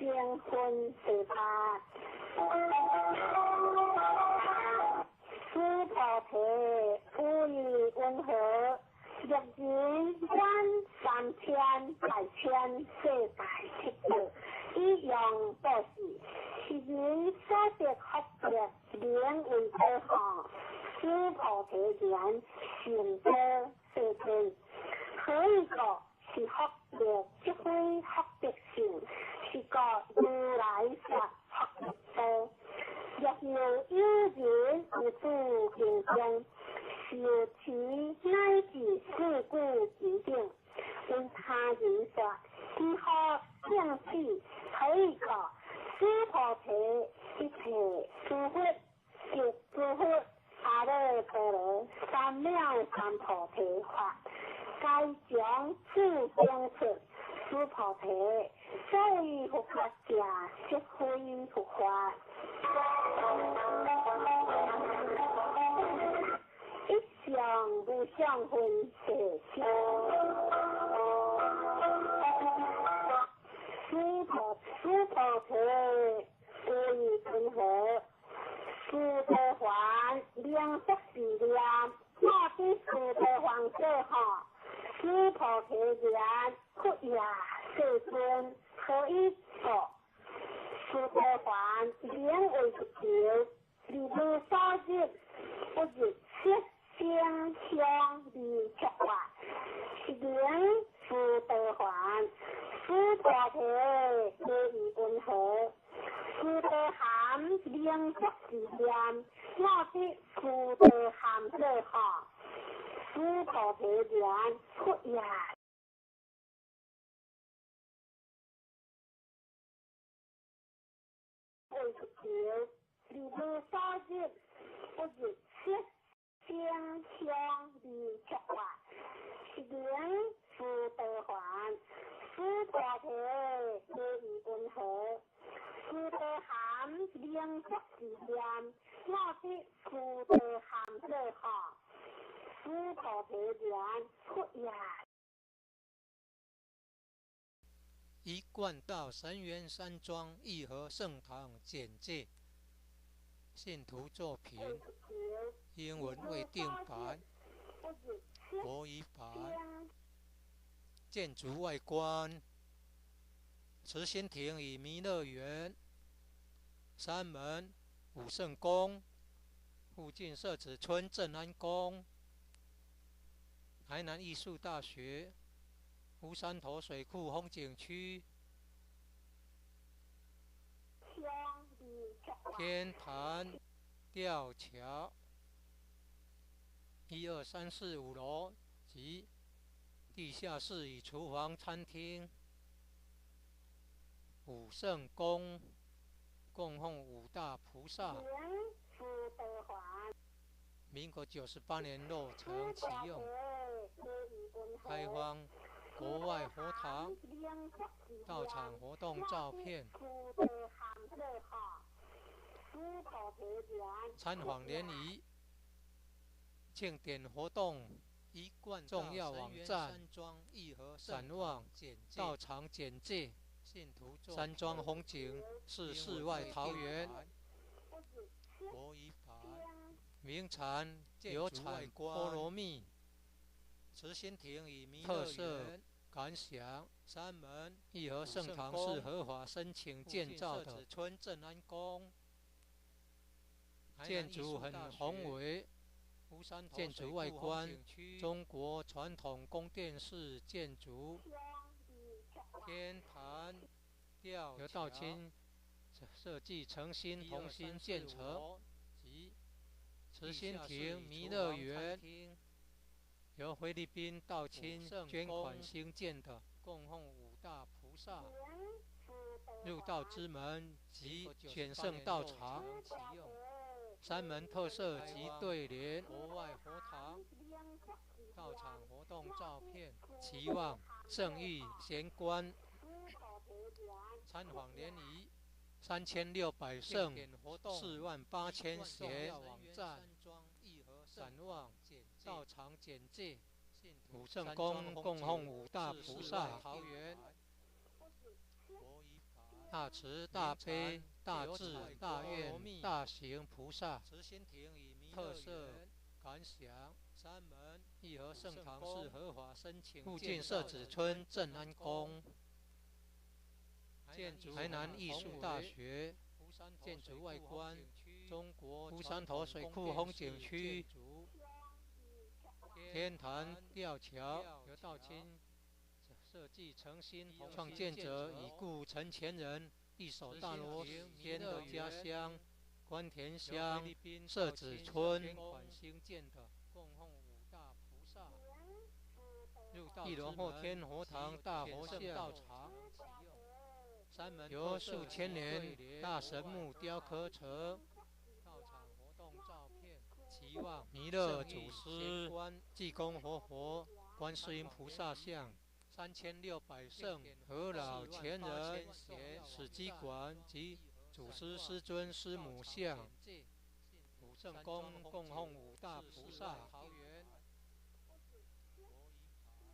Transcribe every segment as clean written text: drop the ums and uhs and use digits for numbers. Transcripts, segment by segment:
新婚十八，师菩提无以温和，若人观3800世界七道，以用报事，是人所得福德，名为多好。师菩提言成多世尊，可以个是福德，即非福德性，是个如来说福德多。若有人无助平中，受其乃至事故决定，因他人说，如何正视可以个师菩提一切诸佛，就诸佛阿耨多罗三藐三菩提法，该将自证出师菩提，所以佛法者，即非佛法。一向无相分世相，师菩提无以分合，师德还两色是念，那比师德还最好。师菩提言，不也世尊可以说，师德还两为不求，例如所知不如色相相离着法，是名师德还。师菩提无以温和，师德含两色是念，那比师德含最好。师菩提言，不也为不求，例如所知不如色相相离着法，是名师德还。师菩提无以温和，师德含两色是念，那比师德含最好。师菩提言，不也一贯道神源山庄义和圣堂简介，信徒作品，英文未定版，国语版。建筑外观：慈心亭与弥勒园，山门武圣宫，附近社子村正安宫，台南艺术大学，乌山头水库风景区，天坛吊桥，1、2、3、4、5楼及地下室与厨房、餐厅。武圣宫供奉五大菩萨，民国98年落成启用，开放国外佛堂到场活动照片，参访联谊庆典活动一贯重要网站展望到场简介，山庄风景是世外桃源，国语版名产有产菠萝蜜，慈心亭与弥勒园感想：山门义和圣堂是合法申请建造的村正安宫，建筑很宏伟。建筑外观，中国传统宫殿式建筑，天坛吊桥由道清设计诚心同心建成，及慈心亭弥勒园由菲律宾道清捐款兴建的，供奉五大菩萨。入道之门及选圣道场，山门特色及对联，国外佛堂到场活动照片，期望圣域贤观，参访联谊3600圣48000贤，网站展望到场简介，武圣宫供奉五大菩萨，大慈大悲大智大愿大行菩萨特色感想：三门义和圣堂是合法申请，附近社子村正安宫。建筑台南艺术大学。建筑外观中国乌山头水库风景区。天坛吊桥刘道清设计诚心，创建者已故陈前人一手大罗间的家乡关田乡社子村款兴建的供奉五大菩萨。入道一楼后天佛堂大佛像道场。由数千年大神木雕刻成。道场活动照片。期望弥勒祖师、济公活佛、观世音菩萨像、3600圣和老前人、史基馆及祖师师尊师母像。武圣宫供奉五大菩萨。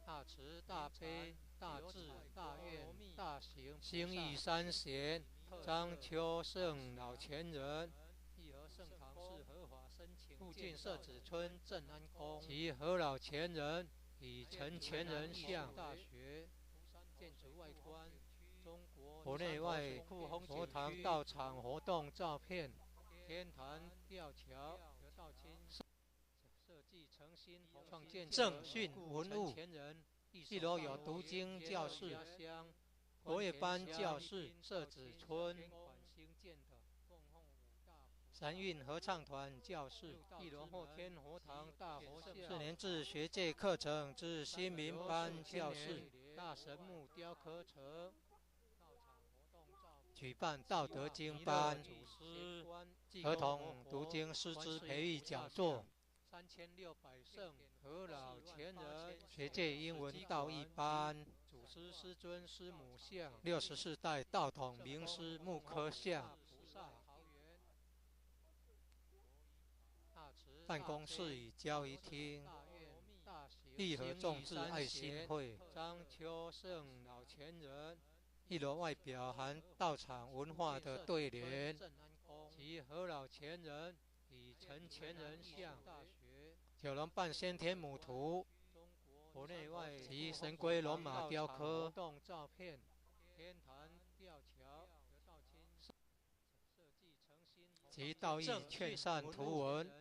大慈大悲大智大愿大行兴义三贤张秋圣老前人。义和圣堂是合法申请，附近社子村正安宫及和老前人以陈前人像。大学建筑外观中国内外佛堂道场活动照片。天坛吊桥刘道清设计诚心，创建正训文物。一楼有读经教室、国乐班教室、社子村。三韵合唱团教室。一楼后天佛堂大佛像。4年制学界课程之新民班教室。大神木雕刻成。举办道德经班、儿童读经师资培育讲座。3600圣和老前人学界英文道义班。祖师师尊师母像。64代道统名师木刻像。办公室与交谊厅。义和众志爱心会。张秋圣老前人。一楼外表含道场文化的对联及和老前人与陈前人像。9龙半先天母图。国内外及神龟罗马雕刻活动照片。天坛吊桥及道义劝善图文。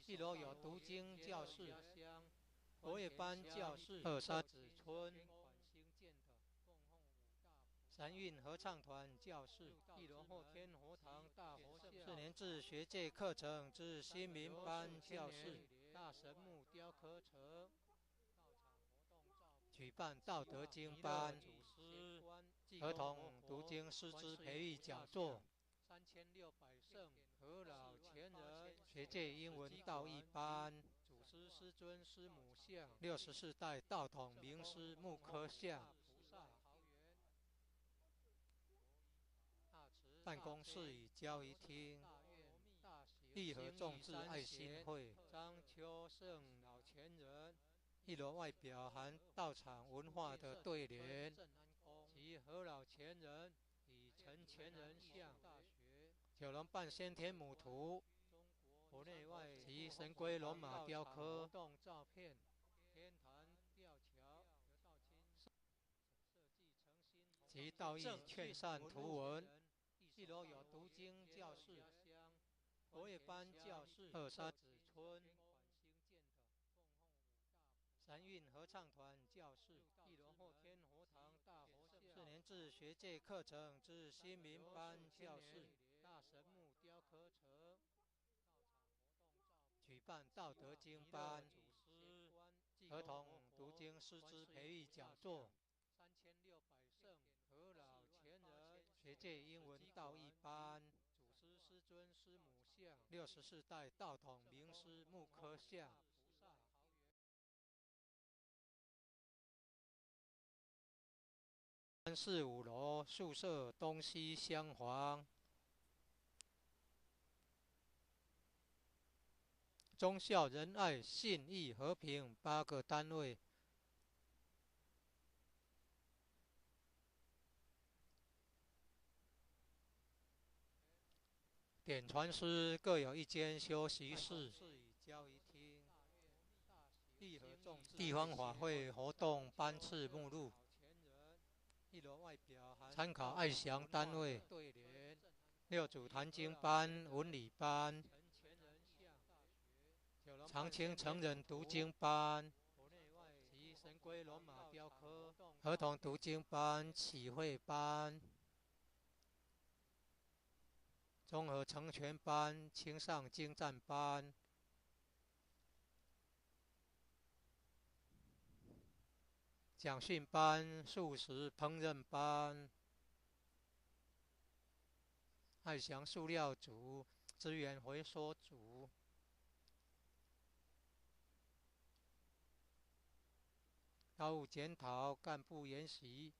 一楼有读经教室、国乐班教室。23子村三韵合唱团教室。一楼后天佛堂大佛像。4年制学界课程之新民班教室。大神木雕刻成。举办道德经班、儿童读经师资培育讲座。3600圣和老前人学界英文道义班。祖师师尊师母像。64代道统名师木刻像。办公室与交谊厅。义和众志爱心会。张秋圣老前人。一楼外表含道场文化的对联及和老前人与陈前人像。9龙半先天母图。国内外及神龟罗马雕刻活动照片。天坛吊桥及道义劝善图文。一楼有读经教室、国乐班教室。23子村三韵合唱团教室。一楼后天佛堂大佛像。4年制学界课程之新民班教室。大神木雕刻成。举办道德经班、儿童读经师资培育讲座。3600圣和老前人学界英文道义班。祖师师尊师母像。64代道统名师木刻像。3、4、5楼宿舍东西厢房。忠孝仁爱信义和平8个单位。典传师各有一间休息室。地方法会活动班次目录，参考爱详单位。六祖坛经班、文理班、长青成人读经班及神龟罗马雕刻儿童读经班、启慧班、综合成全班、青上精湛班、讲训班、素食烹饪班、爱祥塑料组、资源回收组、劳务检讨、干部研习、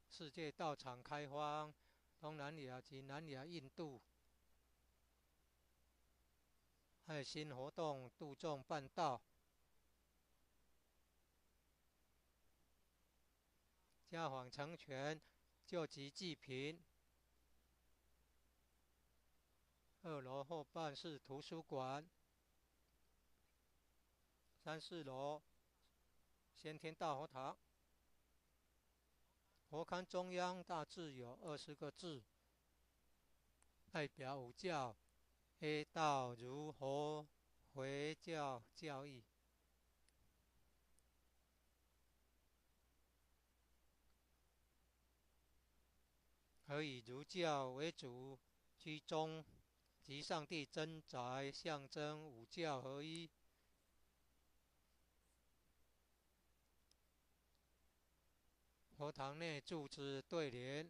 世界道场开荒、东南亚及南亚印度、爱心活动、度众办道、家访成全、救急济贫。2楼后办事图书馆。3、4楼先天大佛堂。佛龛中央大字有20个字，代表五教 A 道、儒、佛、回教教义。而以儒教为主，居中及上帝真宅，象征五教合一。佛堂内柱子对联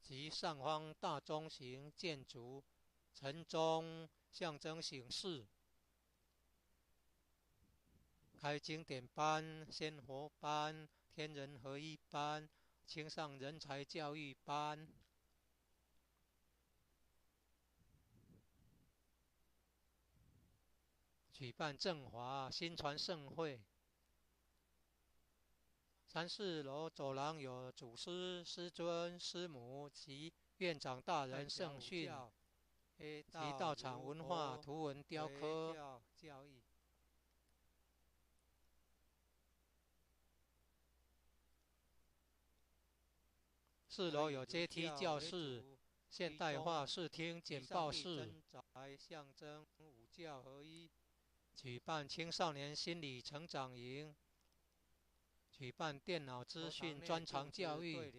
及上方大钟形建筑，晨钟象征醒世。开经典班、仙佛班、天人合一班、青上人才教育班。举办正华新传盛会。3、4楼走廊有祖师、师尊、师母及院长大人圣训及道场文化图文雕刻教义。4楼有阶梯教室、现代化视听简报室，象征五教合一。举办青少年心理成长营，举办电脑资讯专长教育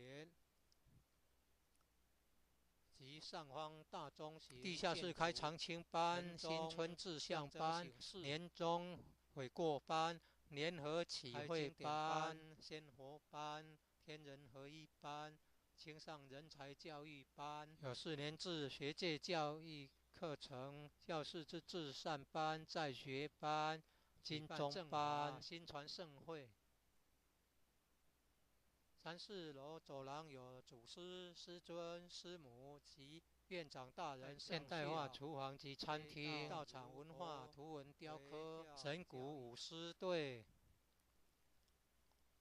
及上方大钟形。地下室开长青班、新春志向班、年终悔过班、联合启慧班、仙佛班、天人合一班、青上人才教育班，有4年制学界教育课程、教师之至善班、在学班、金钟班、新传盛会。3、4楼走廊有祖师、师尊、师母及院长大人现代化厨房及餐厅，道场文化图文雕刻，神鼓舞狮队。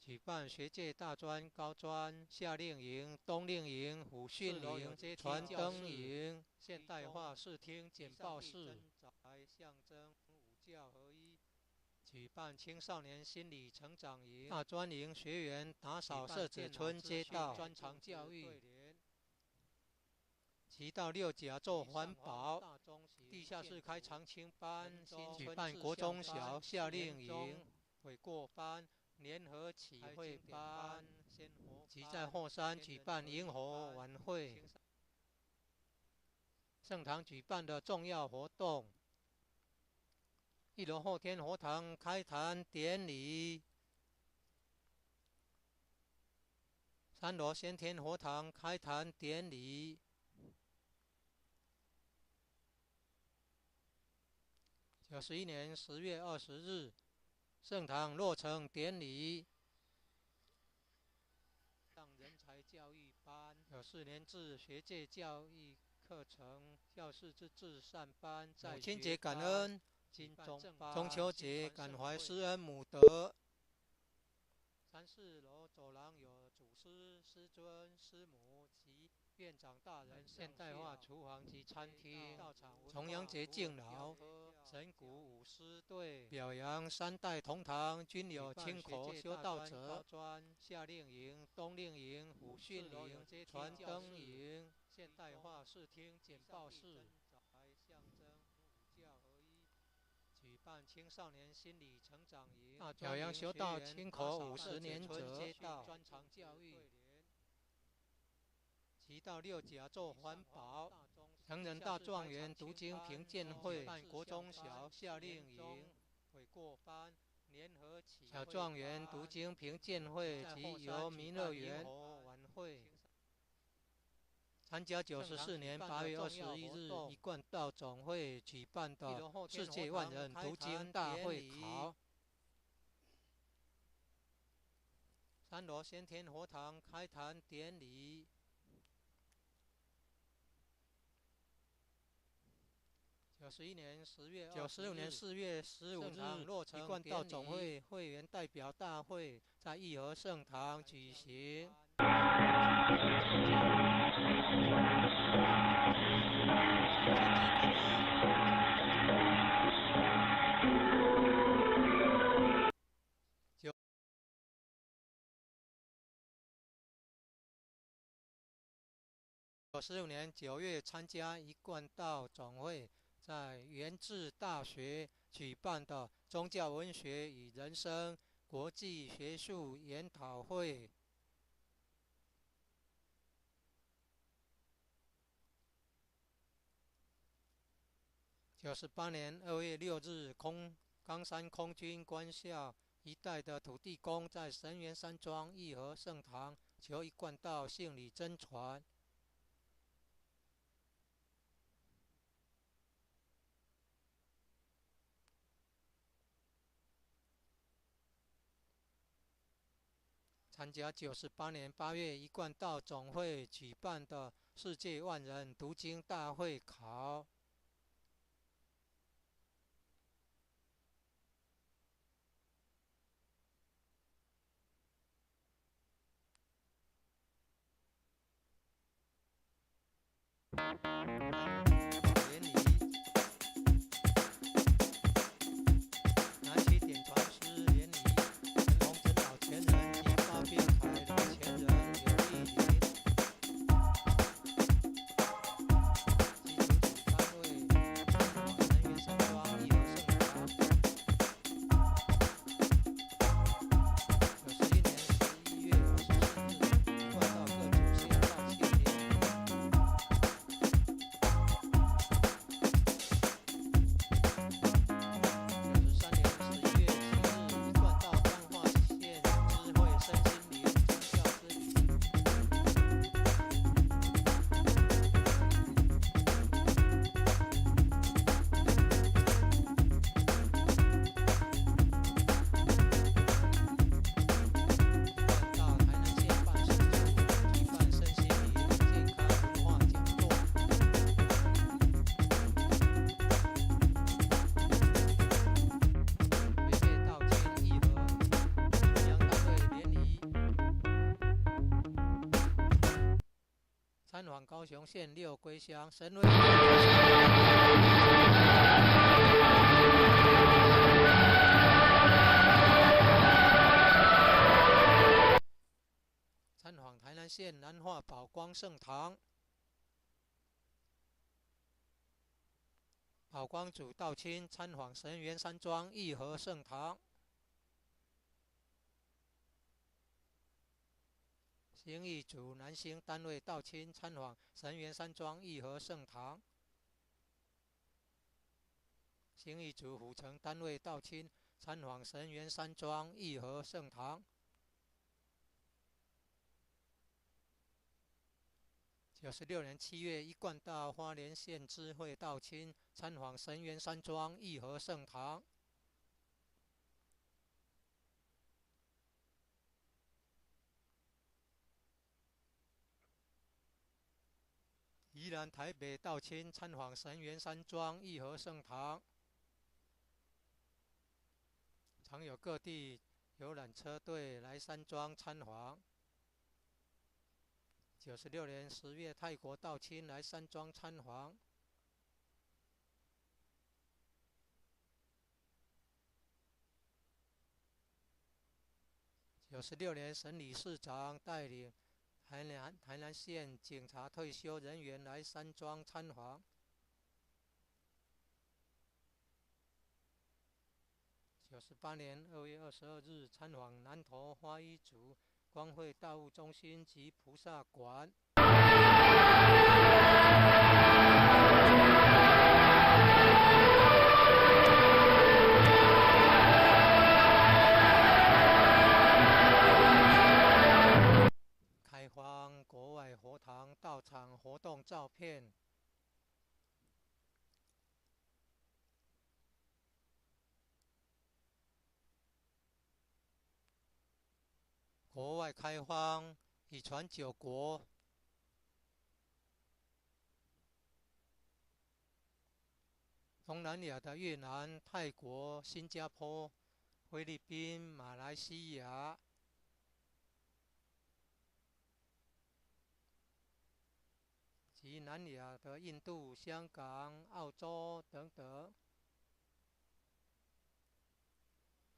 举办学界大专、高专、夏令营、冬令营、辅训营、传灯营、现代化视听简报室，象征五教合一。举办青少年心理成长营、大专营学员打扫社子村街道专长教育，及到6甲做环保。地下室开长青班，举办国中小夏令营、悔过班、联合启慧班，及在后山举办萤火晚会。圣堂举办的重要活动：1楼后天佛堂开坛典礼，3楼先天佛堂开坛典礼，91年10月20日，圣堂落成典礼。人才教育班有4年制学界教育课程、教师之至善班、母亲节感恩、金钟班、中秋节感怀师恩母德。3、4楼走廊有祖师。师、师尊、师母及院长大人，现代化厨房及餐厅，重阳节敬老，神鼓舞狮队表扬3代同堂，均有亲口修道者，夏令营、冬令营、辅训营、传灯营，现代化视听简报室，象征儒教合一。举办青少年心理成长营，表扬修道亲口50年者，专长教育。7到6甲做环保，成人大状元读经评鉴会，办国中小夏令营，悔过班联合起小状元读经评鉴会及由民乐园晚会。参加94年8月21日一贯道总会举办的世界万人读经大会考。3楼先天佛堂开坛典礼。96年4月15日，一贯道总会会员代表大会在义和圣堂举行。96年9月，参加一贯道总会在元智大学举办的宗教文学与人生国际学术研讨会。98年2月6日，冈山空军官校一带的土地公在神元山庄义和圣堂求一贯道信理真传。参加98年8月一贯道总会举办的世界万人读经大会考。典礼，南起点传师典礼，陈洪真老前人及发变凯老前人刘义林，基督徒单位，神元山庄义和圣堂。91年11月24日，一贯道各主线道歉典礼。参访高雄县6归乡神威。参访台南县南化宝光圣堂，宝光主道亲参访神元山庄义和圣堂。行义组南兴单位道亲参访神元山庄义和圣堂。行义组府城单位道亲参访神元山庄义和圣堂。96年7月，一贯道花莲县知会道亲参访神元山庄义和圣堂。宜兰台北道亲参访神元山庄义和圣堂。常有各地游览车队来山庄参访。96年10月，泰国道亲来山庄参访。96年，省理事长带领台南县警察退休人员来山庄参访。98年2月22日，参访南投花衣族光会道务中心及菩萨馆。开放国外佛堂道场活动照片。国外开荒已传9国，东南亚的越南、泰国、新加坡、菲律宾、马来西亚，及南亚的印度、香港、澳洲等等，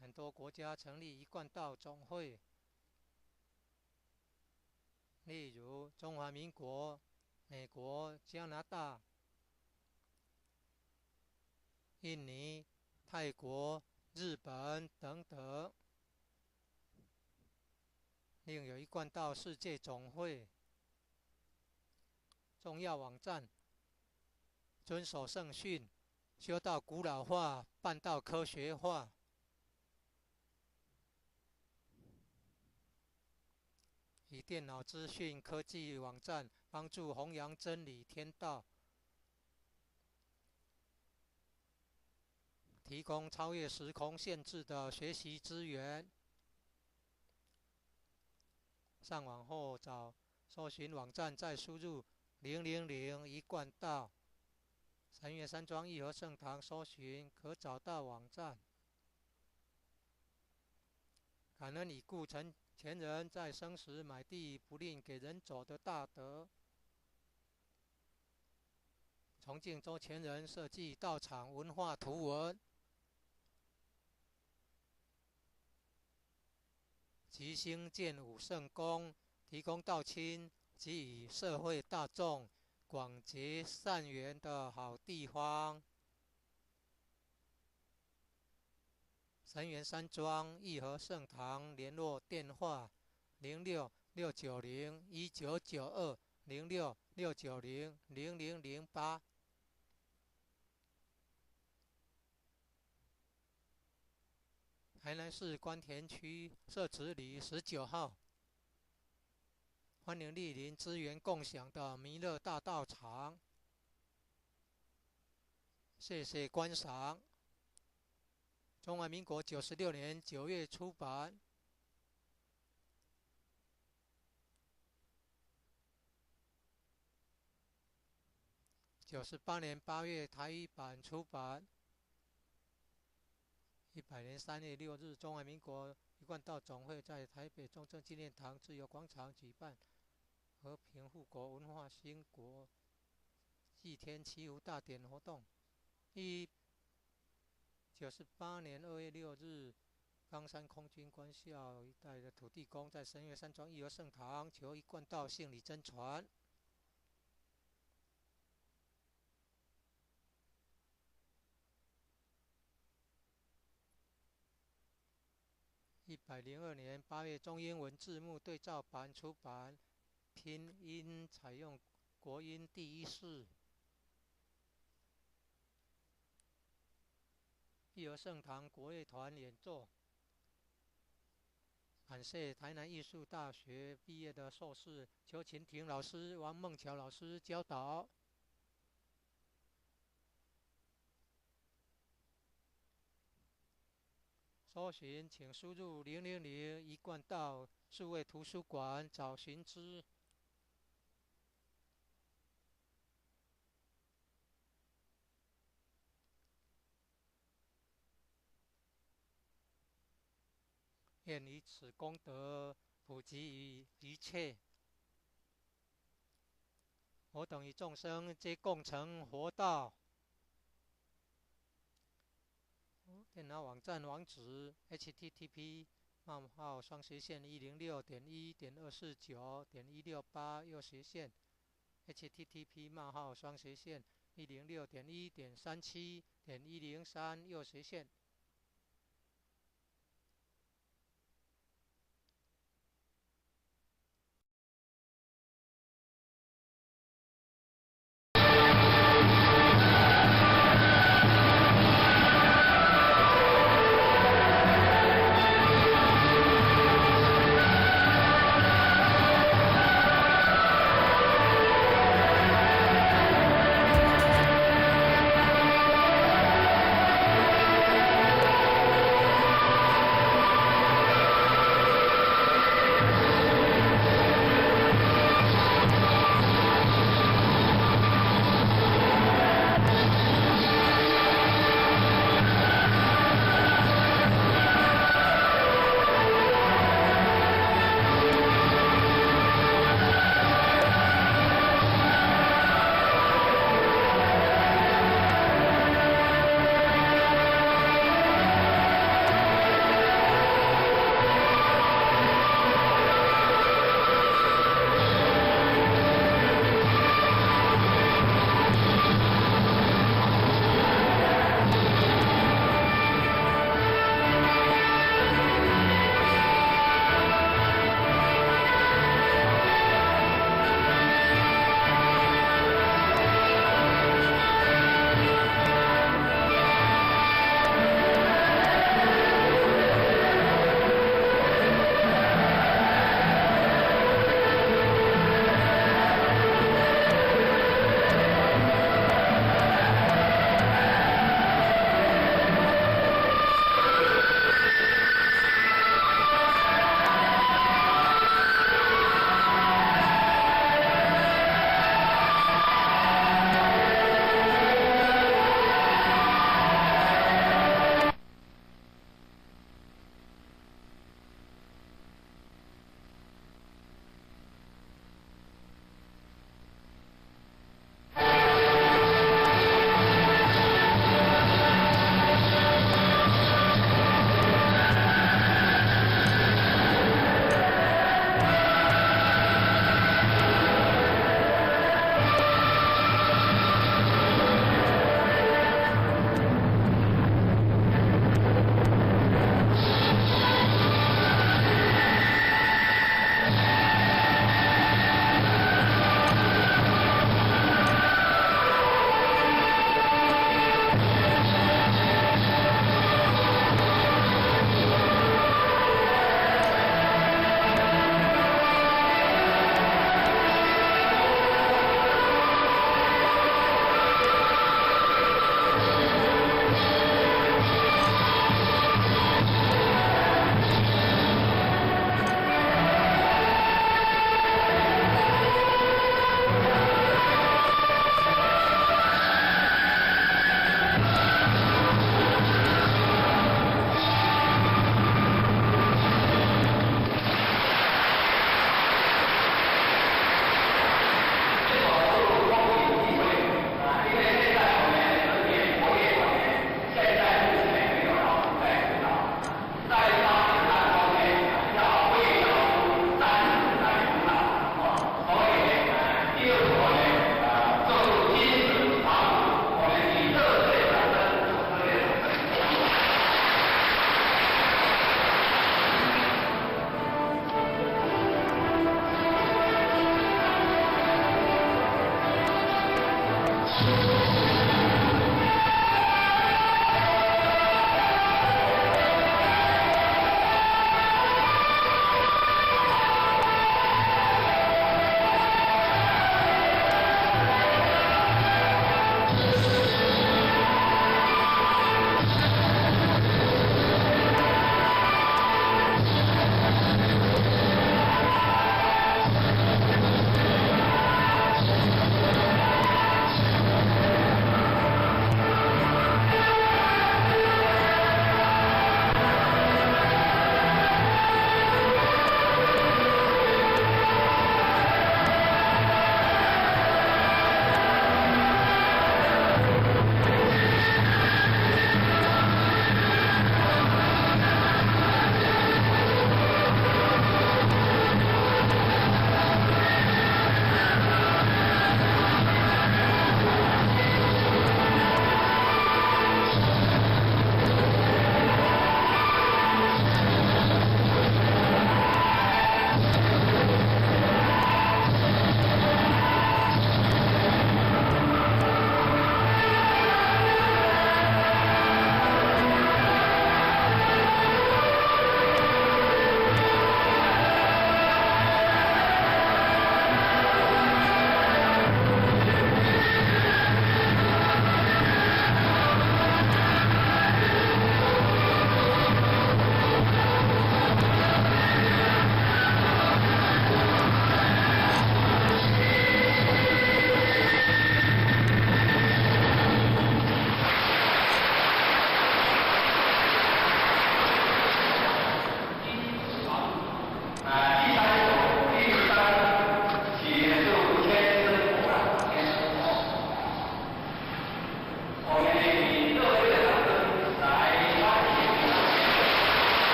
很多国家成立一贯道总会。例如中华民国、美国、加拿大、印尼、泰国、日本等等。另有一贯道世界总会。重要网站：遵守圣训，修道古老化，办道科学化。以电脑资讯科技网站帮助弘扬真理天道，提供超越时空限制的学习资源。上网后搜寻网站，再输入000一贯道，三月山庄义和圣堂搜寻，可找到网站。感恩已故前人在生时买地不吝给人走的大德。崇敬周前人设计道场文化图文，即兴建武圣宫，提供道亲及与社会大众广结善缘的好地方。神源山庄义和圣堂联络电话06-690-1992 06-690-0008。台南市关田区社子里19号，欢迎莅临资源共享的弥勒大道场。谢谢观赏。中华民国96年9月出版。98年8月台语版出版。100年3月6日，中华民国一贯道总会在台北中正纪念堂自由广场举办和平复国文化兴国祭天祈福大典活动。98年2月6日，冈山空军官校一带的土地公在神岳山庄义和圣堂求一贯道信理真传。102年8月，中英文字幕对照版出版，拼音采用国音第一式。义和圣堂国乐团演奏。感谢台南艺术大学毕业的硕士邱勤婷老师、王梦桥老师教导。搜寻请输入000一贯道数位图书馆找寻之。愿以此功德普及于一切。我等与众生皆共成佛道。电脑网站网址 http://106.1.249.168 http://106.1.37.103.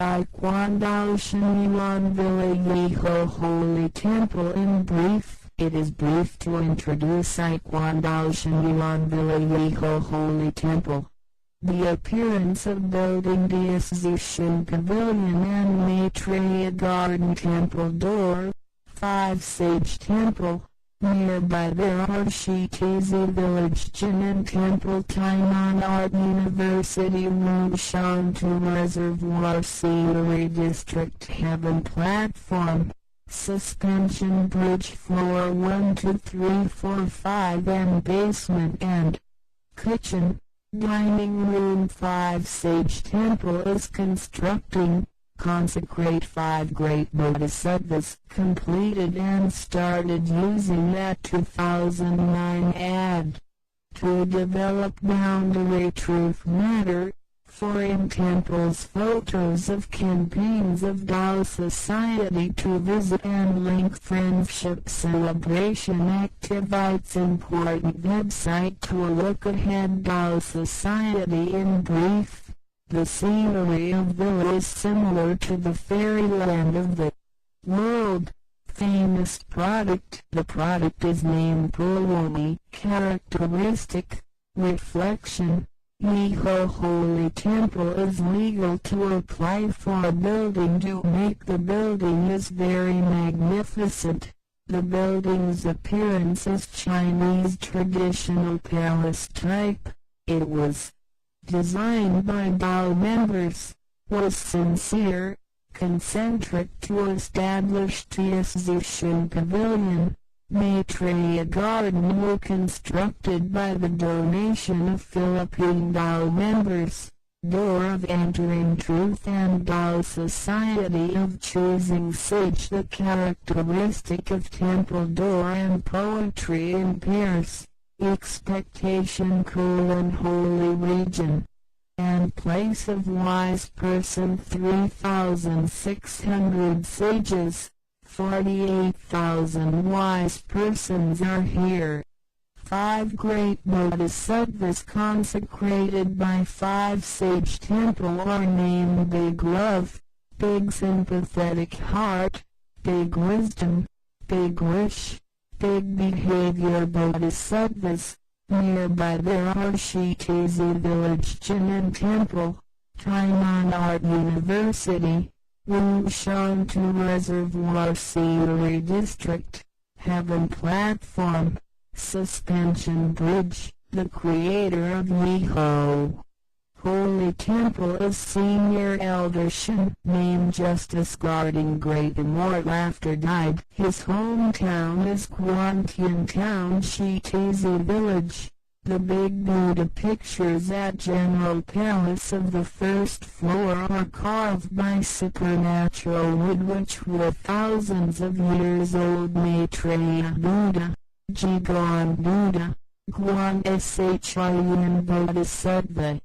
Taekwondo Shinjuan Villayeho Holy Temple. In brief, it is brief to introduce Taekwondo Shinjuan Villayeho Holy Temple. The appearance of building the Zishin Pavilion and Maitreya Garden Temple Door, 5 Sage Temple. Nearby there are Shitizi Village Jinan Temple, Tainan Art University, Wushantu Reservoir Scenery District, Heaven Platform, Suspension Bridge, Floor 1, 2, 3, 4, 5 and Basement and Kitchen. Dining Room. 5 Sage Temple is constructing. Consecrate 5 great bodhisattvas, completed and started using at 2009 ad. To develop boundary truth matter, for in temples photos of campaigns of Tao Society to visit and link friendship celebration activities. Important website to look ahead. Tao Society. In brief, the scenery of Villa is similar to the fairyland of the world famous product. The product is named Purwani. Characteristic, reflection. Yeho Holy Temple is legal to apply for a building to make the building is very magnificent. The building's appearance is Chinese traditional palace type. It was designed by Dao members, was sincere, concentric to establish Zishin Pavilion. Maitreya Garden were constructed by the donation of Philippine Dao members. Door of Entering Truth and Dao Society of Choosing Sage. The characteristic of temple door and poetry in pairs. Expectation Holy region and place of wise person. 3,600 sages, 48,000 wise persons are here. 5 great bodhisattvas consecrated by 5 Sage Temple are named Big Love, Big Sympathetic Heart, Big Wisdom, Big Wish, Big Behavior Bodhisattvas. Nearby there are Shitizi Village Jinan Temple, Tainan Art University, Wushantu Reservoir Scenery District, Heaven Platform, Suspension Bridge. The creator of Yeho Holy Temple is Senior Elder Shin, named Justice Guarding Great Immortal after died. His hometown is Kwantian Town, Shitizi Village. The Big Buddha pictures at General Palace of the first floor are carved by supernatural wood which were thousands of years old. Maitreya Buddha, Jigon Buddha, Guan Shin Bodhisattva.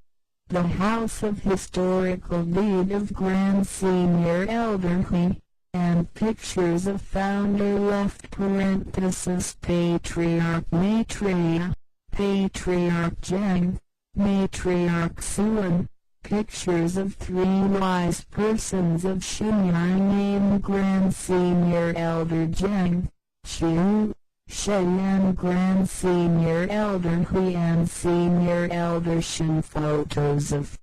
The House of Historical Deed of Grand Senior Elder He, and pictures of founder left parenthesis Patriarch Maitreya, Patriarch Zheng, Matriarch Suan, pictures of 3 wise persons of Shunyai named Grand Senior Elder Zheng, Chu, Shen Grand Senior Elder Hui and Senior Elder Shin. Photos of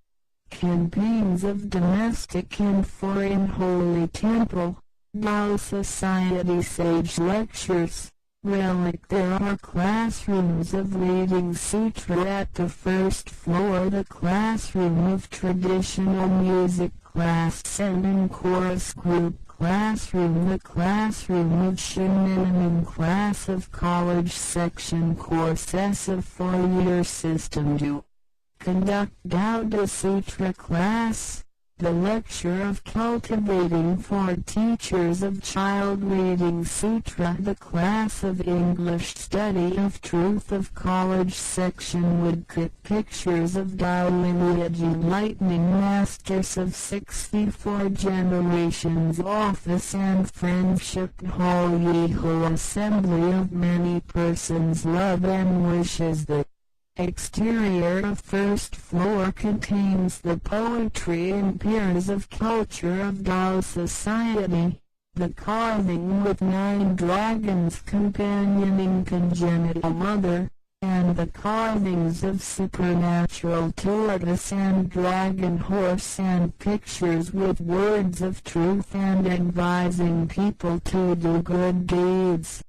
campaigns of domestic and foreign Holy Temple, Dao Society Sage Lectures, Relic. There are classrooms of reading sutra at the first floor, the classroom of traditional music class and chorus group classroom, the classroom of Shinminimum class of college section courses of 4-year system to conduct Dao Sutra class. The lecture of cultivating for teachers of child reading sutra. The class of English study of truth of college section woodcut pictures of Tao lineage enlightening masters of 64 generations office and friendship hall. Yeho assembly of many persons love and wishes that Exterior of first floor contains the poetry and piers of culture of Dao society. The carving with 9 dragons companioning congenital mother, and the carvings of supernatural tortoise and dragon horse and pictures with words of truth and advising people to do good deeds.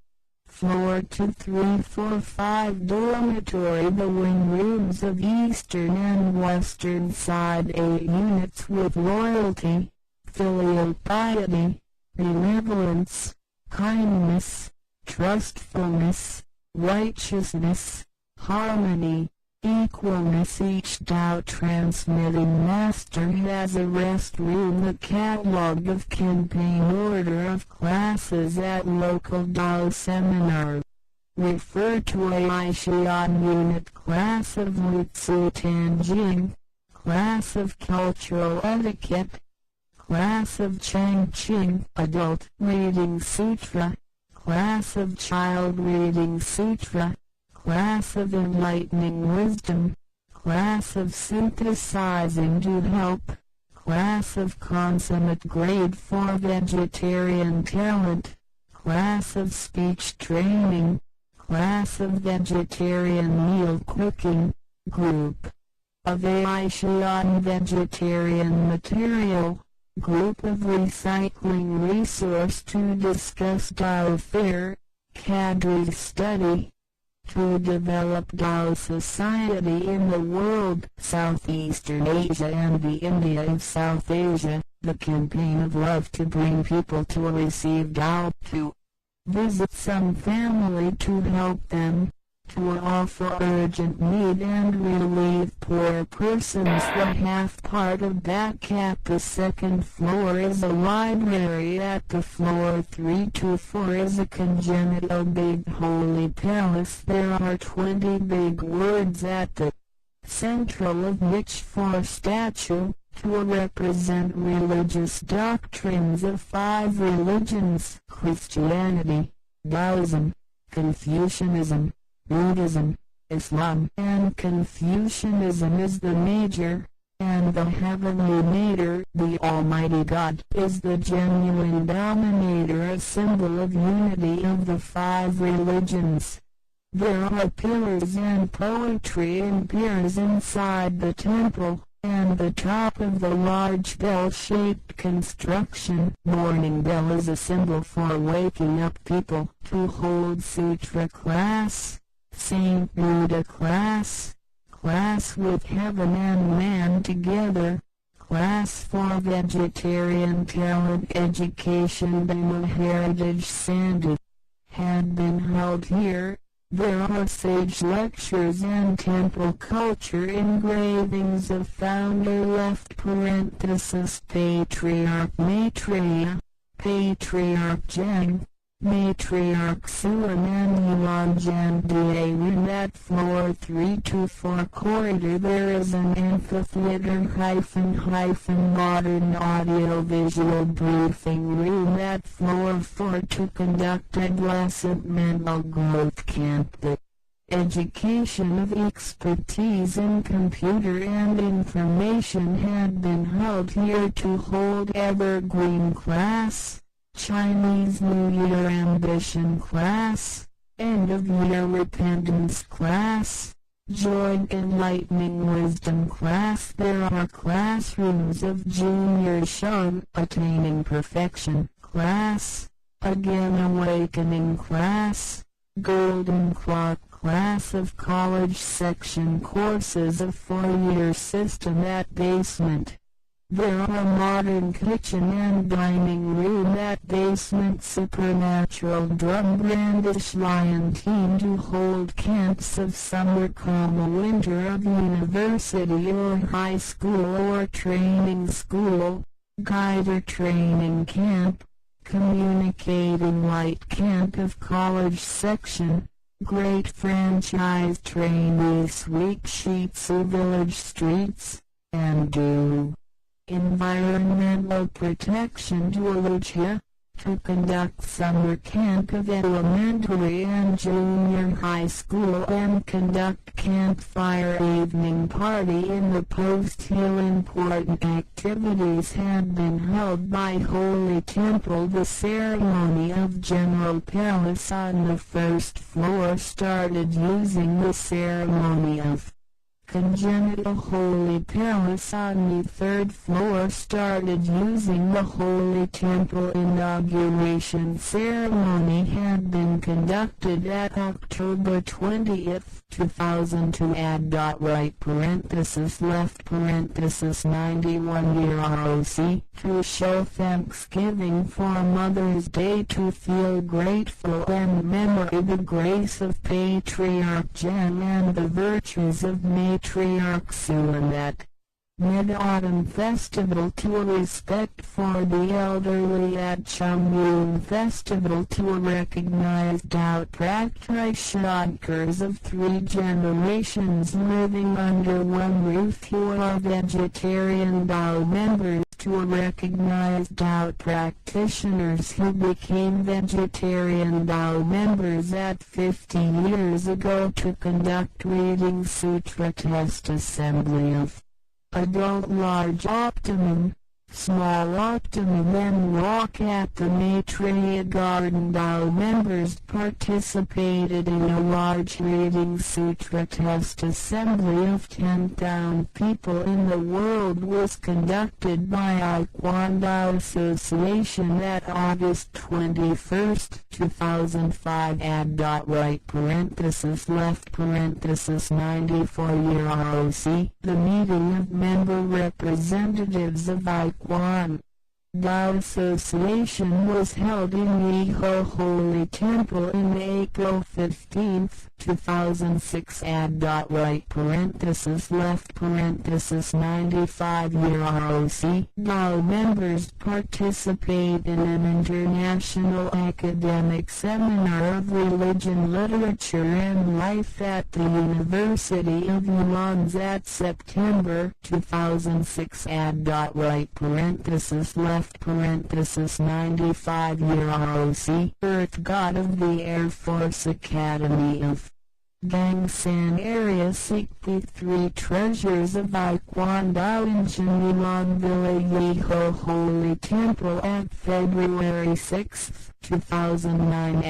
Floor 2, 3, 4, 5 dormitory. The wing rooms of eastern and western side 8 units with loyalty, filial piety, benevolence, kindness, trustfulness, righteousness, harmony, equalness. Each Tao transmitting master has a rest room. The catalog of campaign order of classes at local Tao seminar. Refer to Aishian unit class of Lutsu Tanjing, class of cultural etiquette, class of Changqing adult reading sutra, class of child reading sutra, class of enlightening wisdom, class of synthesizing to help, class of consummate grade for vegetarian talent, class of speech training, class of vegetarian meal cooking, group of Aishian vegetarian material, group of recycling resource to discuss Tao fair, cadre study, to develop Tao society in the world, Southeastern Asia and the India of South Asia, the campaign of love to bring people to receive Tao, to visit some family to help them, to offer urgent need and relieve poor persons. The half part of back at the second floor is a library. At the floor 3 to 4 is a congenital big holy palace. There are 20 big words at the central of which 4 statue, to represent religious doctrines of 5 religions: Christianity, Taoism, Confucianism, Buddhism, Islam. And Confucianism is the major, and the heavenly mater, the Almighty God, is the genuine dominator, a symbol of unity of the 5 religions. There are pillars and poetry and piers inside the temple, and the top of the large bell-shaped construction. Morning bell is a symbol for waking up people. To hold sutra class, Saint Buddha class, class with heaven and man together, class for vegetarian talent education. The Heritage Sandhu had been held here. There are sage lectures and temple culture engravings of founder left parenthesis Patriarch Maitreya, Patriarch Zheng, Matriarch Sulam and Yuan Zhang. At floor 3 to 4 corridor there is an amphitheater modern audio-visual briefing room. At floor 4 to conduct a blessed mental growth camp. The education of expertise in computer and information had been held here. To hold evergreen class, Chinese New Year ambition class, end of year repentance class, joint enlightening wisdom class. There are classrooms of junior Shang, attaining perfection class, again awakening class, golden clock class of college section courses of 4-year system. At basement there are modern kitchen and dining room. At basement supernatural drum brandish lion team to hold camps of summer, winter of university or high school or training school, guider training camp, communicating light camp of college section, great franchise trainees week Shitsu village streets, and do environmental protection to Aluchia, to conduct summer camp of elementary and junior high school and conduct campfire evening party in the Post Hill. Important activities had been held by Holy Temple. The ceremony of General Palace on the first floor started using the ceremony of Congenital. Holy Palace on the third floor started using the Holy Temple. Inauguration ceremony had been conducted at October 20, 2002. Right parenthesis left parenthesis 91-year ROC to show thanksgiving for Mother's Day, to feel grateful and memory the grace of Patriarch Jen and the virtues of Matriarch Sulanette. Mid-Autumn Festival to respect for the elderly at Chumyun Festival to recognize Dao practitioners of 3 generations living under one roof who are vegetarian Dao members, to recognize Dao practitioners who became vegetarian Dao members at 50 years ago, to conduct reading Sutra test assembly of adult large optimum, small optimum and walk at the Maitreya Garden. Dao members participated in a large reading Sutra test assembly of 10,000 people in the world was conducted by Ikuan Dao Association at August 21, 2005. Right parenthesis left parenthesis 94-year ROC. The meeting of member representatives of Ikuan Dao Association was held in Yiho Holy Temple in April 15, 2006. Right parenthesis left parenthesis 95-year ROC. Dao members participate in an international academic seminar of religion, literature and life at the University of Yuan at September 2006. Right parenthesis left parenthesis 95-year ROC. Earth God of the Air Force Academy of Gangsan area. Sikpi 3 treasures of Ikuan Dao in Jinyuan Villa Yiho Holy Temple at February 6, 2009.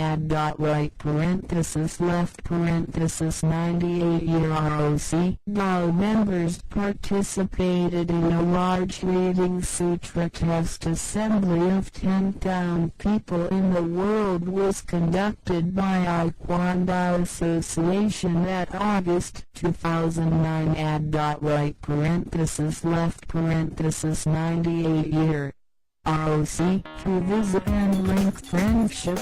Right parenthesis left parenthesis 98-year ROC. Dao members participated in a large reading Sutra test assembly of 10,000 people in the world was conducted by Ikuan Dao Association at August 2009. Right parenthesis left parenthesis 98-year ROC. To visit and link friendship.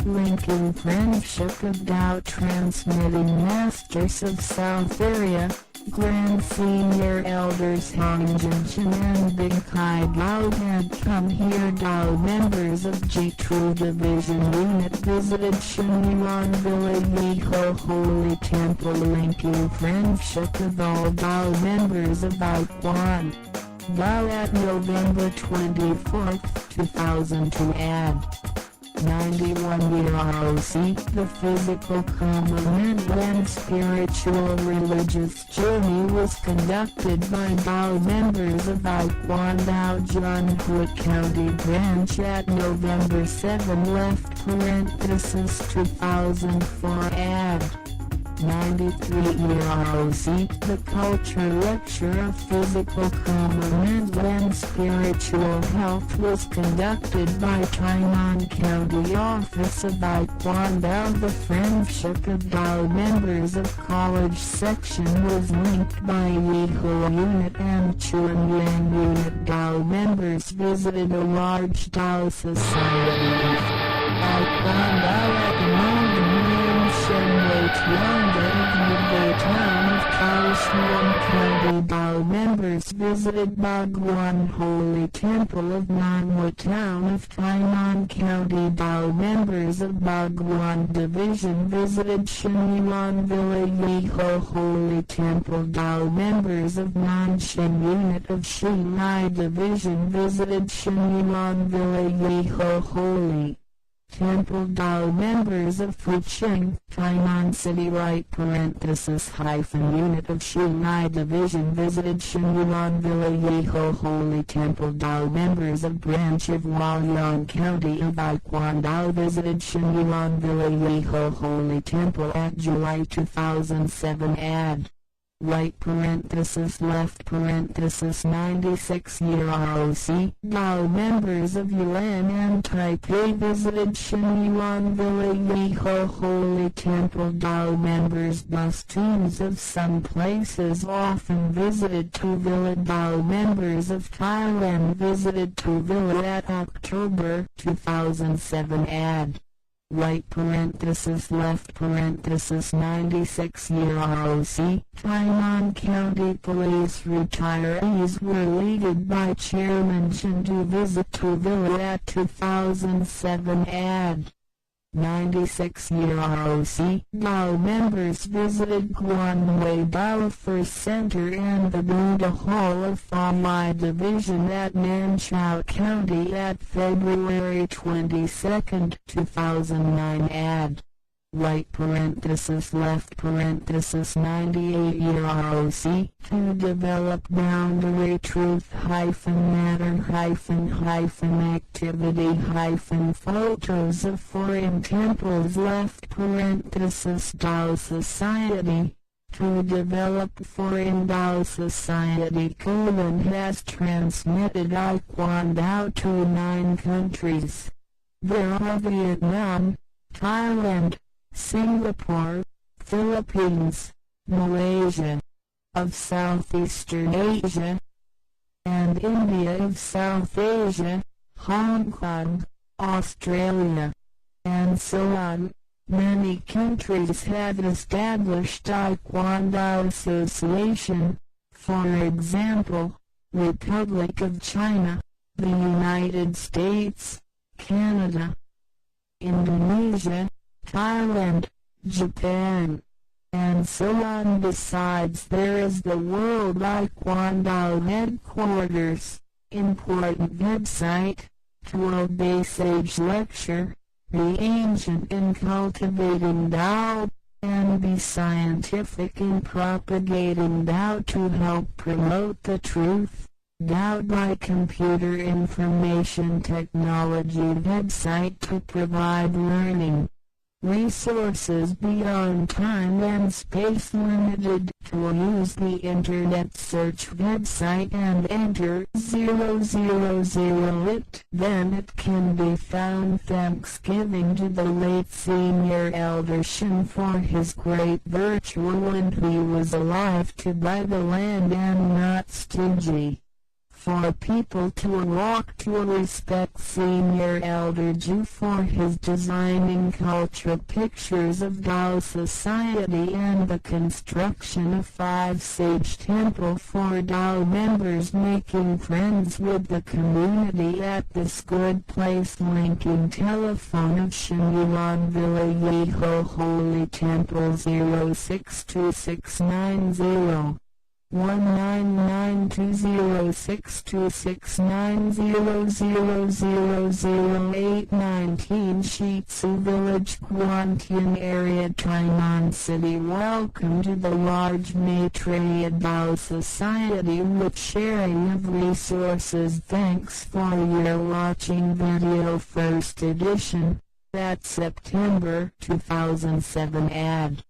Linking friendship of Dao transmitting masters of South Area. Grand Senior Elders Hong Jinshin and Big Kai Dao had come here. Dao members of G2 Division Unit visited Shenyuan Villa Yiho Holy Temple, linking friendship of all Dao members of Ikuan Dao at November 24, 2002. 91-year ROC. The physical, common and spiritual religious journey was conducted by Dao members of Ikuan Dao Jianhui County branch at November 7 left parenthesis 2004. 93-year ROC. The culture lecture of physical, common and spiritual health was conducted by Tainan County Office of Ikuan Dao. The friendship of Dao members of college section was linked by Yiho Unit and Chuanyang Unit. Dao members visited a large Dao society of Ikuan Dao at Shenwei Tianda of the town of Kaohsiung County. Dao Dao members visited Bhagwan Holy Temple of Nanhua Town of Tainan County. Dao members of Bhagwan Division visited Shenyuan Villa Yeho Holy Temple. Dao members of Nanshan Unit of Shinai Division visited Shenyuan Villa Yeho Holy Temple. Dao members of Fucheng, Tainan City Unit of Shinai Division visited Shenyuan Villa Yeho Holy Temple. Dao members of Branch of Hualien County of Aiquan Dao visited Shenyuan Villa Yeho Holy Temple at July 2007 ad. Right parenthesis left parenthesis 96 year ROC. Dao members of Yulan and Taipei visited Shenyuan Villa Yeho Holy Temple. Dao members bus tours of some places often visited Tuvilla. Dao members of Thailand visited Tuvilla at October 2007 ad. Right parenthesis left parenthesis 96 year ROC. Tainan County Police retirees were leaded by Chairman Chen to visit Tuvilla at 2007 ad. 96 year ROC. Dao members visited Guanwei Dao First Center and the Buddha Hall of Famai Division at Nanchao County at February 22, 2009 ad. Right parenthesis left parenthesis 98 year ROC. To develop boundary truth matter activity photos of foreign temples left parenthesis Dao Society. To develop foreign Dao Society has transmitted Aiquan Dao to 9 countries. There are Vietnam, Thailand, Singapore, Philippines, Malaysia, of Southeastern Asia, and India of South Asia, Hong Kong, Australia, and so on. Many countries have established Aiquan Dao Association, for example, Republic of China, the United States, Canada, Indonesia, Thailand, Japan, and so on. Besides, there is the World Aiquan Dao Headquarters, important website, to obey sage lecture, be ancient in cultivating Dao, and be scientific in propagating Dao to help promote the truth. Dao by Computer Information Technology website to provide learning resources beyond time and space limited. To use the internet search website and enter 000 it, then it can be found. Thanksgiving to the late Senior Elder Shin for his great virtue when he was alive, to buy the land and not stingy. For people to walk to respect Senior Elder Ju for his designing culture pictures of Dao Society and the construction of 5 Sage Temple for Dao members, making friends with the community at this good place. Linking telephone of Shenyuan Villa Yeho Holy Temple 06269 199206269000819 Shitsu Village, Guantian area, Tainan City. Welcome to the large Maitreya Dao Society with sharing of resources. Thanks for your watching video. First edition, that September 2007 ad.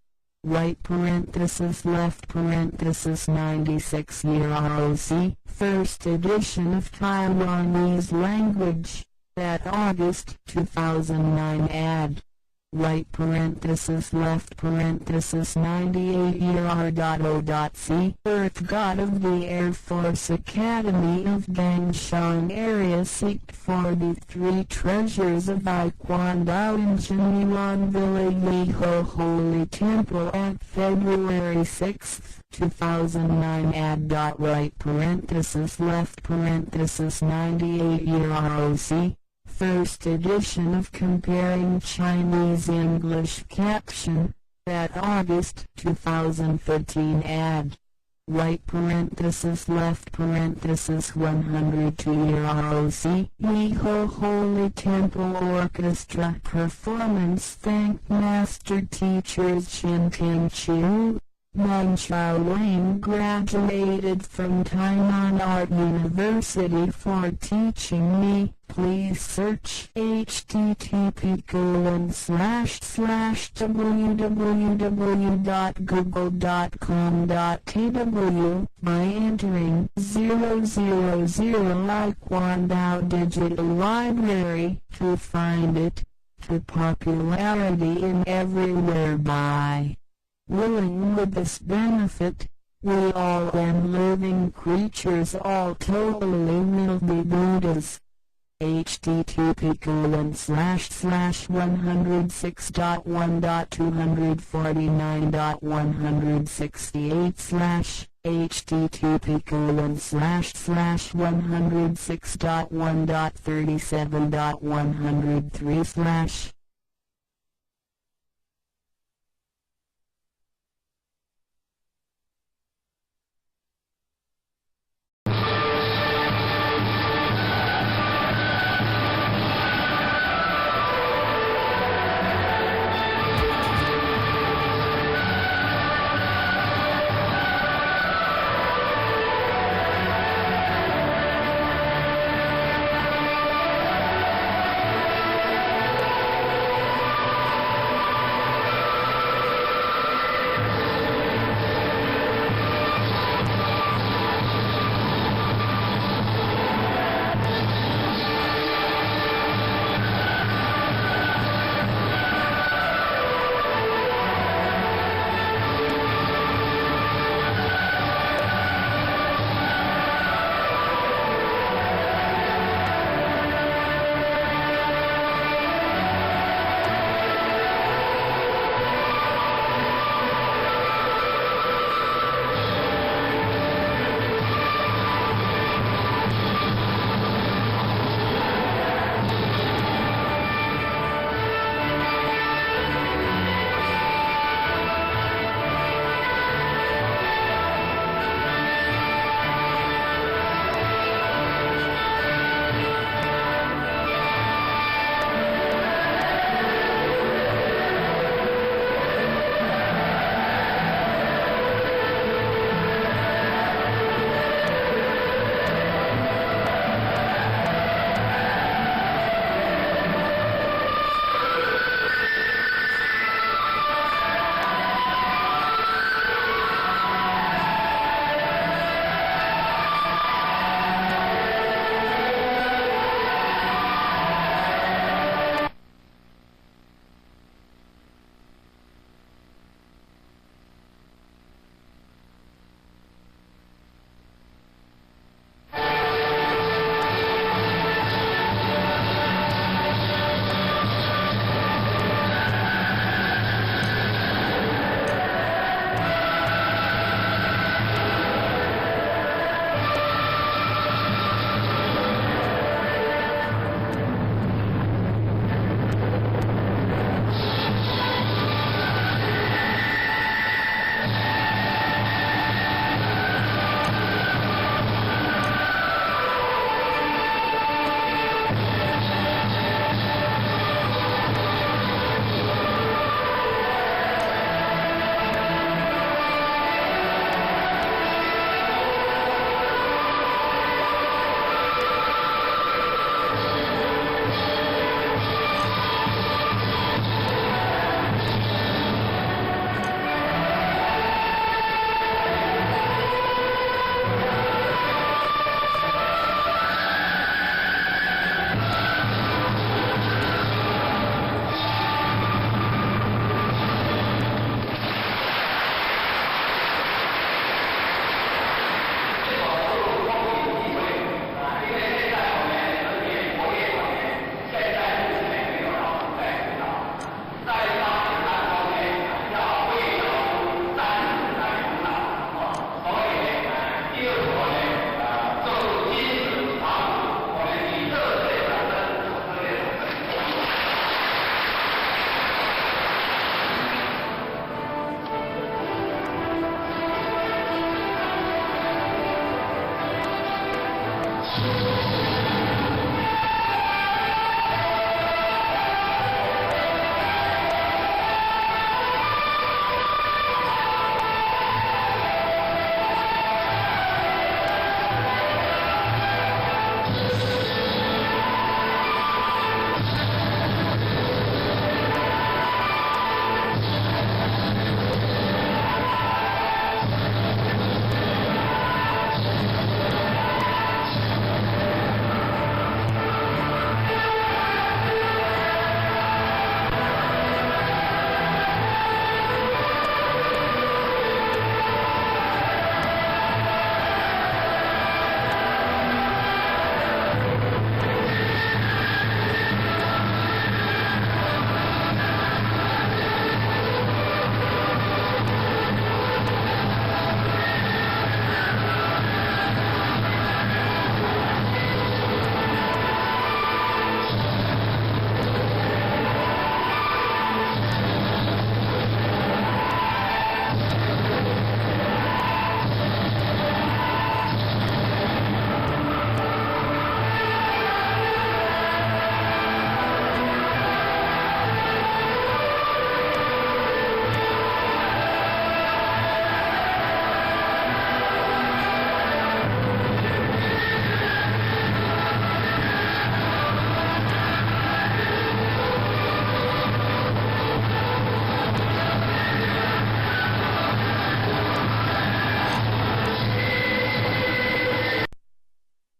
Right parenthesis left parenthesis 96 year ROC. First edition of Taiwanese language, that August 2009 ad. right parenthesis left parenthesis 98ER.O.C. Earth God of the Air Force Academy of Gangshan Area seeked for the three treasures of Taekwondo in Jinyuan Village Liho Holy Temple at February 6, 2009 add right parenthesis left parenthesis 98ER.O.C. First edition of Comparing Chinese-English caption, at August 2013 add. Right parenthesis left parenthesis 102 ROC Liho Holy Temple Orchestra Performance Thank Master Teachers Chin Kim Chiu. Meng Chao Wang graduated from Tainan Art University for teaching me. Please search http://www.google.com.tw by entering 000 Taekwondo Digital Library to find it. To popularity in everywhere by willing with this benefit, we all and living creatures all totally will be Buddhas. http://106.1.249.168/ http://106.1.37.103/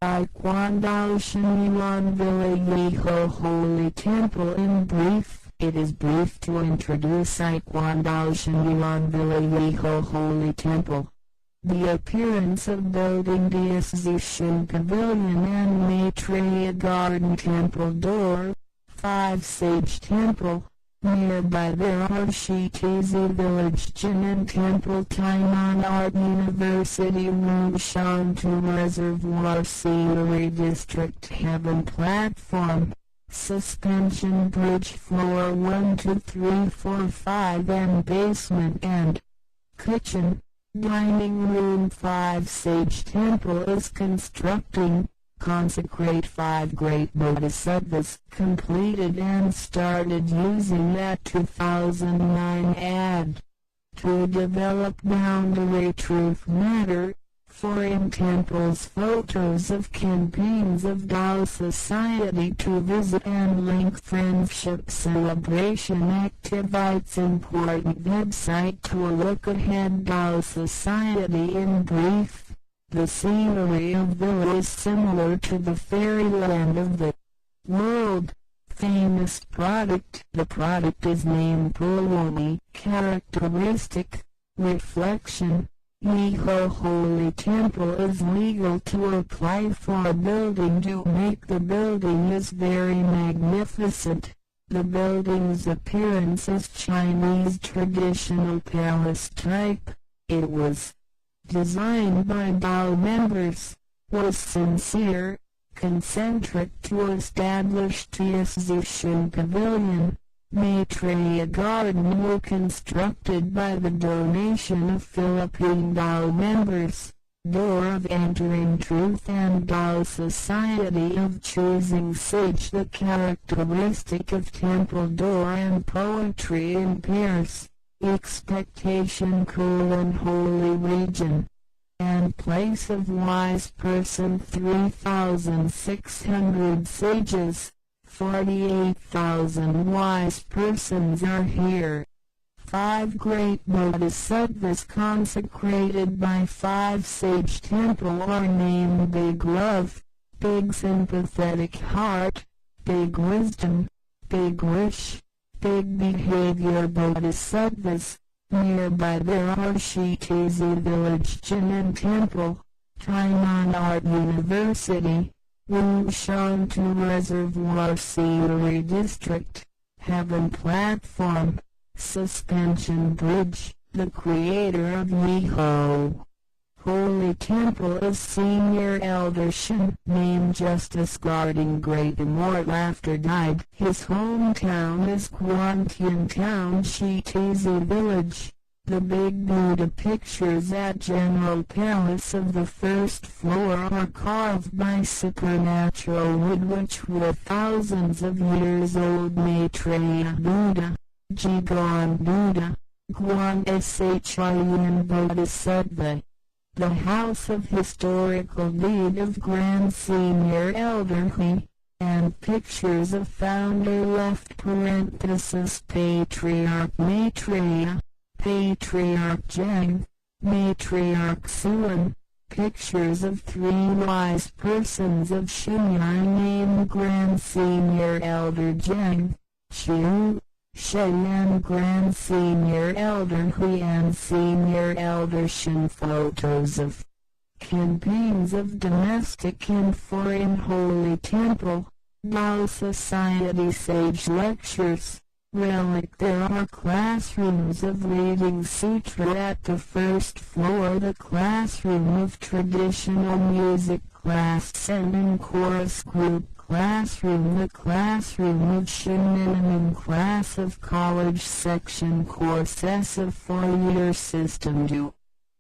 Taekwondo Shinjuan Villa Holy Temple. In brief, it is brief to introduce Taekwondo Shinjuan Villa Holy Temple. The appearance of building the Exhibition Pavilion and Maitreya Garden Temple Door, 5 Sage Temple. Nearby there are Shitizi Village Jinan Temple, Tainan Art University, Rushantu Reservoir Scenery District, Heaven Platform, Suspension Bridge, Floor 1, 2, 3, 4, 5 and Basement and Kitchen. Dining Room. 5 Sage Temple is constructing. Consecrate 5 great bodhisattvas, completed and started using that 2009 ad to develop boundary truth matter, for in temples photos of campaigns of Tao Society to visit and link friendship celebration activities. Important website to look ahead. Tao Society. In brief, the scenery of Villa is similar to the fairyland of the world famous product. The product is named Purwani. Characteristic, reflection. Yeho Holy Temple is legal to apply for a building to make the building is very magnificent. The building's appearance is Chinese traditional palace type. It was designed by Tao members, was sincere, concentric to establish the Exhibition Pavilion. Maitreya Garden were constructed by the donation of Philippine Tao members. Door of Entering Truth and Tao Society of Choosing Sage. The characteristic of temple door and poetry in pairs. Expectation cool and holy region, and place of wise person. 3,600 sages, 48,000 wise persons are here. 5 great bodhisattvas consecrated by 5 Sage Temple are named Big Love, Big Sympathetic Heart, Big Wisdom, Big Wish, Big Behavior Bodhisattvas. Nearby there are Shitizi Village Jinan Temple, Tainan Art University, Rushantu Reservoir Scenery District, Heaven Platform, Suspension Bridge. The creator of Yeho Holy Temple is Senior Elder Shin, named Justice Guarding Great Immortal after died. His hometown is Kwantian Town, Shitizi Village. The big Buddha pictures at General Palace of the first floor are carved by supernatural wood which were thousands of years old. Maitreya Buddha, Jigong Buddha, Guan Shin Bodhisattva. The House of Historical Deed of Grand Senior Elder Hui, and pictures of founder left parenthesis Patriarch Maitreya, Patriarch Zheng, Matriarch Suan, pictures of three wise persons of Shinyai named Grand Senior Elder Zheng, Shu, Sheyan Grand Senior Elder Hui and Senior Elder Shin. Photos of campaigns of domestic and foreign holy temple, Dao Society sage lectures. Relic. There are classrooms of reading sutra at the first floor, the classroom of traditional music class and chorus group classroom, the classroom of Shinmin class of college section courses of 4-year system to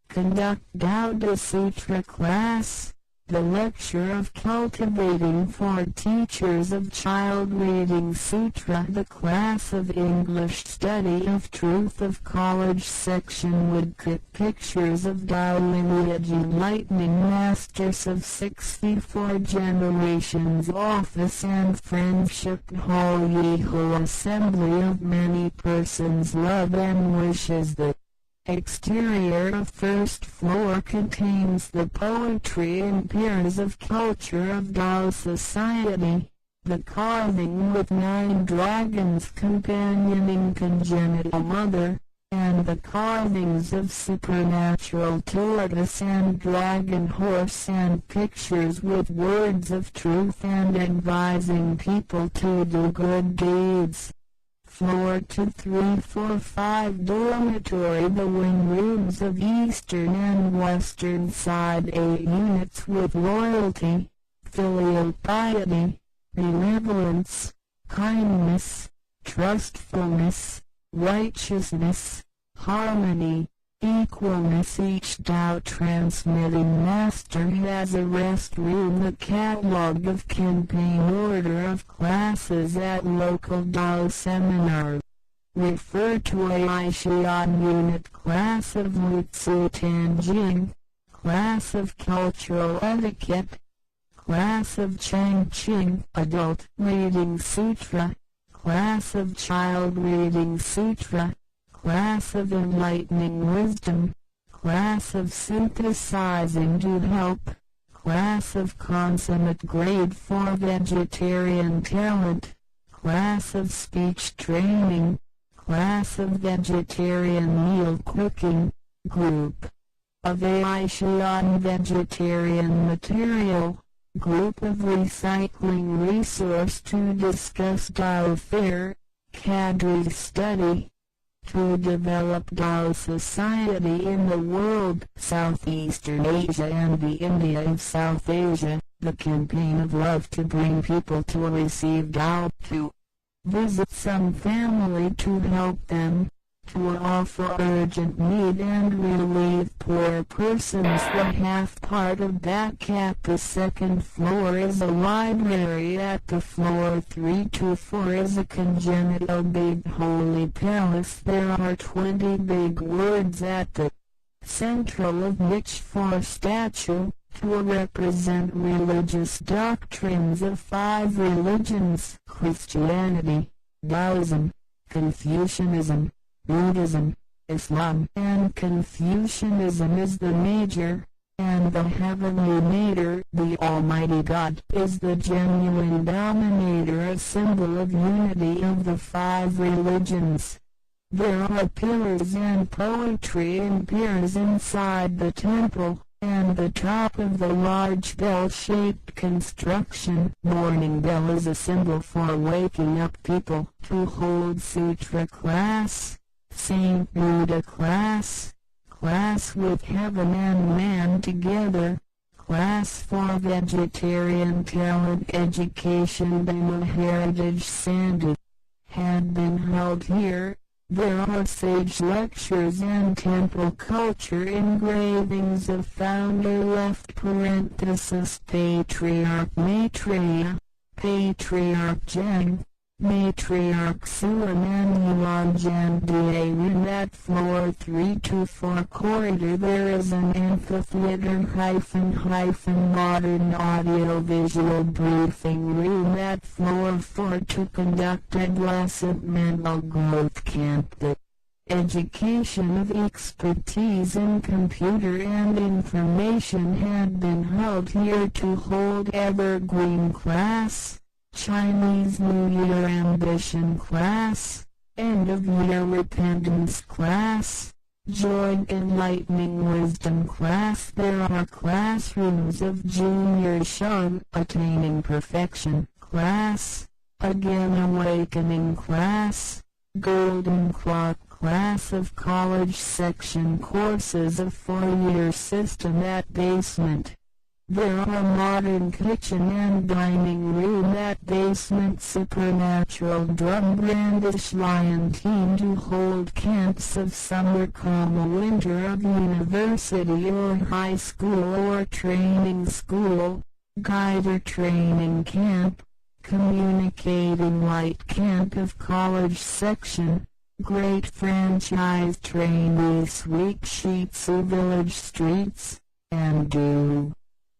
conduct Dao Sutra class. The lecture of cultivating for teachers of child reading sutra, the class of English study of truth of college section woodcut pictures of Dao lineage enlightening masters of 64 generations office and friendship hall Yeho assembly of many persons love and wishes. The exterior of first floor contains the poetry and piers of culture of Dao Society, the carving with 9 dragons companioning congenital mother, and the carvings of supernatural tortoise and dragon horse and pictures with words of truth and advising people to do good deeds. Floor 2, 3, 4, 5 dormitory. The wing rooms of eastern and western side 8 units with loyalty, filial piety, benevolence, kindness, trustfulness, righteousness, harmony, equalness. Each Dao transmitting master has a rest room. The catalog of campaign order of classes at local Dao seminar. Refer to Aishian unit class of Lutsu Tanjing, class of cultural etiquette, class of Changqing adult reading sutra, class of child reading sutra, class of enlightening wisdom, class of synthesizing to help, class of consummate grade for vegetarian talent, class of speech training, class of vegetarian meal cooking, group of Aishian vegetarian material, group of recycling resource to discuss Dao fair, cadre study, to develop Dao society in the world, Southeastern Asia and the India of South Asia, the campaign of love to bring people to receive Dao, to visit some family to help them, to offer urgent need and relieve poor persons. The half part of that cap. The second floor is a library. At the floor 3 to 4 is a congenital big holy palace. There are 20 big words at the central of which 4 statue, to represent religious doctrines of 5 religions: Christianity, Taoism, Confucianism, Buddhism, Islam. And Confucianism is the major, and the heavenly mater, the Almighty God, is the genuine dominator, a symbol of unity of the 5 religions. There are pillars and poetry and piers inside the temple, and the top of the large bell-shaped construction. Morning bell is a symbol for waking up people to hold sutra class, Saint Buddha class, class with heaven and man together, class for vegetarian talent education. The heritage Sandhu had been held here, There are sage lectures and temple culture engravings of founder left parenthesis Patriarch Maitreya, Patriarch Jen, Matriarch Sulan and Yuan Jandiarun. At floor 324 corridor there is an amphitheater modern audio-visual briefing room at floor 4 to conduct adolescent mental growth camp. The education of expertise in computer and information had been held here to hold evergreen class, Chinese New Year ambition class, end of year repentance class, joint enlightening wisdom class. There are classrooms of junior Shun attaining perfection class, again awakening class, golden clock class of college section courses of 4-year system at basement. There are modern kitchen and dining room at basement, supernatural drum brandish lion team to hold camps of summer, winter of university or high school or training school, guider training camp, communicating light camp of college section, great franchise trainee sweep sheets of village streets, and do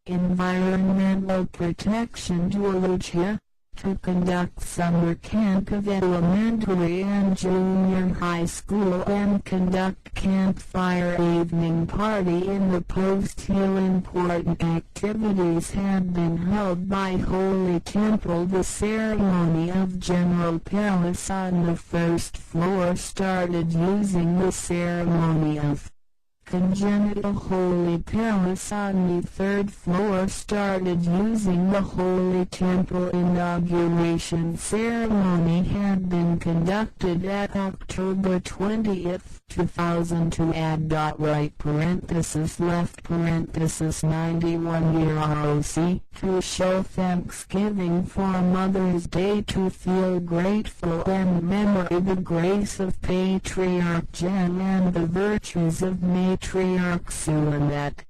environmental protection Georgia, to conduct summer camp of elementary and junior high school and conduct campfire evening party in the Post Hill. Important activities had been held by Holy Temple. The ceremony of General Palace on the first floor started using the ceremony of Congenital Holy Palace on the third floor started using the Holy Temple. Inauguration ceremony had been conducted at October 20th, 2002 right parenthesis left parenthesis 91 year ROC to show thanksgiving for Mother's Day, to feel grateful and memory the grace of Patriarch Jen and the virtues of Matriarch Sulan. At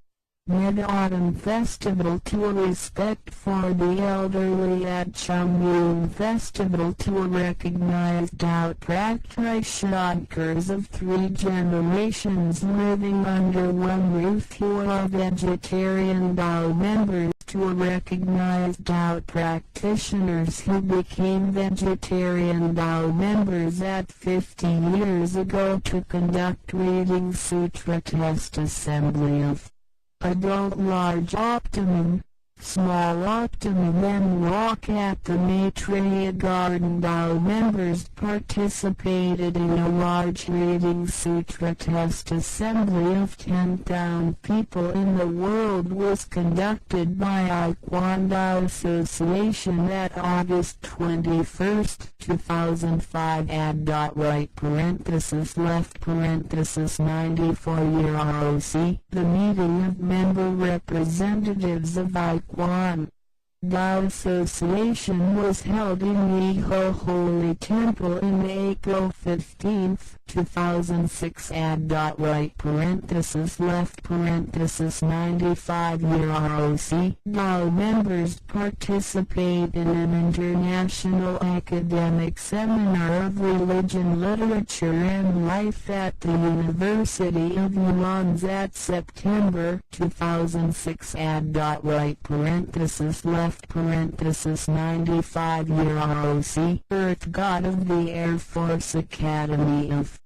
Mid-Autumn Festival to a respect for the elderly. At Changmun Festival to a recognized out practitioners of 3 generations living under one roof who are vegetarian Dao members, to a recognized out practitioners who became vegetarian Dao members at 50 years ago, to conduct reading sutra test assembly of adult large optimum, small optimum and walk at the Maitreya Garden. Dao members participated in a large reading sutra test assembly of 10,000 people in the world was conducted by Iquan Dao Association at August 21st, 2005 right parenthesis left parenthesis 94 year ROC. The meeting of member representatives of Iquan Dao Association was held in Yeho Holy Temple in April 15, 2006 right parenthesis left parenthesis 95 year ROC. Dao members participate in an international academic seminar of religion, literature and life at the University of Yuan at September 2006 right parenthesis left parenthesis 95 year ROC. Earth God of the Air Force Academy of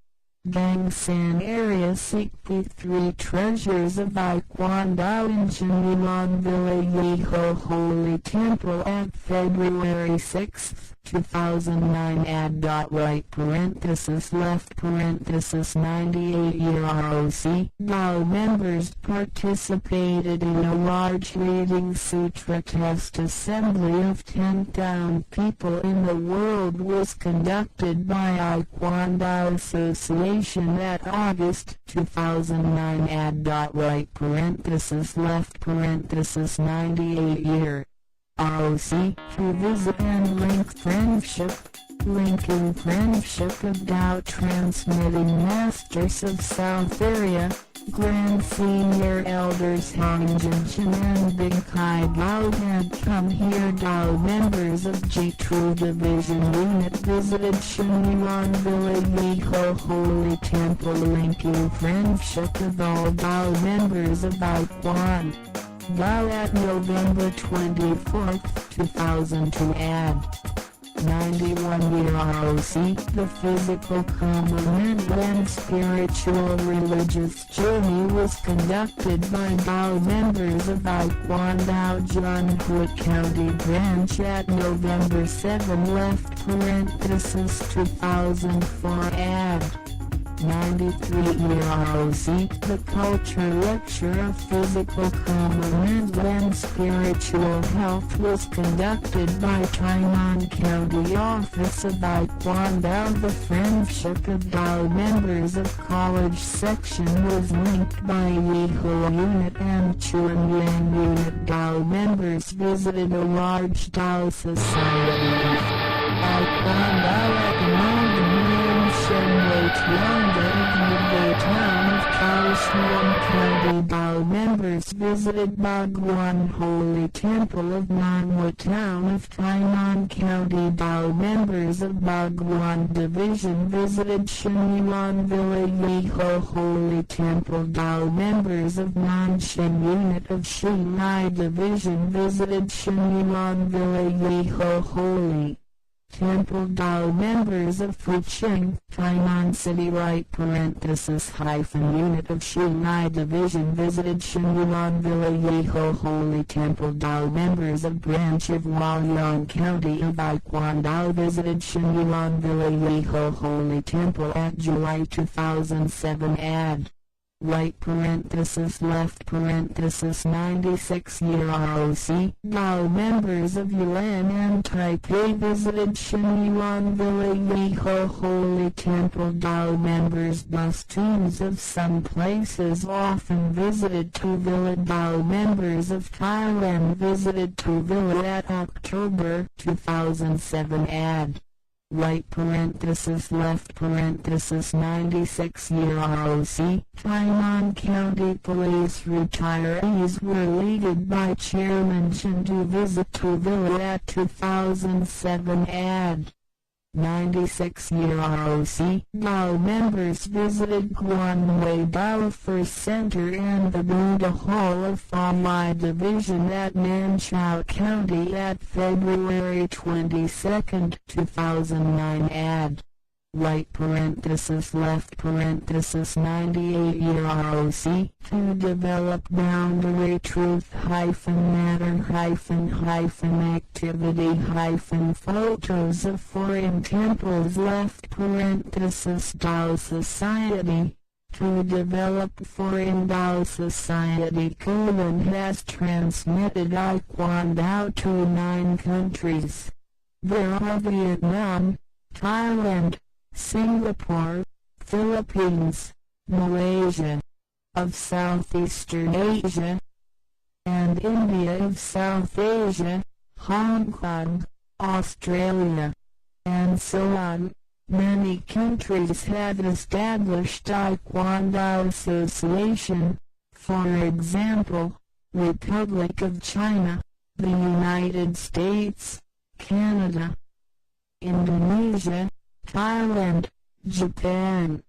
Gangsan area Sikpi 3 treasures of Iquan Dao in Chanilan Villa Yeho Holy Temple at February 6, 2009 right parenthesis left parenthesis 98 year ROC. Dao members participated in a large reading sutra test assembly of 10,000 people in the world was conducted by Iquan Dao Association at August 2009 right parenthesis left parenthesis 98 year ROC. To visit and link friendship linking Friendship of Tao transmitting Masters of South Area, Grand Senior Elders Hong Jin and Big Kai Gao had come here. Dao members of G2 Division Unit visited Shenyuan Village Yiho Holy Temple linking Friendship of all Dao members of Baoquan Dao at November 24, 2002 ad. 91-year ROC, the physical component and spiritual religious journey was conducted by Dao members of Baoquan Dao Junhui County branch at November 7 left parenthesis 2004 ad. 93-year ROC, the culture lecture of physical component and spiritual health was conducted by Tainan County Office of Baoquan Dao. The Friendship of Dao members of college section was linked by Yiho Unit and Chuanyang Unit. Dao members visited a large Dao society. Baoquan Dao at the Mountain Shenwei Tianda town of Kaohsiung County. Dao members visited Bhagwan Holy Temple of Nanhua town of Tainan County. Dao members of Bhagwan Division visited Shenyuan Village Yiho Holy Temple. Dao members of Nanshan Unit of Shinai Division visited Shenyuan Village Yiho Holy Temple. Dao members of Fucheng, Tainan City right parenthesis hyphen unit of Shinai Division visited Shenyuan Village Yiho Holy Temple. Dao members of branch of Hualien County of Baoquan Dao visited Shenyuan Village Yiho Holy Temple at July 2007 ad. Right parenthesis left parenthesis 96-year ROC. Dao members of Yulan and Taipei visited Shenyuan Village Yiho Holy Temple. Dao members bus teams of some places often visited Tuvilla. Dao members of Thailand visited Tuvilla at October 2007 ad. Right parenthesis left parenthesis 96-year ROC. Tainan County Police retirees were leaded by Chairman Chen to visit Tuvilla at 2007 ad. 96-year ROC. Dao members visited Guanwei Dao First Center and the Buddha Hall of Famai Division at Nanchao County at February 22, 2009 ad. Right parenthesis left parenthesis 98-year ROC. To develop boundary truth matter activity photos of foreign temples left parenthesis Dao Society. To develop foreign Dao Society has transmitted Baoquan Dao to 9 countries. There are Vietnam, Thailand, Singapore, Philippines, Malaysia, of Southeastern Asia, and India of South Asia, Hong Kong, Australia, and so on. Many countries have established Baoquan Dao Association, for example, Republic of China, the United States, Canada, Indonesia, Thailand, Japan,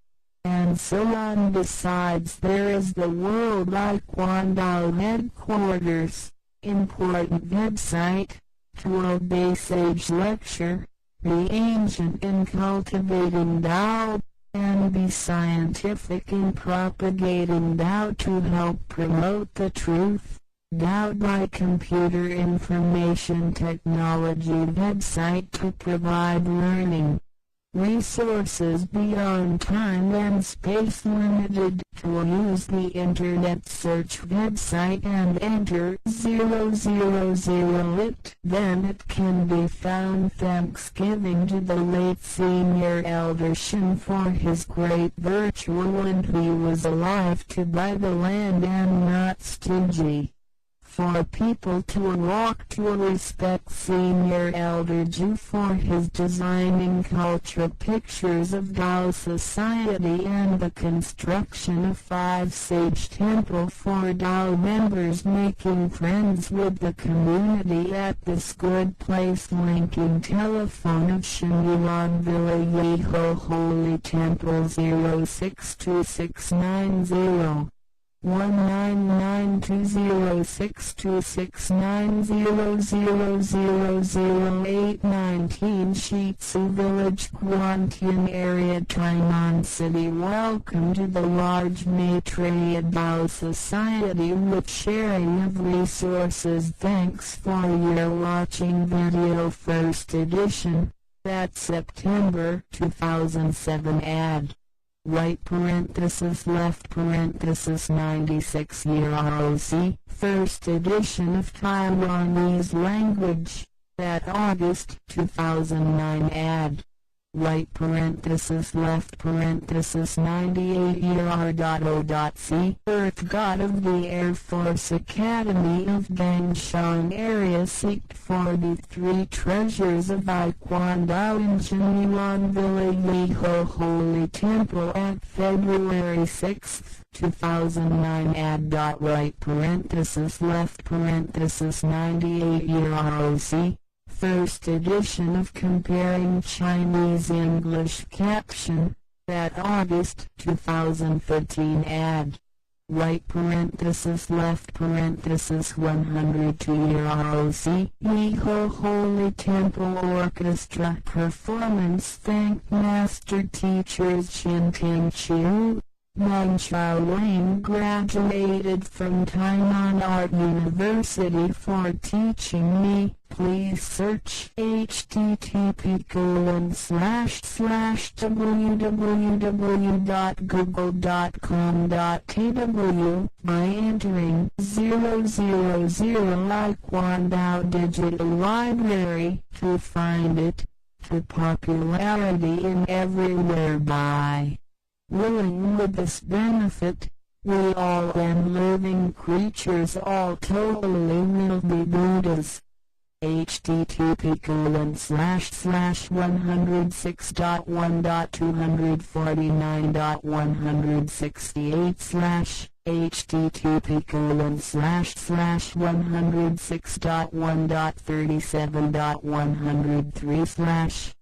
and so on. Besides, there is the World Baoquan Dao Headquarters, important website, 12-day sage lecture, be ancient in cultivating Dao, and be scientific in propagating Dao to help promote the truth. Dao by Computer Information Technology website to provide learning resources beyond time and space limited. To use the internet search website and enter 000 it, then it can be found. Thanksgiving to the late Senior Elder Shin for his great virtue when he was alive, to buy the land and not stingy. for people to walk to respect senior elder Zhu for his designing cultural pictures of Dao society and the construction of 5 Sage Temple for Dao members, making friends with the community at this good place. Linking telephone of Shenyuan Villa Yeho Holy Temple 062690 19920626900000819 Shitsu Village, Guantian area, Tainan City. Welcome to the large Maitreya Dao Society with sharing of resources. Thanks for your watching video. First edition. That's September 2007 ad. Right parenthesis left parenthesis 96 year ROC, first edition of Taiwanese language, that August 2009 ad. Right parenthesis left parenthesis 98 year R.O.C, Earth God of the Air Force Academy of Gangshan area. Seeked 43 treasures of Taekwondo in Shenyuan Villa Yeho Holy Temple at February 6, 2009 ad. Right parenthesis left parenthesis 98 year ROC, first edition of Comparing Chinese English caption, that August 2013 ad. Right parenthesis left parenthesis 102 year ROC, Yeho Holy Temple Orchestra performance. Thank Master Teachers Chin Ting Chiu. Meng Chao Wang graduated from Tainan Art University for teaching me. Please search http://www.google.com.tw by entering 000 Taekwondo Digital Library to find it. To popularity in everywhere by willing. With this benefit, we all and living creatures all totally will be Buddhas. http://106.1.249.168 http://106.1.37.103/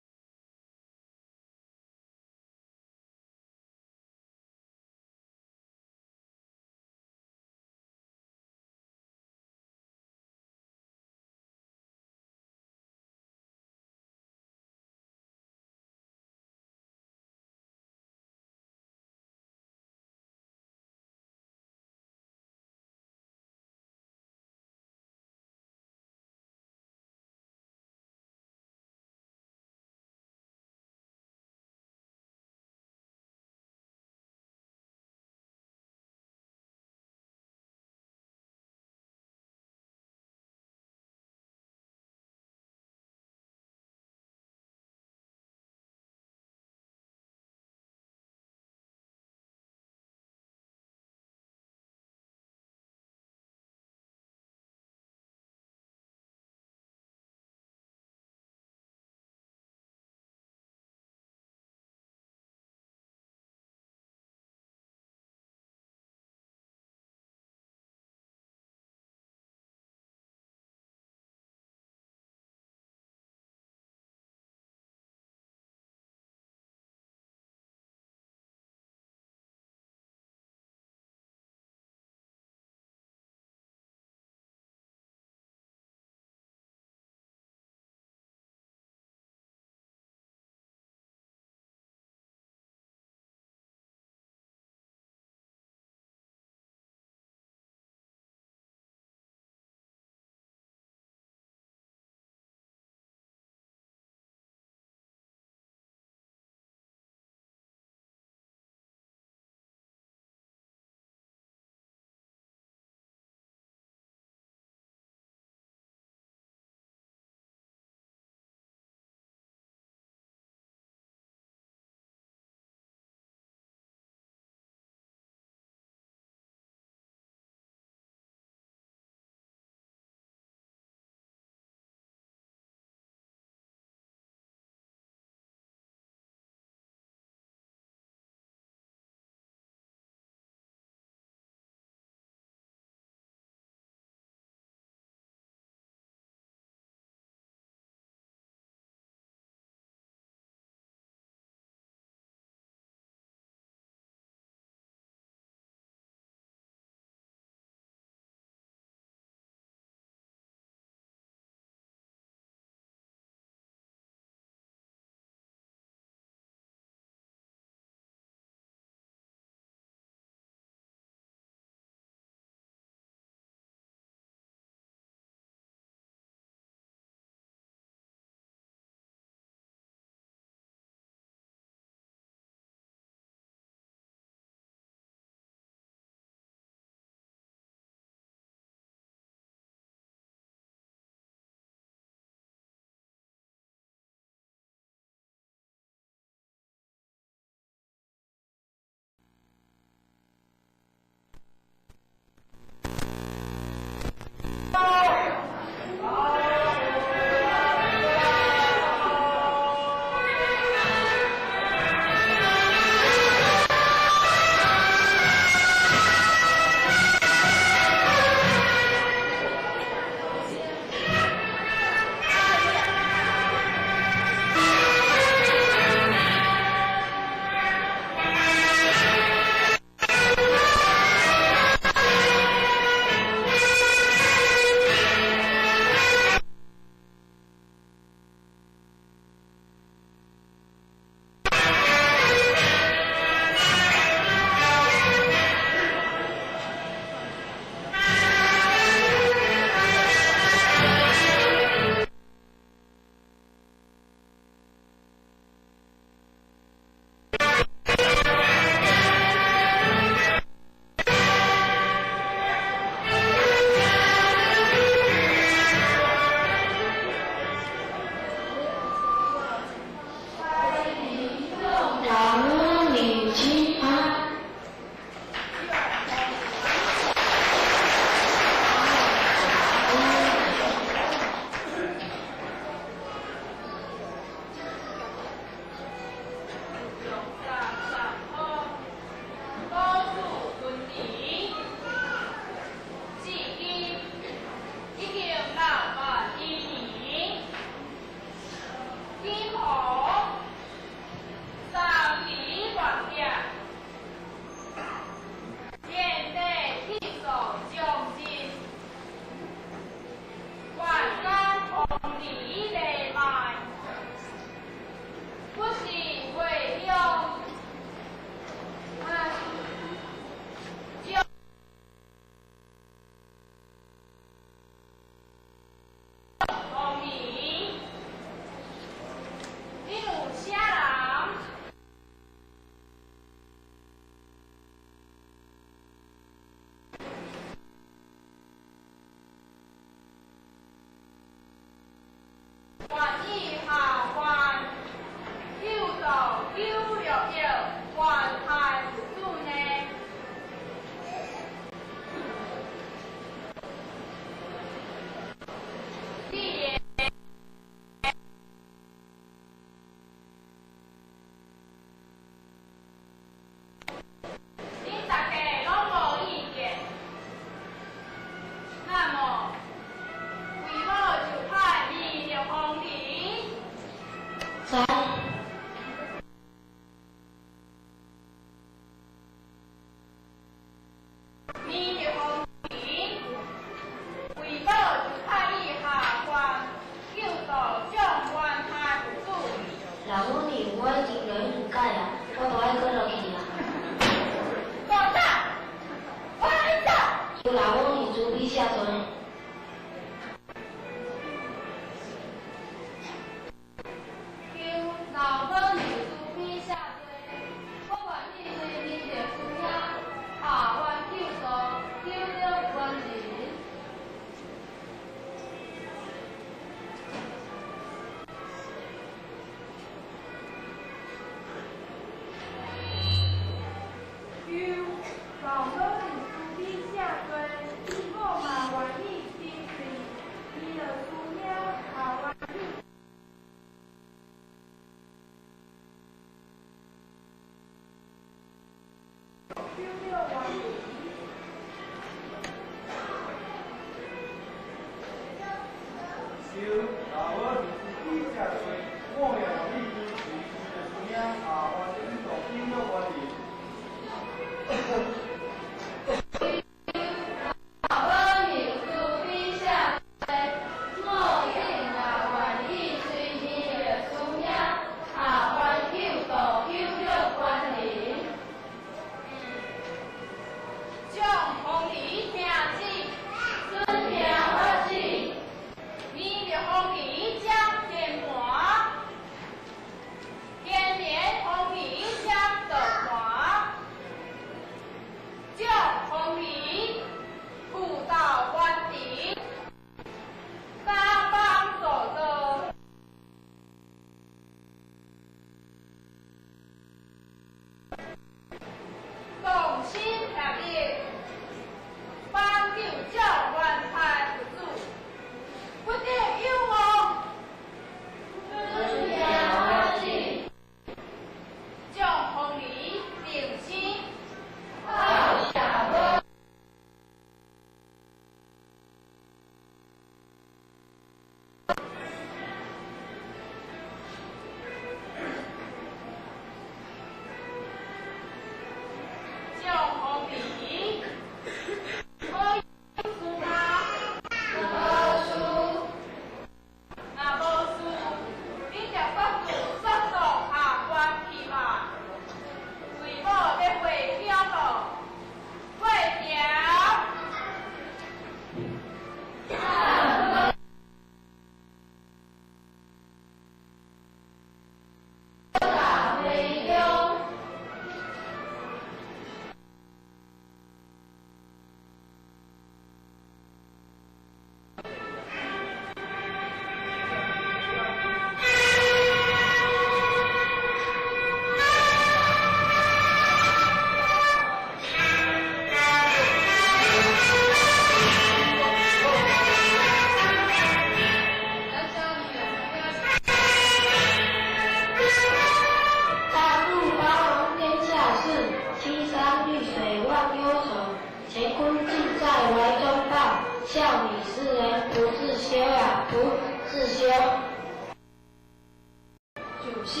自私，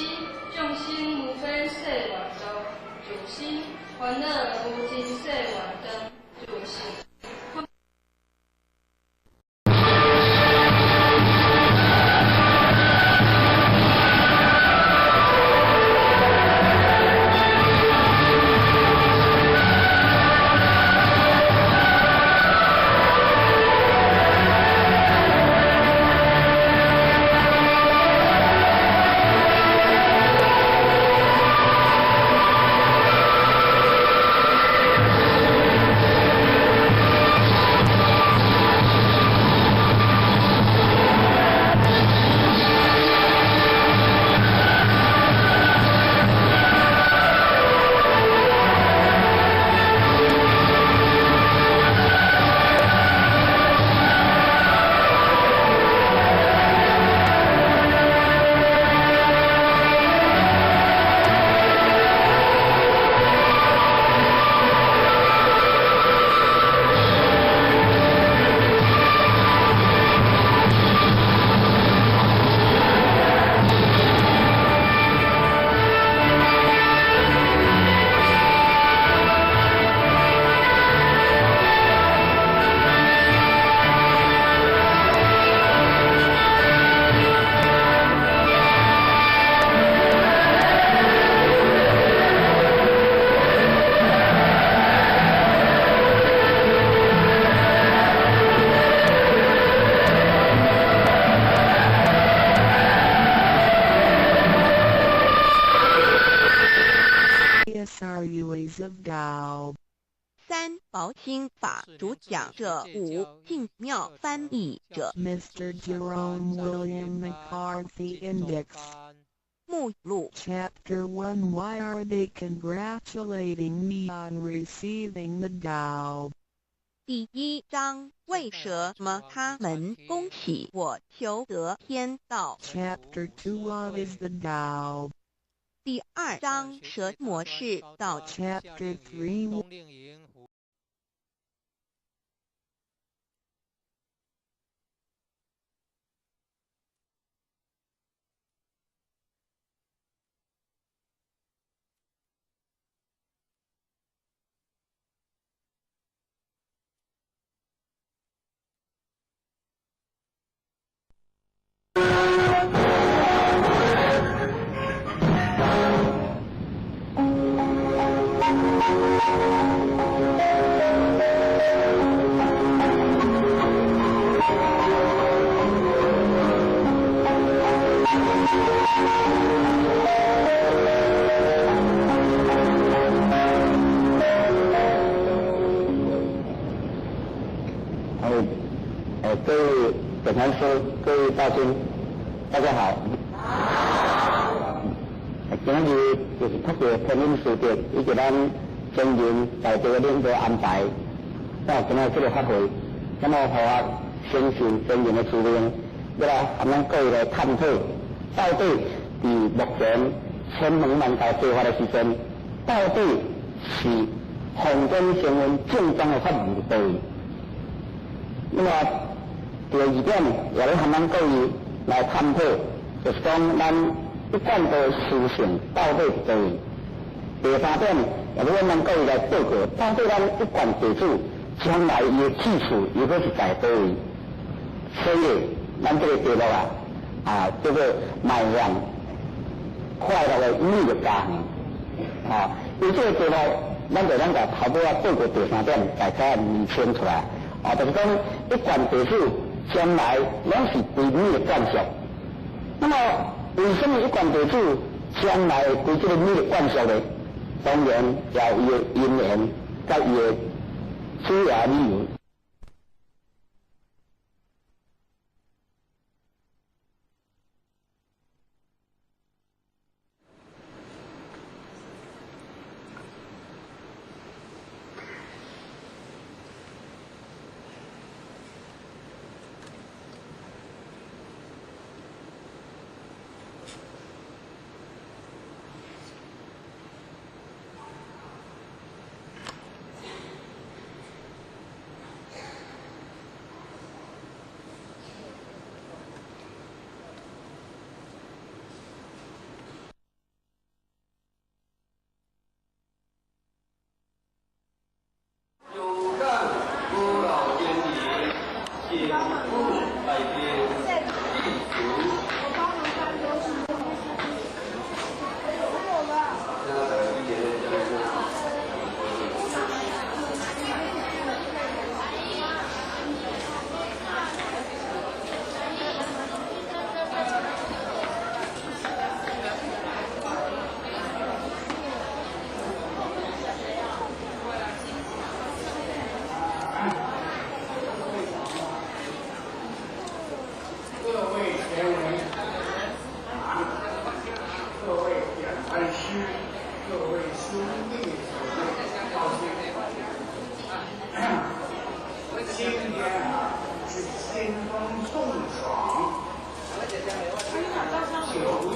众生无非世外道，自私，烦恼无尽世外灯，自私。Series of Tao 三宝清法主讲者五净妙翻译者 Mr. Jerome William McCarthy Index 目录 Chapter 1 Why are they congratulating me on receiving the Tao? 第一章为什么他们恭喜我求得天道 Chapter 2 What is the Tao? 第二章什么是道 Chapter 3各位本堂师、各位大尊，大家好。今日就是特别天音书店，以及咱前人在这个领导安排，到今日这个法会，那么和我相信前人的资料，要来咱们各位来探讨，到底伫目前千门万道说法的时阵，到底是坊间成为正宗的法门的道理。那么第二点，也来和咱各位来探讨，就是讲咱一贯的思想到底是对。第三点，也来咱各位来报告，到底咱一贯地主将来伊的去处又要是在哪位？所以，咱这个题目叫做迈向快乐的意义的家庭。因这个题目，咱甲头尾报告第三点，大家厘清出来。就是讲一贯地主将来拢是对你的灌输。那么为什么一贯地主将来对这个你的灌输呢？当然要伊的因缘，甲伊的主要理由。但是各位兄弟高兴。今天啊是清风送爽，9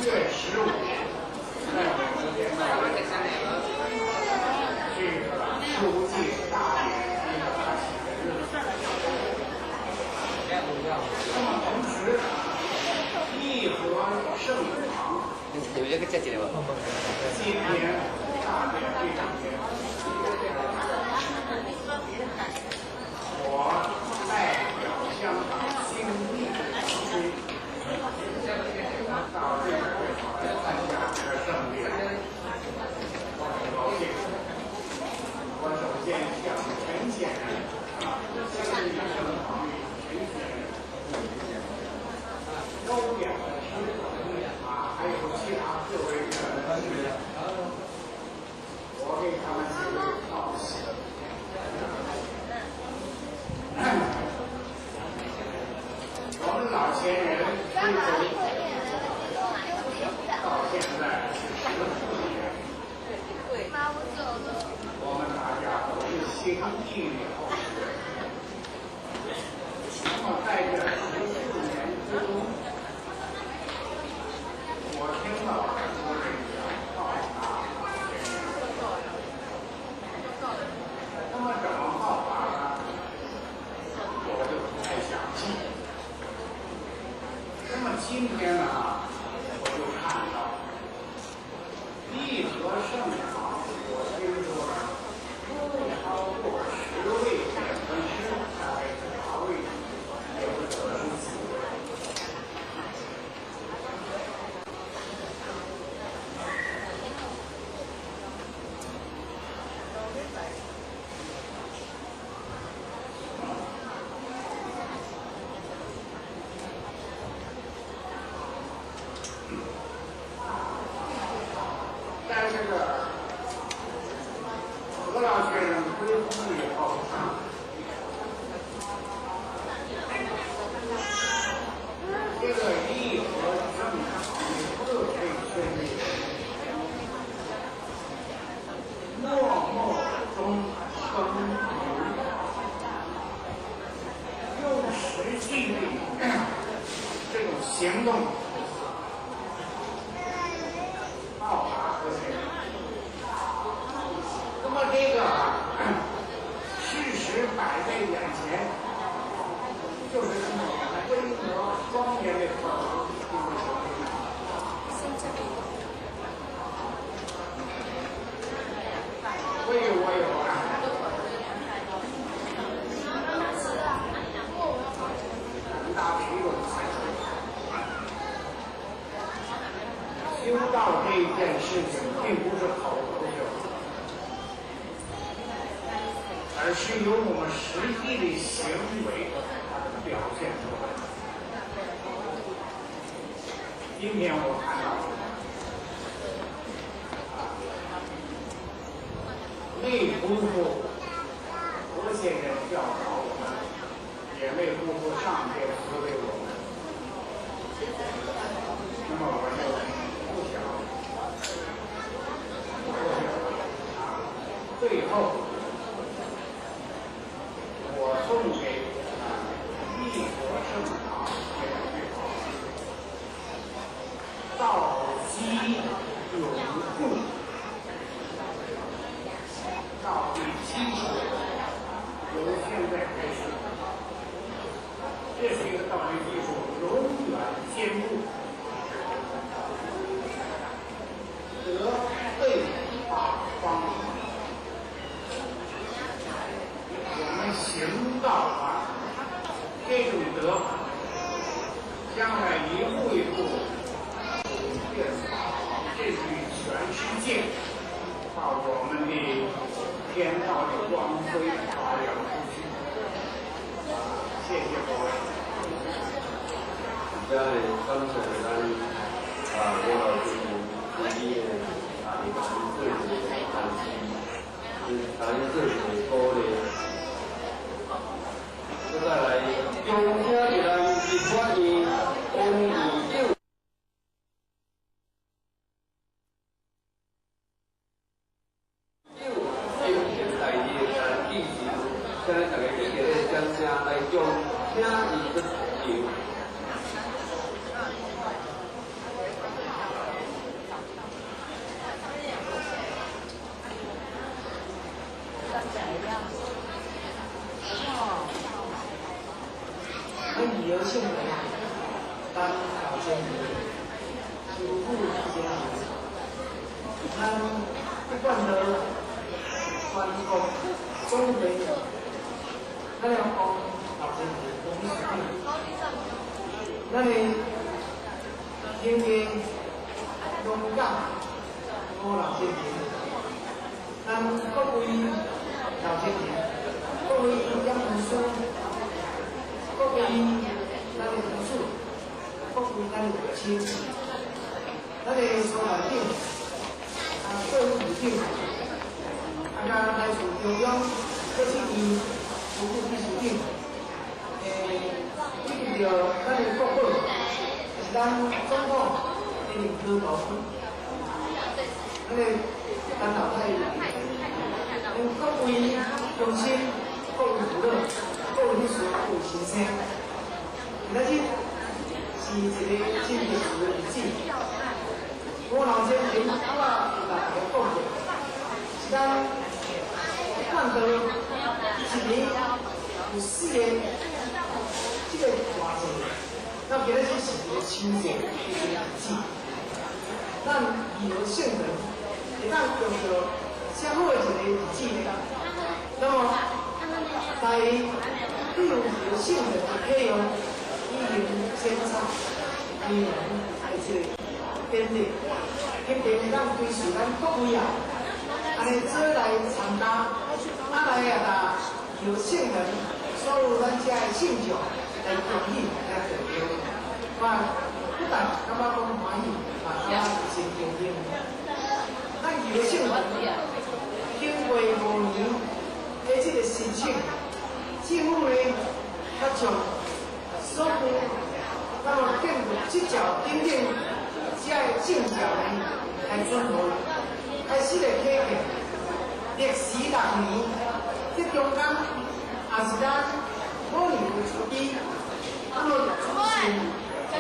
月15，在我们这个书记大典的日子。那么同时，义和圣堂今天大典这两天，我代表香港新义区到这个会场来参加这个盛典，我很高兴。我首先向陈先生新义圣堂陈先生、周表师还有其他各位人士，我给他们致道谢。我们老先人退休到现在14年，我们大家都是新义的后人。那么在这14年之中，我听到很多人讲浩达先生，那么怎么浩达呢？我就不太详细。那么今天呢，我就看到义和圣堂，我听说不超过10位典分师，大概是8位也不得出席。在这个何老先生归宗以后，这个义和圣堂的各位兄弟默默中耕耘，用实际的这种行动报答和谁？那么这个事实摆在眼前，就是这么规模庄严的所以我有很大的一种感受。修道这一件事情并不是口头修，而是由我们实际的行为表现出来。今天我看到没辜负何先生教导我们，也没辜负上天赐给我们。那么我就不想最后我送给义和圣堂这两句话：道基永固，道的基础由现在开始，这是一个道的基础，永远坚固。德备八方，我们行道啊，这种德将来一步一步变好，甚至于全世界，把我们的天道的光辉发扬出去。谢谢各位。在刚才咱我老师自己的谈自己鼓励，再来中车的人一块钱，声来中听伊的球。咱旅游性的当老先生，守护先生，咱一贯的全国总会，咱要帮老先生公益事业，咱的天天勇敢帮老先生，咱各位老先生，各位养文书。各位咱的同事，各位咱的母亲，咱的所在顶，各位女顶，来自中央各级级服务秘书顶，这个着咱的国会，是咱总统的领导头，咱的咱老太太，各位中心，各位主任。各位秘书、各位先生，今仔日是一个真特殊的日子。我老先生我有大家讲过，是咱看到一年有4个这个大节，那今仔日是一个秋节的一个日子。咱旅游性人会当用到啥好的一个日子呢？那么在利用有性的配用语言宣传、语言还是编列，肯定咱对事咱各位啊，安尼做来参加，来啊有性人所有咱遮的性象来参与来代表，不但感觉讲欢喜，嘛感觉真高兴。咱有性人经过5年的这个申请。政府呢，他从所有那么建筑这条顶顶这个政条呢来准备，开始来启动，历时6年，这中间也是咱5年的初期，那么出现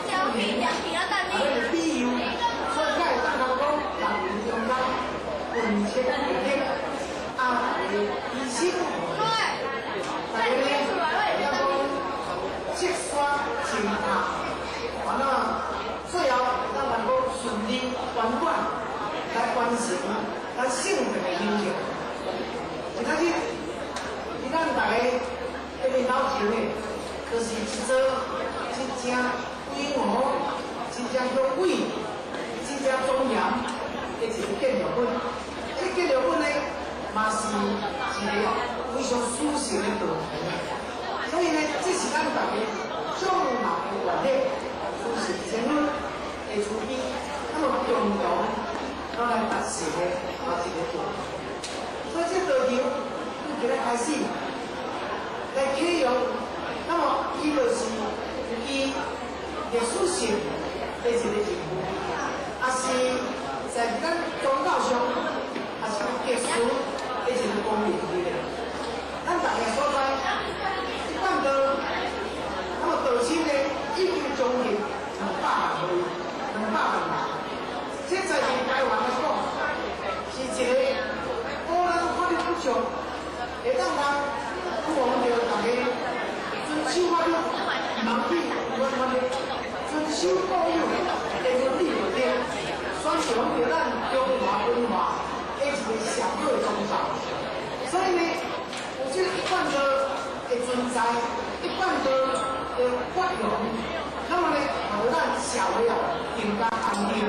5年，理由，所以才会当讲6年中间运切不停，医生。大家呢，要讲切刷清查，完了最后咱能够顺利圆满来完成咱性命的英雄。今仔日，咱大家这个老前的，就是一座真正规模、真正雄伟、真正庄严的一个建筑物。这建筑物呢，嘛是一个。非常舒适的道路，所以呢，这是咱大家众人的愿力，就是前论的出兵，那么共同来达成的一个道路。所以这道路从今日开始来启用，那么伊就是伊历史性的一个人物，也是在咱宗教上，也是特殊的一个公民力量。咱大家所在，一般道，那么道亲呢，已经将近200万户，200万人。这在台湾来讲，是一个个人法律不足，会当人希望着大家遵守法律，盲去违法律，遵守国有的伦理道德，宣传着咱中华文化的一个上好的宗教。所以呢。这一贯的存在，一贯的发扬，那么呢，让咱社会啊更加安定，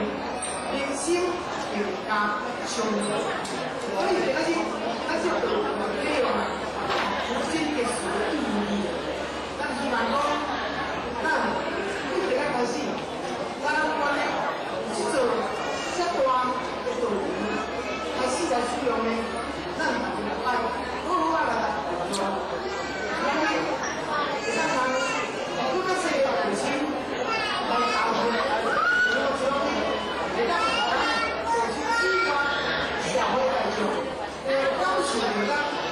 民心更加祥和。所以今仔日，咱这道内容有真特殊的意义。咱希望讲，咱从今仔开始，咱关于这座这段的道路开始来使用呢，咱就爱好来来。因为咱人不管是母亲来教育，如果说会当社区机关社会大众，高效的咱。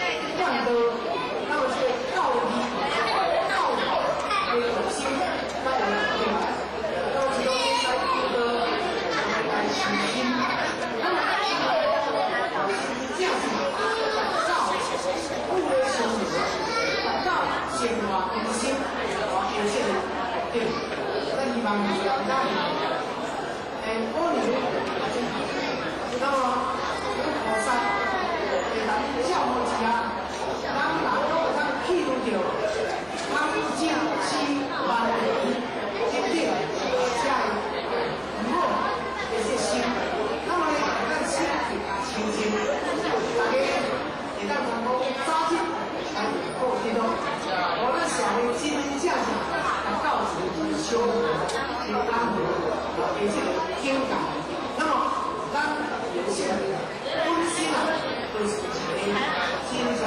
5年，那么菩萨会当照顾一下，咱哪个会当记录着，咱正4万年一定下以后的这心，那么呢，咱身体清净，大家会当通过早起来过这种，我们社会真真正正来到处去修去安慰，而且境界。那么咱有些本身啊，就是一个真正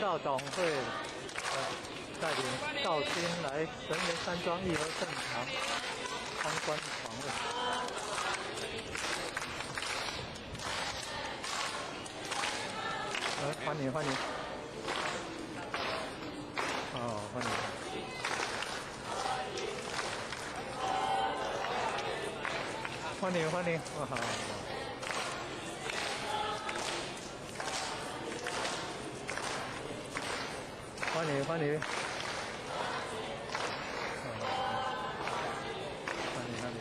道总会带领道亲来神岩山庄义和圣堂参观访问。欢迎欢迎。哦，欢迎。欢迎欢迎，哇好。欢迎欢迎。欢迎欢迎。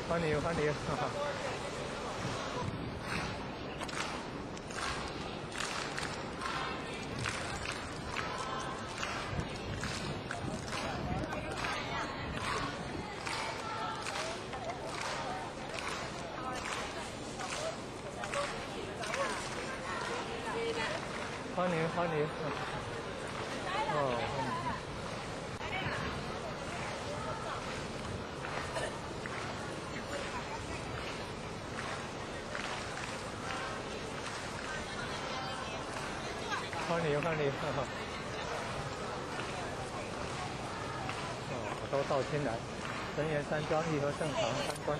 欢迎欢迎，哈哈。欢迎欢迎，哦，欢迎。欢迎欢迎，哈哈。哦，都到亲来，神岩山庄义和圣堂参观。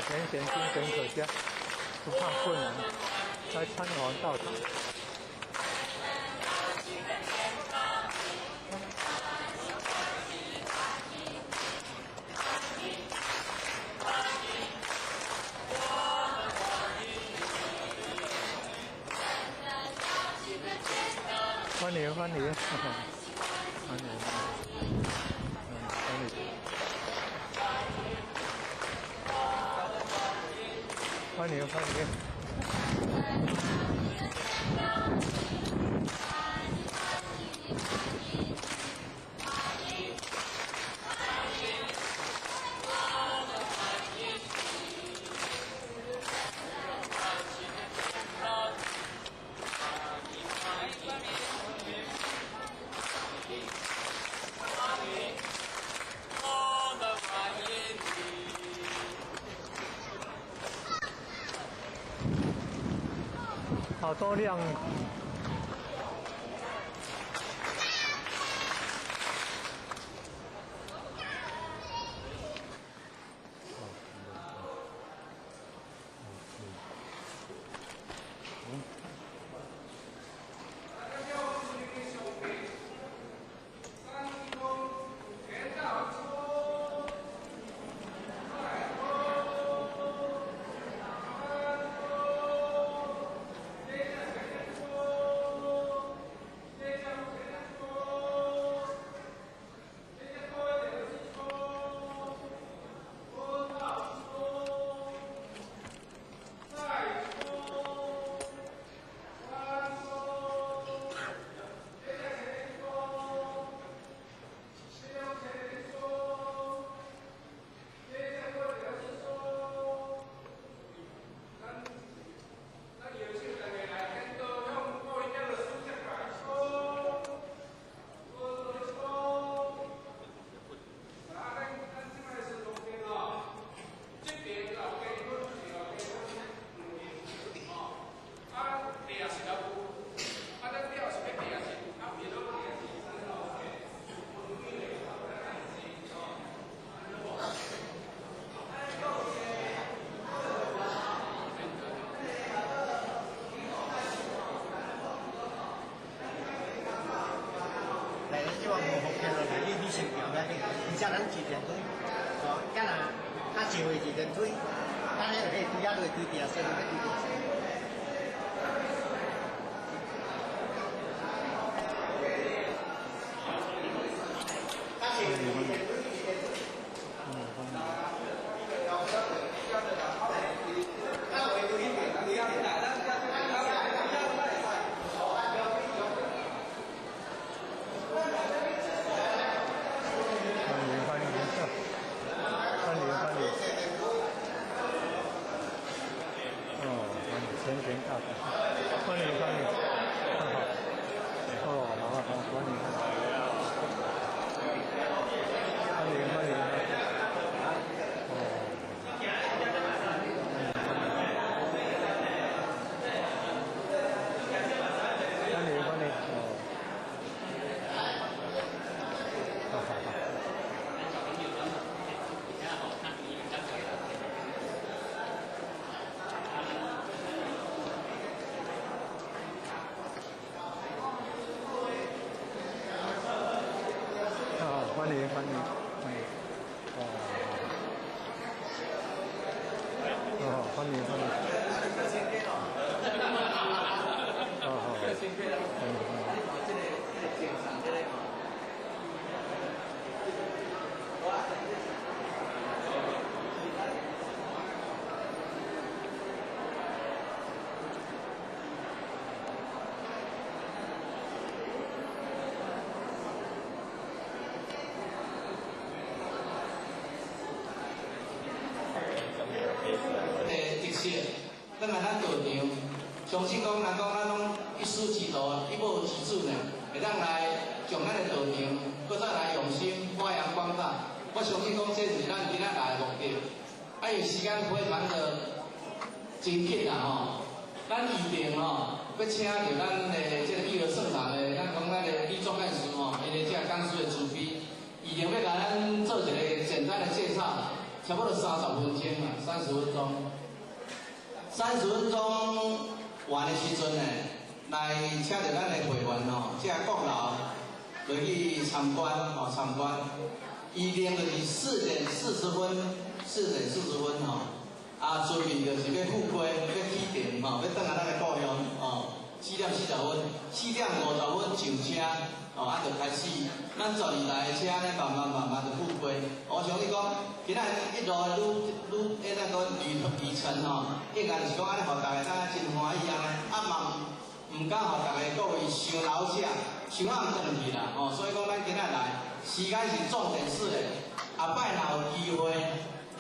贤贤精神可嘉，不怕困难，来参访道场。欢迎欢迎，欢迎，欢迎。欢迎欢迎。好多辆。无福建落来，你先调来，而且咱自然水，哦，敢若较少的自然水，咱咧就可以拄仔落对地啊，所以要对地啊。咱来咱道场，相信讲，人讲咱拢一师之徒，一母之子呢，会当来将咱的道场，搁再来用心发扬光大。我相信讲，这是咱今仔来的目的。因为时间非常的真紧啊吼，咱预定吼，要请到咱的这个育儿圣堂的，咱讲咱的李总干事吼，因为这个讲师的主编，预定要甲咱做一个简单的介绍，差不多30分钟啊，30分钟。30分钟完的时阵呢，来请到咱的会员吼，这阁楼落去参观吼，参观。预定就是4点40分吼，啊，准备就是要复归，要起程吼，要转来咱的故乡吼。4点40分，4点50分上车，哦，啊，就开始，咱12台车呢，慢慢就复归。我想你讲，今仔一路那个旅程吼，应该就是讲安尼，互大家当真欢喜安尼，啊嘛唔敢互大家各位伤老舍，伤暗转去啦，哦，所以讲咱今仔来，时间是重点式的，下摆若有机会，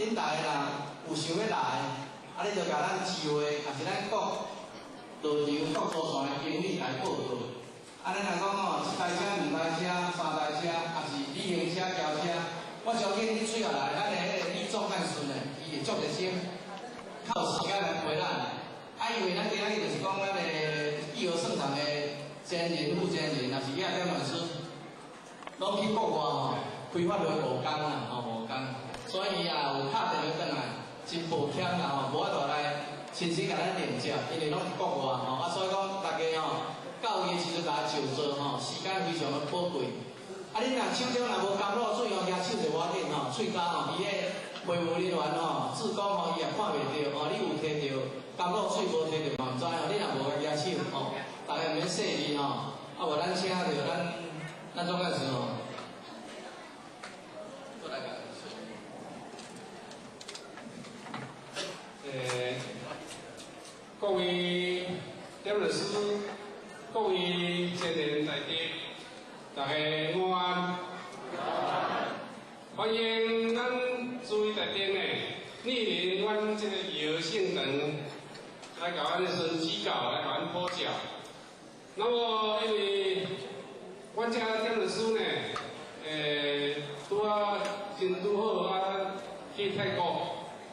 恁大家若有想要来，啊，你就甲咱机会，也是咱各道场各组团的经理来报道。安尼来讲吼，1台车、2台车、3台车，也是旅行车、轿车，我相信你最后来，咱的迄个李总干事呢，伊会足热心，靠时间来陪咱。啊，因为咱今仔日就是讲咱的育儿圣堂的前任、副前任，也是叶点老师，拢去国外吼，开发了5工啦，吼5工，所以啊有拍电话转来，真抱歉啦吼，无法度来亲自甲咱连接，因为拢是国外吼，啊，所以讲大家吼。到伊的时阵，甲就做吼，时间非常的宝贵。啊，恁若手中若无甘露水吼，举手就我紧吼，喙角吼，伊迄会务人员吼，志工吼，伊也看袂到吼，你有摕到甘露水无摕到嘛毋知吼，你若无举手吼，大家免细意吼。啊，无咱请着咱总干事吼，过来甲。各位点老师。各位前人在地，大家午安。欢迎咱诸位在地呢，莅临阮这个育儿圣堂来甲阮孙指教，来甲阮普教。那么因为阮这点老师呢，拄好啊去泰国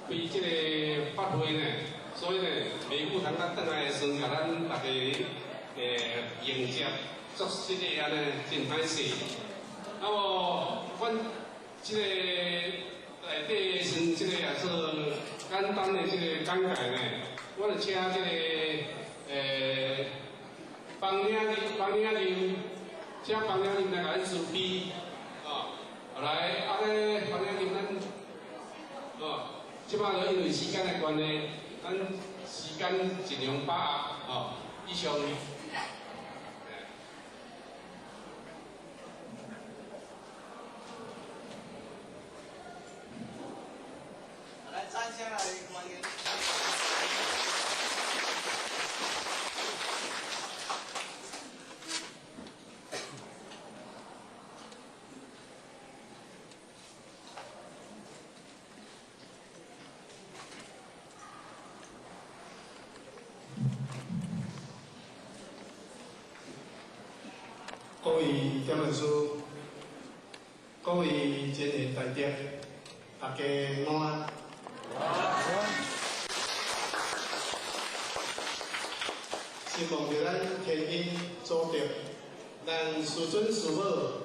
开这个法会呢，所以呢，袂久通咱转来算甲咱大家。迎接，作这个安尼真歹势。啊无，阮这个内底先这个也是简单的这个讲解呢，我就请这个帮领人请房长您来甲咱准备，来，安尼房长您咱，即摆就因为时间的关系，咱时间尽量把握，以上。来站下来，欢迎。各位点文师，各位前贤大德，大家午安。希望着咱天恩祖德，咱师尊师母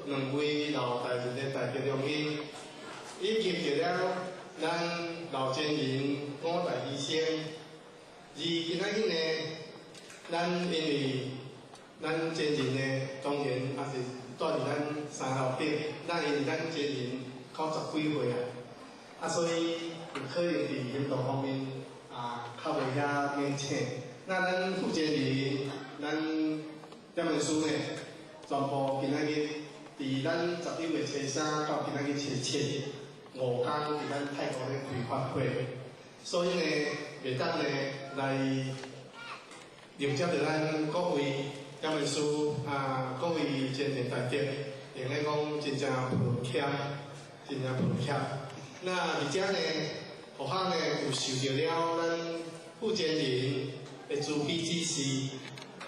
两位老大人的大德良因，以及着了咱老前人五大医生，而今仔日呢，咱因为咱前人呢，当然也是住伫咱山后顶，咱因为咱前人90几岁啊，所以有可能伫引导方面较袂遐严请。那咱负责人，咱点文书呢，全部今仔日伫咱11月初3到今仔日初7，5天伫咱泰国咧开发会，所以呢，袂当呢来了解着咱各位点文书各位前贤大德，用咧讲真正抱歉，真正抱歉。那而且呢，互项呢有受到了咱负责人的慈悲指示，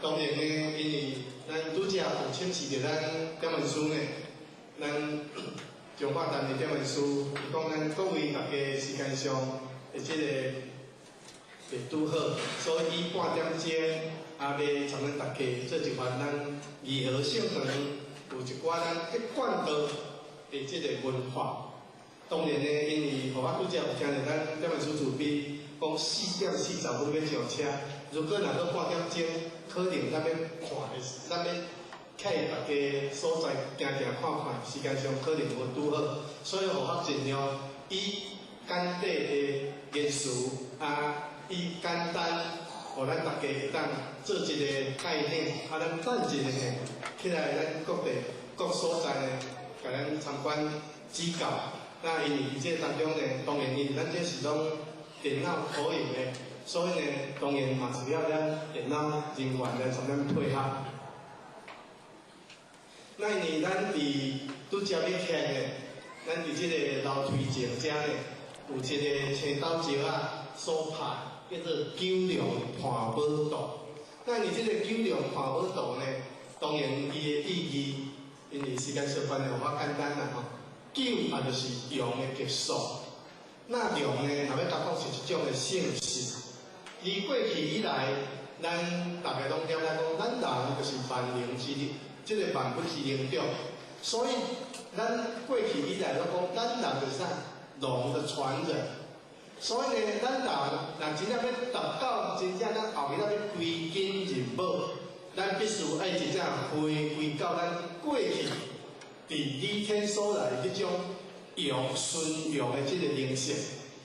当然呢，因为咱拄则有请示着咱点文书呢，咱中华单的点文书，讲咱各位大家时间上的即个袂拄好，所以伊半点钟要从咱大家做一番咱义和圣堂有一寡咱一贯道的即个文化。当然呢，因为互我拄则有听着咱点文书主编讲4点40分要上车。如果若搁半点钟，可能咱要看的，咱要去大家所在行行看看，时间上可能无拄好，所以互我尽量以简短的言辞以简单，互咱大家会当做一个概念，咱等一下呢，起来咱各地各所在呢，甲咱参观指教。那因为伫这当中呢，当然因为咱这是拢电脑投影的。所以呢，当然嘛是要咱电脑人员来从咱配合。那因为咱伫拄则要听的，咱伫即个楼梯前遮呢，有一个青豆石所拍，叫做九龙盘宝道。那因为即个九龙盘宝道呢，当然伊的意义，因为时间上关系，我简单啦吼。九就是阳的结束，那阳呢，若要甲讲是一种的性质。而过去以来，咱大家拢点来讲，咱人就是万灵之灵，即个万物之灵长。所以，咱过去以来拢讲，咱人就是啥龙的传人。所以呢，咱人若真正要达到真正咱后面要归根认母，咱必须爱真正回到咱过去伫李天所来的迄种阳顺阳的即个灵性。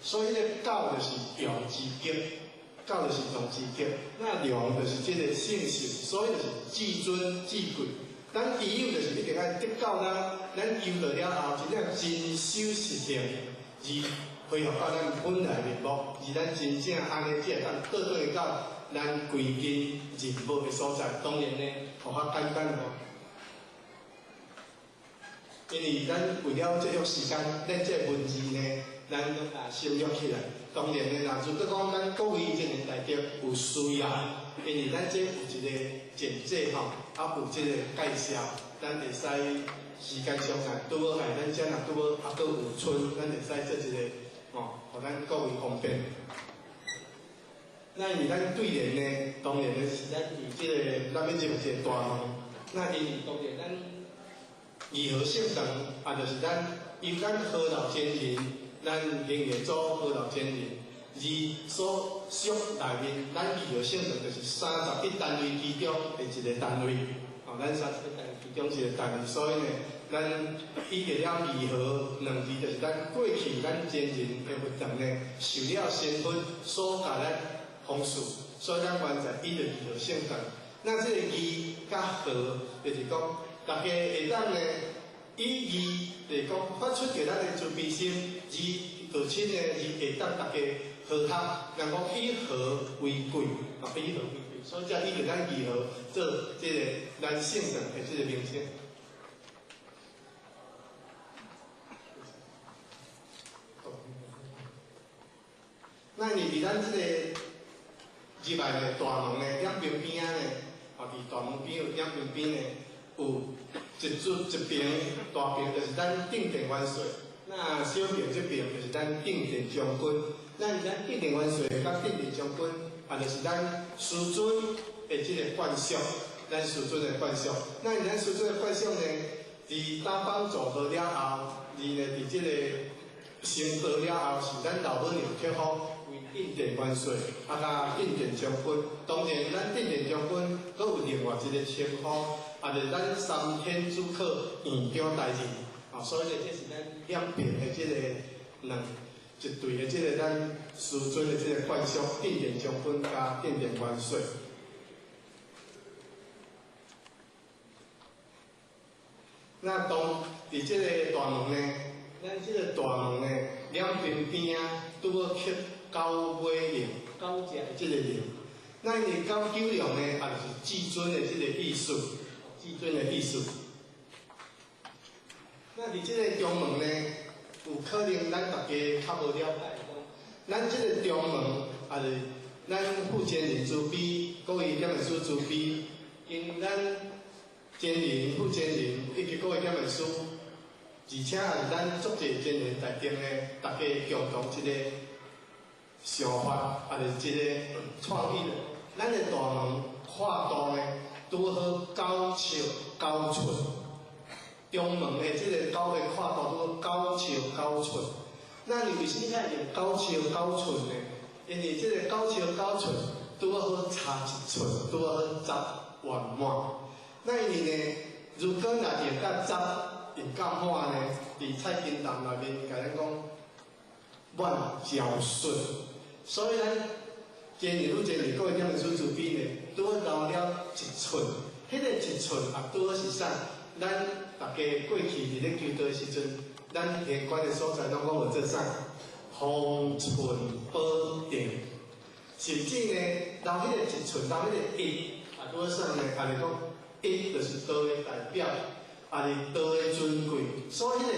所以呢，教就是阳之极。教就是龙之极，那龙就是即个性性，所以就是至尊至贵。咱基友就是一定爱得到咱修到了后，真正真修实行，而恢复到咱本来面目，而咱真正安尼才会当倒转到咱归根认母的所在。当然呢，互较简单哦，因为咱为了节约时间，咱这文字呢，咱省略起来。当然呢，如果讲咱各位前贤大德有需要，因为咱这有一个简介吼，有这个介绍，咱会使时间上拄好咱这若拄好搁有剩，咱会使做一个互咱各位方便。那因为咱对联呢，当然呢是咱以这个咱要入一个大门，那因为当然咱义和圣堂就是咱由咱何老前人。咱行业组好老前人，而所属内面，咱义和圣堂就是31单位其中的一个单位，咱三个单其中一个单字，所以呢，咱伊个了义和两字，就是咱过去咱前人的活动呢，受了身份所教咱方式，所以咱原在伊个义和性格。那这个义甲和，就是讲大家会当呢，以义就是讲发出给咱的慈悲心，义道亲呢，义会当大家和合，人讲以和为贵，啊，以和为贵，所以才以着咱义和做这个咱性格的这个名称。那伫咱这个入来的大门呢，两边边仔呢，啊，伫大门边有两边边呢，有一边大边就是咱定殿元帅，那小边这边就是咱定殿将军。咱定殿元帅甲定殿将军，啊，就是咱师尊的这个惯习，咱师尊的惯习。那咱师尊的惯习呢，伫打帮组合了后，呢伫这个成道了后，是咱老母娘贴好。定殿元帅，啊，甲定殿将军，当然咱定殿将军，阁有另外一个称呼，啊，就是咱三天主客院长大人，啊，所以呢，这是咱两边的这个一队的这个咱师尊的这个惯习，定殿将军加定殿元帅。那当伫这个大门呢，咱这个大门呢，两边边啊，拄好刻。高尾陵，高只的这个陵，那因为高九陵呢，也就是至尊的这个意思，至尊的意思。那伫这个中门呢，有可能咱大家较无了解，咱这个中门也是咱福建人慈悲，各位点文书慈悲，因咱前人、福建人以及各位点文书，而且也是咱足侪前人内定呢，大家共同一个。想法也是一个创意的，咱的大门跨度呢，拄好9尺9寸，中门的这个高的跨度拄好9尺9寸。那你为什么要用9尺9寸呢？因为这个9尺9寸拄好差1寸，拄好10圆满。那因为呢，如果若用到10用到满呢，伫菜根谭内面甲咱讲满交顺。所以咱前年各位点文书慈悲呢，拄好留了1寸，迄个1寸也拄好是啥？咱大家过去伫咧求道的时阵，咱玄关的所在拢讲无做啥？方寸保定，甚至呢，留迄个1寸，留迄个1，也拄好啥呢？也是讲1就是道的代表，也是道的尊贵，所以迄个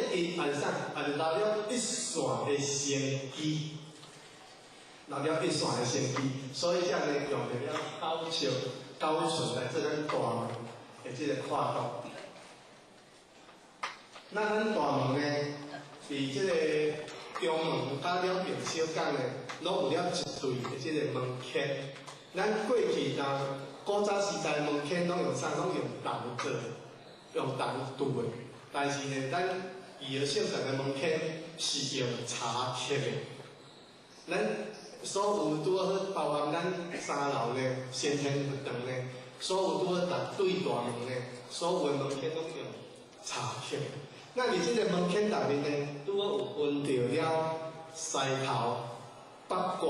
1也是啥？也是留了1线的生机。留了1线的生机，所以才呢用了9尺9寸来做咱大门的这个跨度。那咱大门呢，伫这个中门甲了边小港呢，拢有了一对的这个门槛。咱过去古早时代门槛拢用啥？拢用铜做，用铜镀的。但是呢，咱义和性格的门槛是用茶刻的。咱所有拄好包含咱3楼呢，先天活动呢，所有拄好对大门呢，所有的门槛拢用茶刻。那伫这个门槛内面呢，拄好有分着了西头、北挂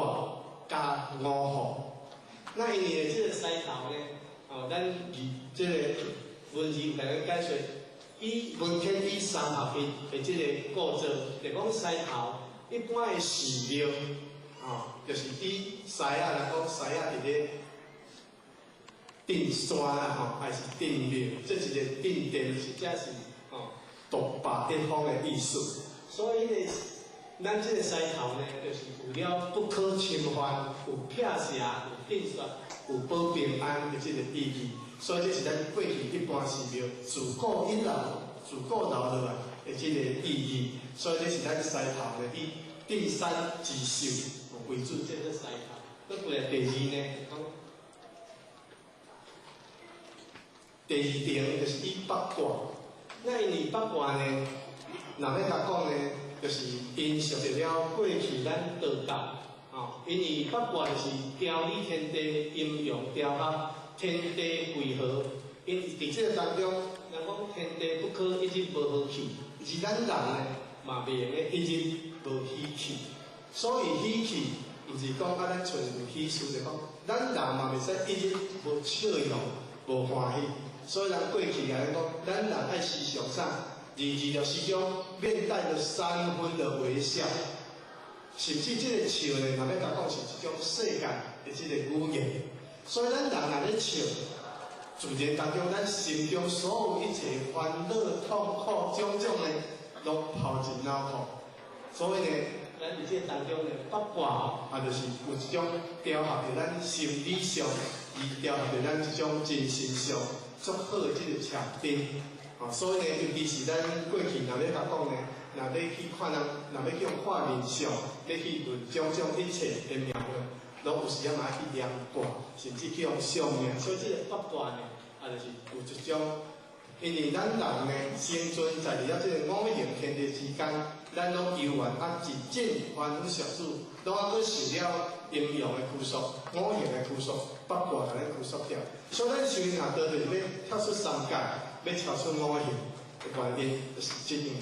加5户。那因为这个西头呢，咱这个文字有甲咱解说，以门槛以3合一的这个构造，就讲西头一般的寺庙。就是以西仔来讲，西仔伫咧镇山啦，还是镇庙，这一个镇殿实在是独霸一方的意思。所以呢，咱这个西头呢，就是有了不可侵犯、有撇下、有定煞、有保平安的这个意义。所以这是咱过去一般寺庙自古以来、自古留落来的这个意义。所以这是咱西头呢，以镇山之秀。为主，这个西头。搁过来第2呢，第2点就是以北挂。那因为北挂呢，若要甲讲呢，就是因属着了过去咱道教，因为北挂就是调理天地阴阳调和，天地规和，因伫这个当中，人讲天地不可一日无好气，而咱人呢嘛袂用个一日无喜气。所以喜气，毋是讲咱纯有喜事，就讲咱人嘛袂使一日无笑容、无欢喜。所以咱过去来讲，咱人爱时常啥，日日着时常面带着3分的微笑。甚至这个笑呢，若要甲讲是一种世间的这个语言。所以咱人若咧笑，自然当中咱心中所有一切烦恼、痛苦种种呢，拢抛进脑壳。所以呢，咱伫这当中呢，八卦也就是有一种调合着咱心理上，而调合着咱一种精神上足好的这个强定。所以呢，尤其是咱过去若要甲讲呢。若要去看人，若要用画面上，要去论种种一切的描绘，拢有时仔嘛去念卦，甚至去用相命。所以这个八卦呢，就是有一种，因为咱人呢生存在了这个五行天地之间，咱拢由原一境凡夫俗子，拢搁受了阴阳的拘束、五行的拘束、八卦来拘束掉。所以咱修行若到就是要跳出三界，要跳出五行的原因，就是这样。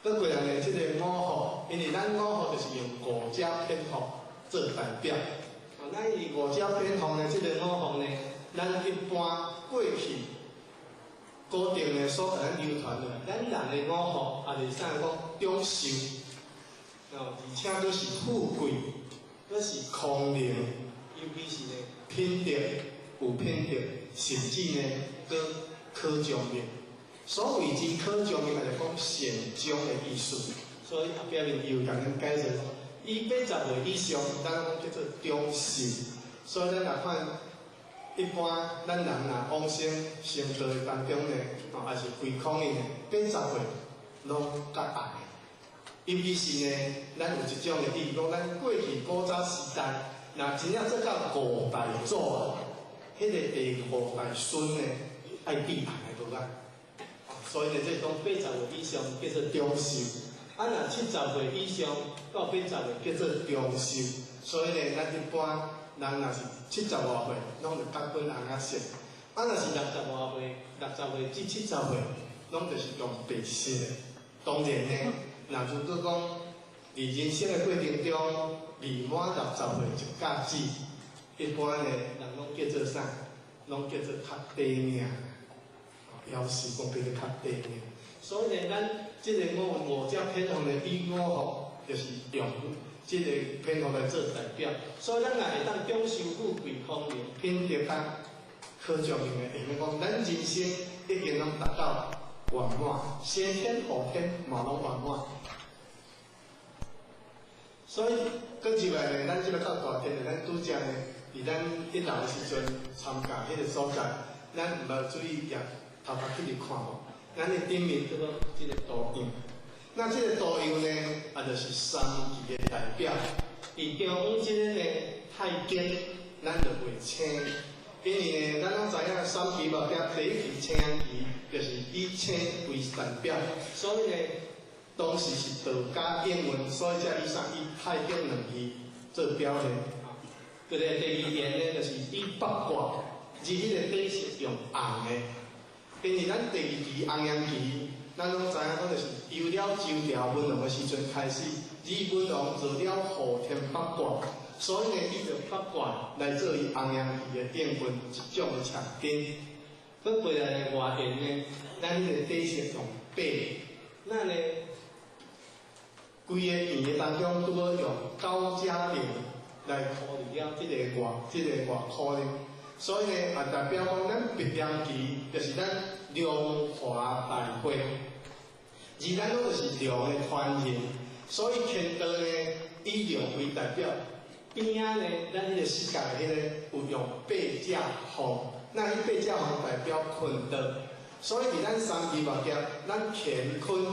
倒过来呢，这个五号，因为咱五号就是用五者偏号做代表。咱以五者偏号呢，这个五号呢，咱一般过去固定的所咱流传落来，咱人的五号也是啥讲长寿，而且都是富贵，都是空灵，尤其是呢品德有品德，甚至呢搁可奖的。所谓之可奖的，就是讲善终的意思。所以后壁面又甲咱解释，伊80岁以上，咱讲叫做中寿。所以咱来看，一般咱人若往生成道的当中呢，也是非空的呢，80岁拢较大。尤其是呢，咱有一种的，比如讲咱过去古早时代，若真正做到5代祖啊，迄个第5代孙呢，爱比大个无啦。所以呢，这讲80岁以上叫做中寿，若70岁以上到80岁叫做中寿。所以呢，咱一般人若是70外岁，拢就结婚红仔色；若是60外岁、60岁至70岁，拢就是用白色的。当然呢，若如果讲伫人生的过程中未满60岁就嫁子，一般呢，人拢叫做啥？拢叫做较短命。要是讲比较较短命，所以呢，咱即个五者偏方呢，以五号就是用即个偏方来做代表。所以咱也会当享受富贵丰盈、品德较可奖用的，会讲咱人生已经拢达到圆满，先天后天嘛拢圆满。所以，搁入来呢，咱即个到大天呢，咱拄则呢，伫咱一老的时阵参加迄个所在，咱毋要注意点。头壳去看无，咱的顶面叫做即个图样。那即个图样呢，就是三奇的代表。而中央即个呢，太监，咱就袂青，因为呢，咱拢知影三奇目标第一期青旗，就是以青为代表，所以呢，当时是道家英文，所以才以啥以太监两字做标的。个第二言呢，就是以八卦，而迄个底是用红的。因为咱第二期红阳期，咱拢知影，讲就是由了周朝文王的时阵开始，以文王做了后天八卦，所以呢，伊就八卦来做伊红阳期的应运一种的强点。搁过来的外言呢，咱迄个底是用白，咱呢，规个年的当中拄好用9加0来考虑了即个外考呢。所以呢，也代表讲咱白阳期就是咱龙华大会，而咱拢就是龙的传人，所以天道呢以龙为代表，边仔呢咱迄个世界迄个有用八只凤，那迄八只凤代表坤道，所以伫咱三期目标，咱乾坤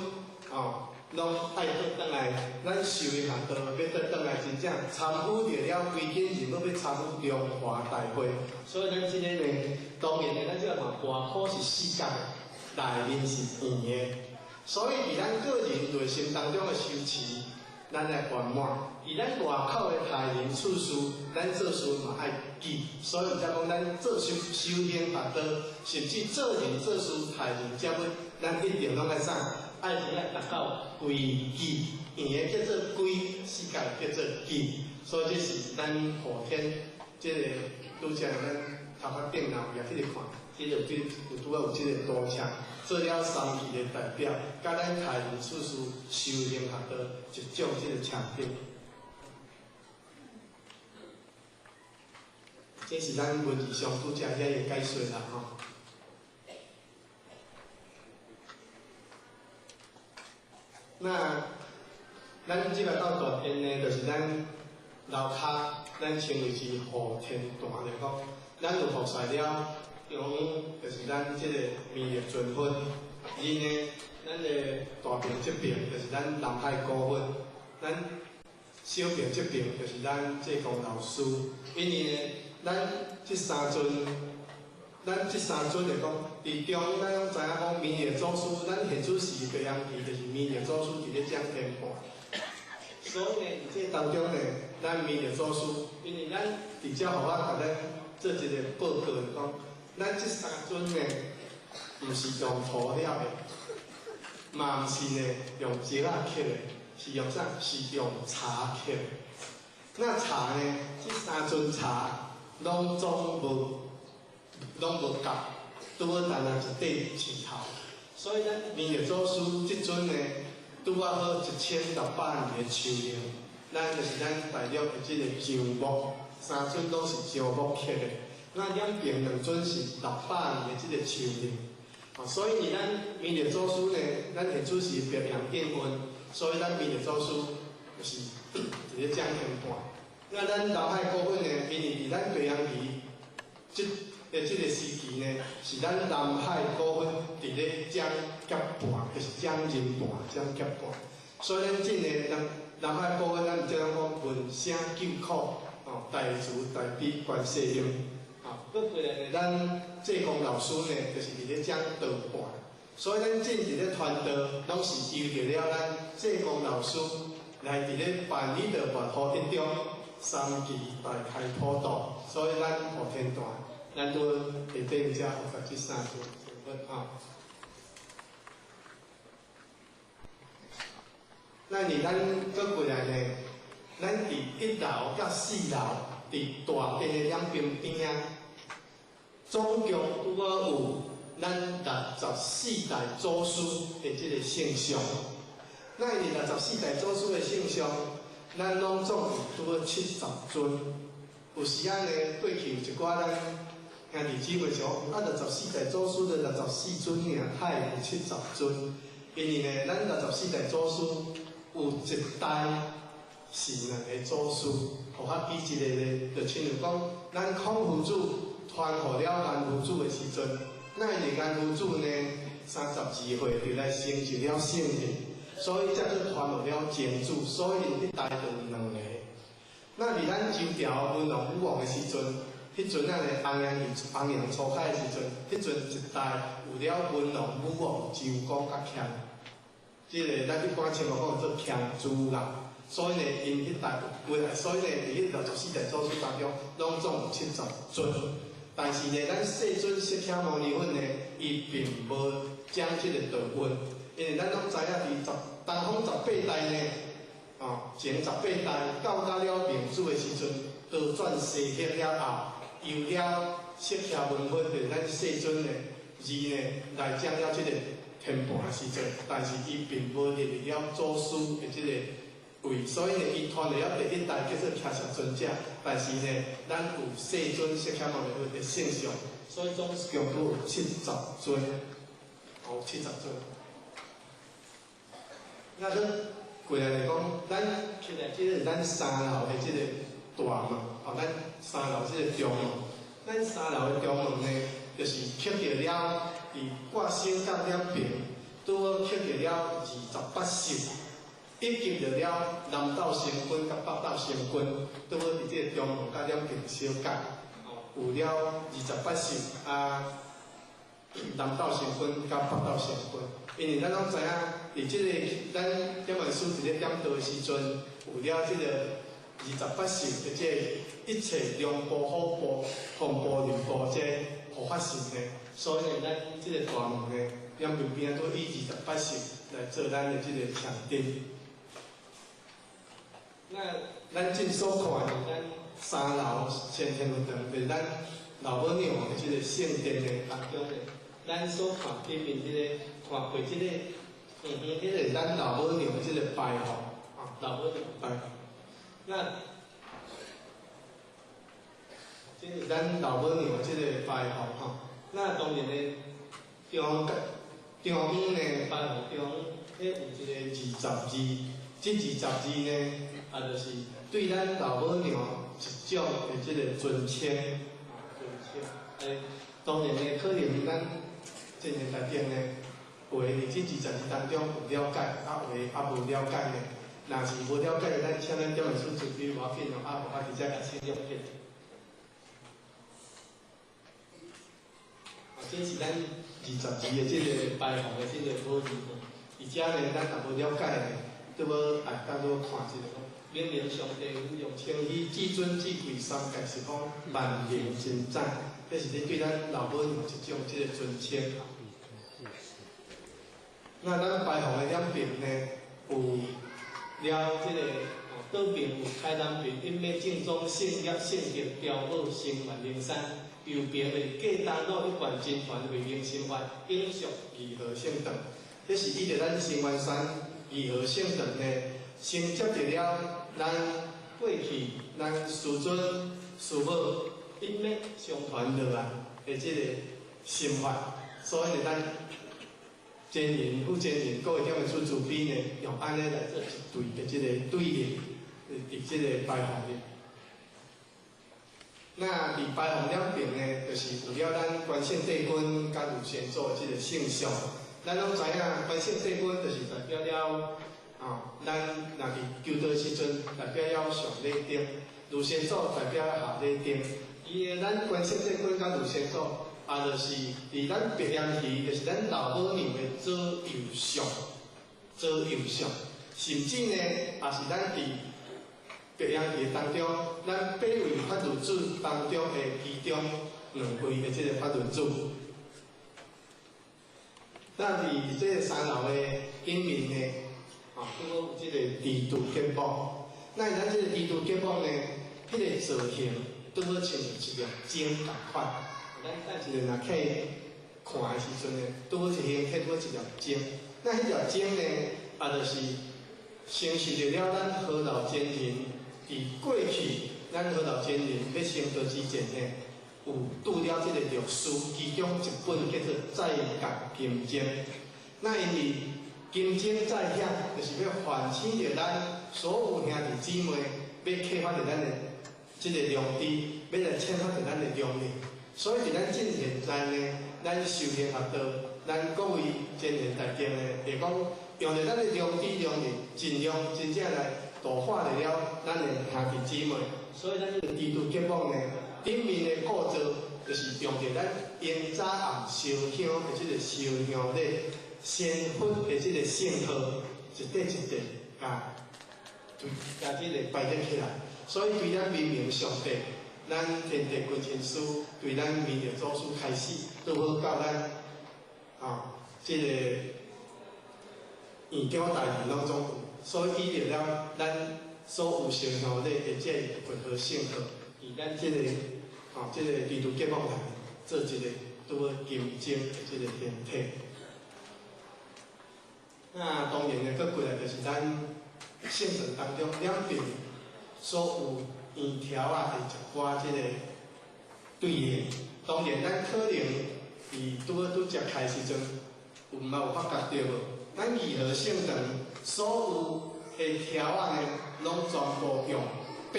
拢爱倒转来，咱修的行道要倒转来，真正参与着了规件人，要参与龙华大会。所以咱即个呢，当然呢，咱即个嘛，外口是世界，内面是圆的。所以伫咱个人内心当中的修持，咱来圆满。而咱外口的待人处事，咱做事嘛爱记，所以才讲咱做修行学道，甚至做人做事待人接物，咱一定拢爱啥？爱怎样达到规矩？用个叫做规，世界叫做矩。所以这是咱后天这个拄则咱头壳顶头也去看，这个有拄啊有这个图册，做了三期的代表，甲咱待人处事修行学道一种这个产品。这是咱文字上拄则遐个解说啦吼。那咱即摆到大天呢，就是咱楼骹，咱称为是护天坛来讲，咱有服晒了，用就是咱即个弥勒尊粉，二呢，咱的大边这边就是咱南海古粉，咱小边这边就是咱济公老师，因为呢，咱即三尊来讲，伫中咱拢知影讲弥勒祖师，咱现主是白羊期，就是弥勒祖师伫咧掌天盘。所以呢，伫这当中呢，咱弥勒祖师，因为咱直接互我甲咱做一个报告，讲咱这三尊呢，毋是用涂料的，嘛毋是呢用石仔刻的，是用啥？是用茶刻的。那茶呢，这三尊茶拢总无夹，拄好单单一块石头。所以咱弥勒祖师这尊呢，拄啊好1600年的树龄，咱就是咱大陆的这个橡木，三尊都是橡木刻的。那两边两尊是600年的这个树龄。所以咱弥勒祖师呢，咱现主是白羊见分，所以咱弥勒祖师就是伫咧掌天盘。那咱南海古粉呢，因为伫咱白羊期这个时期呢，是咱南海古粉伫咧掌夹盘，就是掌人盘、掌夹盘。所以咱真诶，南海古粉，咱即讲闻声救苦，大慈大悲观世音。搁过来呢，咱济公老师呢，就是伫咧掌道盘。所以咱真伫咧传道，拢是由着了咱济公老师来伫咧办理着佛土一中3期大开普渡，所以咱护天坛。咱都下底遮有甲这三尊成分啊。那咱搁过来呢，咱伫1楼甲4楼，伫大殿的两边边啊，总共拄好有咱64代祖师的这个圣像。那64代祖师的圣像，咱拢总有拄好70尊。有时啊呢，过去有一寡咱。兄弟姊妹像64代祖师的64尊尔，他会有70尊。因为呢，咱64代祖师有一代是两个祖师，互较比一个呢，就亲像讲，咱孔夫子传互了颜夫子的时阵，那因颜夫子呢32岁就来成就了圣人，所以才去传落了经主，所以一代就有两个。那伫咱周朝文王武王的时阵。迄阵啊咧，红阳初开的时阵，迄阵一代有了文王、武王、周公甲强，即个咱一般称呼讲做强诸人。所以呢，因迄代有所以呢，伫迄64代祖师当中，拢总有70尊。但是呢，咱世尊释迦牟尼佛呢，伊并无将即个道运，因为咱拢知影伫东方18代呢，前18代到达了明主的时阵，倒转西天了后。有了释迦文化，就是咱世尊的字呢，来讲了这个天盘的时阵，但是伊并无入入了祖师的这个位，所以呢，伊传入了第1代叫做迦叶尊者，但是呢，咱有世尊释迦牟尼佛的圣像，所以总共都有70尊，70尊。那咱过来来讲，咱起来这个是咱3楼的这个大门。咱3楼这个中门，咱3楼的中门呢，就是刻着了伫挂星甲两边，拄好刻着了28宿，以及着了南斗星君甲北斗星君，拄好伫这个中门甲两边小角，有了28宿啊。南岛成分甲北岛成分，因为咱拢知影，伫即个咱点文书伫咧点导的时阵，有了即个28性的即个一切中部、腹部、胸部、面部即护发性的，所以呢，咱即个大门呢，点边边都以28性来做咱的即个强定。那咱正所看的咱3楼先天论堂，就是咱老母娘的即个圣殿的当中的，咱所看顶面即个看过即个，迄个咱老母娘的即个牌号，老母娘牌号。那这是咱老母娘的即个牌号吼。那当然呢，中央呢牌号中，迄有一个20字，这20字呢，就是对咱老母娘一种的即个尊称。当然呢，可能咱真诶内面呢，有诶伫这20字当中有了解，有诶无了解呢。若是无了解，咱请咱点文书准备无要紧哦，无直接甲请了解。这是咱20字诶即个牌号诶即个语言，而且呢，咱若无了解呢，都要当做看一下。明明上帝用称伊至尊至贵三界是讲万灵真赞，这是咧对咱老母娘一种即个尊称。那咱牌号的两边呢，有了即个左边有开南边因咩正宗圣业圣德标号成万灵山，右边的过丹路一贯真传为明生活永续义和圣堂，这是依着咱成万山义和圣堂呢。承接着了咱过去咱师尊师母一脉相传落来的即个生活，所以呢，咱前人副前人各位点文书主编呢，用安尼来做一对的即个对应，伫即个牌号里。那伫牌号两边呢，就是有了咱关圣帝君甲卢先祖的即个圣像。咱拢知影，关圣帝君就是代表了。咱若伫求道时阵，代表了上礼顶；卢先祖代表下礼顶。伊个咱关圣帝君甲卢先祖，就是伫咱白莲鱼，就是咱老母娘的左右相，甚至呢，也是咱伫白莲鱼当中，咱8位法轮主当中的其中2位的即个法轮主。咱伫即个3楼的顶面呢。拄好有即个地图建筑，那咱即个地图建筑呢，迄个造型拄好像一粒钟同款。咱等一下若去看的时阵呢，拄好一形刻好一粒钟。那迄粒钟呢，就是承续着了咱河道前人伫过去，咱河道前人要成道之前呢，有拄了即个历史，其中一本叫做《再讲金经》。那因为金经再显，就是要唤醒着咱所有兄弟姊妹，要启发着咱的即个良知，要来启发着咱的良力。所以伫咱正现在呢，咱修行学道，咱各位前人大家呢，会讲用着咱的良知良力，尽量真正来度化着了咱的兄弟姊妹。所以咱这个地图建筑呢，顶面的构造就是用着咱因早暗烧香的即个烧香礼。先佛的即个圣号，一块一块甲即个摆列起来，所以对咱明明上帝，咱天地君亲师，对咱明着祖师开始，都好到咱即个圆教大义拢总有，所以依着了咱所有圣号礼的即个混合圣号，以咱即个即个地图结构来做一个拄好金经的即个形体。那当然呢，搁过来就是咱圣堂当中两边所有圆条的一寡即个对应。当然，咱可能伫拄则开时阵，有发觉到无？咱义和圣堂所有的条呢，拢全部用白。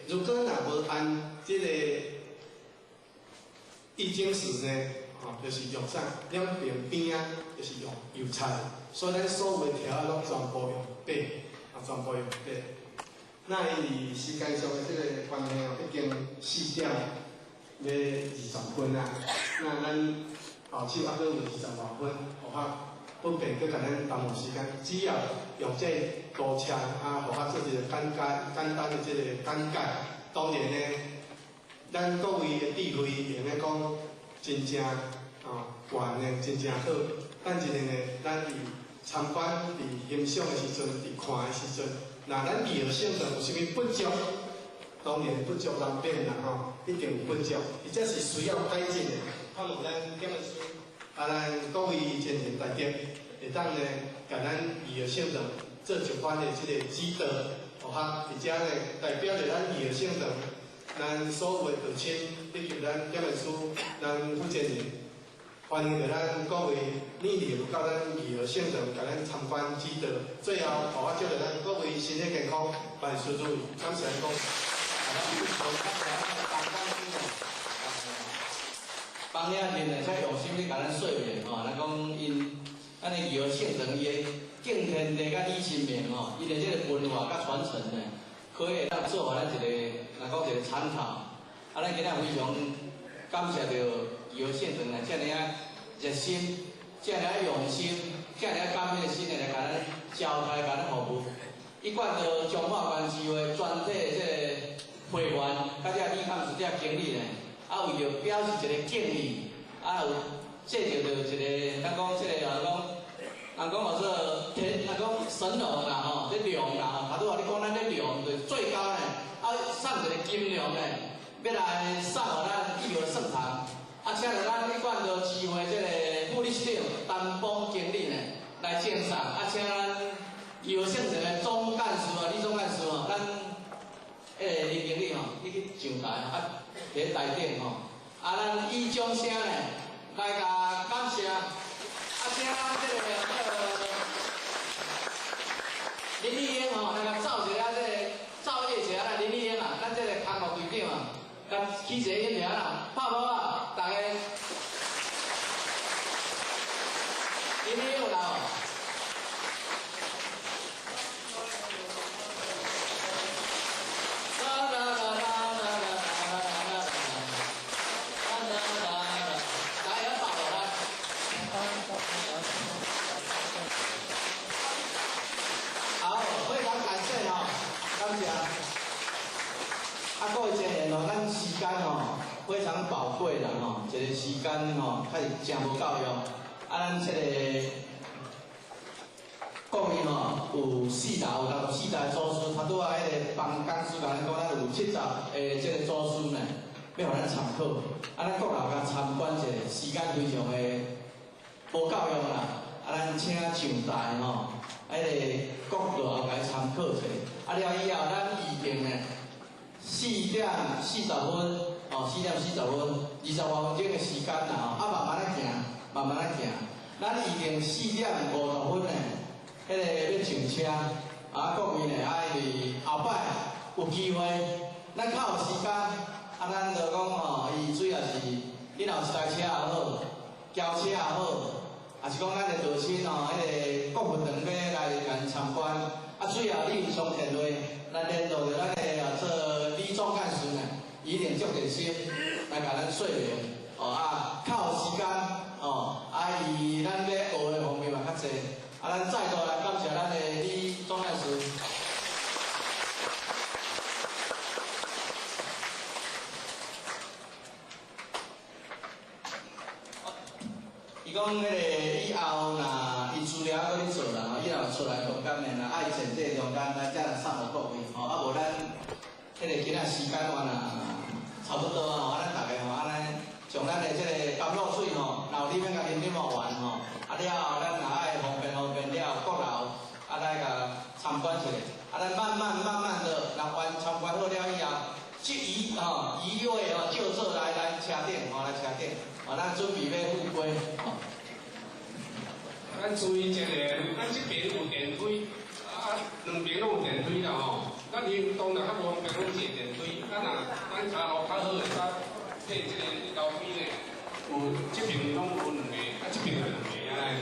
如果若无按即个易经时呢？就是用啥？两边边啊，就是用油菜，所以咱所有的条拢全部用白，全部用白。那因为时间上的这个关系已经4点要20分啊。那那咱后手还佫有20外分，互较不便佫甲咱耽误时间。只要用这图册互较做一个简单的这个简介。当然呢，咱各位的智慧用咧讲真正悬的，真正好。但一个呢，咱伫参观、伫欣赏的时阵、伫看的时阵，若咱艺术性上有啥物不足，当然不足难免啦一定有不足，而且是需要改进的。盼望咱点个书，咱各位前人大德会当呢，甲咱艺术性上做一番的这个指导，而且呢，代表着咱艺术性上，咱所有的道亲以及咱点个书，咱负责人。欢迎着咱各位逆流到咱艺术性上，甲咱参观指导。最后，祝着咱各位身体健康，万事如意。感谢各位。帮领人呢，才用心去甲咱说明咱讲因咱的艺术性上伊的敬天地甲李亲民伊的这个文化甲传承呢，可以当做咱一个，若讲一个参考。咱今仔非常感谢着。有现场呢，这样热心，这样用心，这样感恩的心来甲咱招待、甲咱服务。伊管着中华关市的全体这个会员，甲这李干事这经理呢，为着表示一个敬意，有借着一个，咱讲这个人讲或者天，咱讲神龙啦这龙啦拄好你讲咱这龙就最高呢，送一个金龙呢，要来送互咱艺术圣堂。请着咱一贯着市会这个副理事长、担保经理呢来敬上，请咱有姓陈的总干事李总干事咱李经理你去上台伫台顶咱以掌声呢来甲感谢，请咱这个林丽英来甲造一下这个造业一下啦，林丽英咱这个项目队长咱起一个音乐啦，拍拍大家，林丽英有来好，非常感谢感谢。各位前人咱时间非常宝贵啦一个时间较是真无够用。咱这个讲伊有4大，有64大组书，拄好迄个帮讲师甲咱讲，咱有70个这个组书呢，要互咱参考。咱国内甲参观一下，时间非常的无够用啦。咱请上台迄个国内甲参考一下。了以后，咱预定呢。4点40分，4点40分，20多分钟的时间啦，慢慢来行，慢慢来行。咱预定4点50分呢，迄个要上车，各位呢爱伫后摆有机会，咱较有时间，咱就讲伊主要是恁若有一台车也好，轿车也好，也是讲咱的道亲迄个国分堂要来甲因参观，最后你有充电话，咱联络着咱的做李总干事呢，一定足热心来甲咱说明，较有时间，伊咱要学的方面嘛较济，咱再度来感谢咱的李总干事。伊讲迄个以后若伊资料搁咧做啦，以后出来中间呢，爱前缀中间咱才来送互各位，无咱迄个今仔时间完啦，差不多咱大家安尼将咱的这个甘露水若有你免甲啉完了后，咱若爱方便了国楼，来甲参观一下，咱慢慢的，若参观好了以后，移位就坐来车顶，来车顶。咱准备要复归。咱注意一下，咱这边有电梯，两边拢有电梯啦咱行动若较无方便，拢坐电梯。咱脚路较好的，配这个楼梯呢，有这边拢有2个，这边有2个安尼，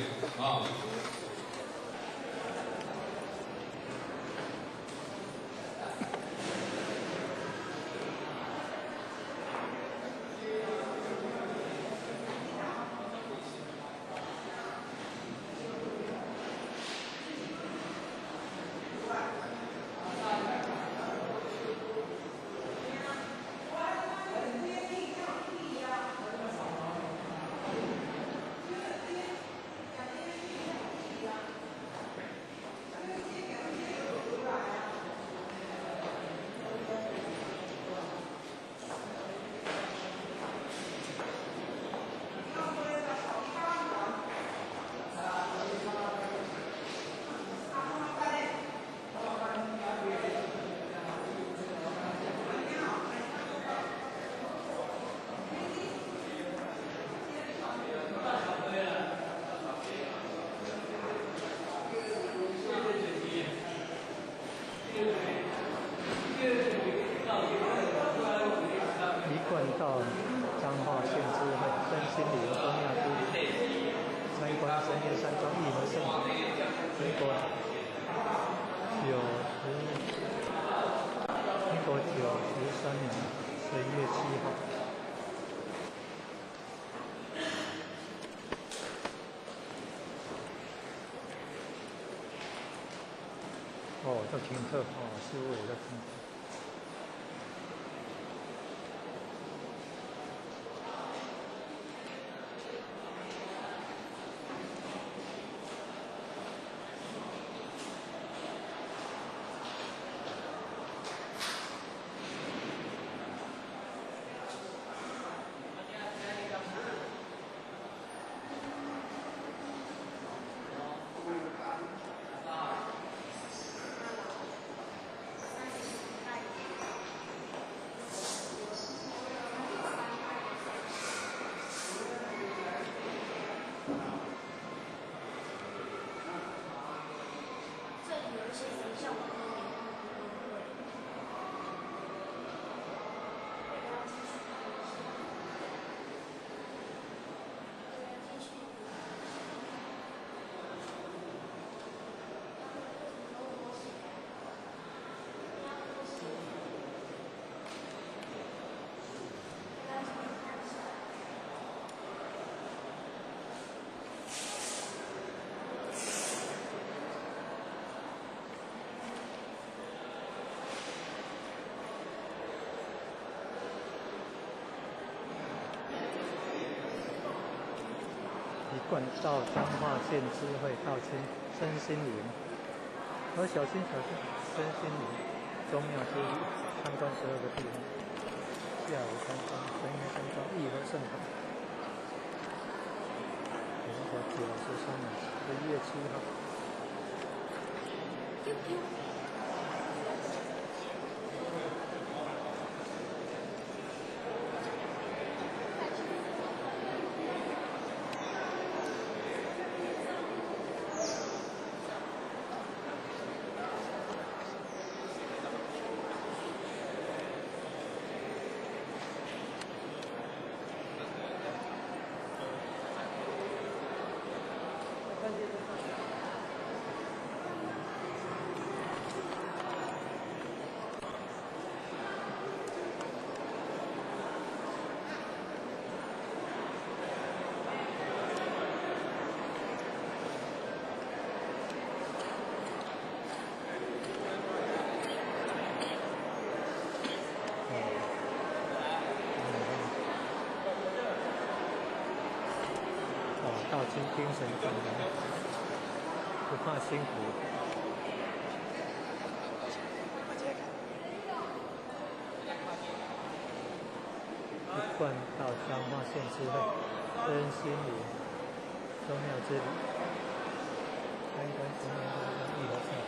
哦，足清楚哦，师傅足清楚。一贯道彰化县智慧道身心灵，和小心身心灵宗庙之旅，参观12个地方。下午参观神明山庄义和圣堂。民国93年11月7号。道清精神爽然，不怕辛苦。一贯道彰化县智慧身心灵宗庙之旅，参观神明山庄义和圣堂。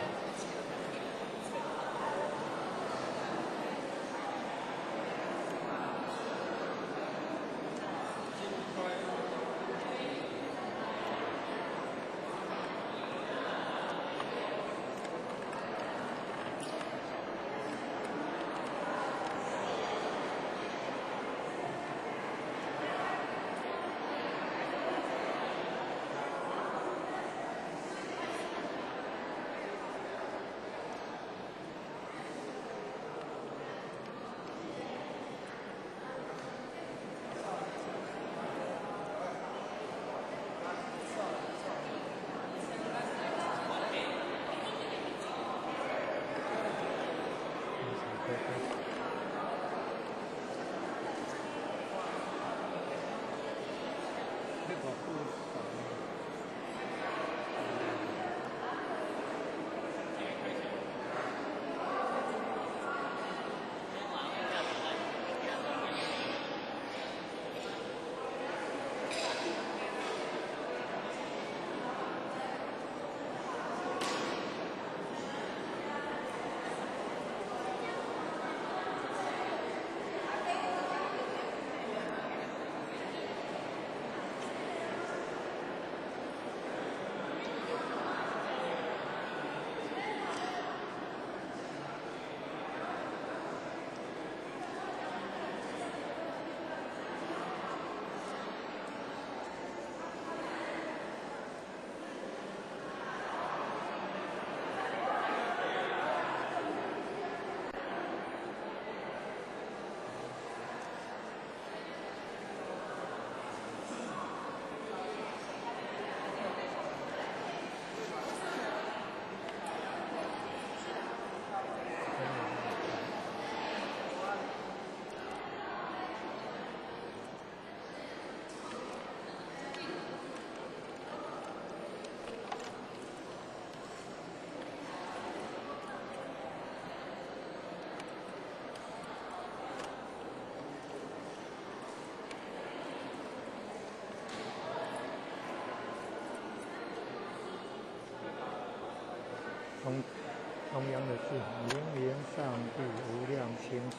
中央的字，明明上帝无量清虚，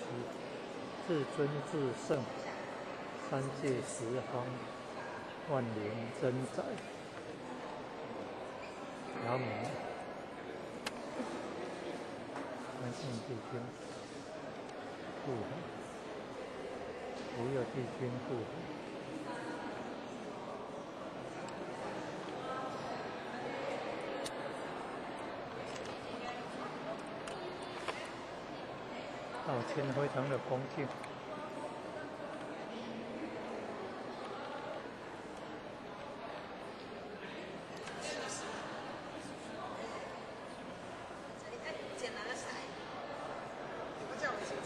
至尊至圣，三界十方，万灵真宰。南无观世音帝君护法，无有帝君护法。道歉非常的恭敬。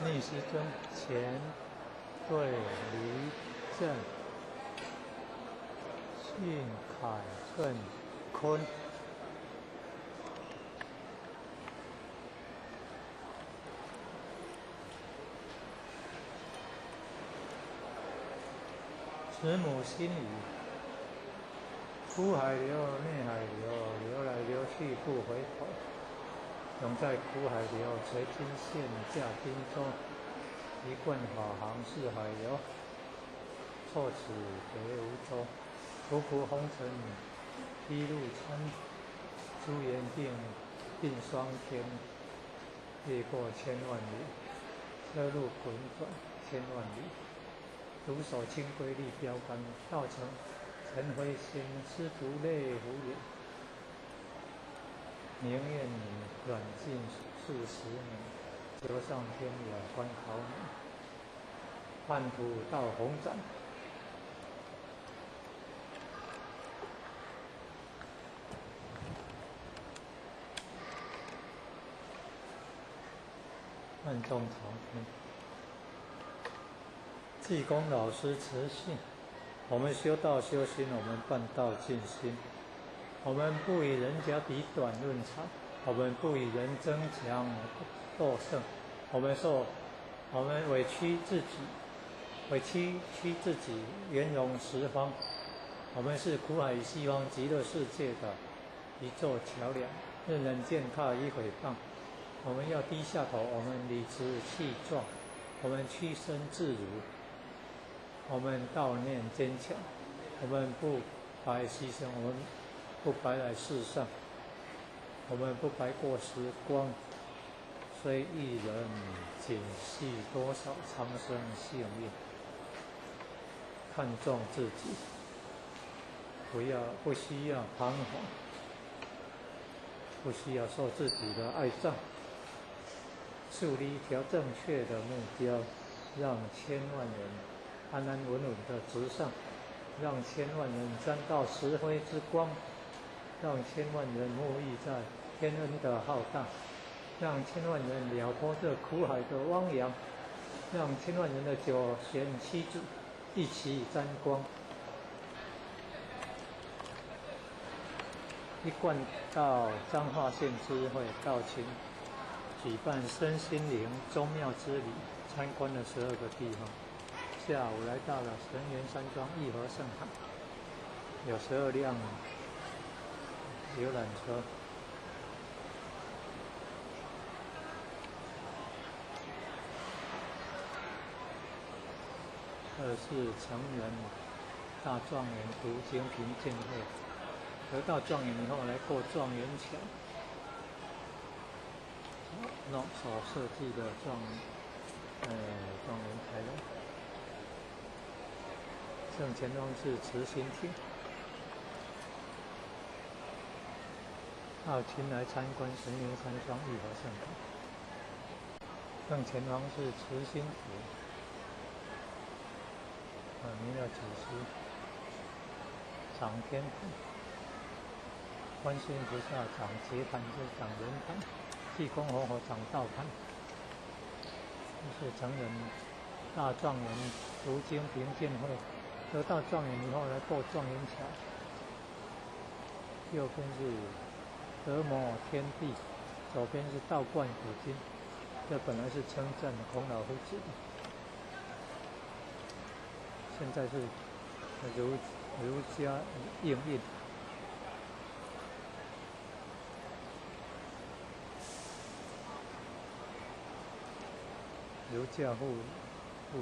逆时针前对离正，巽凯艮坤。慈母心语：苦海流，内海流，流来流去不回头。永在苦海流，垂金线架金舟。一贯法航四海流，错此别无舟。浮浮红尘，披露参。朱颜鬓霜天，越过千万里。车路滚转千万里。独守清规立标杆，道成尘灰心，师徒泪胡眼。宁愿你软禁40年，求上天涯观考你。半途到红展，万众朝天。济公老师慈信，我们修道修心，我们办道尽心。我们不与人家比短论长，我们不与人争强斗胜。我们委屈自己，圆融十方。我们是苦海与西方极乐世界的一座桥梁，任人践踏与毁谤。我们要低下头，我们理直气壮，我们屈身自如。我们悼念坚强，我们不白牺牲，我们不白来世上，我们不白过时光。虽一人仅系多少苍生幸运，看重自己，不需要彷徨，不需要受自己的爱障，树立一条正确的目标，让千万人安安稳稳的直上，让千万人沾到石灰之光，让千万人沐浴在天恩的浩大，让千万人了脱这苦海的汪洋，让千万人的九贤七子一起沾光。一贯到彰化县知会道清举办身心灵宗庙之旅，参观了12个地方。下午来到了神元山庄义和圣海，有12辆游览车。这是成人大状元读经评鉴会，得到状元以后来过状元桥，所设计的状元牌楼。正前方是慈心亭。到秦来参观神灵山庄义和圣堂。正前方是慈心府，弥勒祖师掌天盘，观世音菩萨掌结盘，是掌圆盘，济公活佛掌道盘。这是成人大状元读经评鉴会，得到状元以后来过状元桥。右边是德摩天地，左边是道观古今。这本来是称赞孔老夫子的，现在是儒家应印。刘家复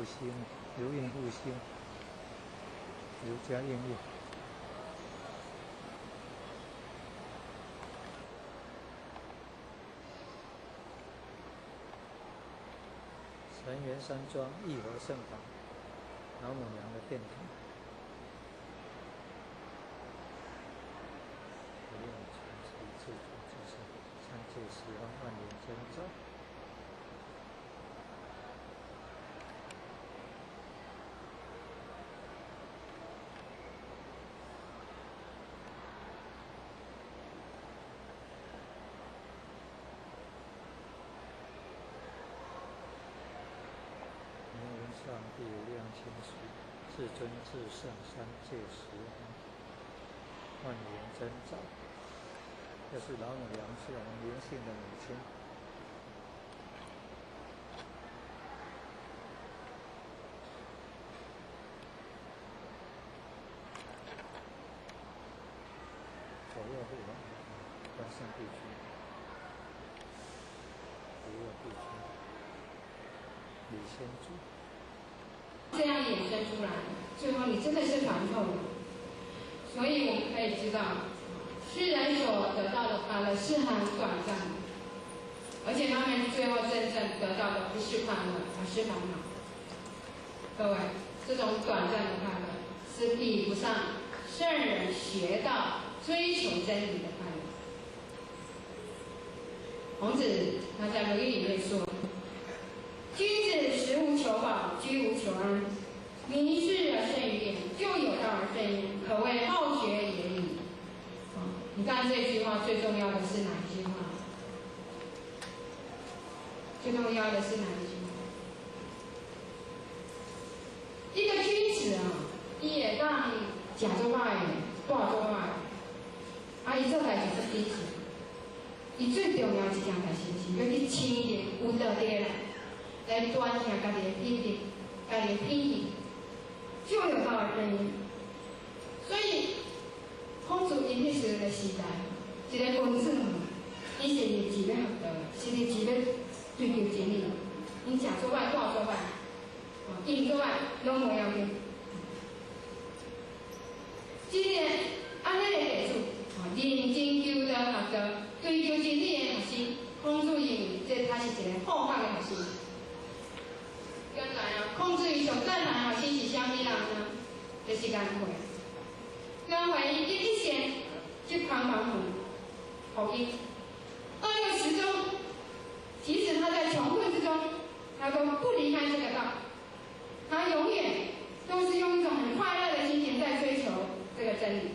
兴，刘运复兴，刘家应运。陈园山庄义和圣堂，老母娘的殿堂。不用传奇自主之身，三界十方万年征兆。上帝无量千岁，至尊至圣三界十方万年征兆。这是老母娘，是我们灵性的母亲。左右护法，关圣地区，左右地区，李先祖。这样衍生出来，最后你真的是烦透了。所以我们可以知道，世人所得到的快乐是很短暂的，而且他们最后真正得到的不是快乐，而是烦恼。各位，这种短暂的快乐是比不上圣人学到、追求真理的快乐。孔子他在《论语》里面说。君子食无求饱，居无求安。民事而胜于言，就有道而胜焉，可谓好学也已。你看这句话最重要的是哪一句话？最重要的是哪一句话？一个君子啊，伊会当食做歹的，住做歹的，伊做代志是底线。伊最重要一件代志是要去青年有道德人。来端正家己的品质，家己的品行，就有道而胜焉。所以，孔子因迄时个时代，一个君子嘛，伊是立志要学道，是立志要追求真理。因食做歹，住做歹，饮做歹，拢无要紧。今日安尼个弟子，认真求道学道，追求真理的学生，孔子认为这他是一个好学的学生。原来啊，孔子伊上赞叹的学生是啥物人呢？就是颜回。颜回伊一生去帮忙福音，26始终，即使他在穷困之中，他都不离开这个道，他永远都是用一种很快乐的心情在追求这个真理。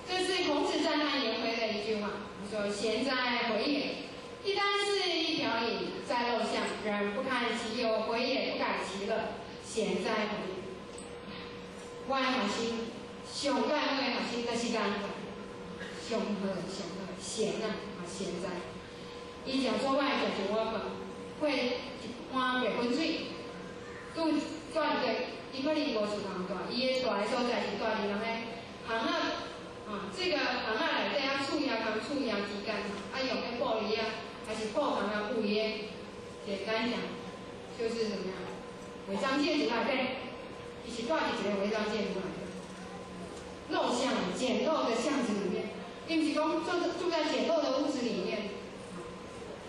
这是孔子赞叹颜回的一句话，他说：“贤哉回也！一箪食，一瓢饮，在陋巷，人不堪其忧，回也不改其乐，贤哉回也！”我的学生，上介好的学生就是颜回，上好，贤啊，贤哉！伊食做歹食一碗饭，配一碗白粉水，拄住一个，伊可能无厝通住，伊个住的所在是住伫人个巷仔。这个巷仔内底厝也同厝也之间，用个玻璃还是破房布耶？简单讲，就是怎么样？违章建筑内底，伊是住伫一个违章建筑内底，陋巷，简陋的巷子里面，并不是说住在简陋的屋子里面。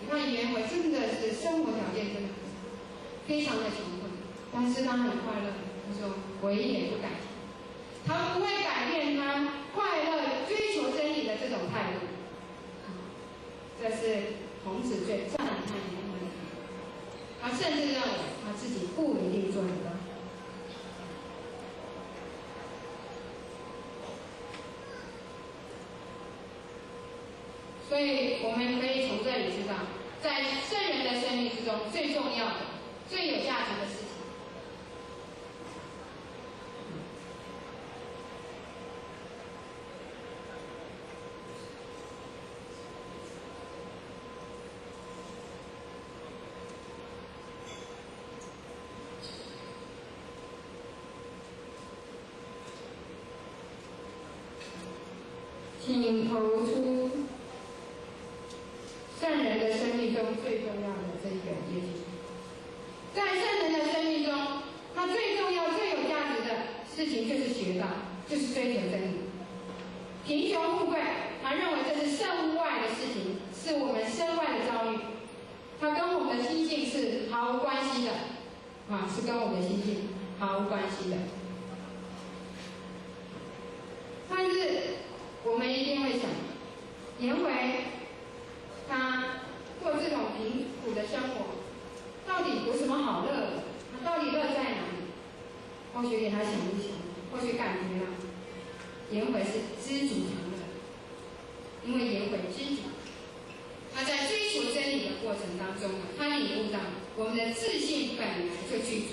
你看颜回真的是生活条件真的非常的穷困，但是他很快乐。他说：“回也不改。”他不会改变他快乐、追求真理的这种态度。这是孔子最赞叹颜回的。他甚至认为他自己不一定做得到。所以我们可以从这里知道，在圣人的生命之中，最重要的、最有价值的事情。请投出圣人的生命中最重要的这一个业绩。行就是学道，就是追求真理。贫穷富贵，他认为这是身外的事情，是我们身外的遭遇，它跟我们的心性是毫无关系的，是跟我们的心性毫无关系的。但是我们一定会想，颜回他过这种贫苦的生活，到底有什么好乐的？他到底乐在哪里？或许给他想一想，或许感觉了，颜回是知足常乐，因为颜回知足，他在追求真理的过程当中他领悟到我们的自信本来就具足，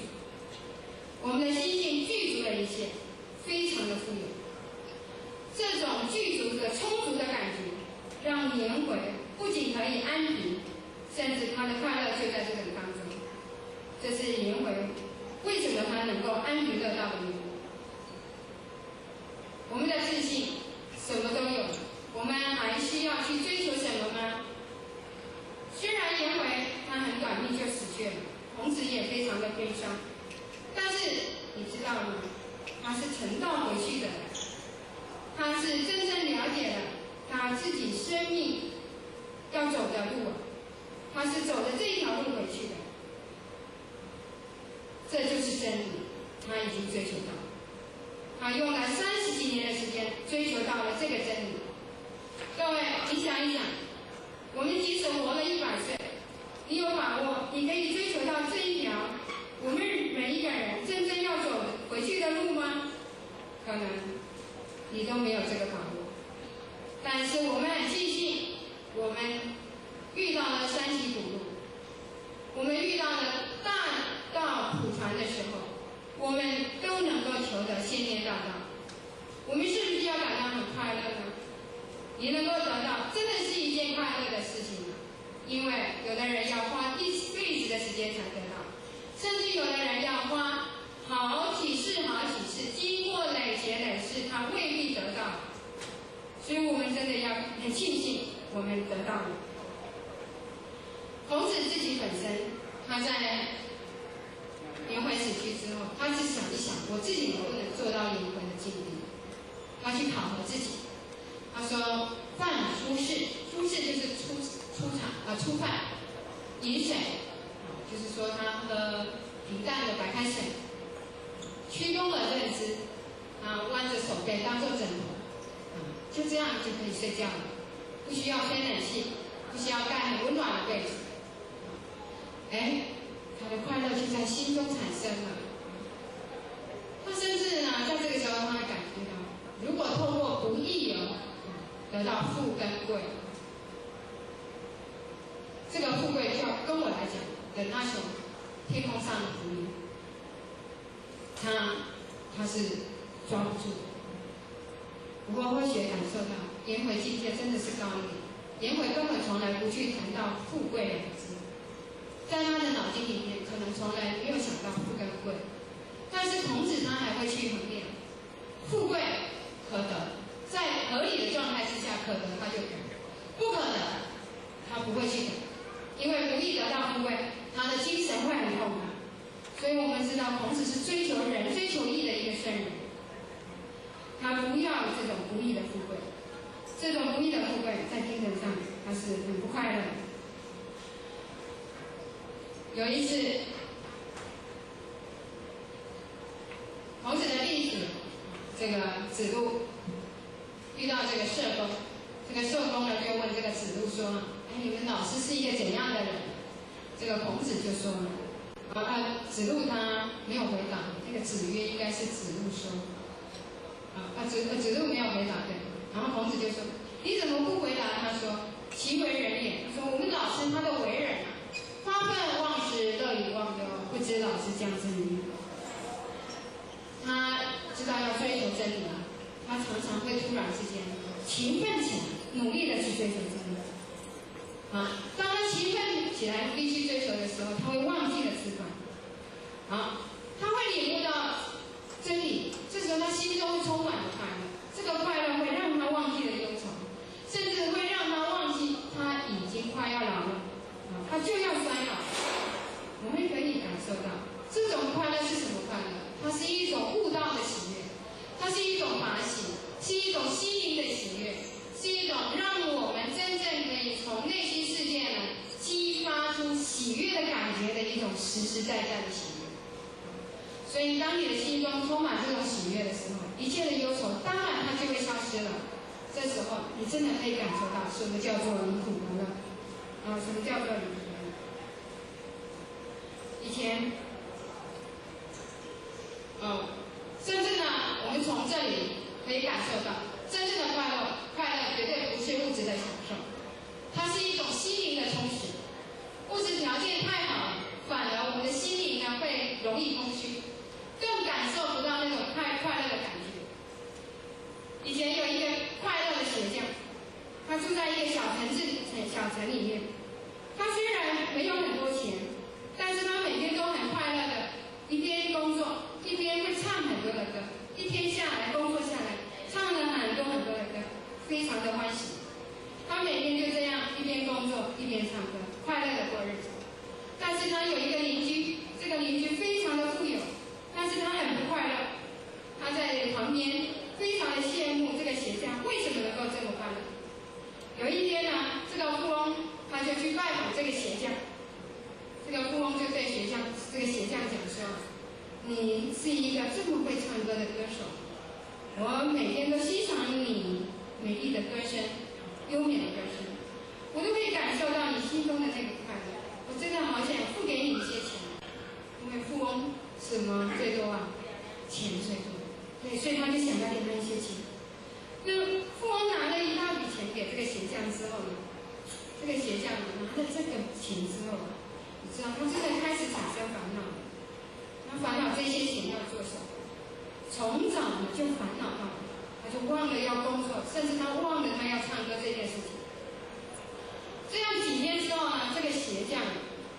我们的心性具足了一切，非常的富有。这种具足的充足的感觉，让颜回不仅可以安平，甚至他的快乐就在这个当中。这是颜回为什么他能够安平乐道的原因。我们的自信什么都有，我们还需要去追求什么吗？虽然颜回他很短命就死去了，孔子也非常的悲伤，但是你知道吗？他是成道回去的，他是真正了解了他自己生命要走的路，他是走着这一条路回去的。这就是真理，他已经追求到了。他用了30几年的时间追求到了这个真理。各位，你想一想，我们即使活了100岁，你有把握你可以追求到这一条我们每一个人真正要走回去的路吗？可能你都没有这个把握。但是我们很庆幸，我们遇到了山西古路，我们遇到了大道普传的时候，我们都能够求得先天大道。我们是不是要感到很快乐呢？你能够得到，真的是一件快乐的事情，因为有的人要花一辈子的时间才得到，甚至有的人要花好几世、经过累劫累世，他未必得到。所以我们真的要很庆幸我们得到了。孔子自己本身，他在颜回死去之后，他是想一想，我自己能不能做到颜回的境地？他去考核自己。他说：“饭出世，出世就是出饭，饮水，就是说他喝平淡的白开水，屈肱而任之，弯着手背当做枕头，就这样就可以睡觉了，不需要吹冷气，不需要盖很温暖的被子。他的快乐就在心中产生了。他甚至呢，在这个时候他感觉到，如果透过不义得到富跟贵，这个富贵就跟我来讲的那种天空上的浮云，他是抓不住的。不过或许感受到颜回境界真的是高一点，颜回根本从来不去谈到富贵两个字，在他的脑筋里面可能从来没有想到富跟贵，但是孔子他还会去衡量富贵可得，在合理的状态之下可得他就得，不可得他不会去得，因为不易得到富贵，他的精神会很痛苦。所以我们知道孔子是追求仁、追求义的一个圣人，他不要这种不义的富贵，这种不义的富贵在精神上他是很不快乐的。有一次，孔子的弟子这个子路遇到这个社公，这个社公呢就问这个子路说：“你们老师是一个怎样的人？”这个孔子就说了，子路他没有回答，那个子曰应该是子路说，子路没有回答对，然后孔子就说：“你怎么不回答？”他说：“其为人也。”他说：“我们老师他的为人发愤忘食，乐以忘忧，不知老师将之于。”他知道要追求真理，他常常会突然之间勤奋起来，努力的去追求真理。当他勤奋起来，努力去追求的时候，他会忘记了自管。他会领悟到真理，这时候他心中充满了快乐。这个快乐会让他忘记了忧愁，甚至会让他忘记他已经快要老了，他就要衰老。我们可以感受到这种快乐是什么快乐？它是一种悟道的喜悦，当你的心中充满这种喜悦的时候，一切的忧愁当然它就会消失了。这时候你真的可以感受到什么叫做离苦得乐啊，什么叫做离苦得乐。以前，甚至呢，我们从这里可以感受到，真正的快乐，快乐绝对不是物质的享受，它是一种心灵的充实。物质条件太好了，反而我们的心灵呢会容易空虚，更感受不到那种太快乐的感觉。以前有一个快乐的鞋匠，他住在一个小城里面，他虽然没有很多钱，但是他每天都很快乐的，一边工作一边会唱很多的歌，一天下来工作下来，唱了很多的歌，非常的欢喜。他每天就这样一边工作一边唱歌，快乐的过日子。但是他有一个邻居，这个邻居非常的富有，但是他很不快乐。他在旁边非常的羡慕这个鞋匠为什么能够这么快乐。有一天呢，这个富翁他就去拜访这个鞋匠，这个富翁就对这个鞋匠讲说：“你是一个这么会唱歌的歌手，我每天都欣赏你美丽的歌声，优美的歌声，我都可以感受到你心中的那个快乐。我真的好想付给你一些钱，因为富翁什么最多啊？钱最多。对，所以他就想要给他一些钱。那富翁拿了一大笔钱给这个鞋匠之后呢，这个鞋匠拿了这个钱之后，你知道他真的开始产生烦恼了。他烦恼这些钱要做什么？从早呢就烦恼到，他就忘了要工作，甚至他忘了他要唱歌这件事情。这样几天之后呢，这个鞋匠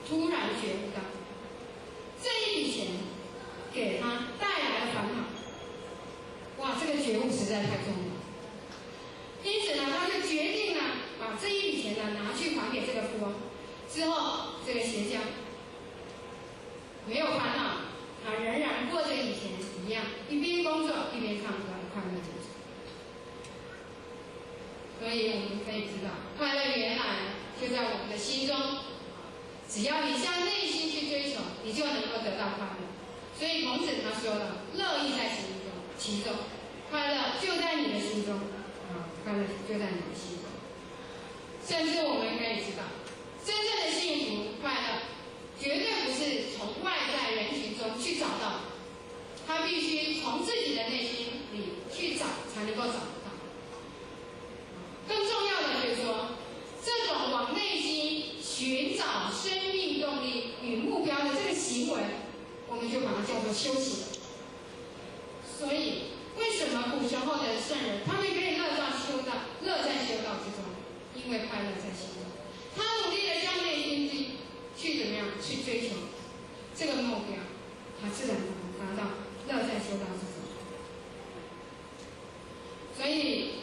突然觉悟到，这一笔钱给他带来了烦恼。哇，这个觉悟实在太重了。因此呢，他就决定呢，把这一笔钱呢拿去还给这个富翁。之后，这个鞋匠没有烦恼，他仍然过着以前一样，一边工作一边唱歌的快乐日子。所以我们可以知道，快乐原来就在我们的心中。只要你向内心去追求，你就能够得到快乐。所以孔子他说了：“乐亦在其中，快乐就在你的心中啊，快乐就在你的心中。”甚至我们可以知道，真正的幸福快乐，绝对不是从外在人群中去找到的，它必须从自己的内心里去找，才能够找得到。更重要的就是说，这种往内心寻找生命动力与目标的这个行为，我们就把它叫做修行。所以，为什么古时候的圣人他们可以乐在修道之中？因为快乐在心中，他努力的向内心去怎么样去追求这个目标，他自然能达到乐在修道之中。所以，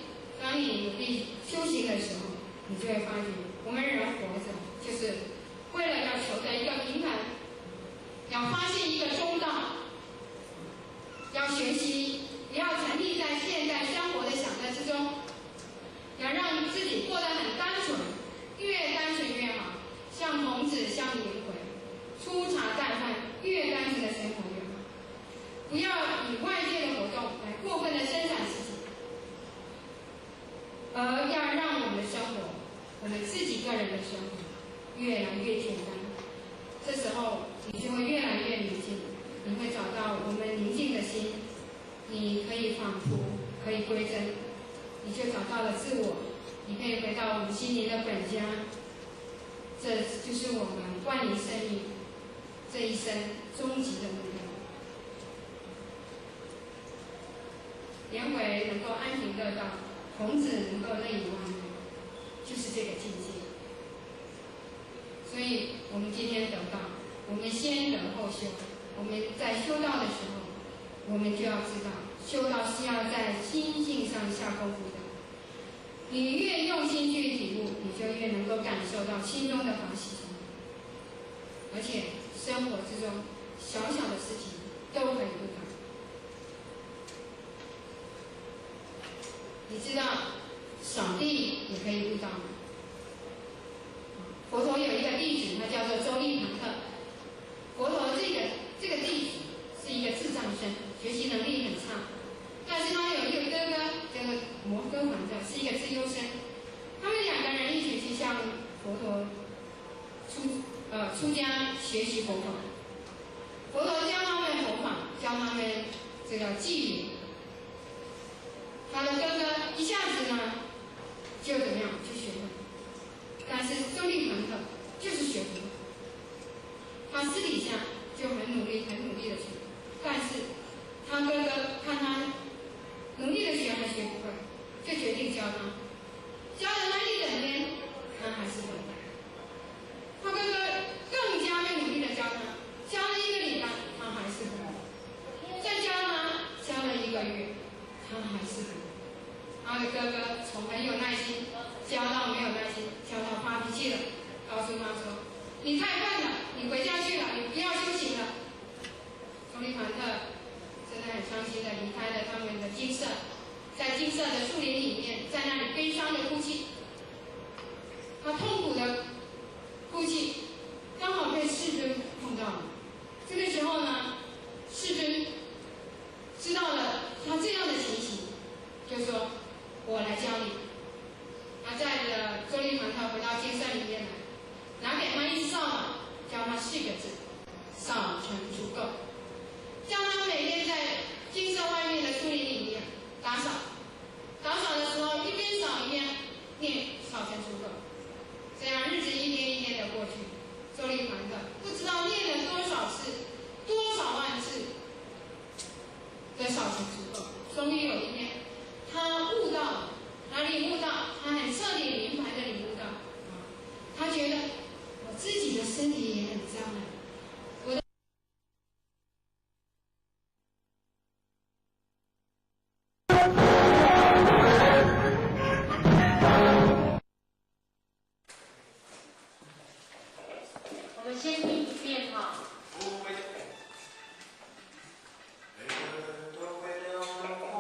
当你努力修行的时候，你就会发觉，我们人活着就是为了要求得一个平衡，要发现一个中道，要学习，不要沉溺在现代生活的享乐之中，要让自己过得很单纯，越单纯越好。像孔子，像颜回，粗茶淡饭，越单纯的生活越好。不要以外界的活动来过分的生产自己，而要让我们的生活，我们自己个人的生活越来越简单。这时候你就会越来越宁静，你会找到我们宁静的心，你可以仿佛可以归真，你就找到了自我，你可以回到我们心灵的本家。这就是我们万灵生命这一生终极的目标。颜回能够安贫乐道，孔子能够任意妄为，就是这个境界。所以我们今天得到，我们先得后修。我们在修道的时候，我们就要知道，修道是要在心性上下功夫的。你越用心去体悟，你就越能够感受到心中的法喜。而且生活之中小小的事情都可以悟到。你知道扫地也可以悟到吗？佛陀有一个弟子，他叫做周利盘特。佛陀这个弟子是一个智障生，生，他们2个人一起去向佛陀出家学习佛法。佛陀教他们佛法，教他们这个伎语。他的哥哥一下子呢就怎么样就学会，但是周利盘特就是学不会。他私底下就很努力的学，但是他哥哥看他努力的学还学不会，就决定教他。教了他1整天，他还是不会。他哥哥更加会努力的教他，教了1个礼拜，他还是不会。再教他，教了1个月，他还是不会。他的哥哥从很有耐心教到没有耐心，教到发脾气了，告诉他说：“你太笨了，你回家去了，你不要修行了。”周利盘特真的很伤心的离开了他们的精舍，在精舍的树林里面，在那里悲伤的哭泣。他痛苦的哭泣，刚好被世尊碰到了。这个时候呢，世尊知道了他这样的情形，就说：“我来教你。”他载着周利盘特回到精舍里面来，拿给他一扫把，教他4个字：扫尘除垢。叫他每天在精舍外面的树林里面打扫，打扫的时候一边扫一边念扫尘除垢。这样日子一天一天的过去，周利盘特不知道念了多少次、多少万次的扫尘除垢。终于有一天，他悟到了，他领悟到，他很彻底明白的领悟到，他觉得我自己的身体也很脏啊。我们先听一遍哈。每个人都会流浪花。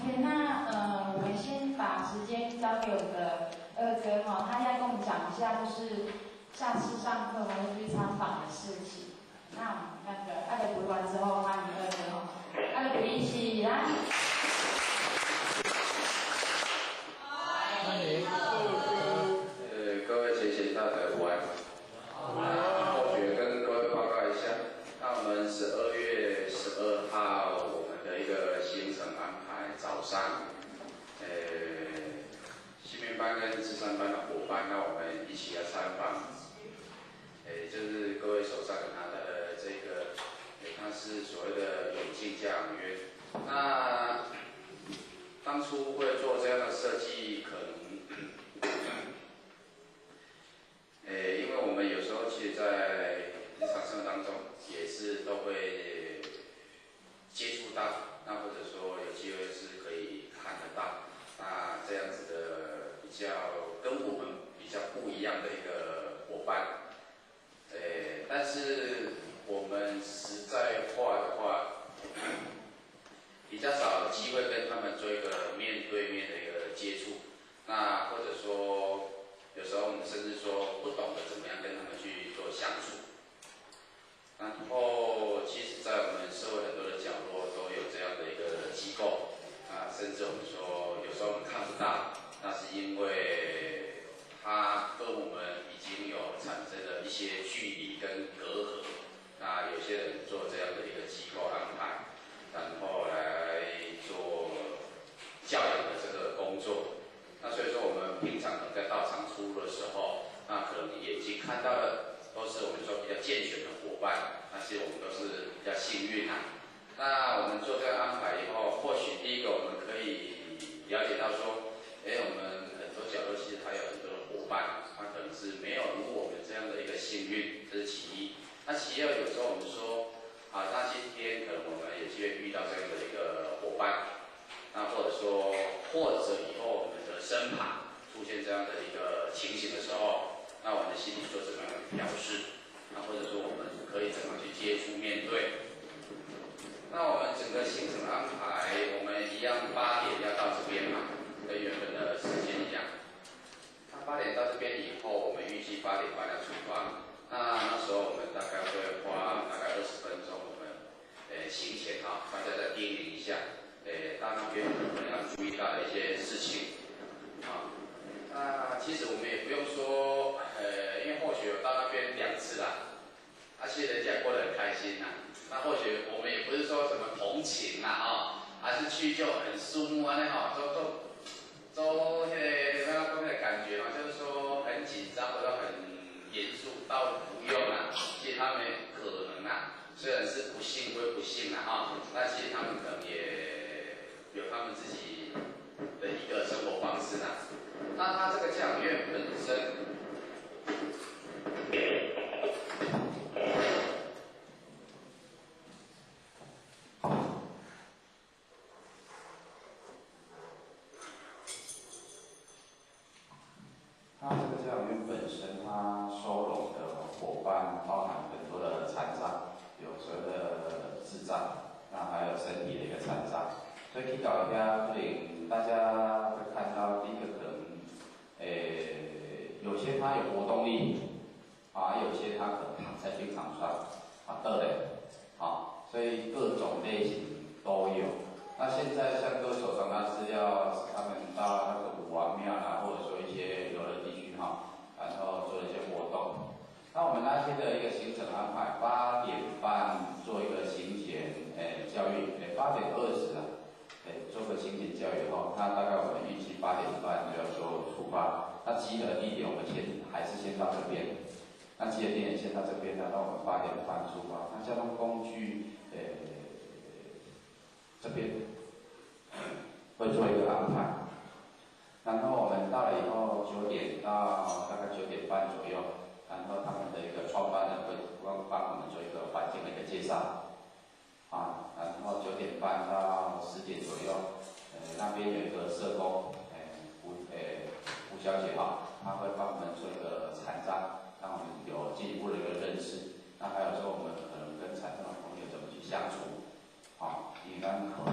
OK， 那我们先把时间交给我们的二哥哈，他要跟我们讲一下，就是下次上课我们会去参访的事情。那我们那个阿德读完之后，欢迎二哥哈，阿德读一起来。欢迎。各位前贤大德午安。后学跟各位报告一下，那我们12月12号我们的一个行程安排，早上，新民班跟智商班的伙伴，那我们一起来参访，就是各位手上拿的这个，它是所谓的永进家长约。那当初会做这样的设计，可能。因为我们有时候其实在日常生活当中也是都会接触到，那或者说有机会是可以看得到，那这样子的比较跟我们比较不一样的一个伙伴，但是我们实在化的话，比较少机会跟他们做一个面对面的一个接触，那或者说。有时候我们甚至说不懂得怎么样跟他们去做相处，然后其实，在我们社会很多的角落都有这样的一个机构，啊，甚至我们说有时候我们看不到，那是因为他跟我们已经有产生了一些距离跟隔阂，那有些人做这样的一个机构安排，然后来做教养的这个工作。那所以说，我们平常在道场出入的时候，那可能眼睛看到的都是我们说比较健全的伙伴，那其实我们都是比较幸运啊。那我们做这个安排以后，或许第一个我们可以了解到说，我们很多角落其实还有很多的伙伴，他可能是没有如我们这样的一个幸运，这是其一。那其二，有时候我们说啊，那些天可能我们有机会遇到这样的一个伙伴，那或者说，或者以后我们身旁出现这样的一个情形的时候，那我们的心里做怎么样的表示？那或者说我们可以怎么去接触面对？那我们整个行程安排，我们一样8点要到这边嘛，跟原本的时间一样。那8点到这边以后，我们预计8点半要出发。那时候我们大概会花大概20分钟，我们行前大家再叮咛一下，到那边可能要注意到的一些事情。那其实我们也不用说，因为或许有到那边2次啦，其实人家过得很开心呐。那或许我们也不是说什么同情啦，而是去就很肃穆啊，都那个感觉嘛，就是说很紧张或者很严肃，倒不用啦。其实他们可能啊，虽然是不幸归不幸啦但其实他们可能也有他们自己的一个生活方式啦。那他这个教养院本身，它收容的伙伴包含很多的残障，有所谓的智障，那还有身体的一个残障。所以去到遐，可能大家会看到，第一个可能，有些他有活动力，有些他可能躺在病床上，倒嘞，所以各种类型都有。那现在像歌手上，那是要他们到那个武王庙啦，或者说一些游乐地区然后做一些活动。那我们那天的一个行程安排，8点半做一个行前教育，8点20做个行前教育后，那大概我们预计8点半就要做出发。那集合地点我们还是先到这边，那集合地点先到这边，然后我们8点半出发。那交通工具这边会做一个安排。然后我们到了以后，9点到大概9点半左右，然后他们的一个创办人会帮我们做一个环境的一个介绍。啊，然后9点半到10点左右，那边有一个社工，吴小姐哈，她会帮我们做一个残障，让我们有进一步的一个认识。那还有说我们可能跟残障的朋友怎么去相处，好，你们好。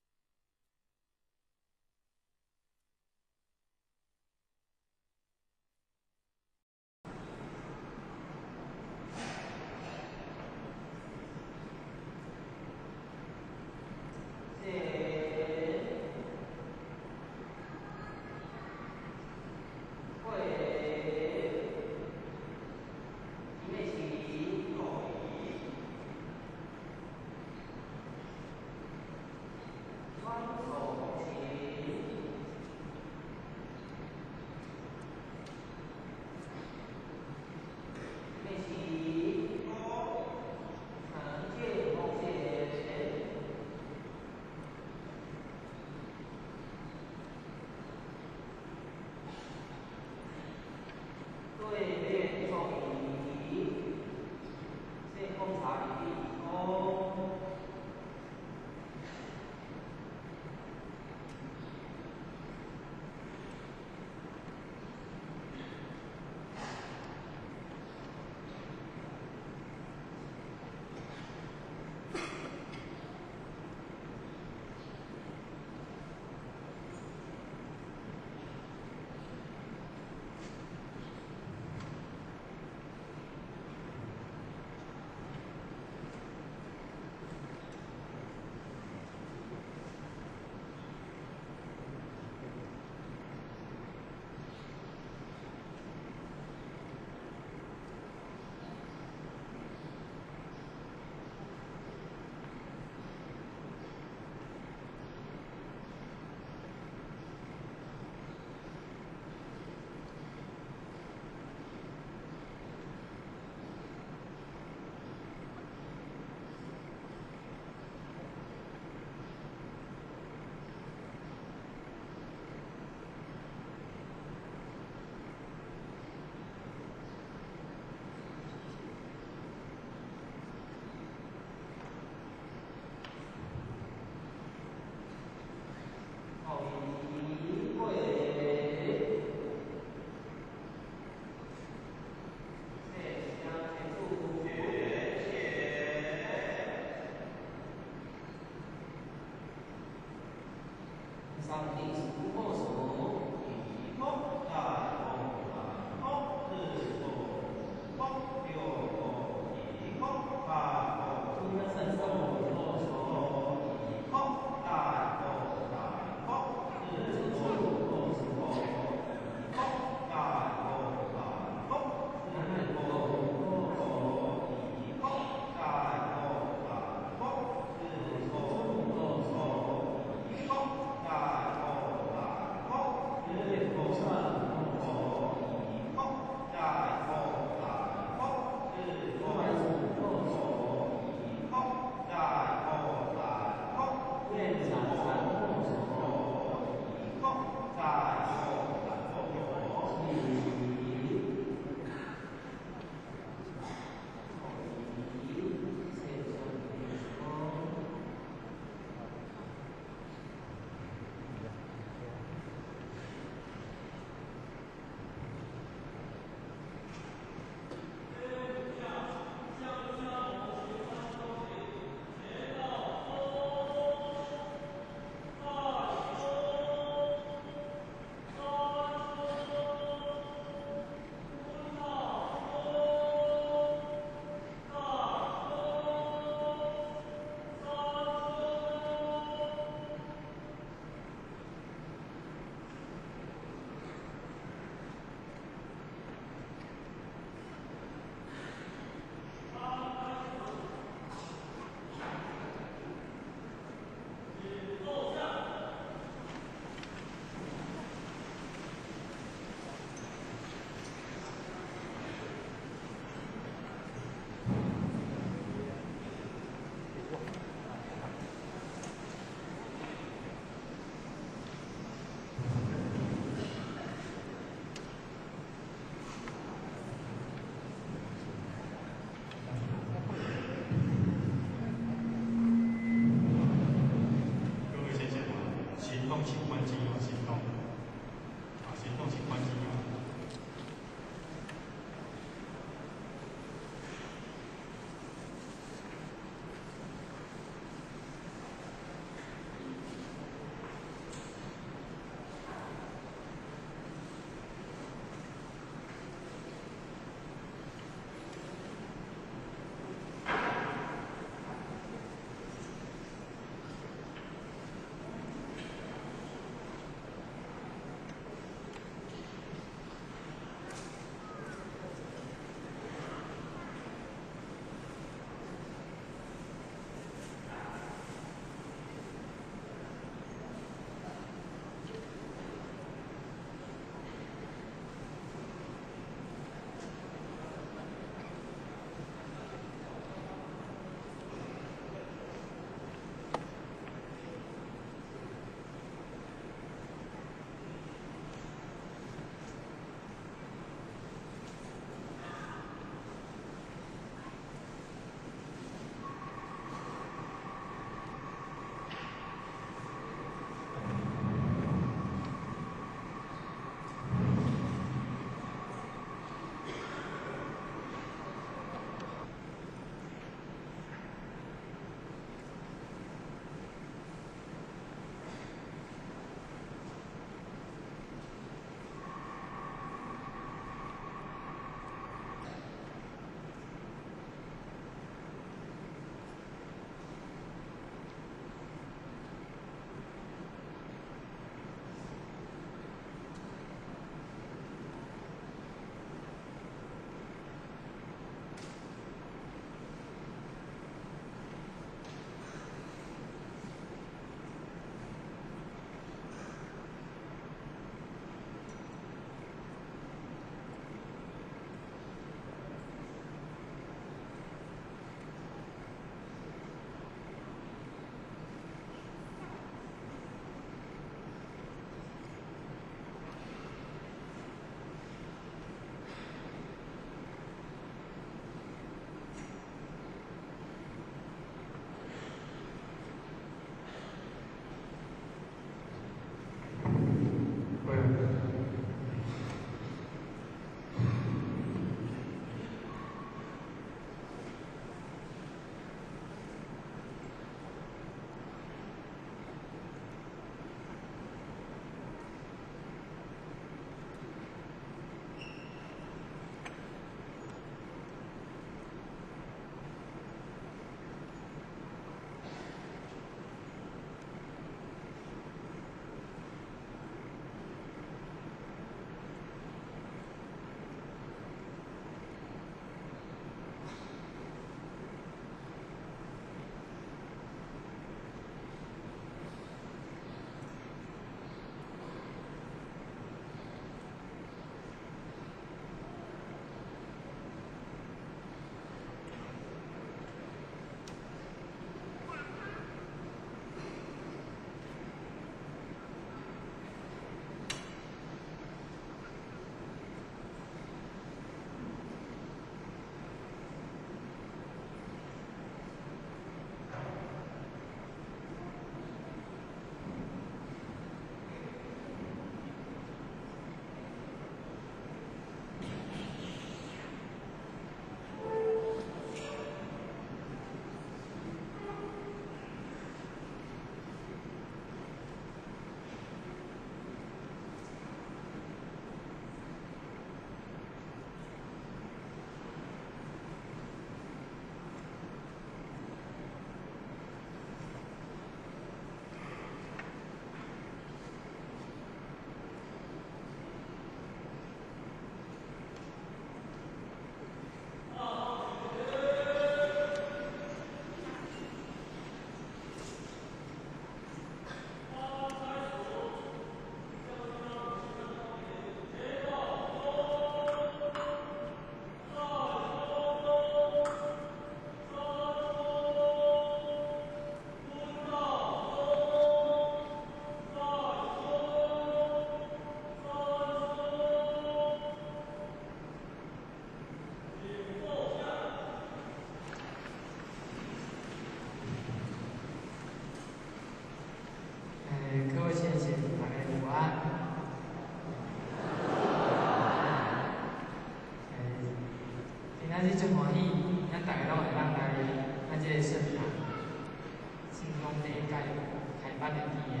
咱的基业。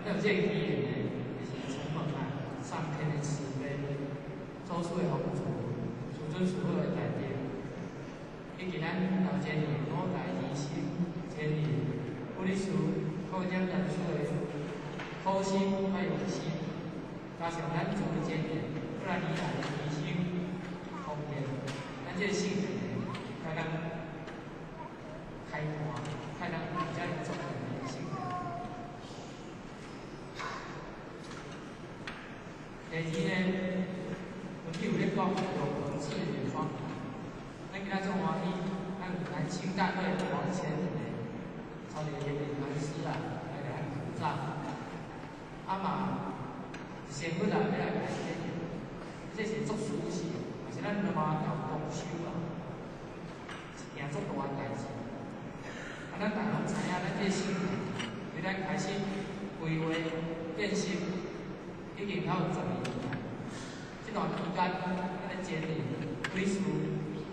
咱有这个基业呢，就是充满上天的慈悲，做出的帮助，诸尊所有的代表。以及咱头前年五大仪式，前年不哩事扩展人数的好心还有心，加上咱做的前年，不然以来的提升方面，咱这性质呢，才能开阔，才能比较有作用的性质。第二呢，有咧讲有同志的方法。咱今仔做欢喜，咱来清淡会往前的，超越业力禅师啊，来来鼓掌。啊嘛，先不来要来改变，这是做事事，也是咱他妈要共修啊，一件做大代志。啊，咱大家拢知影，咱这心对咱开始规划变心，已经还有10年。这段期间，咱的建立归属。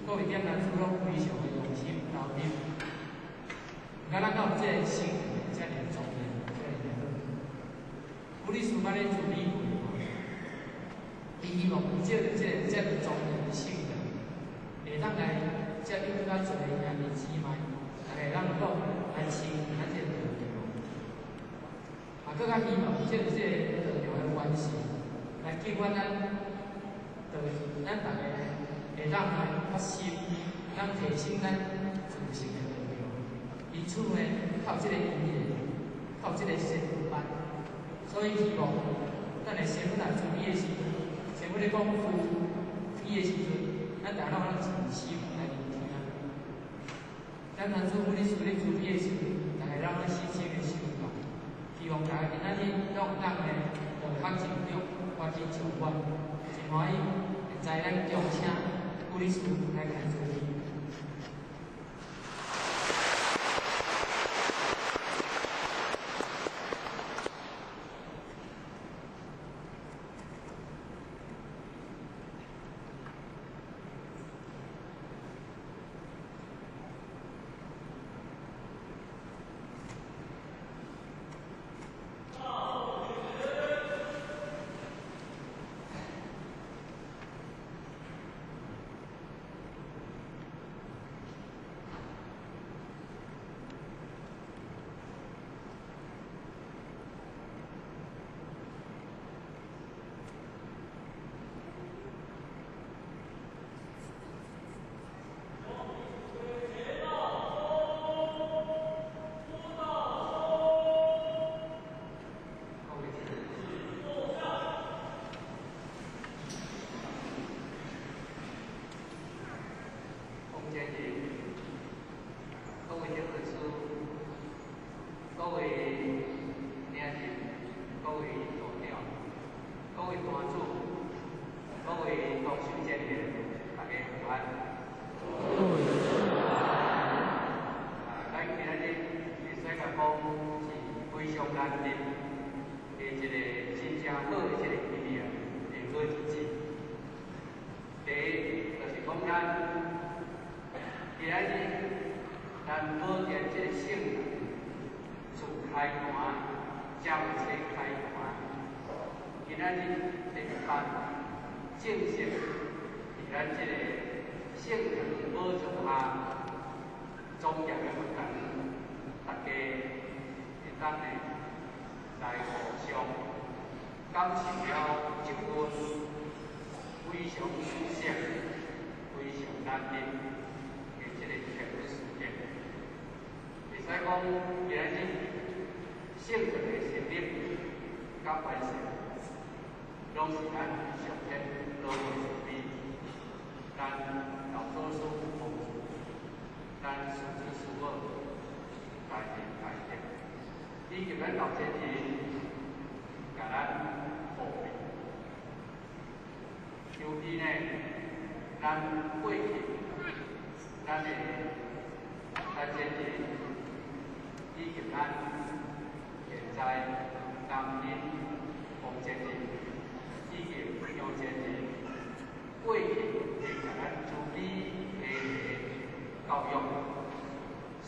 各位点咱主拢非常的用心投入，敢咱到这个心才能庄严，才能好。不哩事咱咧做理会，希望借着这个庄严的性格，会当来接引较侪兄弟姊妹，大家咱讲来亲咱这个道场，啊，更较希望借着这个道场的关系，来激发咱大家。会当来发心，咱提升咱自身的道场。因此呢，靠这个音乐，靠这个先锋班，所以希望咱的先锋来注意的时阵，先锋咧讲伊的时阵，咱大家拢真心来聆听。咱当初阮咧做咧注意的时阵，大家让咱细心的修法，希望大家今仔日让咱呢同学成长，发展上观，真欢喜。现在咱掌声。不哩事来看主题。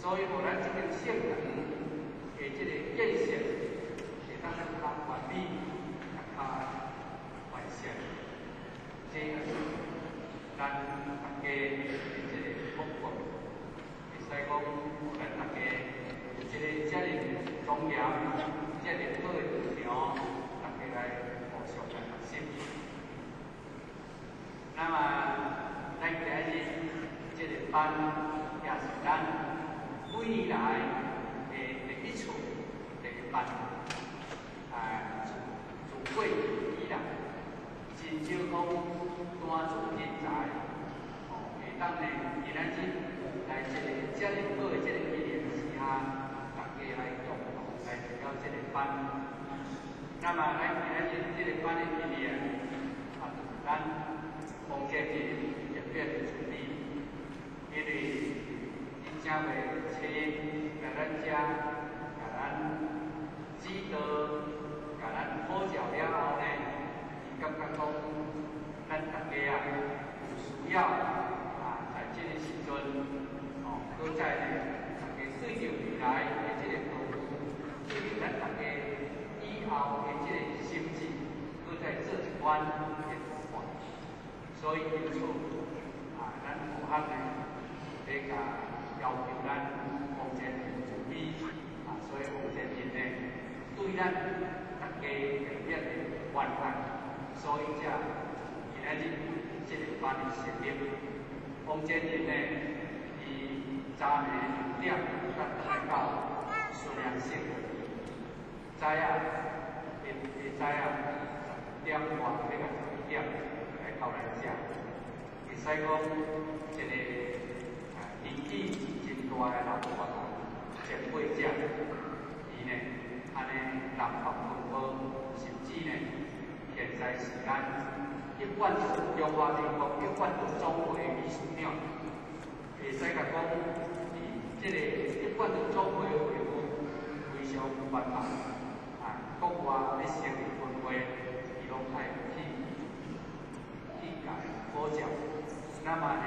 所以，互咱这个圣人的这个见识庄严，这个好的道场，大家来互相来学习。那么，咱今日这个班也是咱几年来的第一次这个班，自过以来，真少讲单做人才，会当呢，今仔日来这个遮尔好的这个纪念时下，大家来共同来参加这个班。那么，咱今仔日这个班的纪念，咱奉献日入院的处理，因为真正会请来咱遮，甲咱指导，甲咱好教了后呢，伊感觉讲，咱大家啊有需要在这个时阵，搁再呢，大家对着未来的这个道路，对着咱大家以后的这个心智，搁再做一番的规划。所以因此，咱学校呢，要甲要求咱奉献人助理，所以奉献人呢，对咱大家特别的关爱，所以才今仔日这个班的成立。奉献人呢，伊早呢6点咱来到孙杨县，早啊，下午10点外要来12点。到来遮，会使讲一个年纪真大的老大前辈者，伊呢安尼南北分科，甚至呢现在是咱一贯做中华民国一贯做中华艺术庙，会使甲讲伊这个一贯做中华的会务非常繁忙，国外咧成立分会，伊拢爱去。好教，那么呢，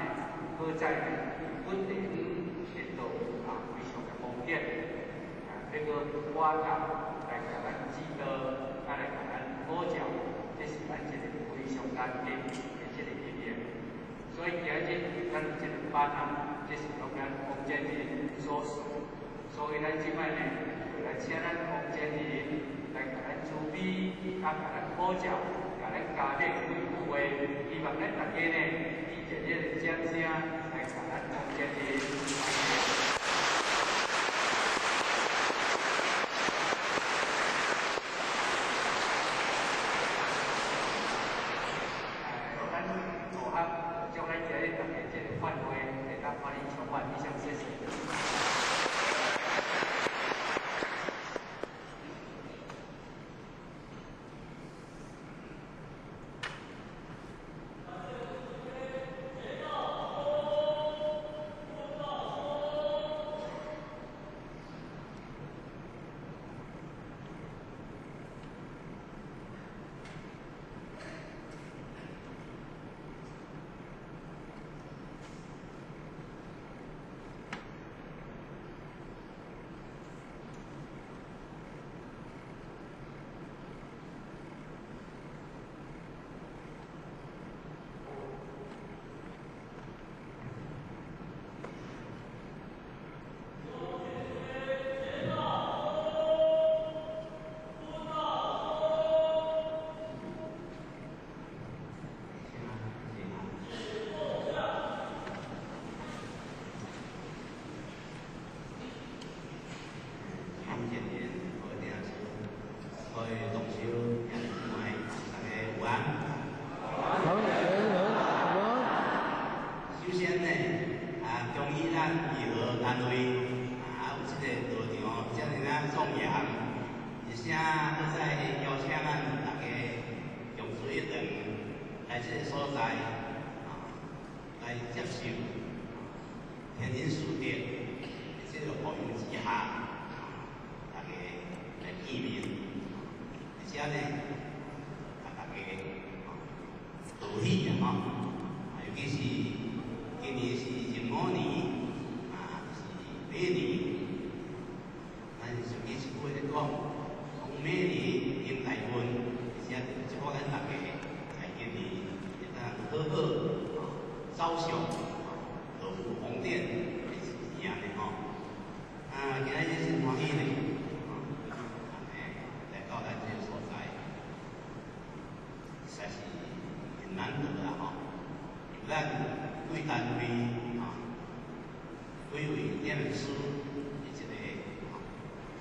好在呢稳定程度非常的方便，这个我来甲咱指导，来甲咱好教，这是咱一个非常难得的这个经验。所以今日咱这个班这是由咱洪建仁所属，所以咱即摆呢，来请咱洪建仁来甲咱主编，甲咱好教。咱家庭会会，希望咱大家呢，以热烈的掌声来甲咱洪建仁。咱学校将来今日大家这个范围，会当帮你充满以上谢谢。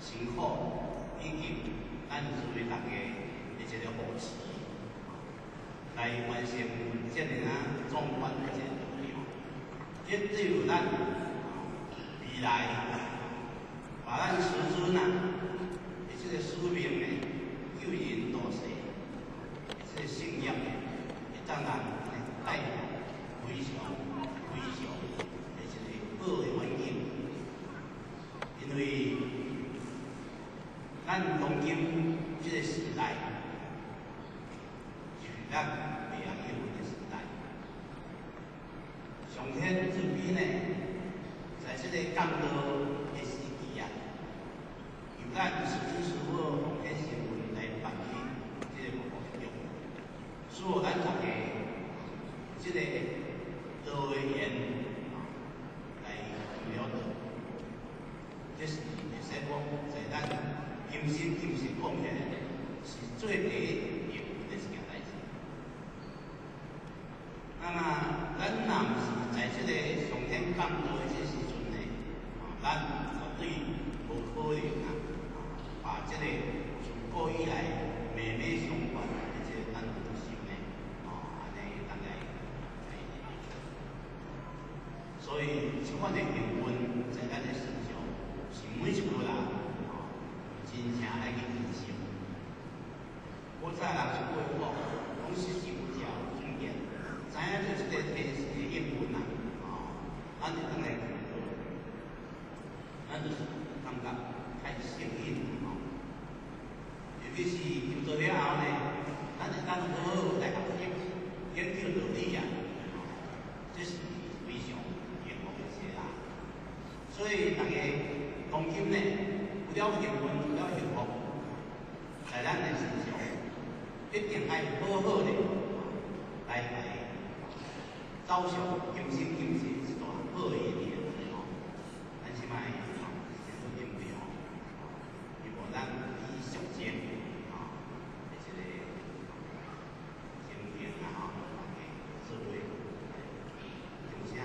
辛苦以及咱作为大家的一个扶持，来完成这样壮观的一个目标。这只有咱未来把咱师尊的这个使命呢，救人度世，这个信仰呢，会当咱带来非常的一个好的环境。因为咱当今这个时代，是咱未来有的时代。上天这边呢，在这个降道的时期啊，由咱师尊师父奉献神魂来扮演这个作用，使咱大家这个道的言来了解。这是会使讲，在咱今生今世奉献是最第一要的一件代志。那么，咱若毋是在这个上天降道的这时阵呢，咱绝对无可能把这个自古以来脉脉相传的这个咱中心呢，安尼咱来。所以，这款的缘分在咱的身上。是每一个人真正爱去珍惜。我早人一句话，讲是有条有言，知影着这个天时的应分啊，咱就当来做，咱就是感觉太幸运尤其是入座了后呢，咱会当好好来学习，研究道理啊，这是非常幸福的事啊。所以大家。当今呢，有了幸运，有了幸福，在咱的身上，一定爱好好的来走上今生今世一段好的日子。咱即摆先做准备如果咱以上前的这个心情啊，作为钟声，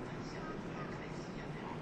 咱下就来开始啊。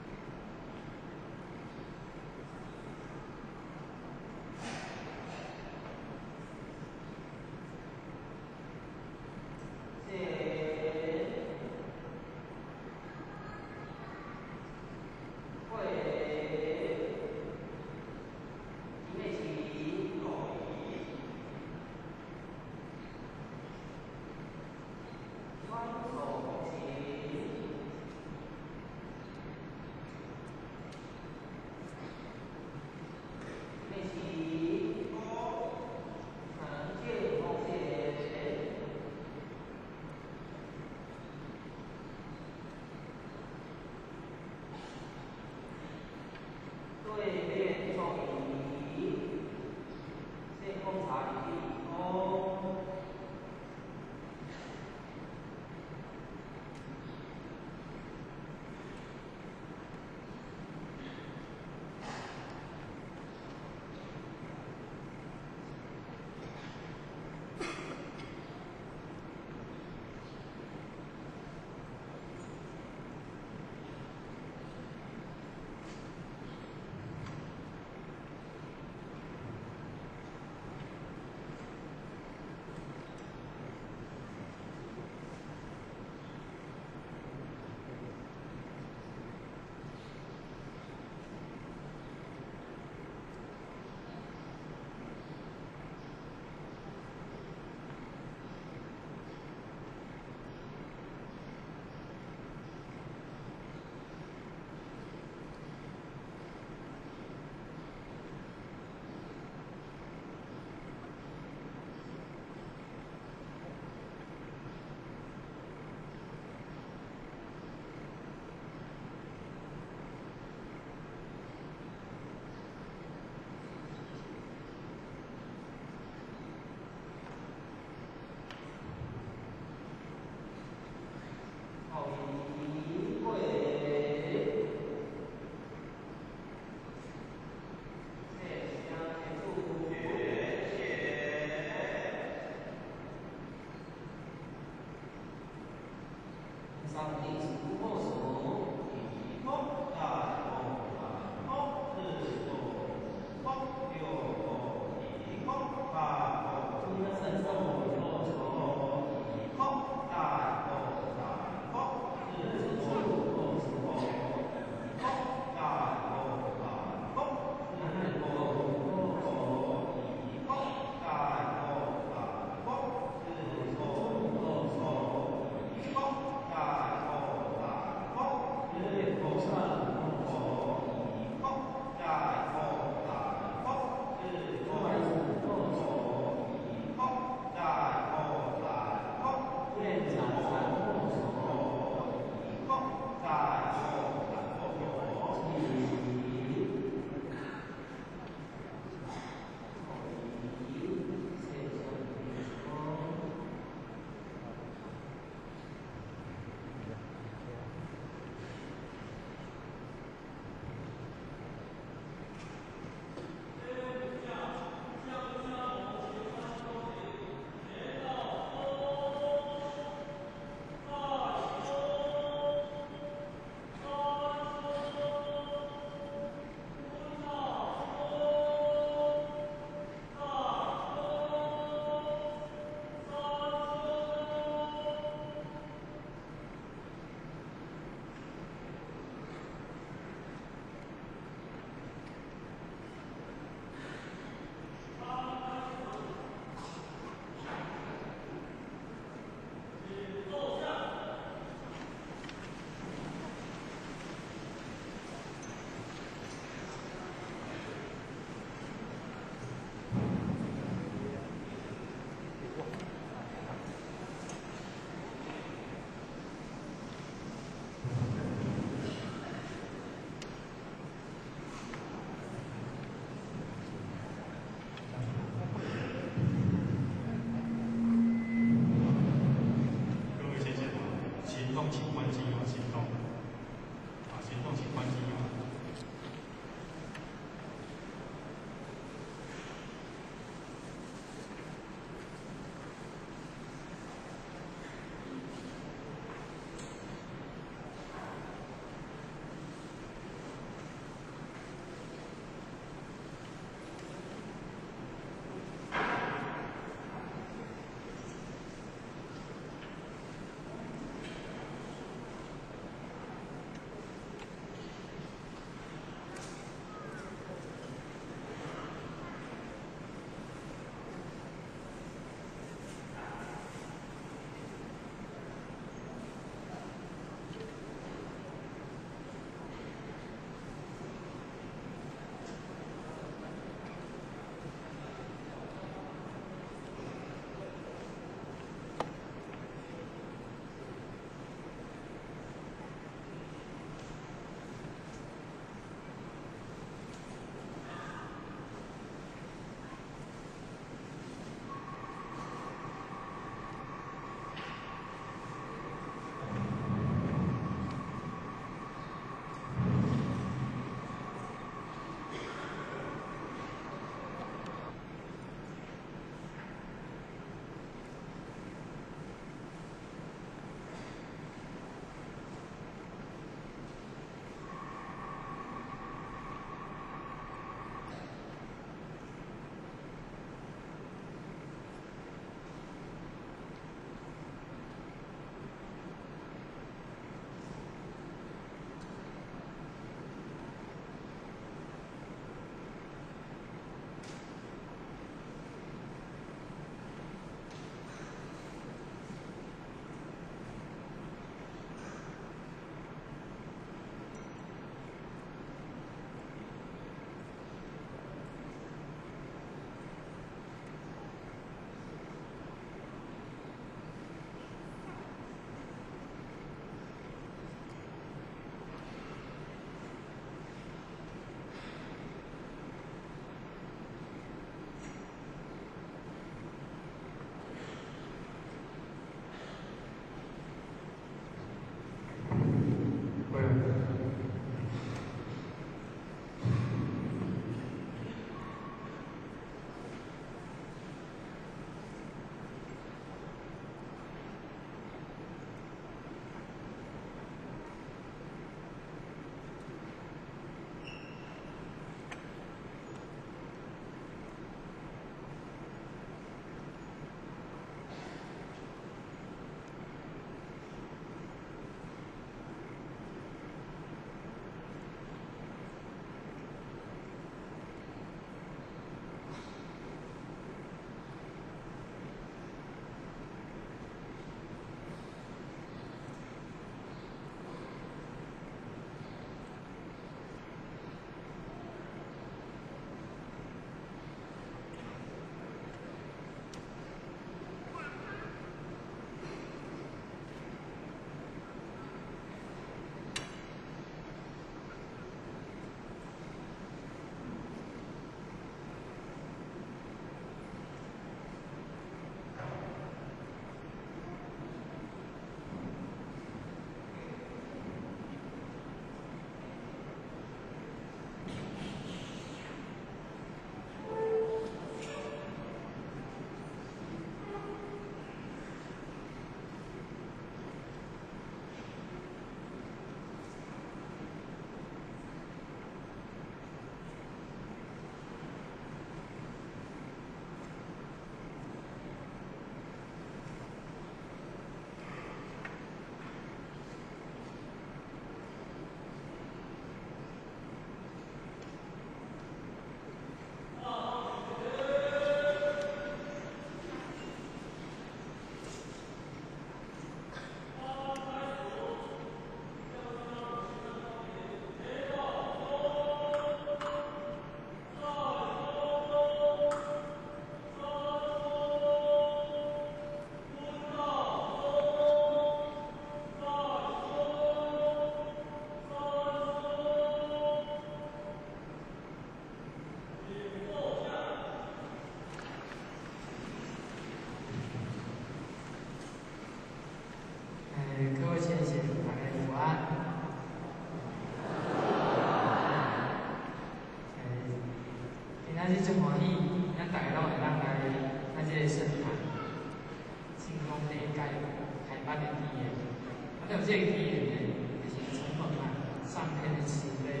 天的慈悲，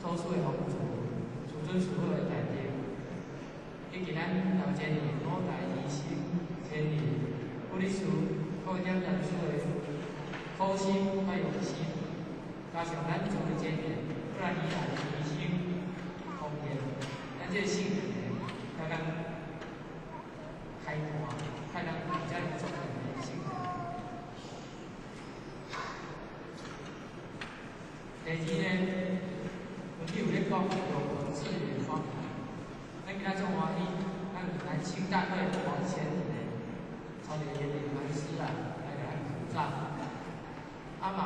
做出的帮助，自尊所有的代志，以及咱头前年古代医生、前年护理师、各点人士的苦心甲用心，加上咱做的前年，不然以来的医生、方面，咱这性命才能开拓，才能比较有重要性。第二呢，有咧讲有文字远方，咱今仔种欢喜，咱来清代会往前朝着原理传师啊，来给咱鼓掌。啊嘛，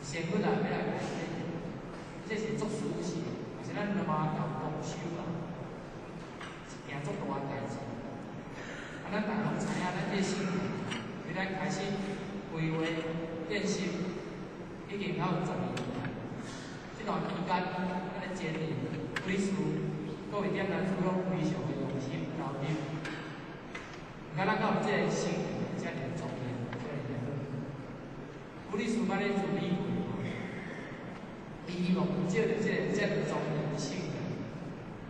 先本来要来改变，这是作事事，也是咱他妈要动手啦，一件足大代志。啊，咱大家拢知影，咱这心由咱开始规划练习。已经有10年，这段期间，咱的前年、护理师、各位点人士拢非常的用心投入。敢咱到这个心这么重要，这么好。护理师甲咧处理过，伊希望借着这么重要的性，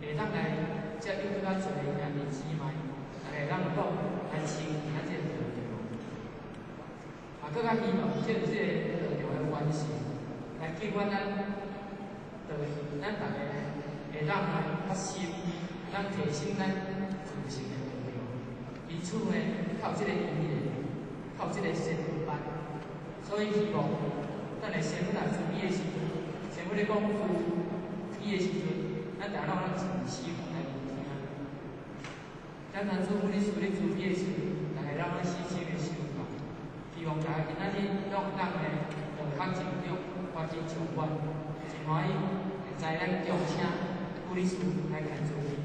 会当来接触较侪兄弟姊妹，会当讲来亲近咱这个道场。啊，更较希望借着这个。关系来激发咱，就是咱大家会当来发心，咱提升咱自信的力量。因此呢，靠这个语言，靠这个身份班，所以希望咱来先来注意的时阵，先要咧讲注意的时阵，咱大家拢真心来听。咱当初我咧处理注意的时阵，大家让咱细心的想法，希望大家今仔日让咱呢。较集中，发展长远，真欢喜，会知咱邀请护理师来谈处理。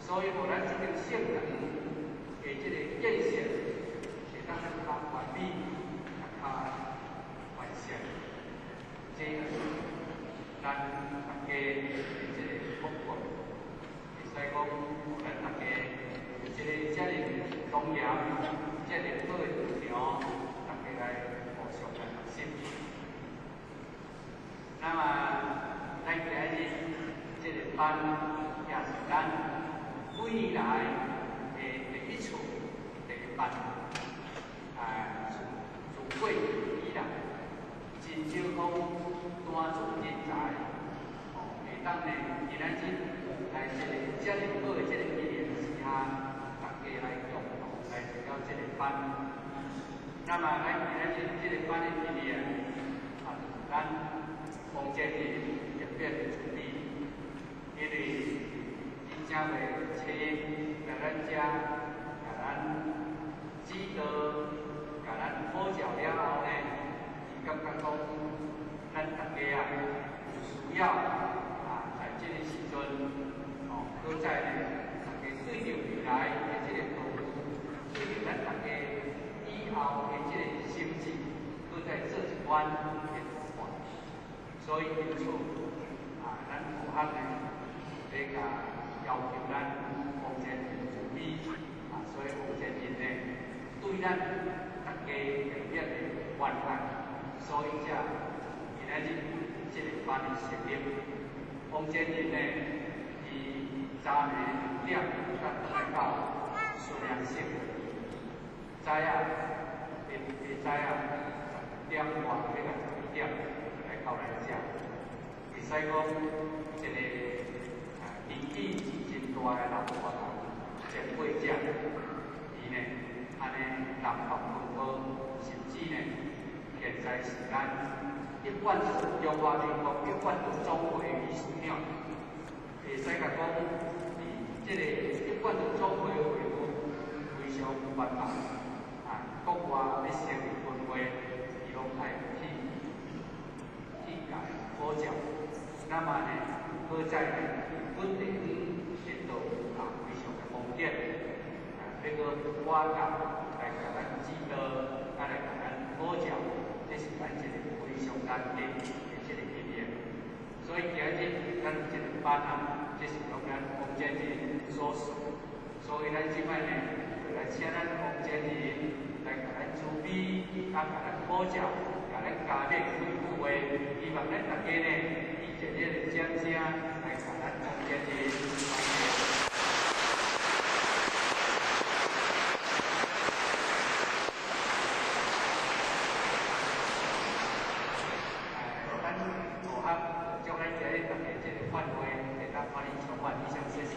所以，互咱这个性能的这个建设，会当咱较完美、较完善。那么咱今日这个班也是咱未来的第一处这个班，自过以来，真少讲单做人才，会当呢，今仔日来这个遮尔好的这个机缘之下，大家来共同来参加这个班。那么咱今仔日这个班的机缘，咱房间里特别的处理，因为真正会请来咱遮，甲咱指导，甲咱好教了后呢，伊感觉讲，咱大家啊有需要在这个时阵，好在呢，大家对着未来的这个道路，对着咱大家以后的这个成绩，好在做一款的规划。所以因此，咱副学呢，要甲要求咱房间助理，所以房间人呢，对咱大家特别的关爱，所以才今仔日这个班的成立。房间人呢，伊早呢6点来到数量性，早下早下10点外要到12点来到咱遮。会使讲一个年纪真大的老大人，前辈者，伊呢安尼南北分好，甚至呢现在是咱一贯中华民国一贯总会秘书长，会使甲讲，这个一贯总会会务非常繁忙，国外要成立分会，伊拢爱去改好教。那么呢，好在呢，稳定程度非常的方便，这个我教来甲咱指导，来甲咱好教，这是咱一个非常难得的这个经验。所以今日咱这个班这是由咱房间人所属，所以咱即摆呢，就来请咱房间人来甲咱助理，甲咱好教，甲咱家长恢复的，希望咱大家呢。热烈的掌声来甲咱房间的欢迎。咱副学将咱今日大家这个范围，会当欢迎充满以上谢谢。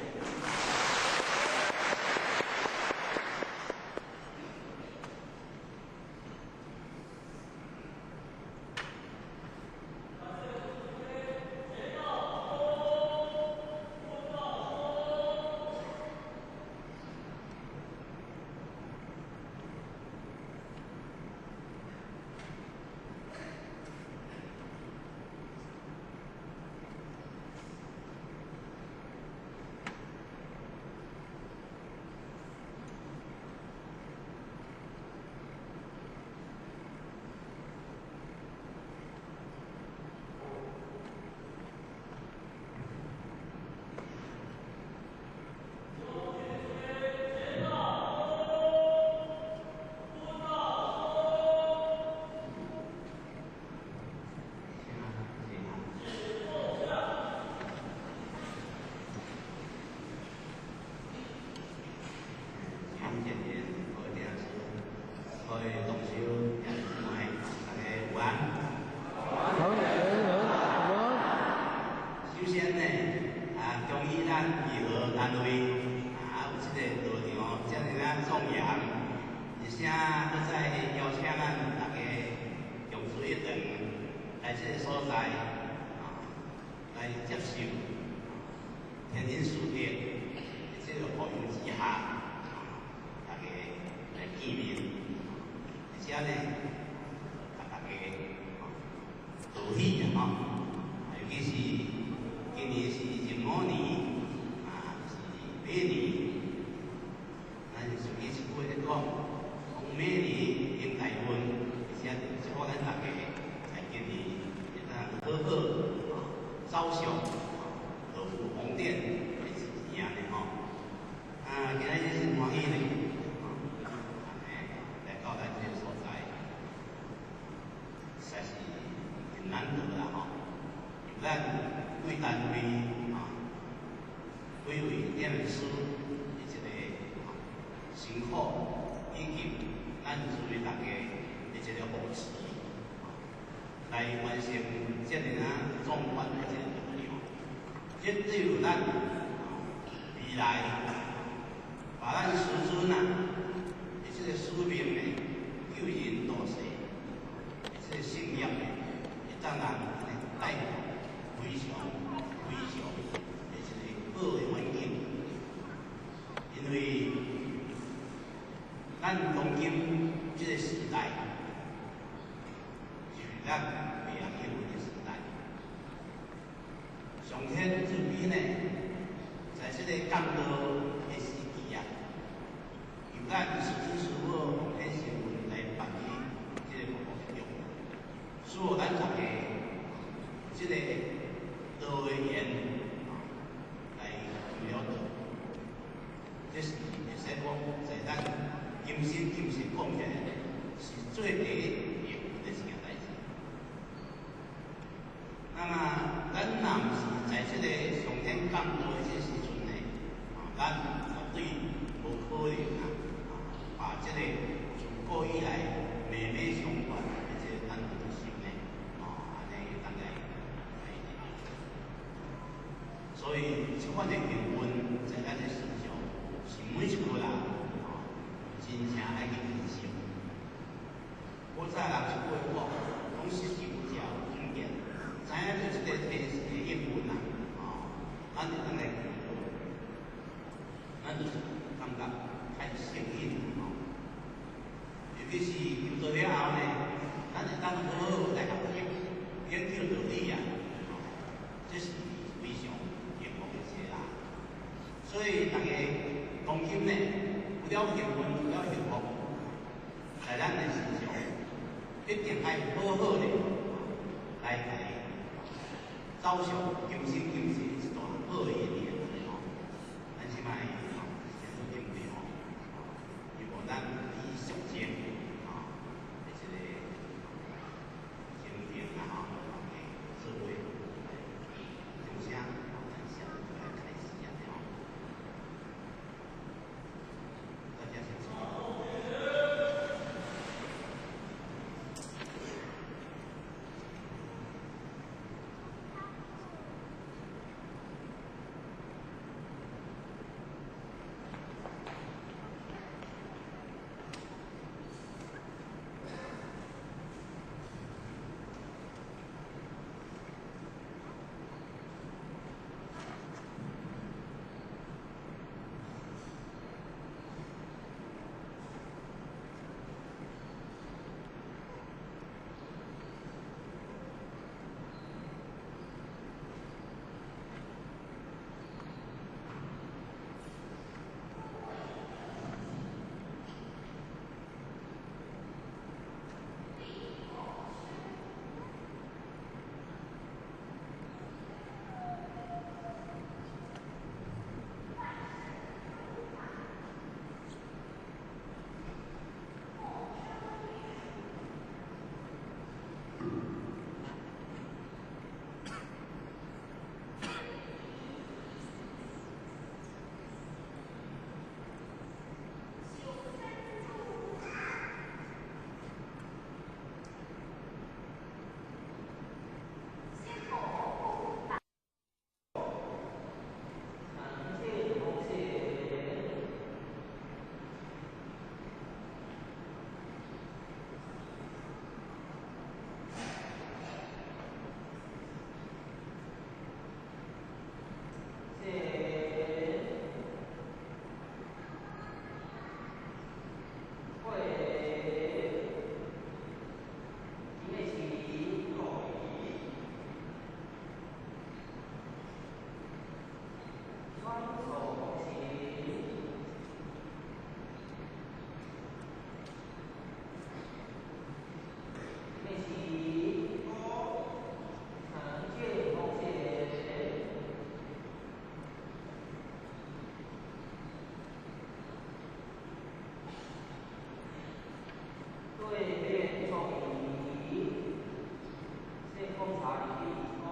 咱贵单位委为点师的一个辛苦，以及咱作为大家的一个扶持，来完成这个壮观的一个目标。这对于咱未来把咱师尊的这个使命的救人度世，这个信仰的，会当人带来非常的一个好的环境。因为咱当今这个时代，是咱未来结婚的时代。上天自比呢，在这个降落的时期啊，由咱师尊师母奉献成分来办理这个服务的用，使咱大家这个道的言来了解，这是会使讲在咱今生今世讲起来是最第一要的一件代志。那么咱若是在这个上天降落的这时阵呢，咱绝对无可能把这个自古以来妹妹相传的这个咱的心呢，安尼当来所以这款的缘分在咱的身上是每一个人真正爱去珍惜。我早人一句话，讲实事有条经验，知影这个天时的缘分咱就当来咱就是感觉太幸运尤其是入座了后呢，咱会当好好来学习，研究道理这是非常幸福的事啦。所以大家当今呢，有了缘分，有了幸福，在咱的身上，一定爱好好的来走上今生今世一段好的姻缘。咱即摆先做准备如果咱以上前的这个经典智慧分享，咱现在就来开始大家先坐。对面创意，先观察你的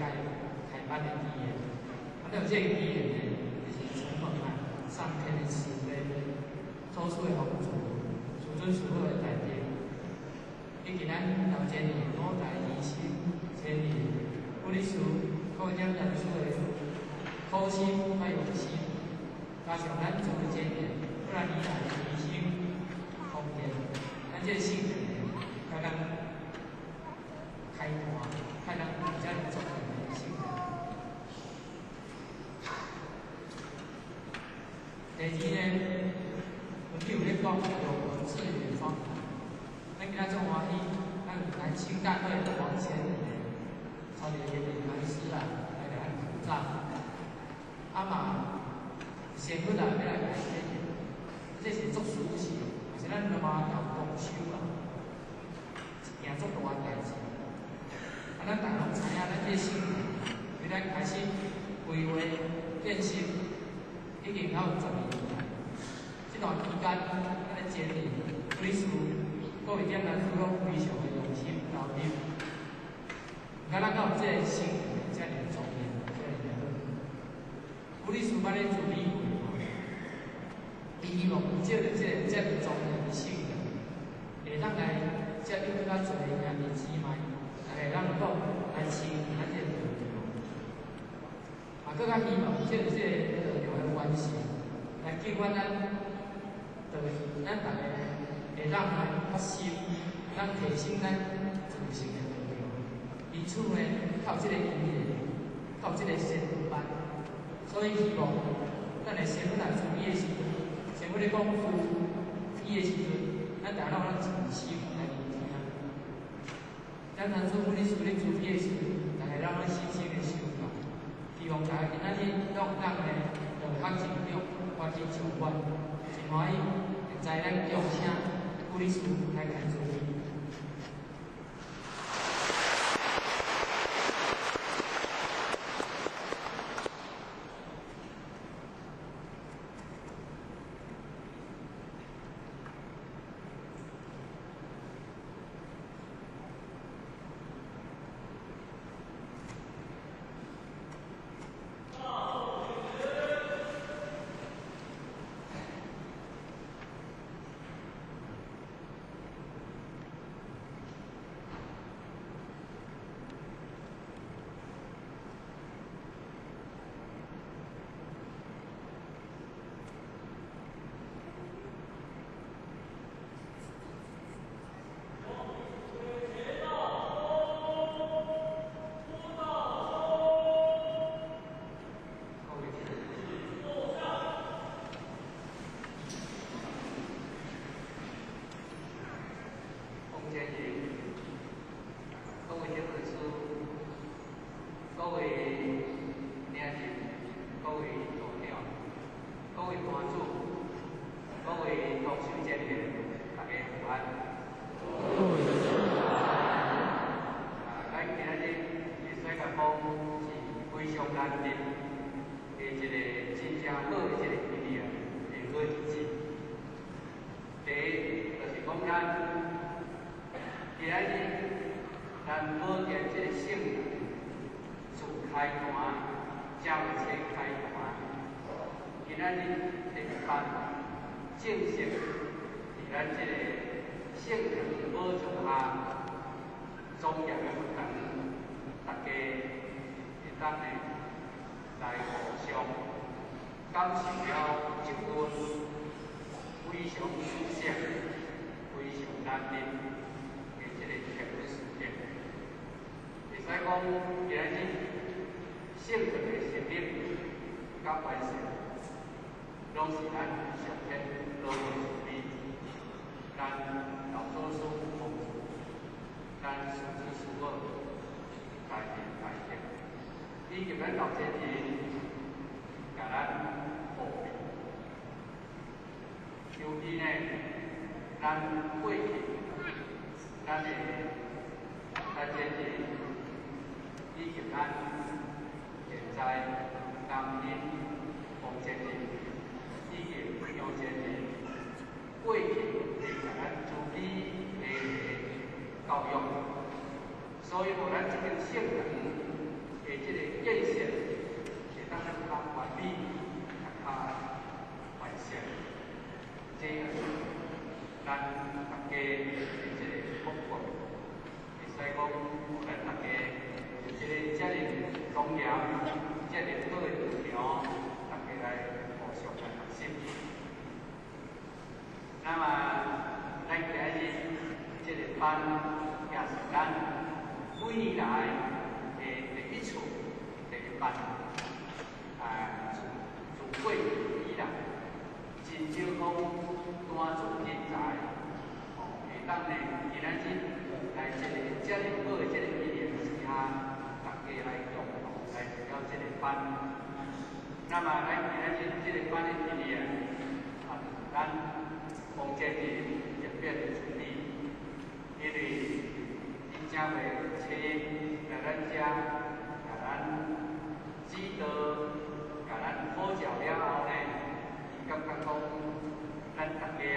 开办的语言，啊，了这个语言呢，就是充满上天的慈悲，做出的帮助，祖尊所有的代表，以及咱头前年古代医生前年护理师，各种人士的苦心还用心，加上咱做的前年，不然以来医生方面，咱这性格，才能开花，才能比较重要的性格。第二呢，有咧讲有文字远方，咱今仔种欢喜，咱来清代会往前朝着人民来师啊，来给咱鼓掌。啊嘛，先不来要来改变，这是做事情，也是咱他妈要动手啦，一件足大代志。啊，咱大家拢知影，咱这性格，为咱开始规划建设，已经有10年了。这段期间，咱咧建立护理师各位点来师拢非常的用心投入。敢咱有这个性格，这样重要，这样好。护理师捌咧处理过，伊希望借着这个重要的性格，会当来接触较侪兄弟姊妹，会当讲来亲近咱这个道场，啊，更较希望借着这个道场的关系，来激发咱大家会当来发心，当提升咱自身的道场。因此呢，靠这个语言，靠这个先分班，所以希望咱来先分来处理的时阵，先分咧讲医的时阵，咱大家拢真心来聆听。咱当初护理师咧处理的时阵，大家让咱细心的收到，希望大家今仔日让咱呢学真中，发起上关，真欢喜，会知咱用啥护理师来开处理。所以，互咱这种性能会即个建设，会当咱较完美、较完善，这咱大家的即个目标，会使讲咱大家有即个遮尔庄严、遮尔好的道场，大家来互相来学习。那么，咱今日即个班也是咱每年来的第一次第一班，自过以来，真少讲单做人才，会当呢，今仔日来即个遮尔好的即个一年时下，大家来共同来参加即个班。那么，咱今仔日即个班的一年，咱奉建议也变得顺利，因为真正袂请来咱遮，甲咱指导，甲咱好教了后呢，伊感觉讲，咱大家有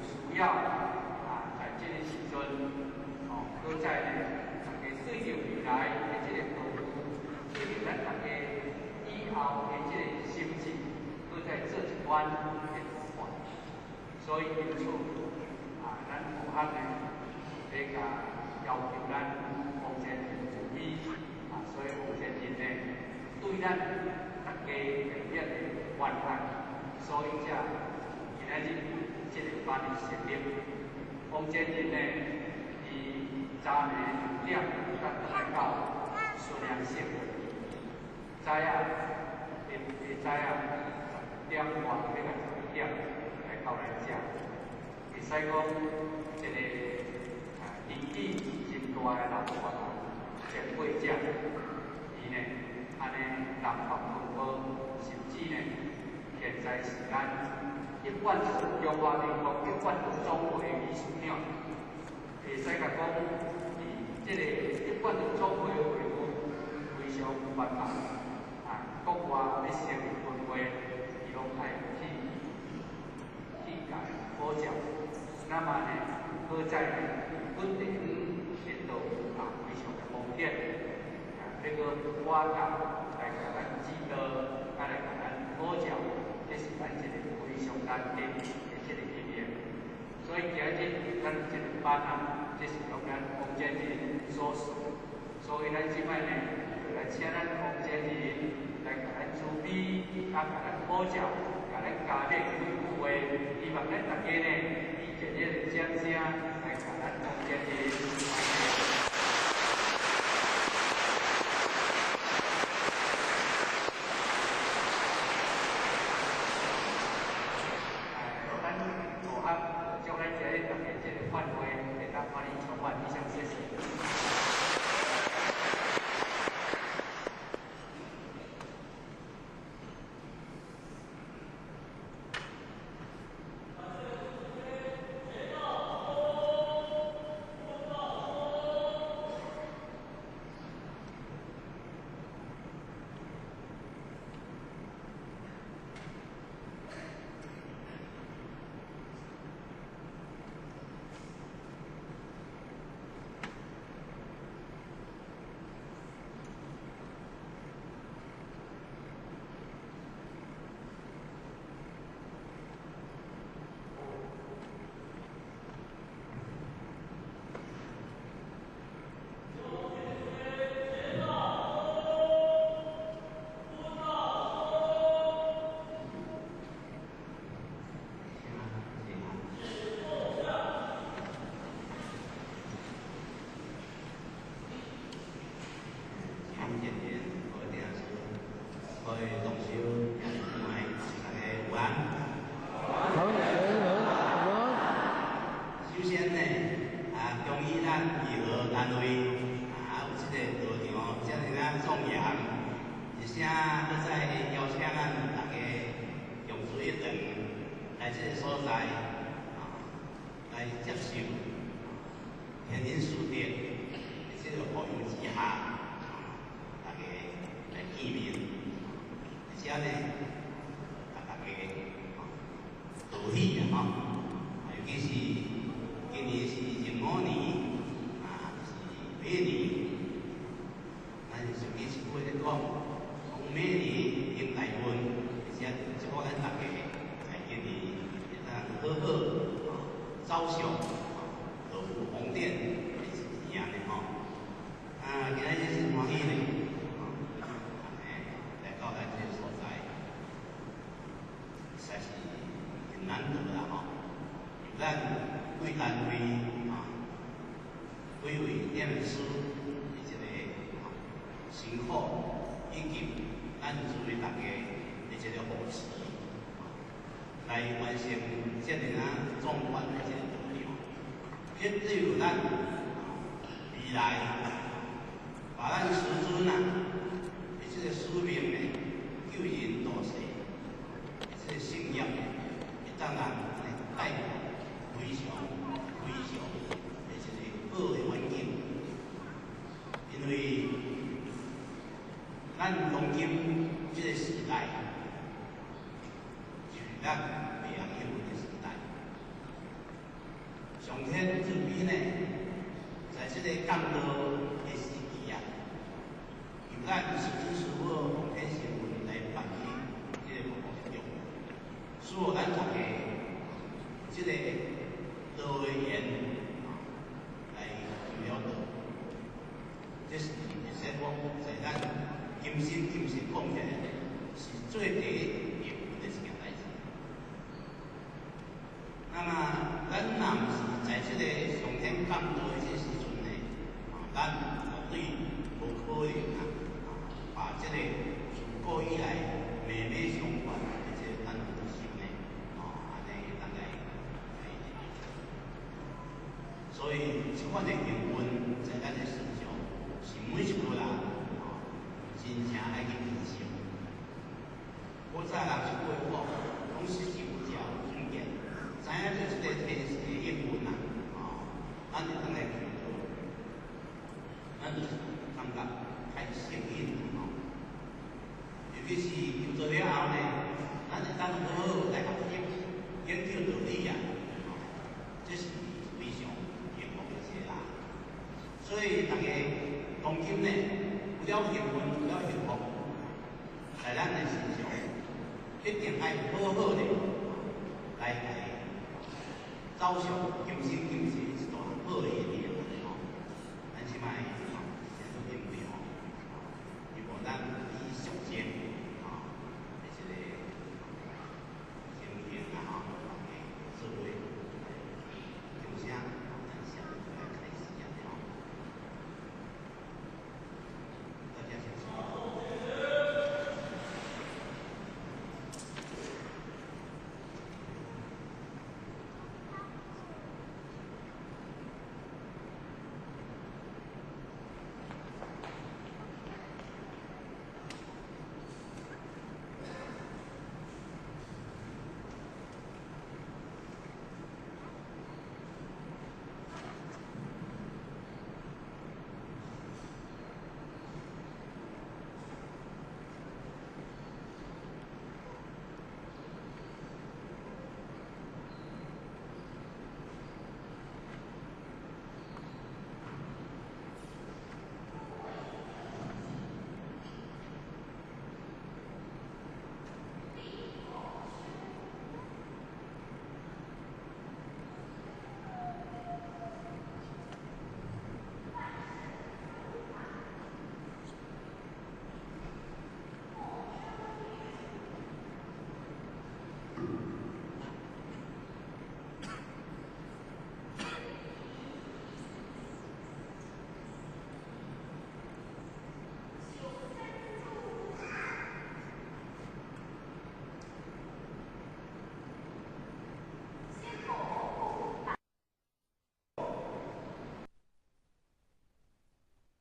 需要在即个时阵，搁再呢，大家对着未来的即个道路，对着咱大家以后的即个心情，搁再做一番的规划。所以因此，咱副学呢，要甲要求咱王先生注意，所以王先生呢，对咱大家表现的关爱，所以才今仔日即个班的成立。王先生呢，伊早呢2点来到孙良县，早下10点外要来11点。到来遮，会使讲一个年纪真大的老大人前辈者，伊呢安尼人法分好，甚至呢现在是咱一贯中华民国一贯总会秘书长，会使甲讲伊即个一贯总会会务非常繁忙，国外咧成立分会，伊拢爱去。好教，那么呢，搁在稳定程度非常的方便，这个我教来甲咱指导，来甲咱好教，这是咱一个非常难得的一个经验。所以今日咱这个班这是由咱王建仁所属，所以咱即摆呢，就来请咱王建仁来甲咱主笔，甲咱好教。甲咱家庭开会，希望咱大家呢，以热烈的掌声来甲咱王建仁。咱副学将咱这个大家这个范围，会当帮你充分以上谢谢。咱是属于点的书，以及个辛苦，以及咱作为大家的一个扶持，来完成这个壮观的这个图样，也只有咱未来把咱师尊的这个使命的救人度世，这个信仰，会当人带来非常的这个好的环境，因为咱当今这个时代，就是咱未晓英文的时代。上天这边呢，在这个降落的时期啊，由咱师尊师父奉天神文来办理这个服务业务，使咱大家这个道的言来了解，这是会使讲在咱今生讲起来是最第一要务的一件代志。那么咱若毋是在这个上天降落的这时阵呢，咱绝对无可能把这个自古以来妹妹相传的这个咱心呢，安尼大概。所以，这款的英文在咱的身上，是每一个人真正爱去珍惜。古早人一句话，讲是有条有见，知影着这个天时的英文咱就当来去做，咱就是感觉太幸运了尤其是做了后呢，咱会当好好来学习，研究道理这是非常幸福的事啦。所以大家当今呢，有了英文，有了幸福，在咱的身上，一定爱好好的来走上今生今世一段好的一年咱即摆先做准备如果咱以上前的这个经验作为留下，咱下来开始大家先说。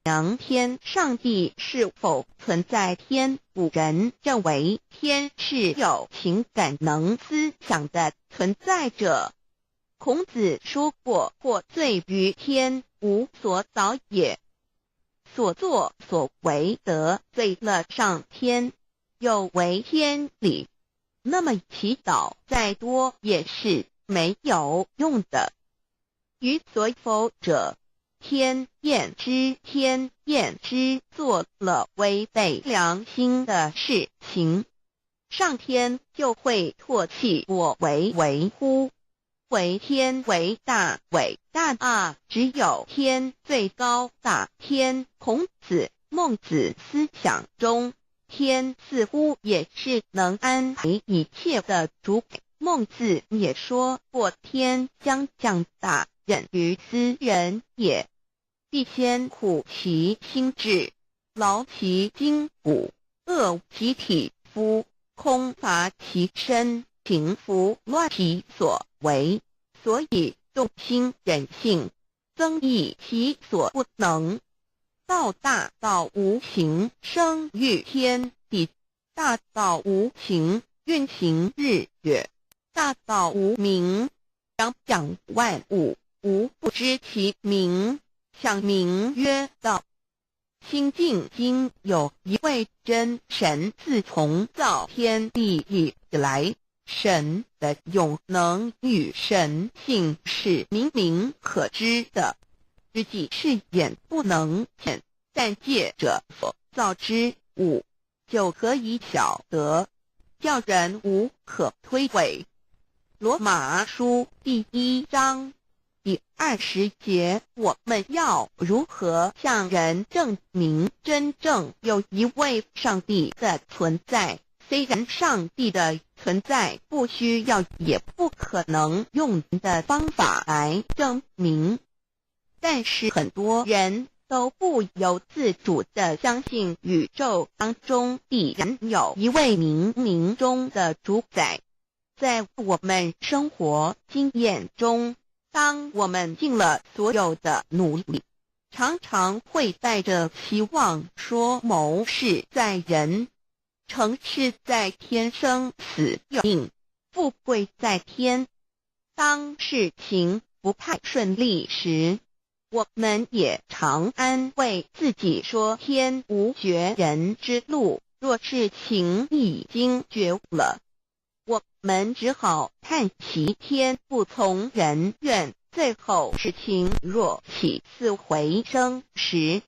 量天上帝是否存在天？古人认为天是有情感能思想的存在者。孔子说过：或罪于天，无所早也。所作所为得罪了上天，有违天理，那么祈祷再多也是没有用的。于所否者，天厌之，做了违背良心的事情，上天就会唾弃我为乎？为天为大，伟大啊！只有天最高大。天，孔子、孟子思想中，天似乎也是能安排一切的主宰。孟子也说过：天将降大任于斯人也。必先苦其心志，劳其筋骨，饿其体肤，空乏其身，平服乱其所为。所以动心忍性，增益其所不能。道大道无形，生育天地；大道无形，运行日月；大道无名，讲万物，无不知其名。想名曰道。心静经有一位真神，自从造天地以来，神的永能与神性是明明可知的，知己是眼不能见，但借着所造之物，就可以晓得，叫人无可推诿。罗马书第1章第20节，我们要如何向人证明真正有一位上帝的存在？虽然上帝的存在不需要也不可能用人的方法来证明，但是很多人都不由自主地相信宇宙当中必然有一位冥冥中的主宰。在我们生活经验中，当我们尽了所有的努力，常常会带着希望说谋事在人，成事在天，生死有命，富贵在天。当事情不太顺利时，我们也常安慰自己说天无绝人之路，若事情已经绝了，我们只好叹息天不从人愿。最后事情若起死回生时，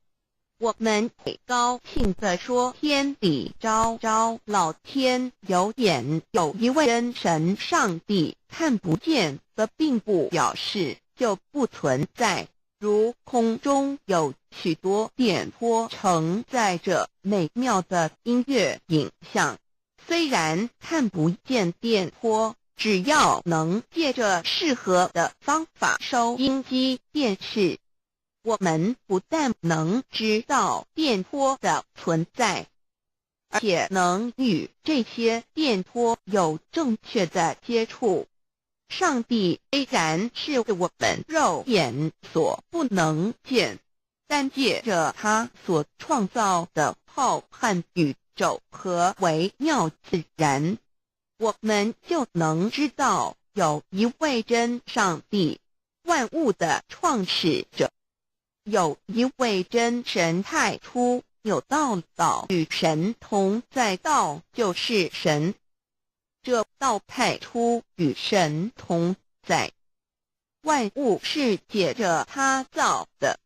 我们会高兴地说天理昭昭，老天有眼，有一位真神上帝，看不见的并不表示就不存在。如空中有许多电波承载着美妙的音乐影像，虽然看不见电波，只要能借着适合的方法收音机电视，我们不但能知道电波的存在，而且能与这些电波有正确的接触。上帝虽然是我们肉眼所不能见，但借着他所创造的浩瀚宇宙和微妙自然，我们就能知道有一位真上帝，万物的创始者，有一位真神太初有道，道与神同在，道就是神。这道太初与神同在，万物是借着他造的，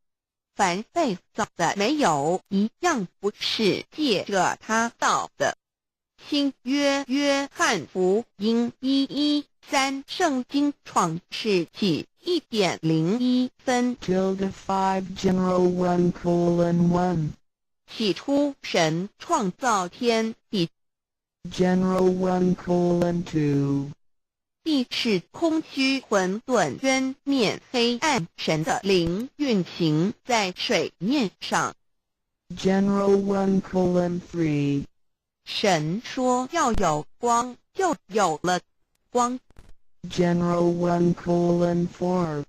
凡被造的没有一样不是借着他造的。新约约翰福音1:13，圣经创世纪1.01分 5 General 1:1， 起初神创造天地。General 1:2， 地是空虚混沌渊面黑暗，神的灵运行在水面上。General 1:3， 神说要有光，就有了光。General 1:4，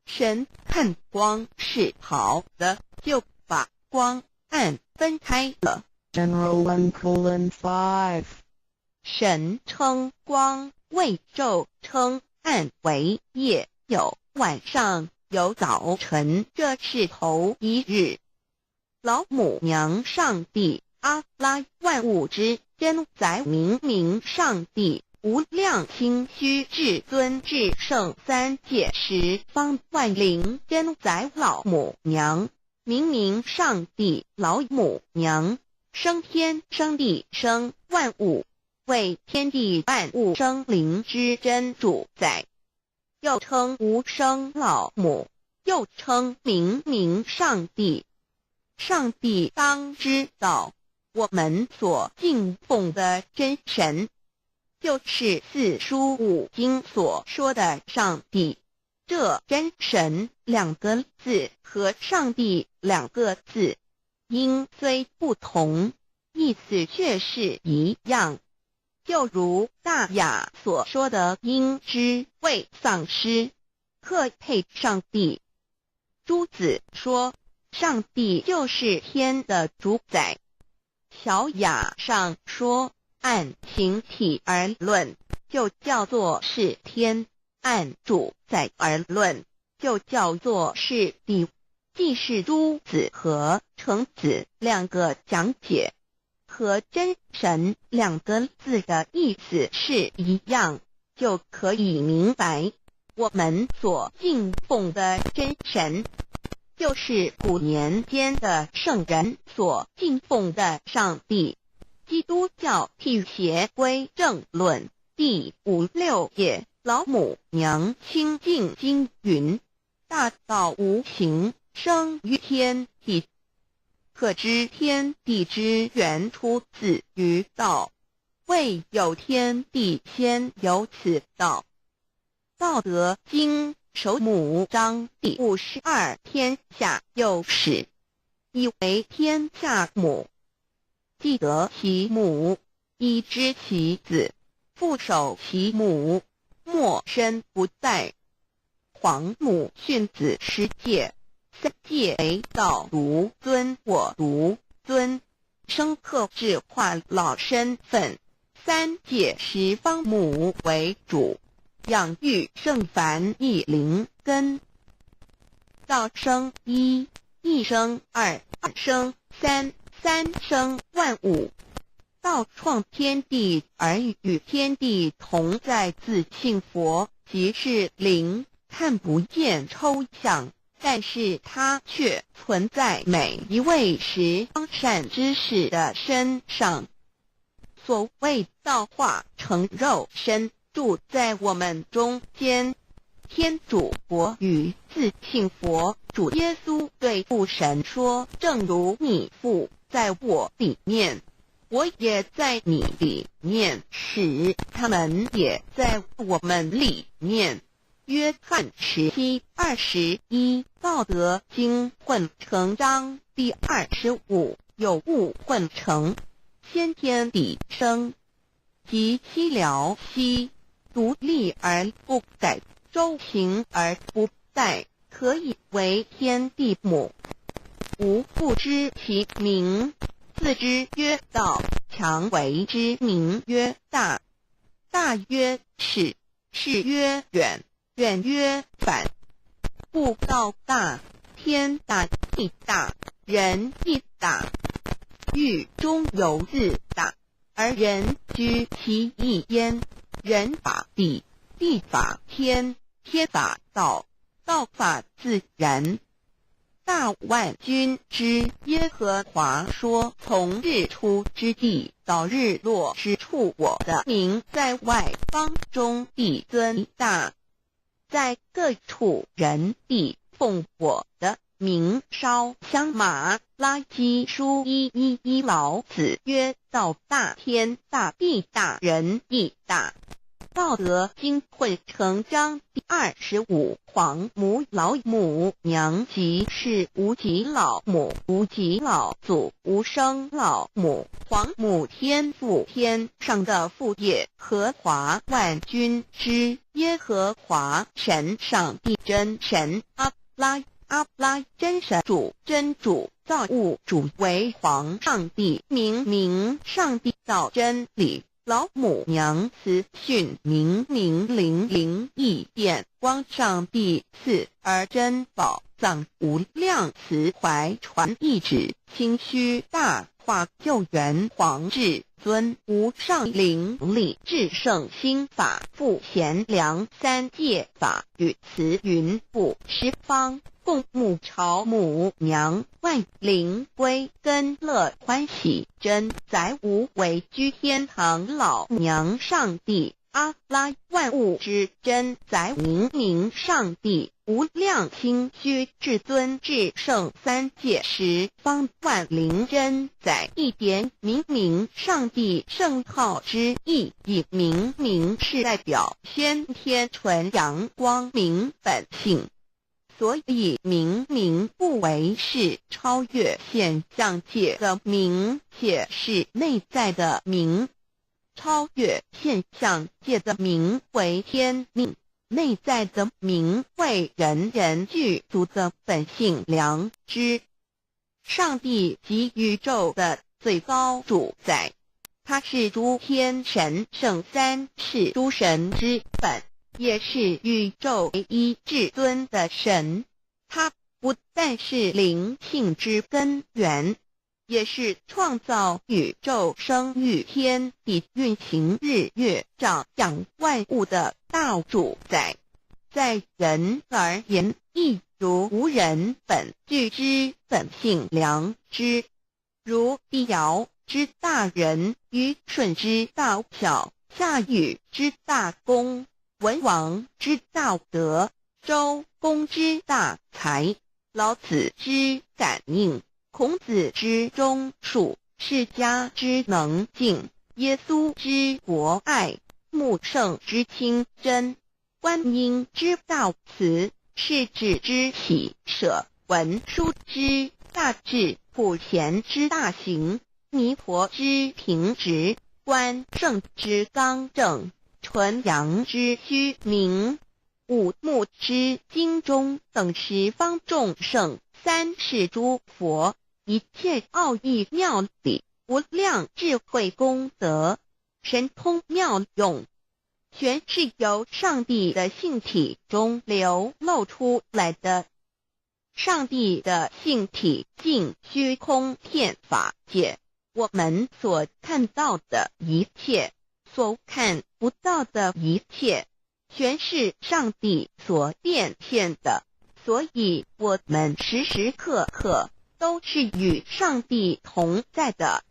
神看光是好的，就把光暗分开了。General 1:5， 神称光为昼，称暗为夜，有晚上，有早晨，这是头一日。老母娘上帝阿拉，万物之真宰，明明上帝，无量清虚至尊至圣三界十方万灵真宰老母娘，明明上帝老母娘，生天生地生万物，为天地万物生灵之真主宰，又称无生老母，又称明明上帝。上帝当知道，我们所敬奉的真神，就是四书五经所说的上帝。这真神2个字和上帝2个字，音虽不同，意思却是一样。就如大雅所说的因之谓丧失，克配上帝。朱子说上帝就是天的主宰。小雅上说按形体而论，就叫做是天；按主宰而论，就叫做是地。既是朱子和程子2个讲解，和真神2个字的意思是一样，就可以明白我们所敬奉的真神，就是古年间的圣人所敬奉的上帝。基督教辟邪归正论第56页，老母娘清净经云：大道无形，生于天地，可知天地之源出自于道，未有天地，先有此道。道德经首母章第52，天下有始，以为天下母。既得其母，以知其子，父守其母，莫身不在。皇母训子10戒，3戒为道独尊，我独尊，生克制化老身份。3戒十方母为主，养育圣凡一灵根。道生一，一生二，二生三，三生万物。道创天地而与天地同在，自性佛，即是灵，看不见抽象，但是它却存在每一位十方善知识的身上。所谓道化成肉身，住在我们中间。天主佛与自性佛主耶稣对父神说：正如你父在我里面，我也在你里面，使他们也在我们里面。约翰17:21，道德经混成章第25，有物混成，先天地生，即西辽西，独立而不改，周行而不殆，可以为天地母。吾不知其名，自之曰道，强为之名曰大。大曰始，始曰远，远曰反。故道大，天大，地大，人亦大。欲中有日大，而人居其一焉。人法地，地法天，天法道，道法自然。大万军之耶和华说：从日出之地到日落之处，我的名在外邦中必尊大。在各处人地奉我的名烧香。马拉基书1:11，老子曰：道大，天大，地大，人亦大。道德经混成章第25，皇母老母娘即是无极老母，无极老祖，无生老母。皇母天父，天上的父也，和华万军之耶和华神，上帝真神，阿拉真神主，真主，造物主为皇上帝，明上帝造真理。老母娘慈训明灵异变，光上帝赐而真宝藏无量，慈怀传一旨，清虚大化，救援皇至尊，无上灵力，至圣心法，复贤良3戒法，与慈云布十方，共沐朝母娘，万灵归根乐欢喜，真载无为居天堂老娘上帝，阿拉万物之真在明明上帝无量清虚至尊至圣三界十方万灵真在一点明明上帝圣号之意，以明明是代表先天纯阳光明本性，所以明明不为是超越现象界的明，且是内在的明。超越现象界的明为天命，内在的明为人人具足的本性良知。上帝即宇宙的最高主宰，他是诸天神圣三世诸神之本，也是宇宙唯一至尊的神。他不但是灵性之根源，也是创造宇宙生育天地运行日月长养万物的大主宰。在人而言，亦如无人本具之本性良知，如帝尧之大仁，虞舜之大巧，夏禹之大功，文王之大德，周公之大才，老子之感应，孔子之忠恕，释迦之能静，耶稣之博爱，穆圣之清真，观音之大慈，世子之喜舍，文殊之大智，普贤之大行，弥陀之平直，观圣之刚正，纯阳之虚明，五目之精中等十方众圣，三世诸佛，一切奥义妙理，无量智慧功德，神通妙用，全是由上帝的性体中流露出来的。上帝的性体尽虚空遍法界，我们所看到的一切，所看不到的一切，全是上帝所变现的，所以我们时时刻刻都是与上帝同在的。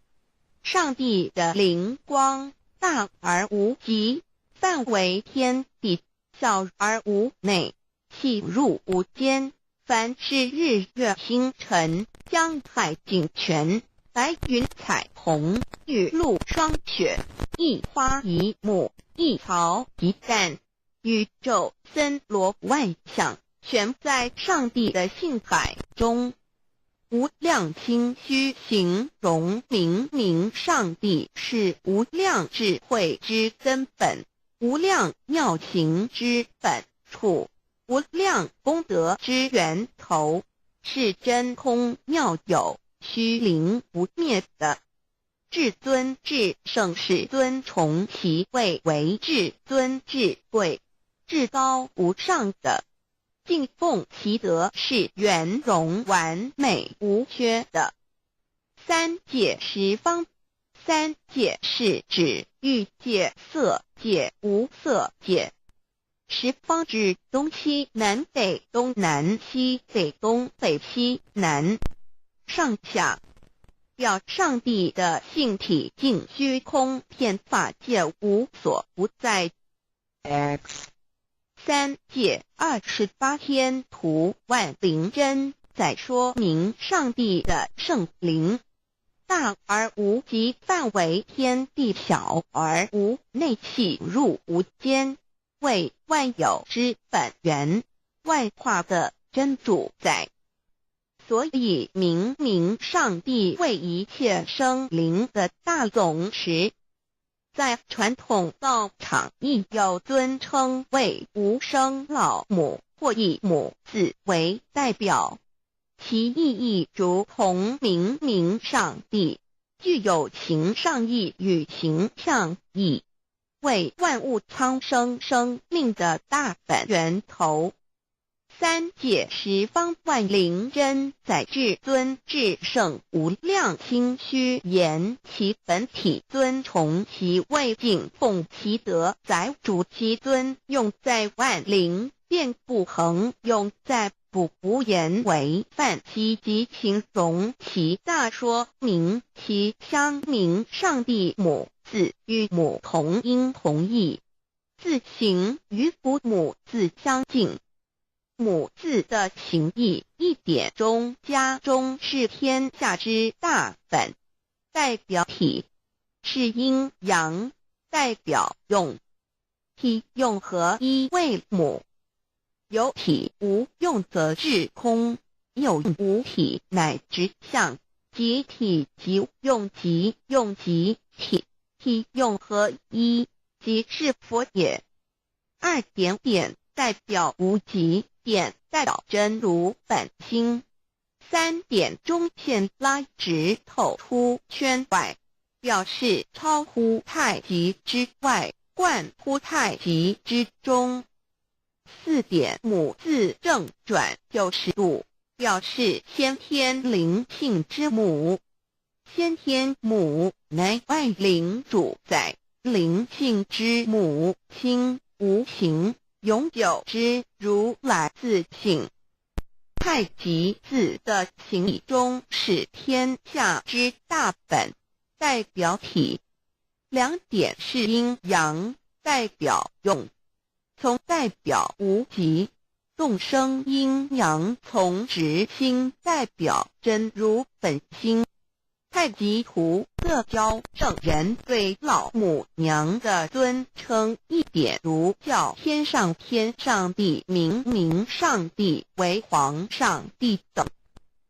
上帝的灵光大而无极，范围天地，小而无内，细入无间。凡是日月星辰，江海井泉，白云彩虹，雨露霜雪，一花一木，一草一干，宇宙森罗万象，全在上帝的性海中。无量清虚形容明明上帝是无量智慧之根本，无量妙行之本处，无量功德之源头，是真空妙有，虚灵不灭的。至尊至圣世尊崇其位为至尊至贵，至高无上的。敬奉其德是圆融完美无缺的。三界十方，三界是指欲界、色界、无色界。十方指东西南北东南西北东北西南上下，表上帝的性体尽虚空遍法界无所不在。X三界28天图万灵真，在说明上帝的圣灵大而无极，范围天地，小而无内，细入无间，为万有之本源，万化的真主宰。所以明明上帝为一切生灵的大总持，在传统道场亦有尊称为无生老母或以母字为代表，其意义如同明明上帝具有形上义与形象义，为万物苍生生命的大本源头。三界十方万灵真在至尊至圣无量清虚言其本体尊崇其位敬奉其德载主其尊，用在万灵便不恒，用在不无言为范其及形容其大，说明其相明上帝母字与母同音同义，字形与父母字相近。母字的形义一点中家中是天下之大本，代表体是阴阳，代表用。体用合一为母，有体无用则至空，有用无体乃直相，即体即用即用即体，体用合一即是佛也。二点点代表无极，点代表真如本心，三点中线拉直透出圈外，表示超乎太极之外，贯乎太极之中。四点母字正转90度，表示先天灵性之母。先天母乃外灵主宰，灵性之母亲无形，永久之如来自性。太极字的形义中是天下之大本，代表体。两点是阴阳，代表用。从代表无极，众生阴阳从直心，代表真如本心。太极图色教圣人对老母娘的尊称，一点如叫天上天上帝、明上帝为皇上帝等，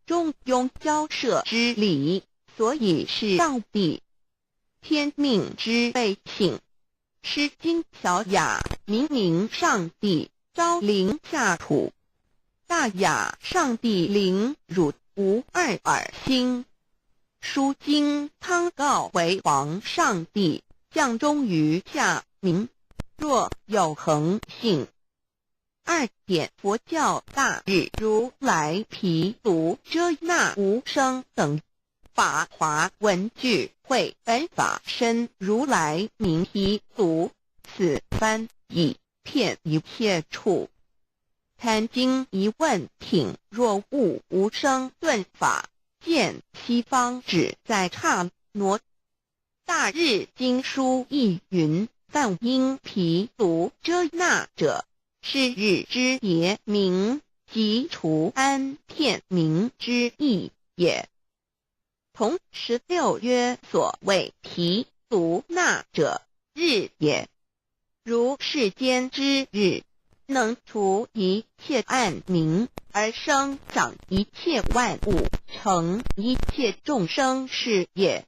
中庸交涉之理，所以是上帝。天命之辈请，诗经小雅，明上帝昭灵下土，大雅上帝灵汝无二耳心。书经汤告为皇上帝，降中于下民，若有恒性。二点佛教大日如来毗卢遮那无生等法华文具会本法身如来名毗卢，此翻译遍一切处。坛经一问品，若悟无生顿法，见西方只在刹那。大日经书亦云，但因毗卢遮那者，是日之别名，即除安片名之意也。同16曰，所谓毗卢那者，日也。如世间之日，能除一切暗明，而生长一切万物，成一切众生是也。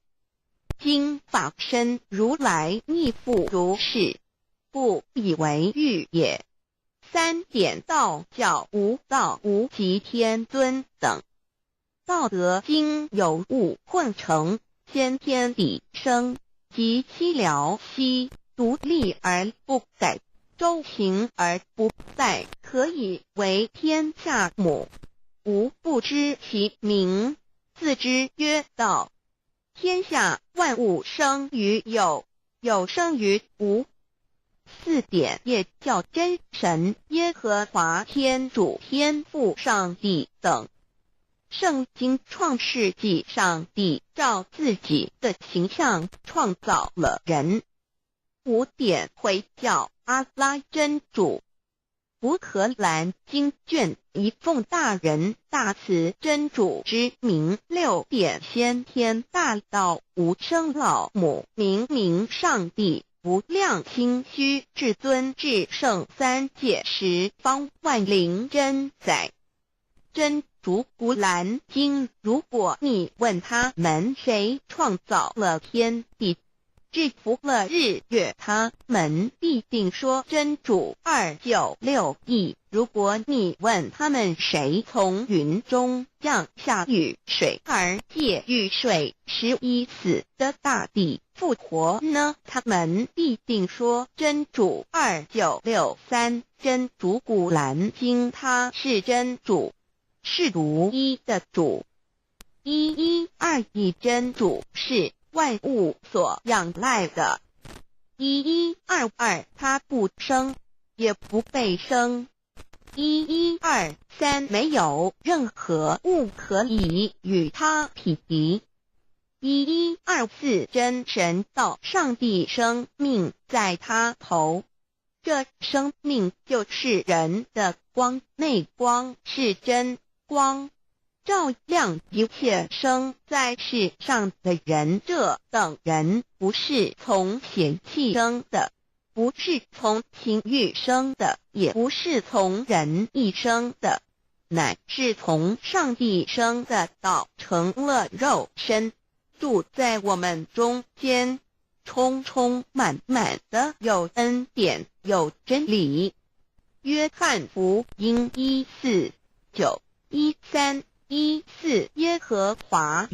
今法身如来逆复如是，故以为欲也。三点道教无道无极天尊等。道德经有物混成，先天地生，即七辽息，独立而不改，周行而不殆，可以为天下母。吾不知其名，自之曰道。天下万物生于有，有生于无。四点也叫真神耶和华天主天父上帝等。圣经创世纪，上帝照自己的形象创造了人。五点回教阿拉真主。乌克兰经卷一奉大人大慈真主之名。六点先天大道无生老母明上帝无量清虚至尊至圣三界十方万灵真宰。真主古兰经，如果你问他们谁创造了天地，制服了日月，他们必定说真主296亿。如果你问他们谁从云中降下雨水而借雨水使已死的大地复活呢，他们必定说真主2963。真主古兰经，他是真主，是独一的主。112真主是万物所仰赖的。1122他不生，也不被生。1123没有任何物可以与他匹敌。1124真神道上帝生命在他头。这生命就是人的光，内光是真光，照亮一切生在世上的人。这等人不是从血气生的，不是从情欲生的，也不是从人意生的，乃是从上帝生的道，成了肉身，住在我们中间，充充满满的有恩典有真理。约翰福音1:4-9、13:14，耶和华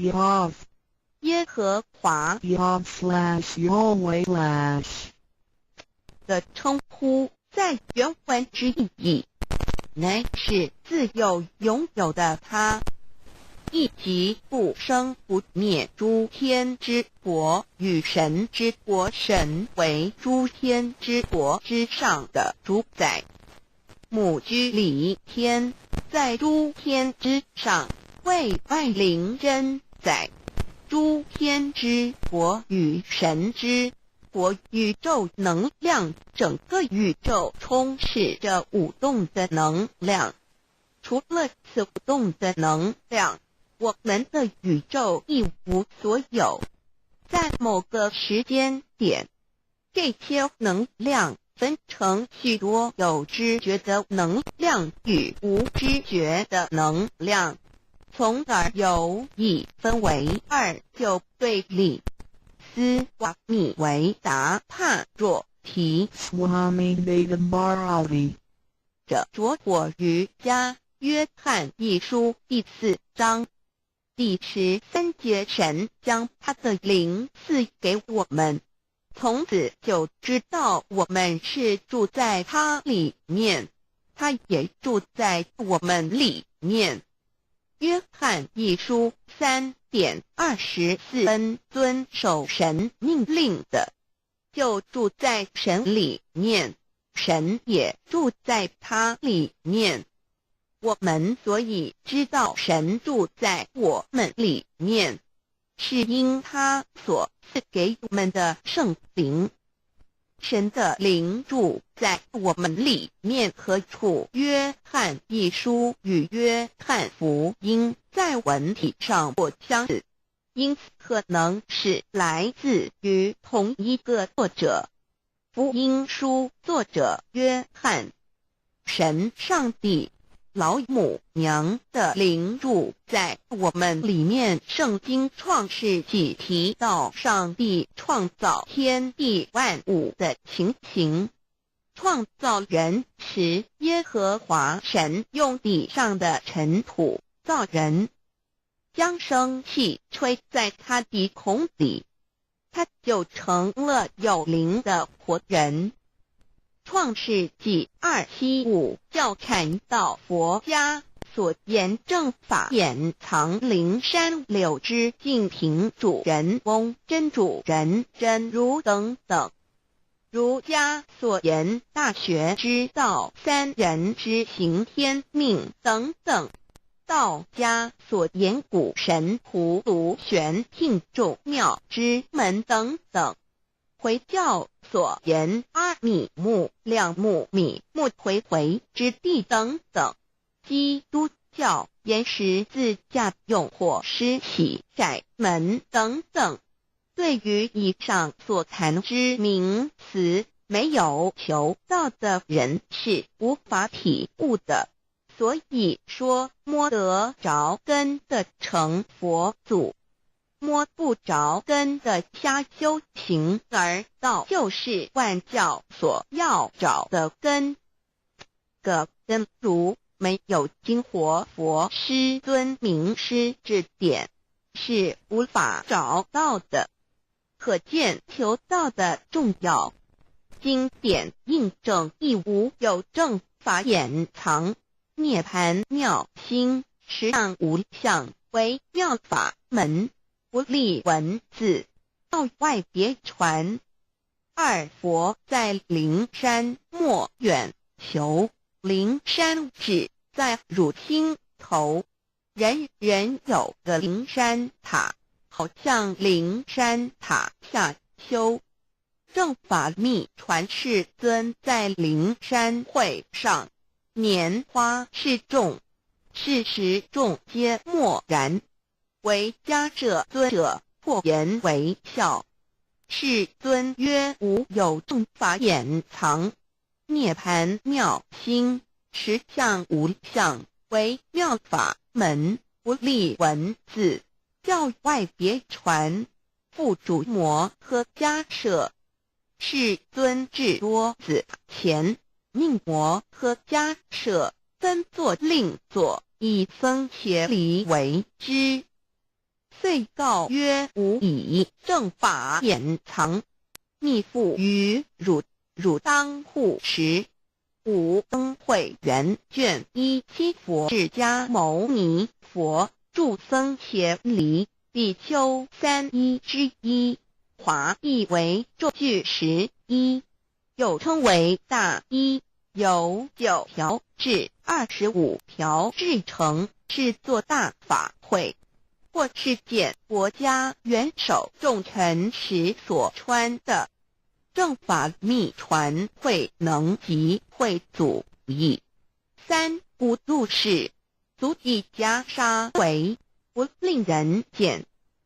的称呼在原文之意义，乃是自有拥有的他，以及不生不灭诸天之国与神之国，神为诸天之国之上的主宰。母居里天，在诸天之上，为外灵真宰。诸天之国与神之国，宇宙能量，整个宇宙充斥着舞动的能量。除了此舞动的能量，我们的宇宙一无所有。在某个时间点，这些能量分成许多有知觉的能量与无知觉的能量，从而有以分为二，就对立。斯瓦米维达帕若提 Swami Vedabharati 着着火于家约翰一书第4章第13节，神将他的灵赐给我们，从此就知道我们是住在他里面，他也住在我们里面。约翰一书3:24，遵守神命令的，就住在神里面，神也住在他里面。我们所以知道神住在我们里面，是因他所赐给我们的圣灵。神的灵住在我们里面，何处？约翰一书与约翰福音在文体上不相似，因此可能是来自于同一个作者。福音书作者约翰，神上帝老母娘的灵住在我们里面。圣经创世纪提到上帝创造天地万物的情形，创造人时，耶和华神用地上的尘土造人，将生气吹在他鼻孔里，他就成了有灵的活人。创世纪2:7-5教看到佛家所言正法掩藏灵山柳之净瓶主人翁真主人真如等等。儒家所言大学之道三人之行天命等等。道家所言古神荼毒玄牝众妙之门等等。回教所言阿米木、亮木、米木回回之地等等。基督教言十字架用火施洗窄门等等。对于以上所谈之名词，没有求道的人是无法体悟的。所以说摸得着根的成佛祖，摸不着根的瞎修行而道，就是万教所要找的根。个根如没有经活佛师尊名师指点，是无法找到的。可见求道的重要。经典印证亦无有正法掩藏，涅盘妙心实相无相，为妙法门，不立文字，道外别传。二佛在灵山莫远求，灵山只在汝心头，人人有个灵山塔，好像灵山塔下修。正法密传世尊在灵山会上，拈花示众，是时众皆默然，唯迦摄尊者破颜为笑。世尊曰：吾有正法掩藏，涅盘妙心，实相无相，为妙法门，不立文字，教外别传，复主摩诃迦摄。世尊至多子前，命摩诃迦摄分作令作，以僧伽梨为之。遂告曰：吾以正法掩藏，密付于汝，汝当护持。吾登会元卷1七佛释迦牟尼佛著僧伽梨比丘3之一，华译为咒句11，又称为大一，由9条至25条制成，是作大法会，或是见国家元首众臣时所穿的。正法密传会能及会祖义。3不入世，足以袈裟为，不令人见。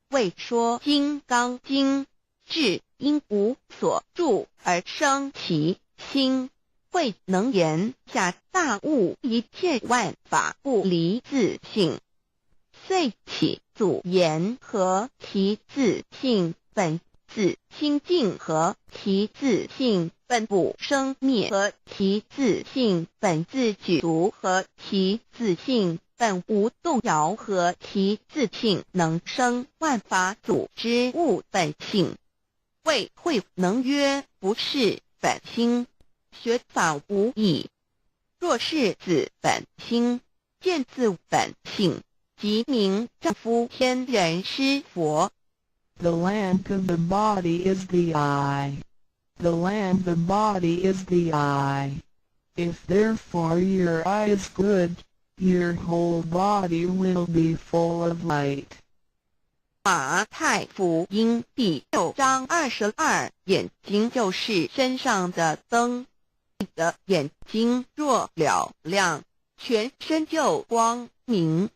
为说金刚经，至因无所住而生其心，会能言下大悟一切万法不离自性。遂起祖言和其自性本自清净和其自性本不生灭和其自性本自具足和其自性本无动摇和其自性能生万法组之物本性。谓会能曰：不是本心，学法无益。若是自本心，见自本性，即名丈夫天人师佛。The lamp of the body is the eye. The lamp of the body is the eye. If therefore your eye is good, your whole body will be full of light. 马太福音第6章22，眼睛就是身上的灯。你的眼睛若了亮，全身就光明。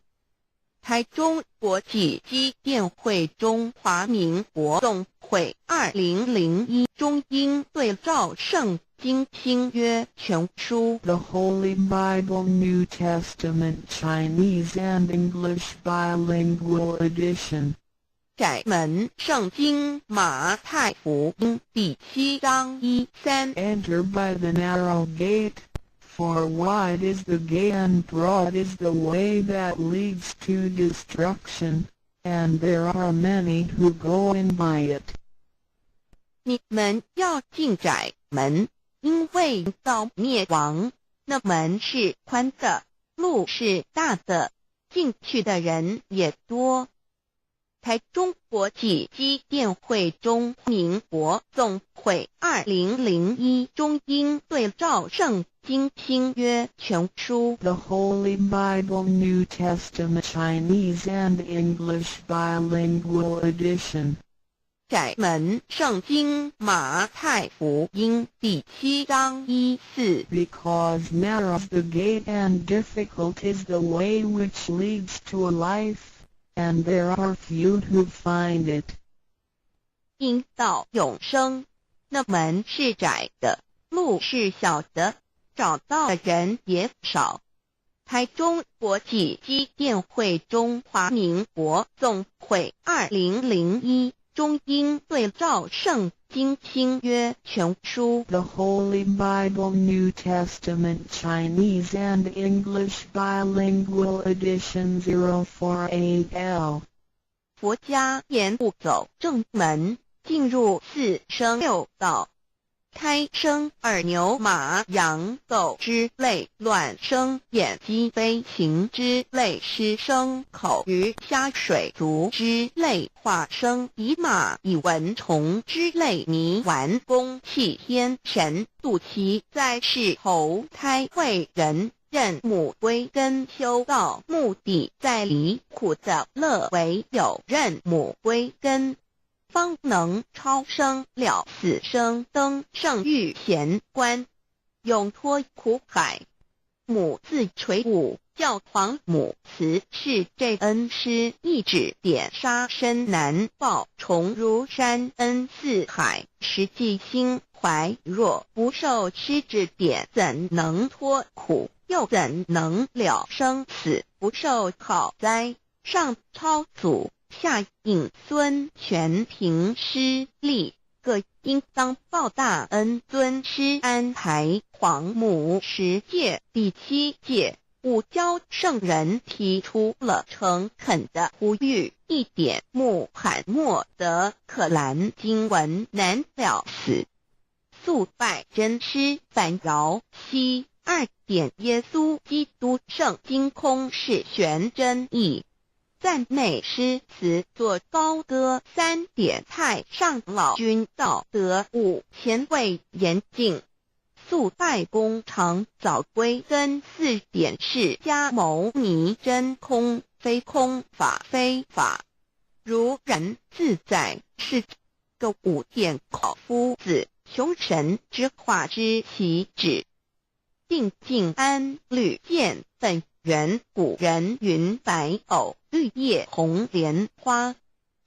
台中国际机电会中华民国总会2001中英对照圣经新约全书 The Holy Bible New Testament Chinese and English Bilingual Edition. 窄门圣经马太福音第7章1-3 Enter by the narrow gate, for wide is the gate and broad is the way that leads to destruction, and there are many who go in by it. 你们要进窄门，因为到灭亡，那门是宽的，路是大的，进去的人也多。台中国际机电会中民国总会2001中英对照圣经新约全书 The Holy Bible New Testament Chinese and English Bilingual Edition. 窄门圣经马太福音第7章1-4 Because narrow is the gate and difficult is the way which leads to life, and there are few who find it. 因到永生，那门是窄的，路是小的，找到的人也少。台中国际机电会中华民国总会2001中英对照圣经新约全书 The Holy Bible New Testament Chinese and English Bilingual Edition 048L. 佛家言不走正门，进入4生6道。胎生耳牛马羊狗之类，卵生眼鸡飞禽之类，湿生口鱼虾水族之类，化生以马以蚊虫之类，泥丸公气天神度其在世投胎为人，任母归根修道，目的在离苦的乐为有任母归根。方能超生了死生，登圣域贤官，永脱苦海。母自垂武，教皇母慈是这恩师，一指点杀身难报，重如山恩似海，实际心怀若不受师指点，怎能脱苦？又怎能了生死？不受好哉！上超祖，下引孙，全凭师力，各应当报大恩。尊师安排，皇母10届，第7届武教圣人提出了诚恳的呼吁，一点穆罕默德可兰经文难了死，肃拜真师反饶西。2点耶稣基督圣经空是玄真义，赞美诗词作高歌。3点太上老君道德5前卫严谨，肃拜工厂早归根。4点释迦牟尼真空非空，法非法，如然自在，是个5点考夫子求神之化之习止。定静安律见本源，古人云白藕绿叶红莲花。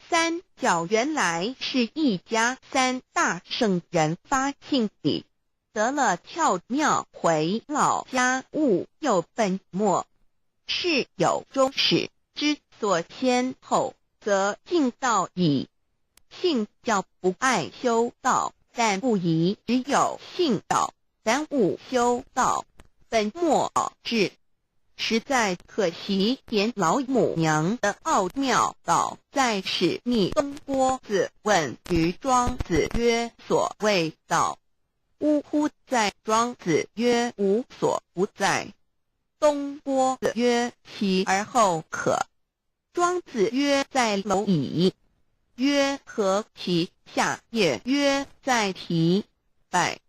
3角原来是一家3大圣人发庆礼，得了巧妙，回老家务有本末，事有终始，之所先后，则敬道矣。信教不爱修道，但不宜只有信道，然勿修道，本末倒置，实在可惜。点老母娘的奥妙道在使逆东郭子问于庄子曰：所谓道，呜呼在？庄子曰：无所不在。东郭子曰：其而后可？庄子曰：在蝼蚁。曰：何其下也？曰：在蹄。百。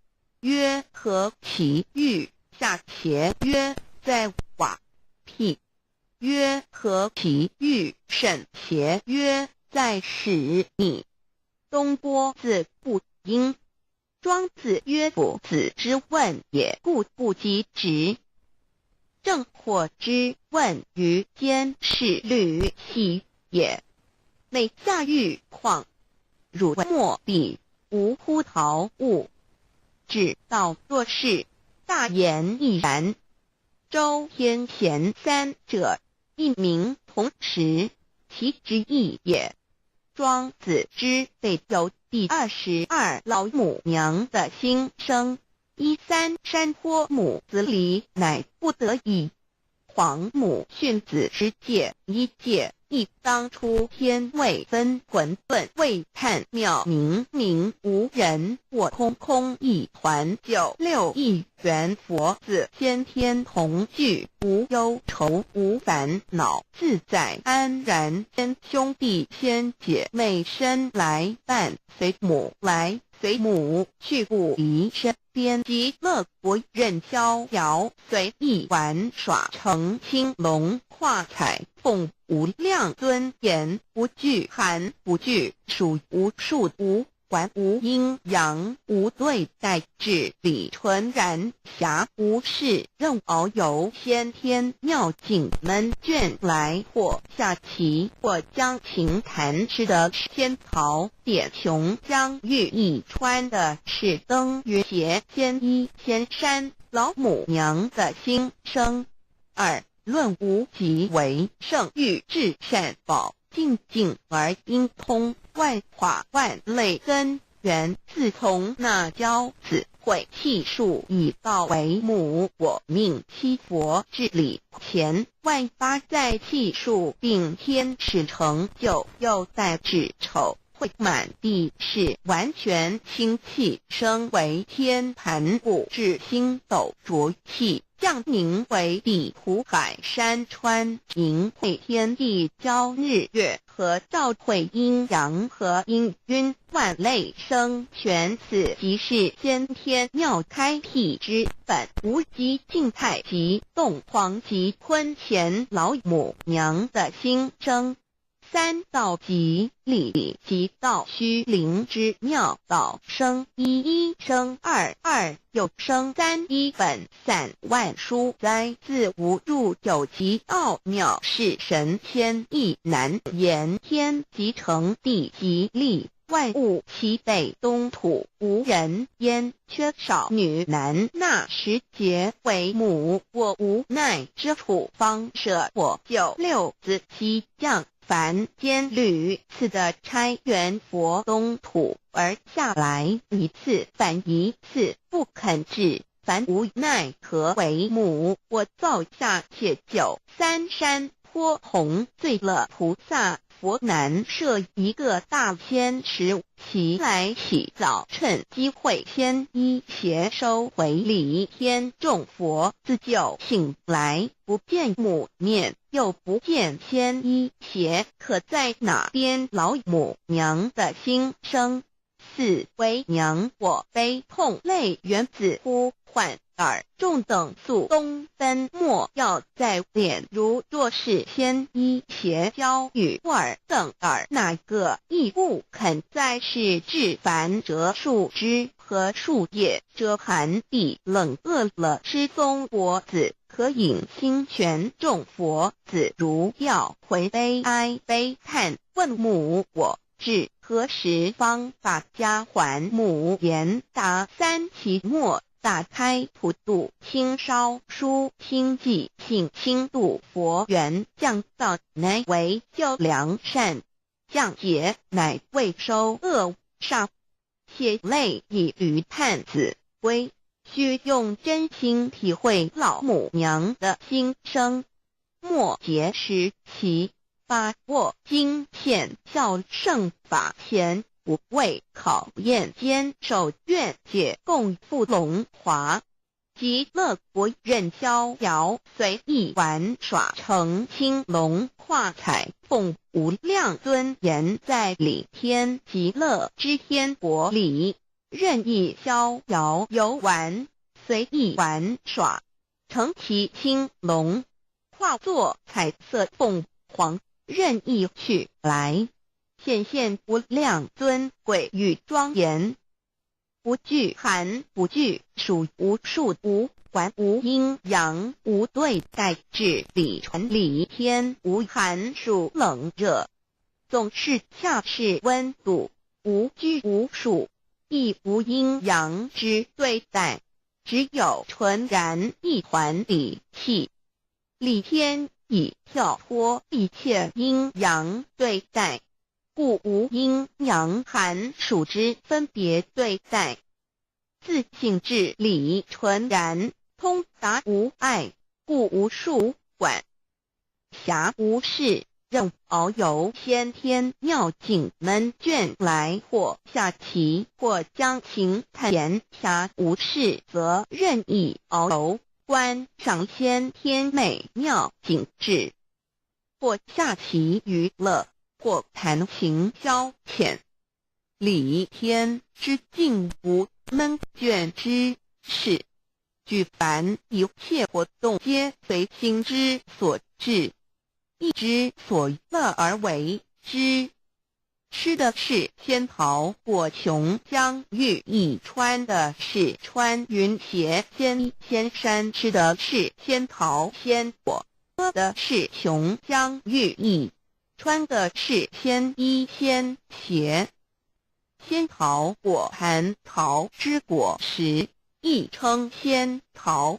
曰：何其欲？下且。曰：在瓦辟。曰：何其欲？甚且。曰：在使你。东郭子不应。庄子曰：夫子之问也，故不及直。正或之问于间，是履兮也。每下欲况，汝莫必无乎陶物。指道作事，大言亦然。周天贤3者，一名同时，其之义也。庄子之备有第22老母娘的心声，13山坡母子礼，乃不得已。皇母训子之戒，1戒亦当初天未分，混沌未探妙明明无人，我空空一团。9六亿元佛子，先天同聚，无忧愁无烦恼，自在安然。先兄弟先姐妹身来伴，随母来随母去，不离身边。极乐国任逍遥，随意玩耍，乘青龙跨彩凤，无量尊严，不惧寒不惧暑，无数无还无阴阳，无对待，至理纯然，暇无事任遨游。先天妙境门卷来，或下棋，或将琴弹，吃的是仙桃点琼浆玉一穿的是登云鞋仙衣仙山。老母娘的心声。2论无极为圣域至善宝，静静而应通，万法万类根源。自从那教子会气数以道为母，我命七佛治理前，万发在气数，并天使成就，又在指丑会满地，是完全清气，升为天盘古至星斗浊气，降凝为地土海山川，凝会天地交日月，和照会阴阳和阴晕，万类生全。此即是先天妙开辟之本，无极静态及动黄及坤乾老母娘的心声。三道即理，即道虚灵之妙道生一，一生二，二又生三，一本散万殊哉，自无入有极奥妙，是神仙亦难言。天即成地即立，万物其北东土，无人焉，缺少女男，纳十节为母。我无奈之处，方舍我就六子七将，凡间屡次的差援佛东土而下来，一次反一次，不肯至。凡无奈何为母，我造下且就三山坡红最乐菩萨佛南设一个大仙池，其来起早，趁机会先一邪收回礼。天众佛自就醒来，不见母面，又不见仙一邪，可在哪边老母娘的心生？四为娘我悲痛泪源自呼唤耳众等宿东奔，莫要在脸，如若是仙一邪教与尔等耳，哪个亦不肯在世至凡折树枝和树叶，遮寒地冷，饿了吃松果子，可饮清泉。众佛子如要回悲哀悲叹，问母我至何时方把家还？母言答三期末，打开普渡清烧书清寂，请清度佛缘，降道乃为救良善，降劫乃为收恶煞，血泪以于叹子归。须用真心体会老母娘的心声，莫结识其把握经现效圣法前，不为考验，坚守愿解共赴龙华。极乐国任逍遥，随意玩耍，成青龙化彩凤，无量尊严在里。天极乐之天国里，任意逍遥游玩，随意玩耍，成其青龙，化作彩色凤凰，任意去来，显现无量尊贵与庄严，不惧寒，不惧暑，无数无环，无阴阳，无对待，至理传理天，无寒暑冷热，总是恰是温度，无拘无束，亦无阴阳之对待，只有纯然一环理气。理天以跳脱一切阴阳对待，故无阴阳寒暑之分别对待，自性至理纯然，通达无碍，故无束管辖无事，任遨游先天妙境门卷来，或下棋，或将情探言暇无事，则任意遨游观赏先天美妙景致，或下棋娱乐，或弹琴消遣。理天之境无闷倦之事，举凡一切活动皆随心之所至，意之所乐而为之。吃的是仙桃果琼浆玉液，穿的是穿云鞋仙衣仙衫，吃的是仙桃仙果，喝的是琼浆玉液，穿的是仙衣仙鞋。仙桃果蟠桃之果实，亦称仙桃。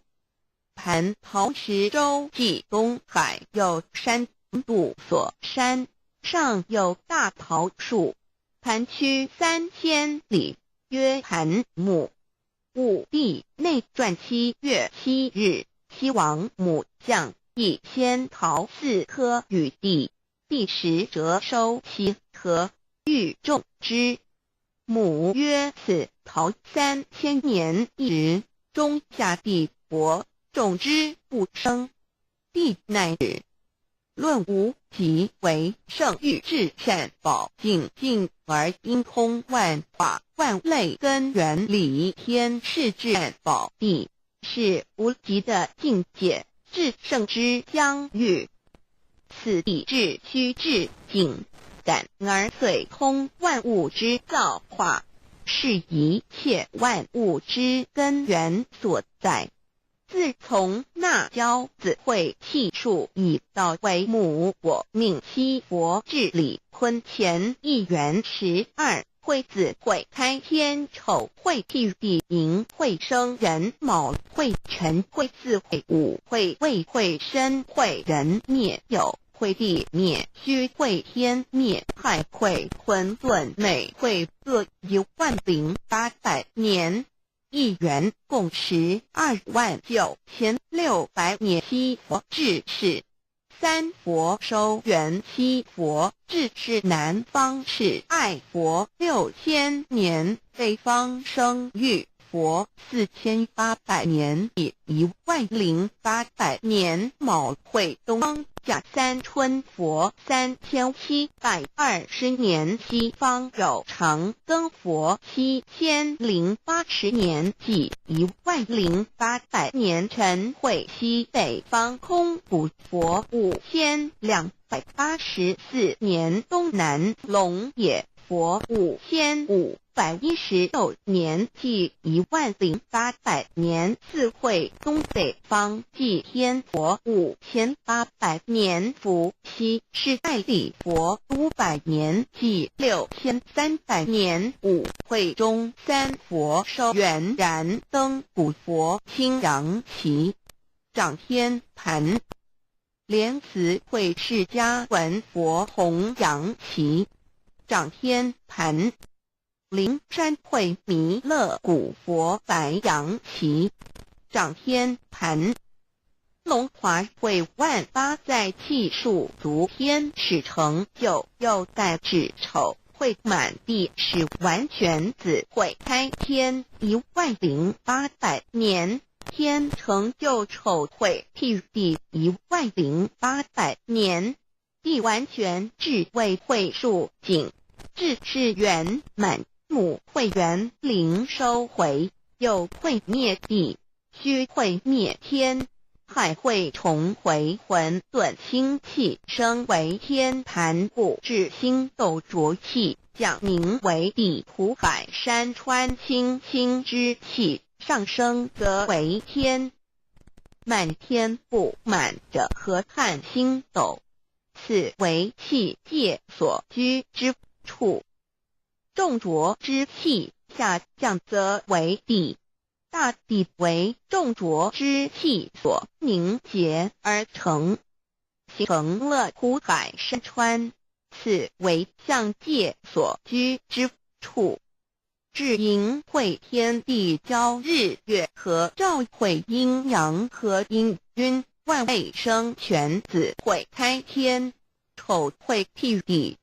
蟠桃实洲际东海有山度所山，上有大桃树，盘曲3000里，曰盘木。武帝内传7月7日，西王母降一仙桃4颗与地，第10折收其核，欲种之。母曰：此桃3000年一直，中下地薄，种之不生。帝乃止。论无极为圣欲至善宝净净而应通万法万类根源理天是至善宝地，是无极的境界，至圣之疆域。此地至虚至景，感而遂通万物之造化，是一切万物之根源所在。自从那骄子会气数以道为母，我命七佛治理坤乾一元12。会子会开天丑会地地寅会生人卯会辰会巳会午会未会申会人灭酉会地灭戌会天灭亥会混沌每会各10800年。一元共129600年。七佛治世，三佛收元，七佛治世南方是爱佛6000年，北方生玉佛4800年，以10800年。卯会东方甲三春佛3720年，西方有长庚佛7080年，即10800年。辰会西北方空谷佛5284年，东南龙野佛5516年，即10800年。四会东北方祭天佛5800年，伏羲是代理佛500年，即6300年。五会中三佛收元燃灯古佛青阳旗，掌天盘。莲慈会释迦文佛红阳旗，掌天盘。灵山会弥勒古佛白羊旗，掌天盘。龙华会万八在气数足天使成就，又代指丑会满地是完全子会开天10800年，天成就丑会替地10800年。地完全至为会数景，至是圆满。母会元灵收回，又会灭地，戌会灭天，亥会重回混沌星气，生为天盘故至星斗浊气，讲名为地土海山川星星之气，上升则为天。满天不满者何叹星斗，此为气界所居之处。重浊之气下降则为地，大地为重浊之气所凝结而成，形成了土海山川，此为象界所居之处。至寅会天地交日月和照会阴阳和阴均，万位生全子会开天，丑会替地，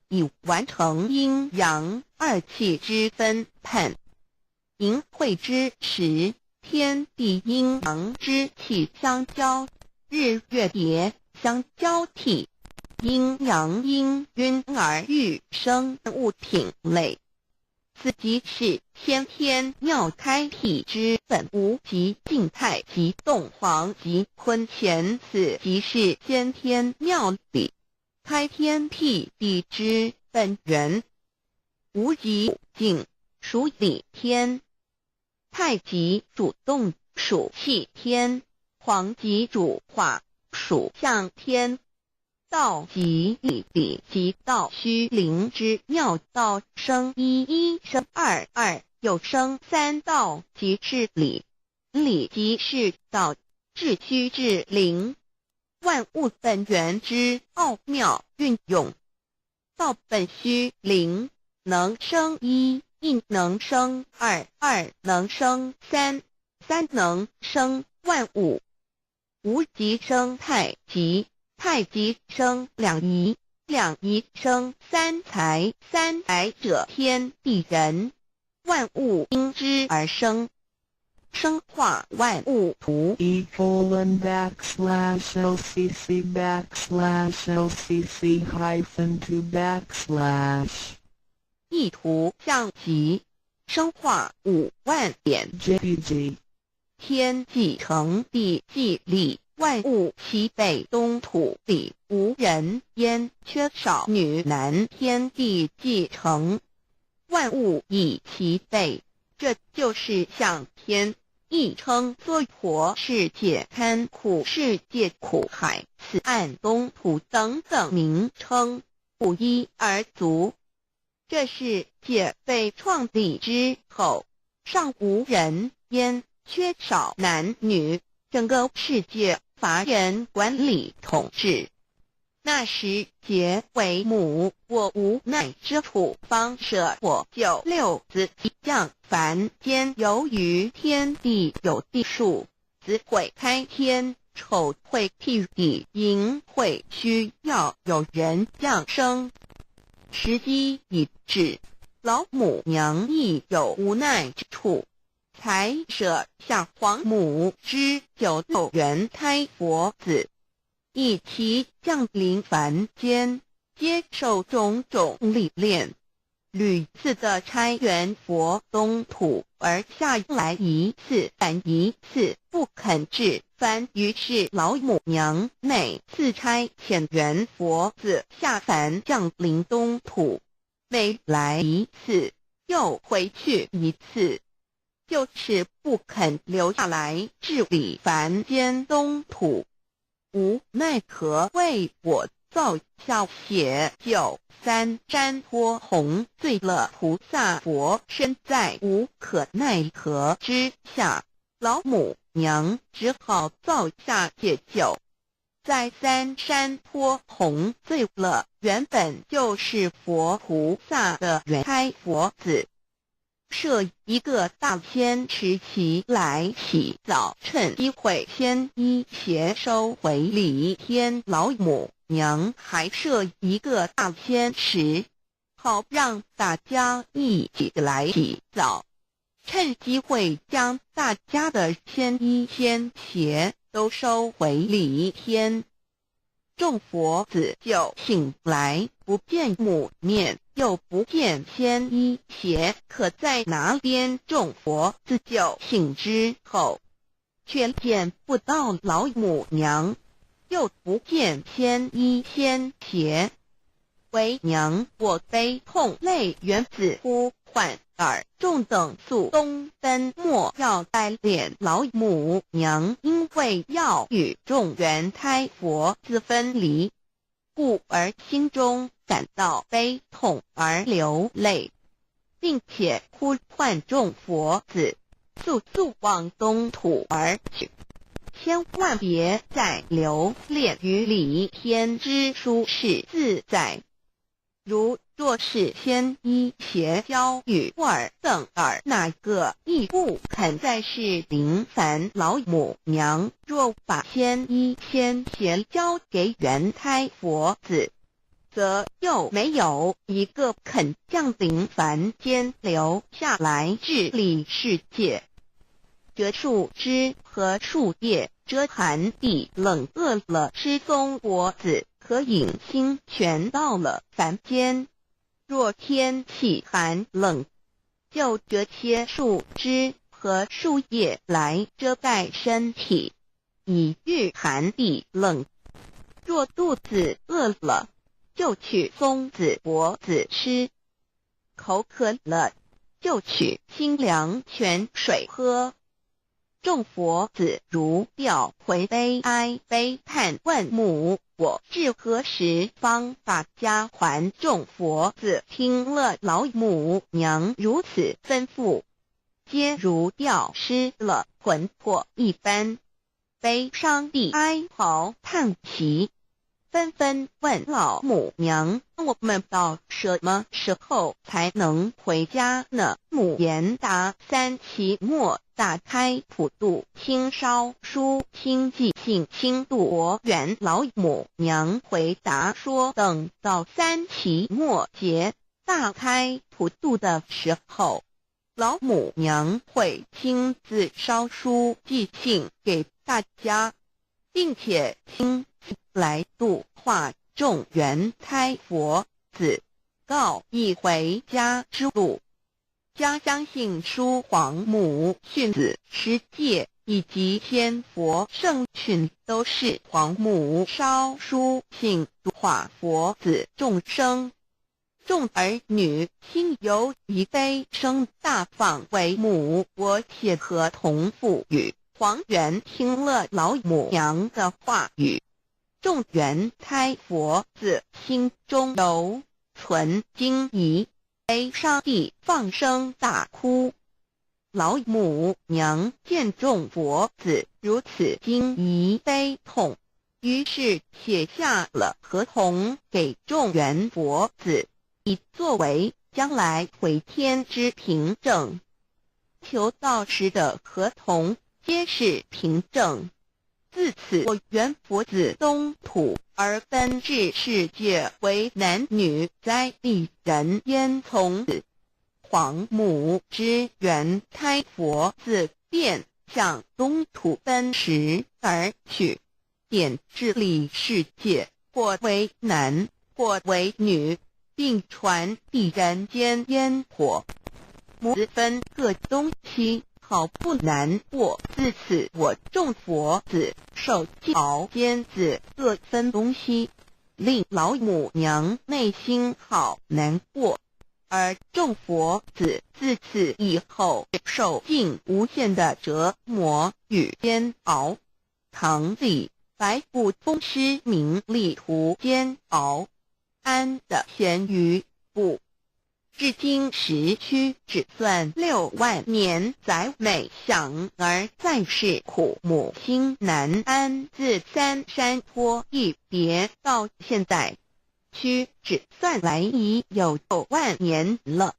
以完成阴阳二气之分判。寅会之时，天地阴阳之气相交，日月叠相交替，阴阳阴均而育生物品类。此即是先天妙开辟之本无极静态及动黄及坤乾，此即是先天妙理开天辟地之本源。无极静属理天，太极主动属气天，黄极主化属象天。道即理即道虚灵之妙道，生一生二又生三道，即是理。理即是道，至虚至灵，万物本源之奥妙运用。道本虚灵，能生一能生二能生三能生万物。无极生太极，太极生两仪，两仪生三才，三才者天地人，万物因之而生，生化万物图。://LCC/LCC-2/ 意图象极，生化5万点 JPG。天即成地即理，万物其北东土里无人焉，缺少女男，天地既成，万物以其备。这就是向天，亦称娑婆世界、堪苦世界、苦海、此岸、东土等等名称，不一而足。这世界被创立之后，尚无人焉，缺少男女，整个世界乏人管理统治。那时桀为母，我无奈之处，方舍我九六子降凡间。由于天地有地数，子会开天，丑会替地，寅会需要有人降生。时机已至，老母娘亦有无奈之处，才舍下皇母之九六元胎佛子，以其降临凡间，接受种种历练，屡次的差援佛东土，而下来一次反一次不肯至凡，于是老母娘每次差遣援佛子下凡降临东土，每来一次又回去一次，就是不肯留下来治理凡间东土。无奈何为我造下血酒三山坡红，醉了菩萨佛身，在无可奈何之下，老母娘只好造下解酒。在三山坡红醉了，原本就是佛菩萨的原胎佛子，设一个大仙池其来洗澡，趁机会先衣邪收回礼天。老母娘还设一个大仙池，好让大家一起来洗澡，趁机会将大家的仙衣仙鞋都收回礼天。众佛子就醒来，不见母面，又不见仙衣鞋可在哪边。众佛子就醒之后，却见不到老母娘，又不见仙衣仙鞋，为娘我悲痛泪源自呼唤耳。众等速东奔，莫要带敛老母娘，因为要与众原胎佛子分离，故而心中感到悲痛而流泪，并且呼唤众佛子速速往东土而去，千万别再留恋于离天之舒适自在。若是仙衣鞋交与尔等儿，哪个亦不肯再是临凡老母娘？若把仙衣仙鞋交给原胎佛子，则又没有一个肯降临凡间留下来治理世界。这树枝和树叶遮寒地冷，饿了吃松果子，可饮清泉，到了凡间。若天气寒冷，就折些树枝和树叶来遮盖身体，以御寒地冷。若肚子饿了，就取松子果子吃；口渴了，就取清凉泉水喝。众佛子如调回悲哀悲叹，问母我至何时方把家还？众佛子听了老母娘如此吩咐，皆如吊失了魂魄一般，悲伤地哀嚎叹息，纷纷问老母娘：我们到什么时候才能回家呢？母言答：三期末打开普度，清烧书，清寂静，清度我缘。老母娘回答说：等到三期末节大开普度的时候，老母娘会亲自烧书寂静给大家，并且亲自来度化众原胎佛子，告一回家之路。将相信书皇母训子十戒以及仙佛圣训，都是皇母烧书信化佛子众生。众儿女亲由以悲生大放为母，我写合同赋予。黄元听了老母娘的话语，众缘胎佛子心中犹存惊疑，悲伤地放声大哭。老母娘见众佛子如此惊疑悲痛，于是写下了合同给众缘佛子，以作为将来回天之凭证。求道时的合同皆是凭证。自此我缘佛子东土而分至世界为男女在地人焉，从此皇母之缘胎佛子便向东土奔驰而去，点治理世界，或为男或为女，并传递人间烟火。母子分各东西，好不难过。自此我众佛子受教尖子各分东西，令老母娘内心好难过。而众佛子自此以后受尽无限的折磨与煎熬。唐李白骨风师名利图煎熬，安的咸鱼不。至今时区只算6万年，载美享而在世苦母心难安。自三山坡一别到现在，区只算来已有9万年了。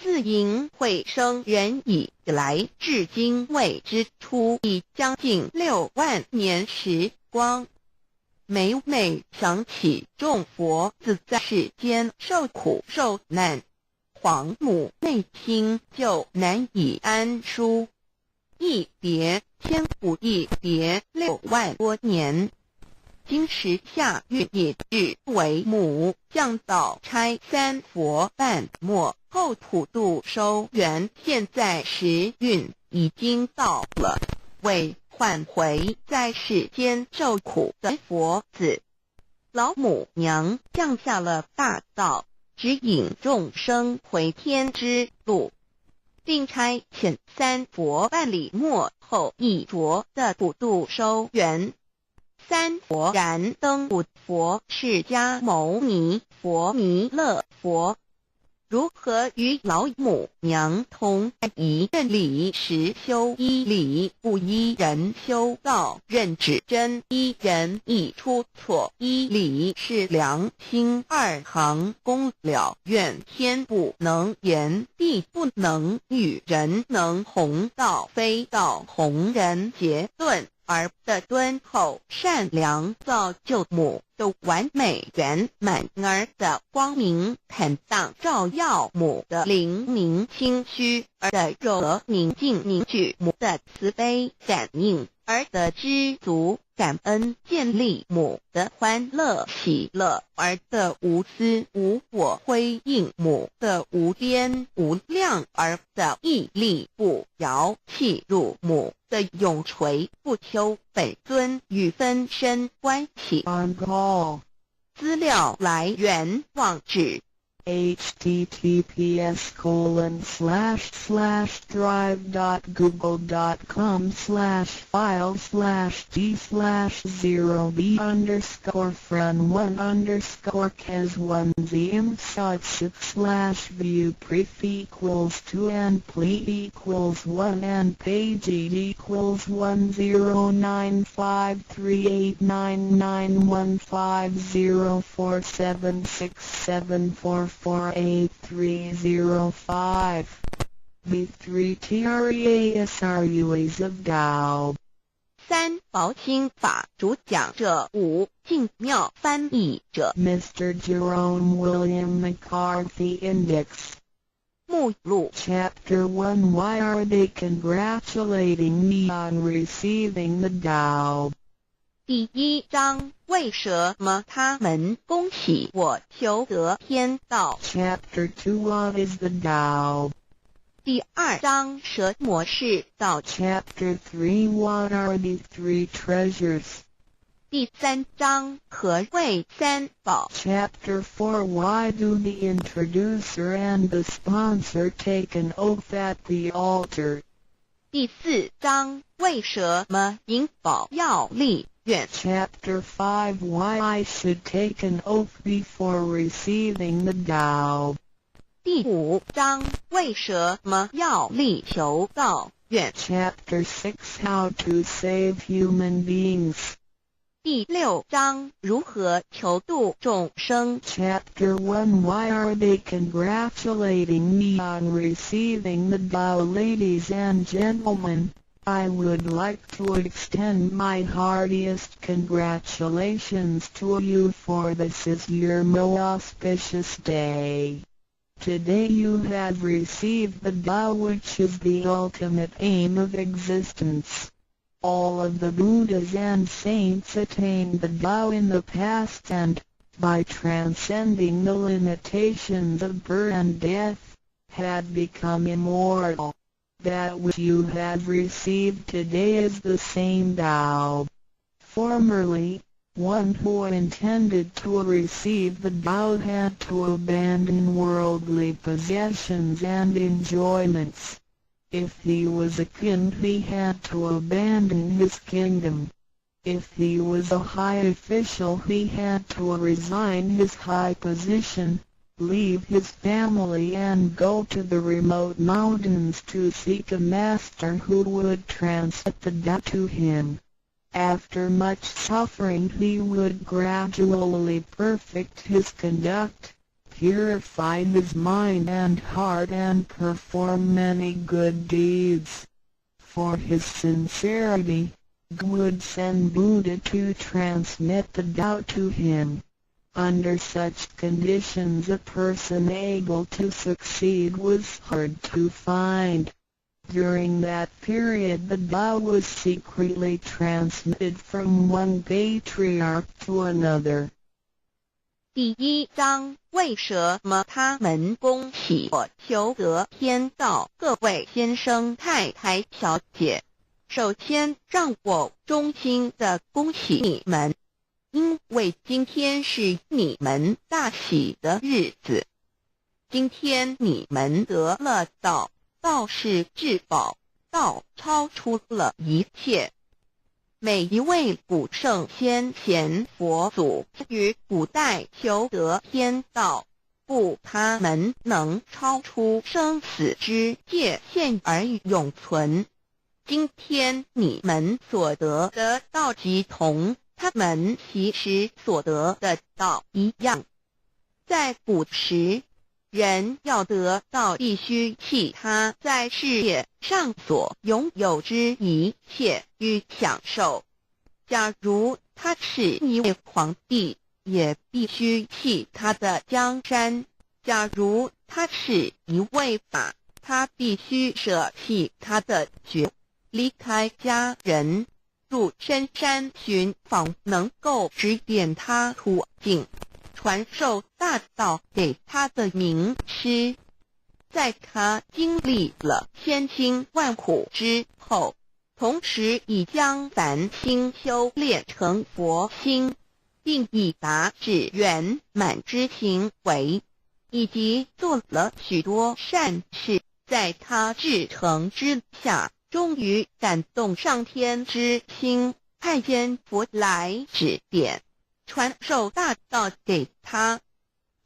自营会生元以来，至今未知出已将近6万年时光。每每想起众佛子在世间受苦受难，皇母内心就难以安舒。一别千古，一别6万多年。今时下运也日为母，降道差3佛半末，后普度收圆。现在时运已经到了，为唤回在世间受苦的佛子，老母娘降下了大道，指引众生回天之路，并差遣3佛半里末后一着的普度收圆。3佛燃灯5佛释迦牟尼佛弥勒佛，如何与老母娘同在一任理时修一理，不依人修道，任指真一人一出错，一理是良心2行功了愿，天不能言，地不能语，人能弘道，非道弘人结论。而的敦厚善良造就母的完美圆满，儿的光明坦荡照耀母的灵明清虚，儿的柔和宁静凝聚母的慈悲感应，儿的知足感恩建立母的欢乐喜乐，儿的无私无我辉映母的无边无量，儿的屹立不摇契入母的永垂不朽本尊与分身关系。资料来源网址1-1-1-1-1-5-0-8-305 V3TREASRUAs of Tao 3宝心法主讲者5净妙翻译者 Mr. Jerome William McCarthy Index 目录 Chapter 1 Why are they congratulating me on receiving the Tao? 第1章为什么他们恭喜我求得天道 Chapter 2 What is the Tao? 第2章蛇魔士道 Chapter 3 What are the three treasures? 第3章何谓三宝 Chapter 4 Why do the introducer and the sponsor take an oath at the altar? 第4章为什么引宝要立愿 Chapter 5 Why I should take an oath before receiving the Tao? 第5章为什么要立求道愿 Chapter 6 How to save human beings? 第6章如何求度众生 Chapter 1 Why are they congratulating me on receiving the Tao? Ladies and gentlemen, I would like to extend my heartiest congratulations to you, for this is your most auspicious day. Today you have received the Tao, which is the ultimate aim of existence. All of the Buddhas and saints attained the Tao in the past and, by transcending the limitations of birth and death, had become immortal. That which you have received today is the same Tao. Formerly, one who intended to receive the Tao had to abandon worldly possessions and enjoyments. If he was a king, he had to abandon his kingdom. If he was a high official, he had to resign his high position, leave his family and go to the remote mountains to seek a master who would transmit the Tao to him. After much suffering he would gradually perfect his conduct, purify his mind and heart and perform many good deeds. For his sincerity, God would send Buddha to transmit the Tao to him. Under such conditions a person able to succeed was hard to find. During that period the Tao was secretly transmitted from one patriarch to another. 第1章为什么他们恭喜我求得天道？各位先生太太小姐，首先让我衷心的恭喜你们，因为今天是你们大喜的日子。今天你们得了道，道是至宝，道超出了一切。每一位古圣先贤佛祖于古代求得天道，故他们能超出生死之界限而永存。今天你们所得的道即同他们其实所得的道一样。在古时，人要得道必须弃他在世界上所拥有之一切与享受。假如他是一位皇帝，也必须弃他的江山；假如他是一位法，他必须舍弃他的爵，离开家人，入深山寻访能够指点他途径，传授大道给他的名师。在他经历了千辛万苦之后，同时已将凡心修炼成佛心，并已达至圆满之行为，以及做了许多善事，在他至诚之下，终于感动上天之心，派遣佛来指点，传授大道给他。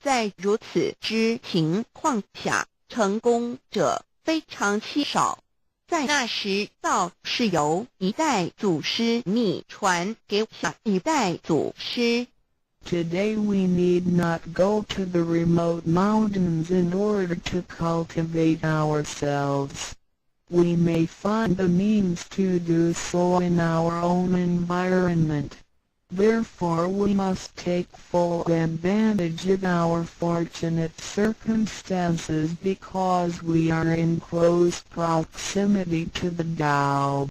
在如此之情况下，成功者非常稀少。在那时，道是由一代祖师秘传给下一代祖师。Today we need not go to the remote mountains in order to cultivate ourselves. We may find the means to do so in our own environment. Therefore we must take full advantage of our fortunate circumstances because we are in close proximity to the Tao.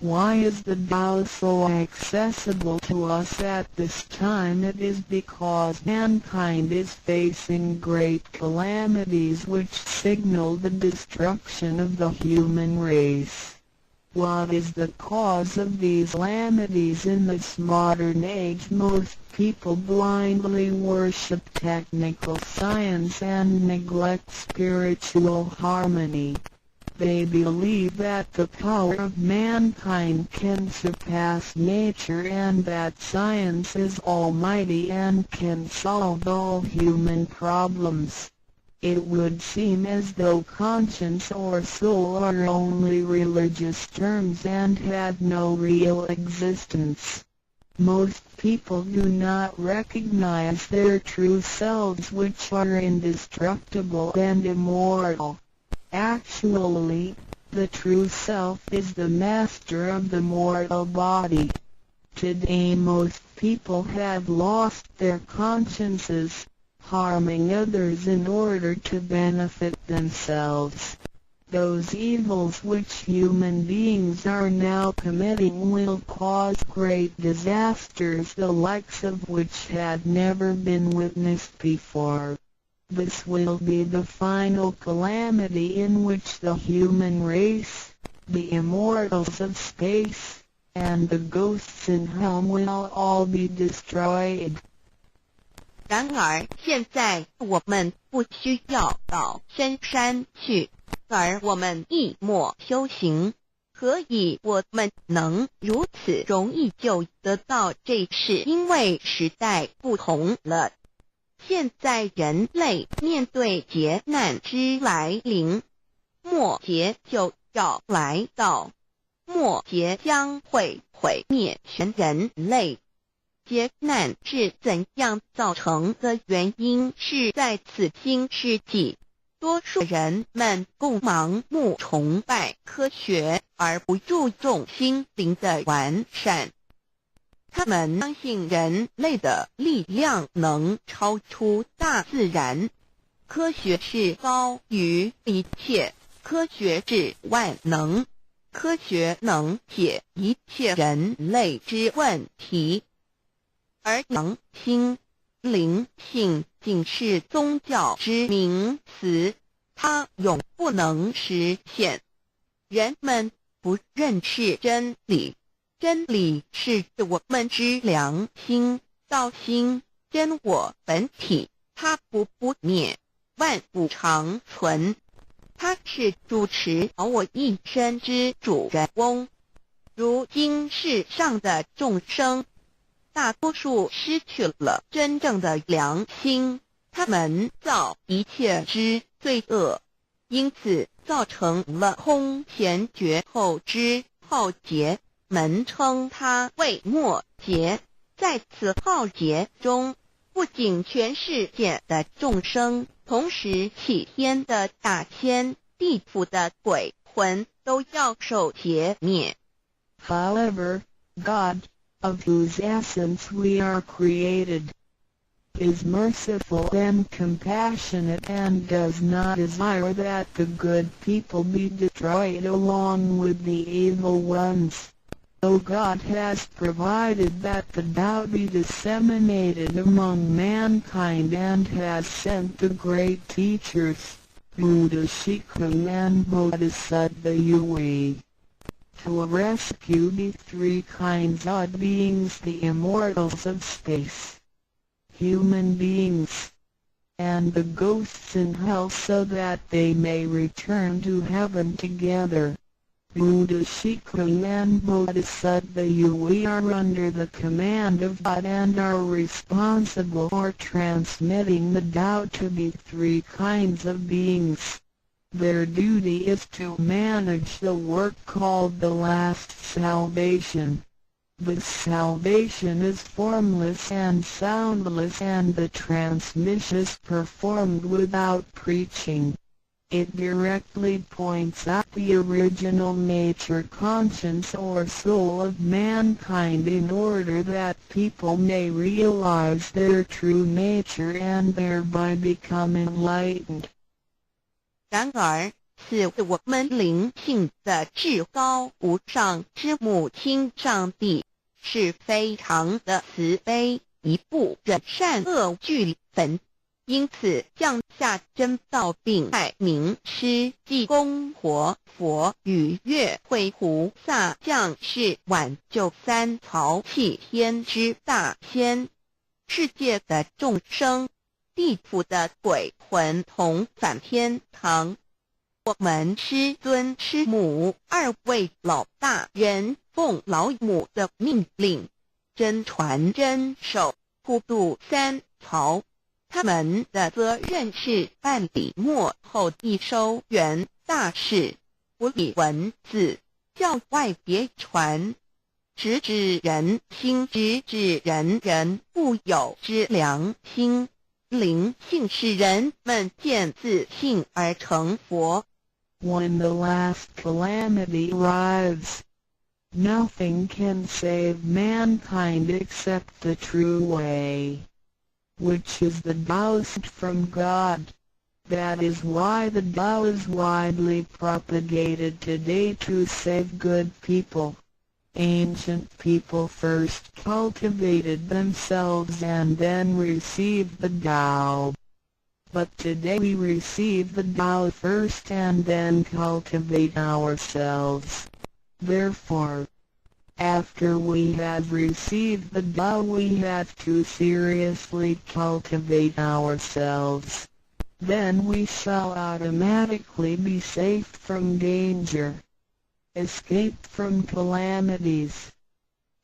Why is the Tao so accessible to us at this time? It is because mankind is facing great calamities which signal the destruction of the human race. What is the cause of these calamities in this modern age? Most people blindly worship technical science and neglect spiritual harmony. They believe that the power of mankind can surpass nature and that science is almighty and can solve all human problems. It would seem as though conscience or soul are only religious terms and had no real existence. Most people do not recognize their true selves, which are indestructible and immortal. Actually, the true self is the master of the mortal body. Today most people have lost their consciences, harming others in order to benefit themselves. Those evils which human beings are now committing will cause great disasters, the likes of which had never been witnessed before. This will be the final calamity in which the human race, the immortals of space, and the ghosts in hell will all be destroyed. 然而，现在我们不需要到深山去，而我们一默修行。何以我们能如此容易就得到这事？因为时代不同了。现在人类面对劫难之来临，末劫就要来到，末劫将会毁灭全人类。劫难是怎样造成的？原因是在此新世纪，多数人们共盲目崇拜科学，而不注重心灵的完善。他们相信人类的力量能超出大自然，科学是高于一切，科学是万能，科学能解一切人类之问题。而阳心灵性仅是宗教之名词，它永不能实现。人们不认识真理。真理是我们之良心、道心、真我本体，它不灭，万物长存。它是主持我一生之主人翁。如今世上的众生，大多数失去了真正的良心，他们造一切之罪恶，因此造成了空前绝后之浩劫。门称它为末劫。在此浩劫中，不仅全世界的众生，同时起天的大千、地府的鬼魂都要受劫灭。However, God, of whose essence we are created, is merciful and compassionate and does not desire that the good people be destroyed along with the evil ones. So God has provided that the Tao be disseminated among mankind and has sent the great teachers, Buddha Shikung and Bodhisattva Yui, to rescue the three kinds of beings, the immortals of space, human beings, and the ghosts in hell, so that they may return to heaven together. Buddha Shikung and Bodhisattva Yui are under the command of God and are responsible for transmitting the Tao to the three kinds of beings. Their duty is to manage the work called the last salvation. This salvation is formless and soundless, and the transmission is performed without preaching. It directly points out the original nature, conscience or soul of mankind in order that people may realize their true nature and thereby become enlightened. 然而，赐我们灵性的至高无上之母亲上帝是非常的慈悲，一不忍善恶俱焚，因此降下真道并派名师济公活佛与月慧菩萨降世挽救三曹弃天之大仙，世界的众生，地府的鬼魂同返天堂。我们师尊师母二位老大人奉老母的命令，真传真守普渡三曹，他们的责任是办理末后一收圆大事，不以文字教外别传，直指人心，直指人人不有之良心。灵性使人们见自性而成佛。When the last calamity arrives, nothing can save mankind except the true way, which is the Taoist from God. That is why the Tao is widely propagated today to save good people. Ancient people first cultivated themselves and then received the Tao. But today we receive the Tao first and then cultivate ourselves. Therefore, after we have received the Tao, we have to seriously cultivate ourselves. Then we shall automatically be safe from danger, escape from calamities,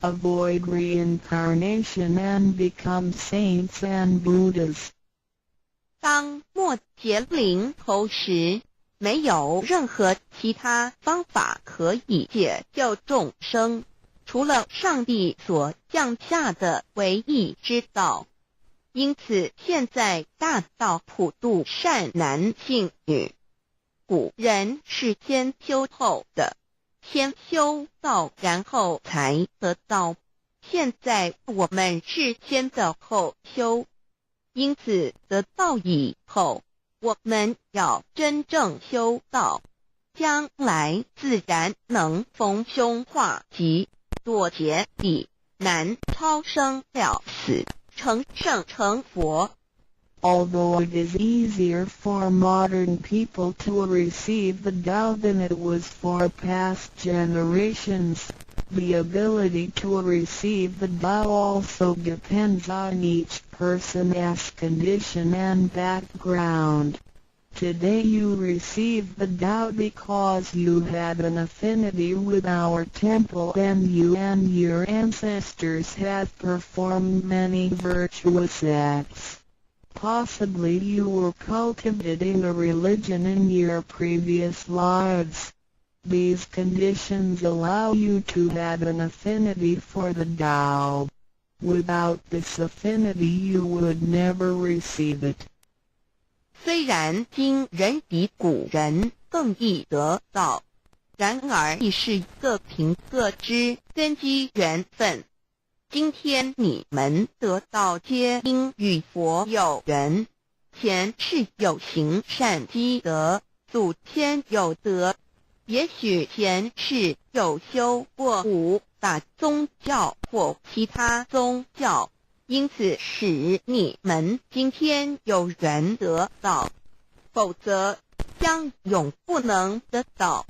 avoid reincarnation and become saints and Buddhas. 当末劫临头时，没有任何其他方法可以解救众生，除了上帝所降下的唯一之道。因此现在大道普渡善男信女，古人是先修后的，先修道然后才得道，现在我们是先的后修，因此得道以后，我们要真正修道，将来自然能逢凶化吉，躲劫彼难，超生了死，成圣成佛。Although it is easier for modern people to receive the Tao than it was for past generations, the ability to receive the Tao also depends on each person's condition and background. Today you receive the Tao because you had an affinity with our temple and you and your ancestors have performed many virtuous acts. Possibly you were cultivating a religion in your previous lives. These conditions allow you to have an affinity for the Tao. Without this affinity you would never receive it. 虽然今人比古人更易得道，然而亦是各凭各知，根基缘分。今天你们得道皆因与佛有缘，前世有行善积德，祖先有德，也许前世有修过五大宗教或其他宗教，因此使你们今天有缘得道，否则将永不能得到。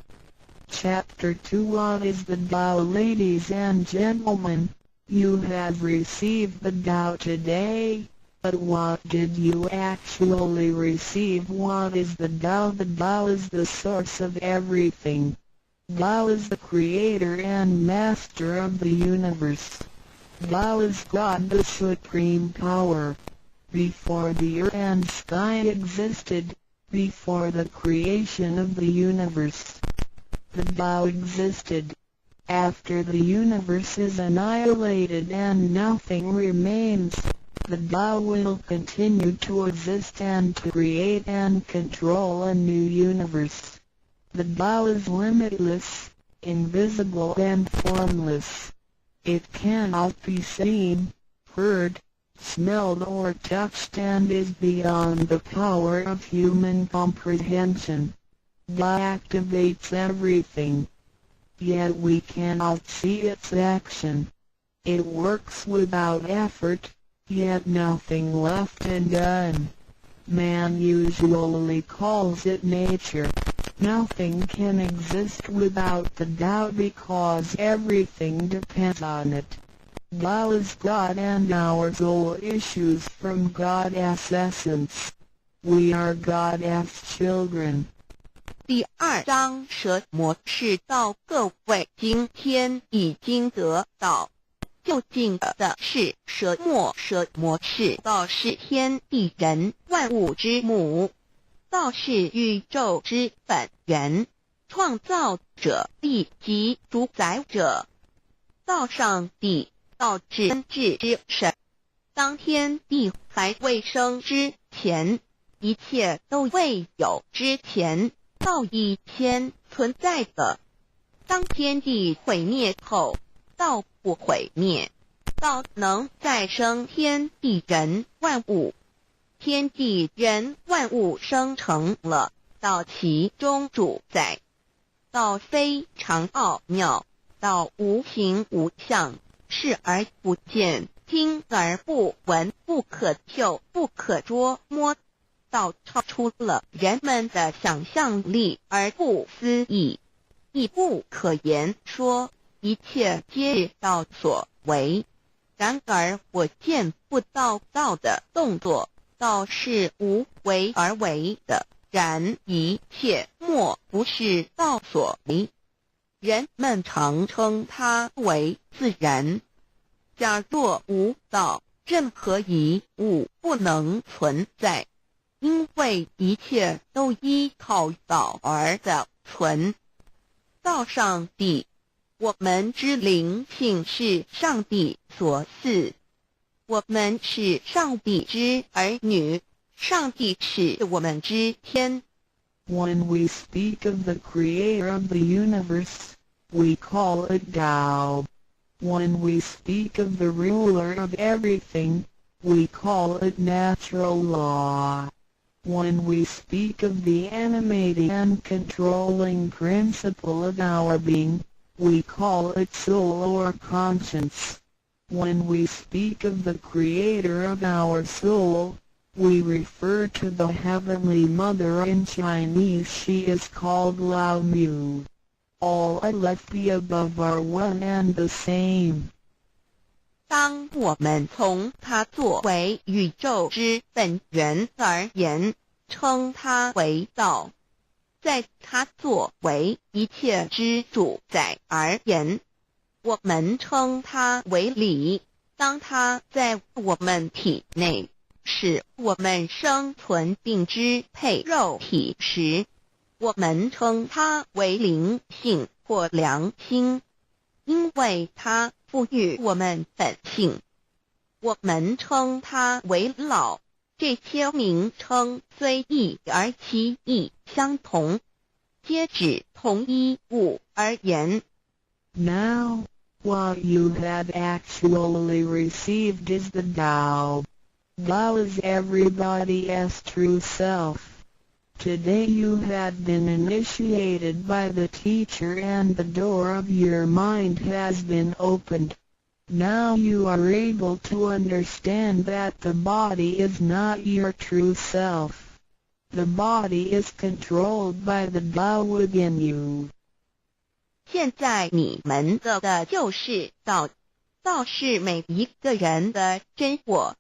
Chapter 2 What is the Tao? Ladies and gentlemen, you have received the Tao today, but what did you actually receive? What is the Tao? The Tao is the source of everything. Tao is the creator and master of the universe. Tao is God, the supreme power. Before the earth and sky existed, before the creation of the universe, the Tao existed. After the universe is annihilated and nothing remains, the Tao will continue to exist and to create and control a new universe. The Tao is limitless, invisible and formless. It cannot be seen, heard, smelled or touched and is beyond the power of human comprehension. God activates everything. Yet we cannot see its action. It works without effort, yet nothing left undone. Man usually calls it nature. Nothing can exist without the Tao because everything depends on it. Tao is God and our soul issues from God's essence. We are God's children. 第2章蛇魔是道，各位今天已经得到。究竟的是蛇魔是道，是天地人万物之母，道是宇宙之本源，创造者亦即主宰者。道上帝，道是真智之神。当天地还未生之前，一切都未有之前，道已先存在的。当天地毁灭后，道不毁灭，道能再生天地人万物。天地人万物生成了，道其中主宰。道非常奥妙，道无形无相，视而不见，听而不闻，不可嗅，不可捉摸。道超出了人们的想象力而不思议，亦不可言说，一切皆是道所为。然而我见不到道的动作，道是无为而为的，然一切莫不是道所为。人们常称它为自然。假若无道，任何一物不能存在，因为一切都依靠道而的存。道上帝，我们之灵性是上帝所赐，我们是上帝之儿女，上帝是我们之天。When we speak of the creator of the universe, we call it Tao. When we speak of the ruler of everything, we call it natural law. When we speak of the animating and controlling principle of our being, we call it soul or conscience. When we speak of the creator of our soul, we refer to the Heavenly Mother. In Chinese she is called Lao Mu. All of the above are one and the same. 当我们从它作为宇宙之本源而言，称它为道；在它作为一切之主宰而言，我们称它为理。当它在我们体内，使我们生存并支配肉体时，我们称它为灵性或良心，因为它赋予我们本性。我们称它为老，这些名称虽异而其意相同，皆指同一物而言。Now, what you have actually received is the Tao. Tao is everybody's true self. Today you have been initiated by the teacher and the door of your mind has been opened. Now you are able to understand that the body is not your true self. The body is controlled by the Tao within you. 现在你们的就是道，道是每一个人的真我。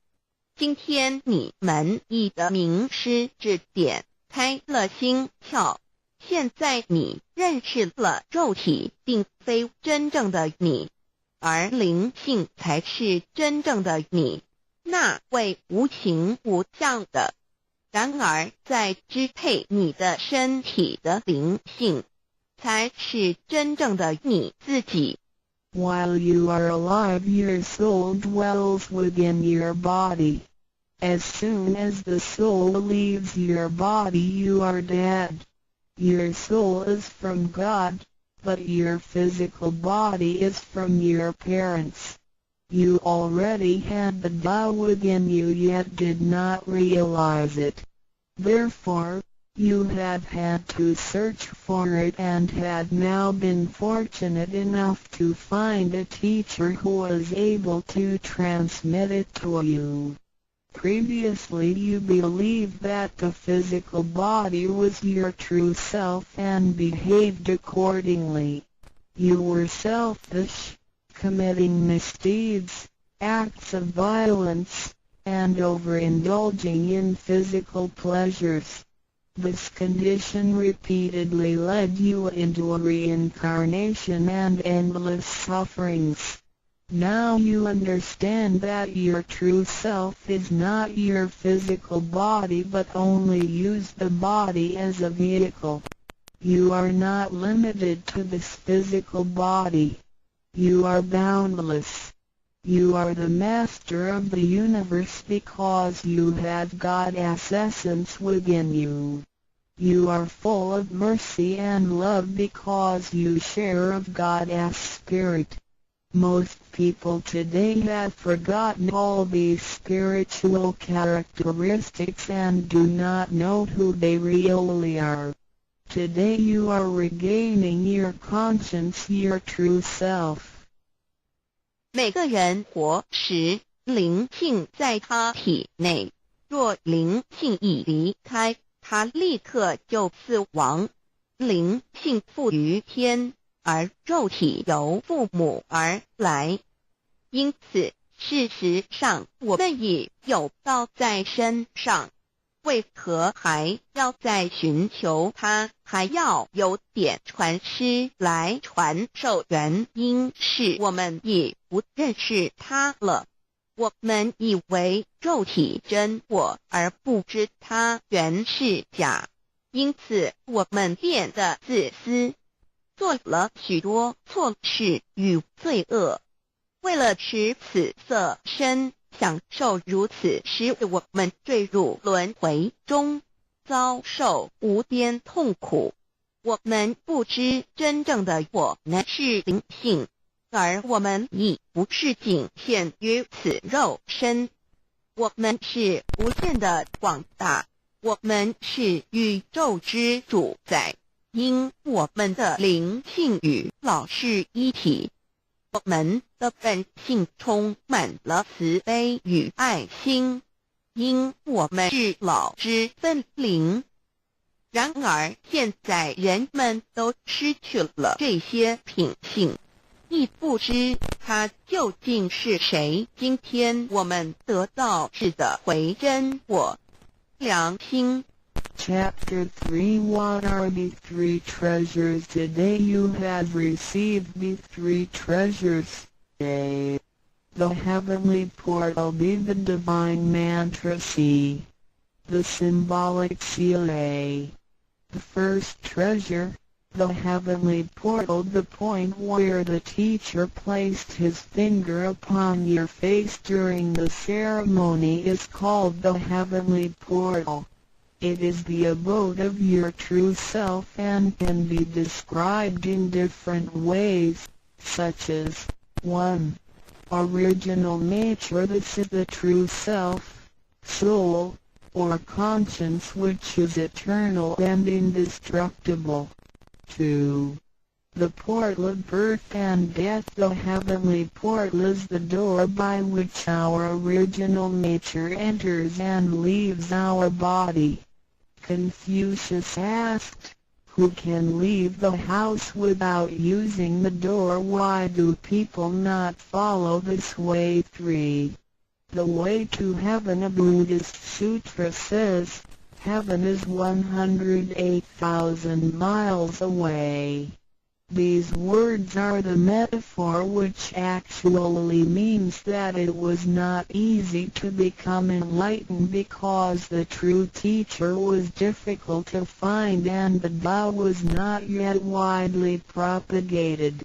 今天你们已的名师指点，开了心窍。现在你认识了肉体并非真正的你，而灵性才是真正的你，那位无形无相的。然而在支配你的身体的灵性，才是真正的你自己。While you are alive, your soul dwells within your body. As soon as the soul leaves your body, you are dead. Your soul is from God, but your physical body is from your parents. You already had the Tao within you yet did not realize it. Therefore, You have had to search for it and had now been fortunate enough to find a teacher who was able to transmit it to you. Previously you believed that the physical body was your true self and behaved accordingly. You were selfish, committing misdeeds, acts of violence, and overindulging in physical pleasures. This condition repeatedly led you into a reincarnation and endless sufferings. Now you understand that your true self is not your physical body but only use the body as a vehicle. You are not limited to this physical body. You are boundless. You are the master of the universe because you have God's essence within you. You are full of mercy and love because you share of God's spirit. Most people today have forgotten all these spiritual characteristics and do not know who they really are. Today you are regaining your conscience, your true self. 每个人活时，灵性在他体内，若灵性一离开，他立刻就死亡。灵性附于天，而肉体由父母而来。因此，事实上我们已有道在身上，为何还要再寻求它？还要有点传师来传授？原因是我们已不认识它了。我们以为肉体真我，而不知它原是假，因此我们变得自私，做了许多错事与罪恶。为了使此色身享受如此，使我们坠入轮回中，遭受无边痛苦。我们不知真正的我们是灵性，而我们已不是仅限于此肉身。我们是无限的广大，我们是宇宙之主宰，因我们的灵性与老是一体。我们的本性充满了慈悲与爱心，因我们是老之分灵。然而现在人们都失去了这些品性，亦不知他究竟是谁。今天我们得到是的回真我良心。Chapter 3 What are the three treasures? Today you have received the three treasures. A. The heavenly portal. B. The divine mantra. C. The symbolic seal. A. The first treasure, the heavenly portal. The point where the teacher placed his finger upon your face during the ceremony is called the heavenly portal. It is the abode of your true self and can be described in different ways, such as 1. Original nature. This is the true self, soul, or conscience which is eternal and indestructible. 2. The portal of birth and death. The heavenly portal is the door by which our original nature enters and leaves our body. Confucius asked, who can leave the house without using the door? Why do people not follow this way? 3. The way to heaven. A Buddhist sutra says, heaven is 108,000 miles away. These words are the metaphor which actually means that it was not easy to become enlightened because the true teacher was difficult to find and the Tao was not yet widely propagated.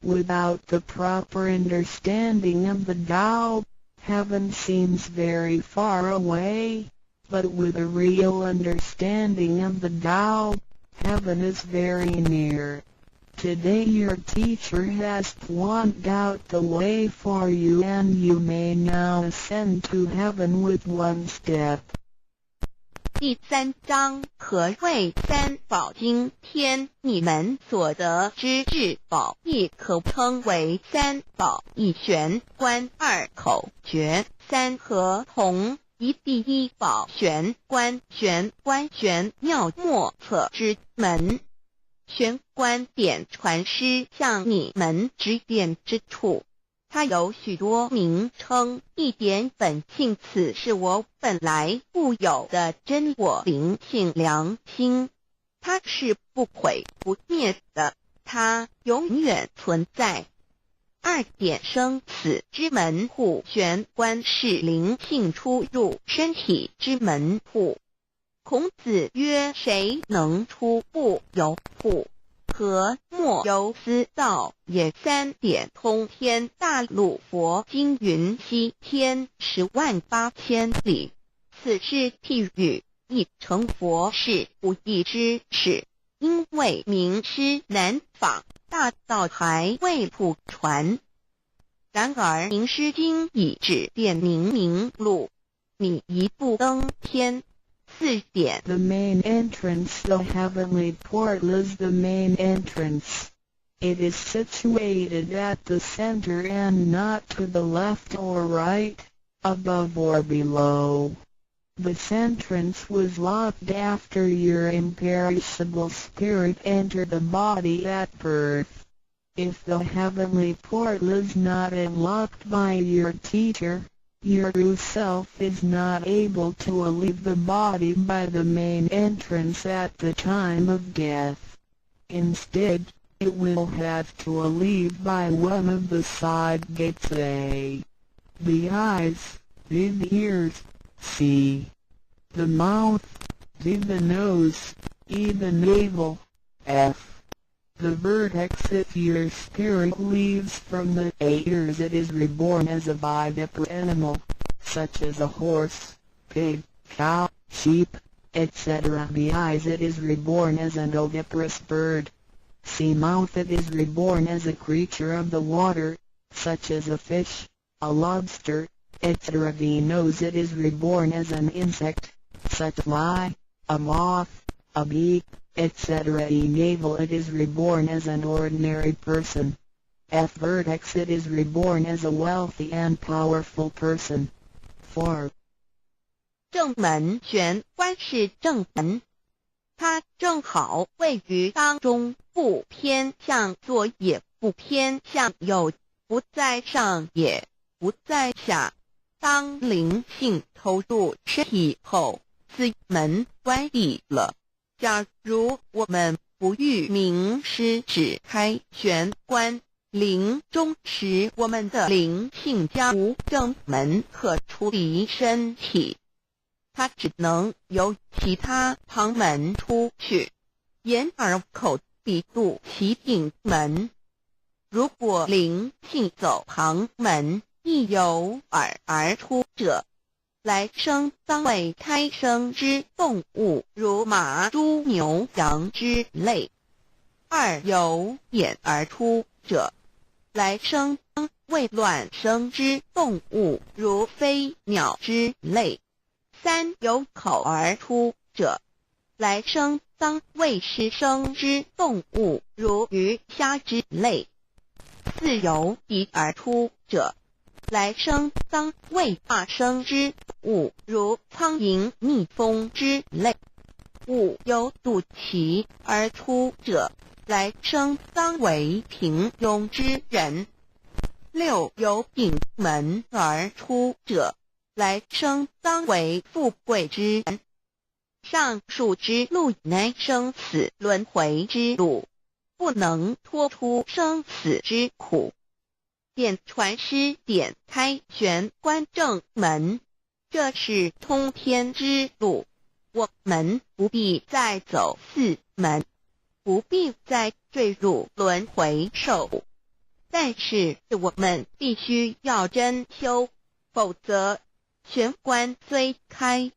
Without the proper understanding of the Tao, heaven seems very far away, but with a real understanding of the Tao, heaven is very near. Today your teacher has pointed out the way for you and you may now ascend to heaven with one step. 第3章，何谓三宝经？天，你们所得之至宝，亦可称为三宝。一玄关，二口诀，三合同。一第一宝玄关，玄关玄妙莫测之门。玄关点传师向你们指点之处，它有许多名称，一点本性，此是我本来固有的真我灵性良心，它是不毁不灭的，它永远存在。二点生死之门户，玄关是灵性出入身体之门户。孔子曰：谁能出不由户？何莫由思道也。三点通天，大陆佛经云：西天108000里，此是譬喻，亦成佛是不义之事，因为名师难访，大道还未普传。然而名师经已指点明路，你一步登天。4点 The main entrance, the heavenly portal is the main entrance. It is situated at the center and not to the left or right, above or below. This entrance was locked after your imperishable spirit entered the body at birth. If the heavenly portal is not unlocked by your teacher, your true self is not able to leave the body by the main entrance at the time of death. Instead, it will have to leave by one of the side gates A. The eyes, the ears, C. The mouth, the nose, E. The navel, F. The vertex. If your spirit leaves from the ears, it is reborn as a bipedal animal, such as a horse, pig, cow, sheep, etc. The eyes, it is reborn as an oviparous bird. C. Mouth, it is reborn as a creature of the water, such as a fish, a lobster, etc. The nose, it is reborn as an insect, such as a fly, a moth, a bee, etc. E. Navel, it is reborn as an ordinary person. F. Vertex, it is reborn as a wealthy and powerful person. 4. 正门，玄关是正门，它正好位于当中，不偏向左也不偏向右，不在上也不在下。当灵性投入身体后，此门关闭了。假如我们不遇名师指开玄关，临终时我们的灵性将无正门可出离身体，它只能由其他旁门出去，眼耳口鼻肚其顶门。如果灵性走旁门，亦由耳而出者，来生当为胎生之动物，如马、猪、牛、羊之类；二由眼而出者，来生当为卵生之动物，如飞鸟之类；三由口而出者，来生当为湿生之动物，如鱼虾之类；四由鼻而出者，来生当为化生之物，如苍蝇、蜜蜂之类；五由肚脐而出者，来生当为平庸之人；六由顶门而出者，来生当为富贵之人。上述之路乃生死轮回之路，不能脱出生死之苦。点传师点开玄关正门，这是通天之路。我们不必再走四门，不必再坠入轮回受苦，但是我们必须要真修，否则玄关虽开，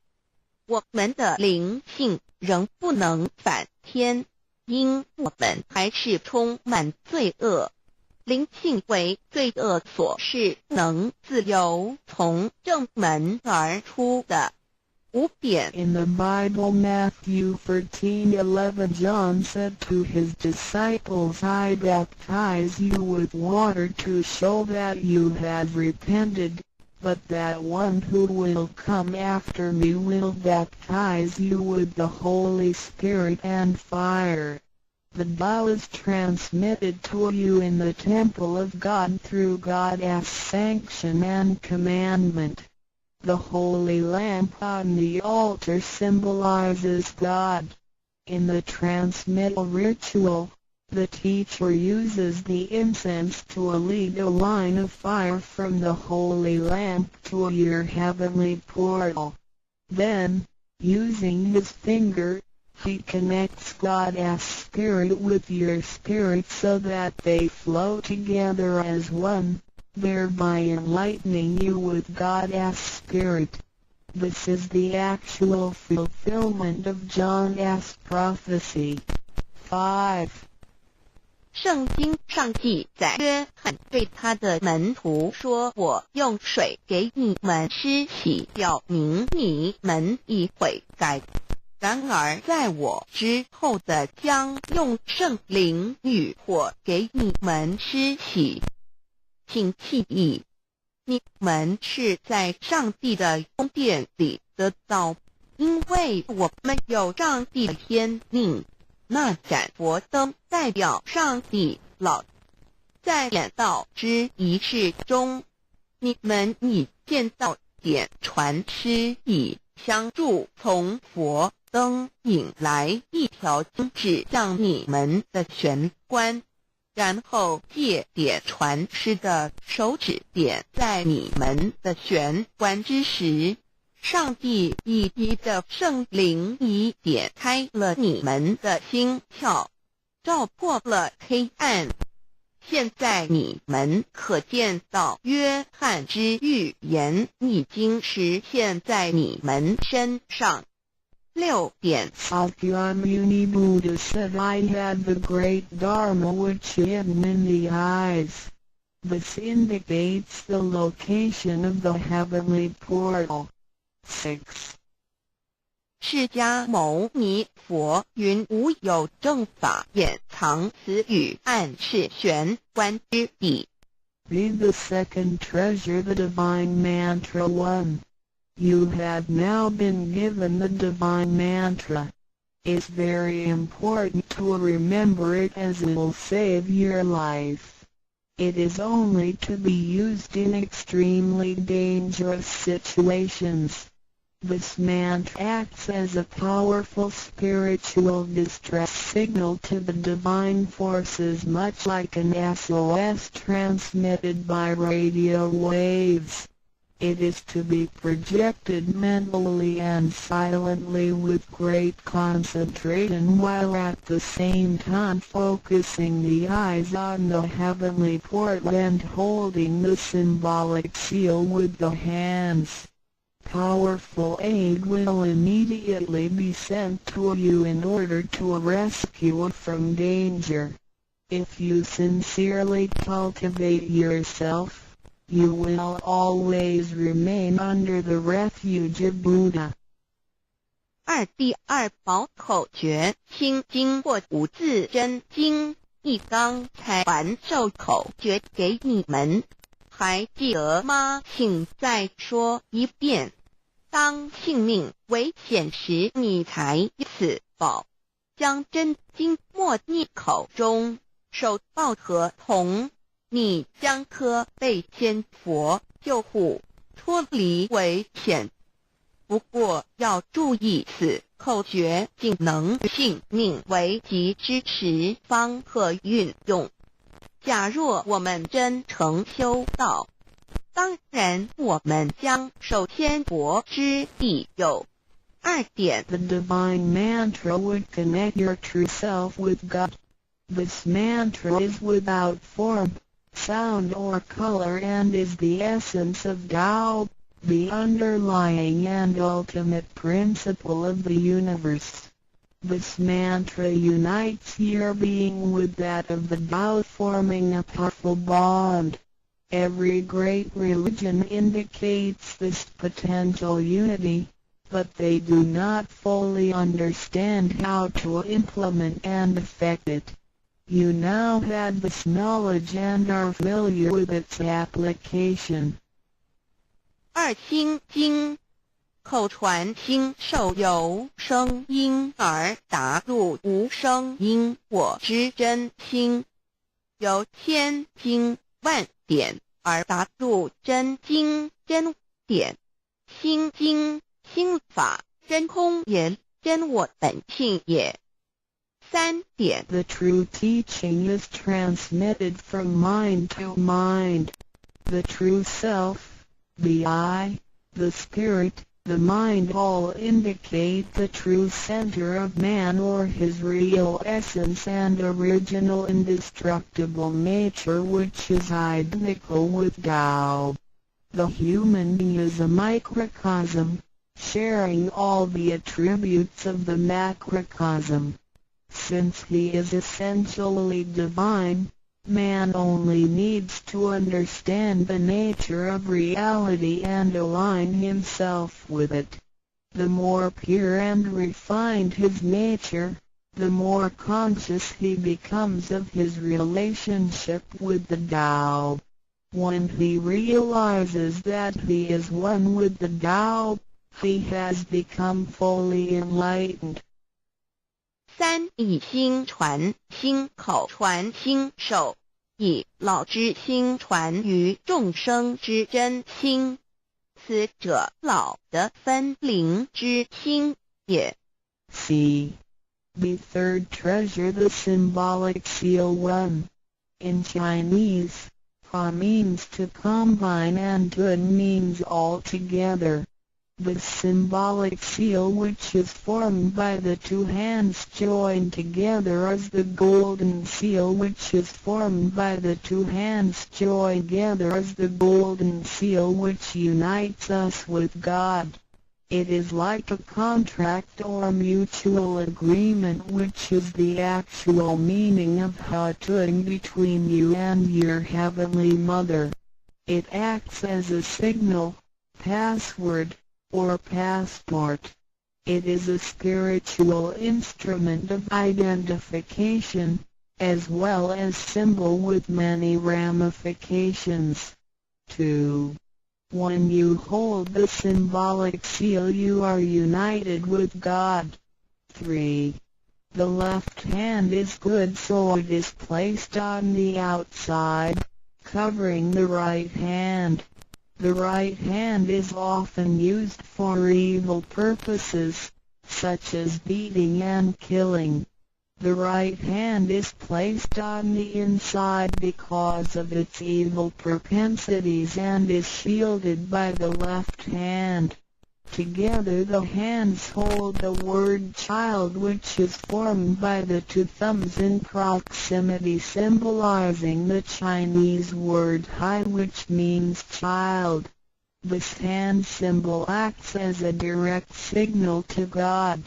我们的灵性仍不能返天，因我们还是充满罪恶。灵性为罪恶所是，能自由从正门而出的。5点 In the Bible, Matthew 13:11, John said to his disciples, I baptize you with water to show that you have repented, but that one who will come after me will baptize you with the Holy Spirit and fire. The Tao is transmitted to you in the temple of God through God's sanction and commandment. The holy lamp on the altar symbolizes God. In the transmittal ritual, the teacher uses the incense to lead a line of fire from the holy lamp to your heavenly portal. Then, using his finger, he connects God's spirit with your spirit so that they flow together as one, thereby enlightening you with God's spirit. This is the actual fulfillment of John's prophecy. 5. 圣经上记载，约翰对他的门徒说：“我用水给你们施洗，表明你们已悔改。然而在我之后的将用圣灵与火给你们施洗。请记忆，你们是在上帝的宫殿里得到，因为我们有上帝的天命。那盏佛灯代表上帝老，在点道之仪式中，你们已见到点传施以相助，从佛灯引来一条筋指向你们的玄关，然后借点传施的手指点在你们的玄关之时，上帝以你的圣灵已点开了你们的心窍，照破了黑暗。现在你们可见到约翰之预言已经实现在你们身上。6点 Sakyamuni Buddha said, I had the great Dharma which hidden in the eyes. This indicates the location of the heavenly portal. 6. 释迦牟尼佛云：无有正法掩藏此语，暗示玄关之地。Be the second treasure, the divine mantra 1. You have now been given the divine mantra. It's very important to remember it as it will save your life. It is only to be used in extremely dangerous situations. This mantra acts as a powerful spiritual distress signal to the divine forces, much like an SOS transmitted by radio waves. It is to be projected mentally and silently with great concentration, while at the same time focusing the eyes on the heavenly portal and holding the symbolic seal with the hands. Powerful aid will immediately be sent to you in order to rescue from danger. If you sincerely cultivate yourself, you will always remain under the refuge of Buddha. 第二宝口诀：心经或五字真经。一刚才传授口诀给你们，还记得吗？请再说一遍。当性命危险时，你才此宝。将真经默念口中，手抱合同，你将可被仙佛救护，脱离危险。不过要注意，此口诀仅能性命危急之时方可运用。假若我们真诚修道，当然我们将受仙佛之庇佑。2点 The divine mantra would connect your true self with God. This mantra is without form, sound or color and is the essence of Tao, the underlying and ultimate principle of the universe. This mantra unites your being with that of the Tao, forming a powerful bond. Every great religion indicates this potential unity, but they do not fully understand how to implement and effect it. You now have this knowledge and are familiar with its application. 二心经，口传心受有声音而达入无声因果之真心，由千经万典而达入真经真典。心经心法真空也，真我本性也。三点 The true teaching is transmitted from mind to mind. The true self, the I, the spirit, the mind all indicate the true center of man or his real essence and original indestructible nature, which is identical with Tao. The human being is a microcosm, sharing all the attributes of the macrocosm. Since he is essentially divine, man only needs to understand the nature of reality and align himself with it. The more pure and refined his nature, the more conscious he becomes of his relationship with the Tao. When he realizes that he is one with the Tao, he has become fully enlightened. 三以心传心口传心手，以老之心传于众生之真心，此者老的分灵之心也。C. The third treasure, the symbolic seal 1. In Chinese, Pa means to combine and Dun means all together. The symbolic seal, which is formed by the two hands joined together, is the golden seal, which is formed by the two hands joined together, is the golden seal which unites us with God. It is like a contract or mutual agreement, which is the actual meaning of Hatun between you and your Heavenly Mother. It acts as a signal, password, or passport. It is a spiritual instrument of identification, as well as symbol with many ramifications. 2. When you hold the symbolic seal, you are united with God. 3. The left hand is good, so it is placed on the outside, covering the right hand. The right hand is often used for evil purposes, such as beating and killing. The right hand is placed on the inside because of its evil propensities and is shielded by the left hand. Together the hands hold the word child, which is formed by the two thumbs in proximity, symbolizing the Chinese word hai, which means child. This hand symbol acts as a direct signal to God.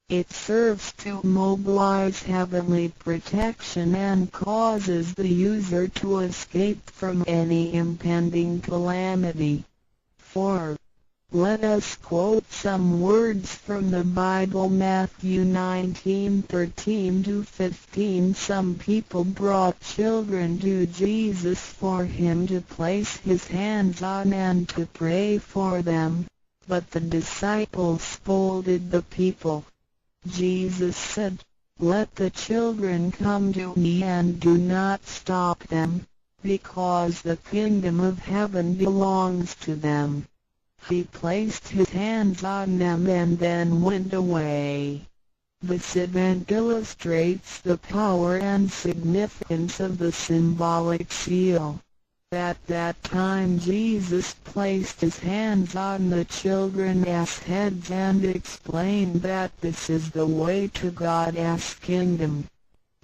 It serves to mobilize heavenly protection and causes the user to escape from any impending calamity. 4. Let us quote some words from the Bible. Matthew 19:13-15. Some people brought children to Jesus for him to place his hands on and to pray for them, but the disciples scolded the people. Jesus said, "Let the children come to me and do not stop them, because the kingdom of heaven belongs to them." He placed his hands on them and then went away. This event illustrates the power and significance of the symbolic seal. At that time Jesus placed his hands on the children's heads and explained that this is the way to God's kingdom.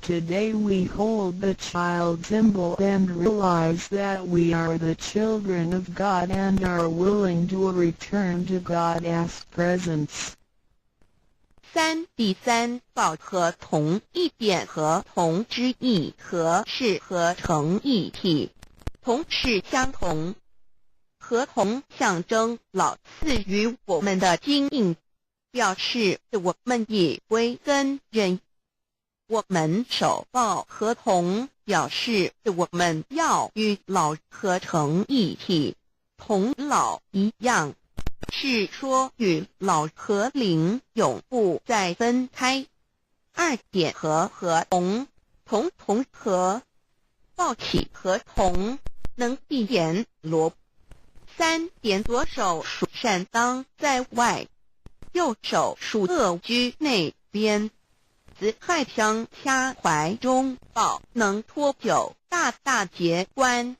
Today we hold the child symbol and realize that we are the children of God and are willing to return to God's presence. 3. 第三报和同一点和同之意和是合成一体，同是相同，合同象征老赐予我们的经印，表示我们已归根认。我们守抱合同，表示我们要与老合成一体，同老一样，是说与老和灵永不再分开。二点合同，同合，抱起合同，能闭眼罗。三点左手属善当在外，右手属恶居内边。子亥相掐怀中抱，能脱臼，大大节关。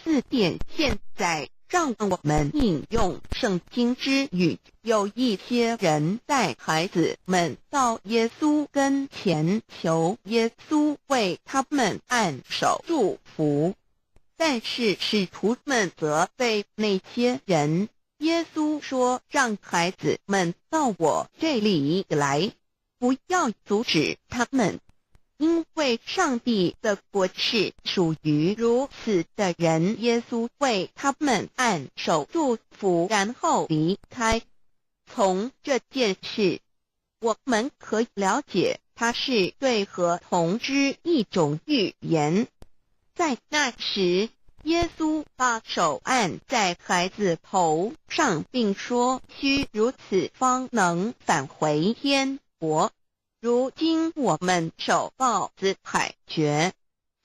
四点现在让我们引用圣经之语，有一些人带孩子们到耶稣跟前，求耶稣为他们按手祝福，但是使徒们责备那些人。耶稣说，让孩子们到我这里来，不要阻止他们，因为上帝的国是属于如此的人。耶稣为他们按手祝福，然后离开。从这件事，我们可以了解，它是对合同之一种预言。在那时，耶稣把手按在孩子头上，并说，须如此方能返回天国。如今我们守抱子海觉，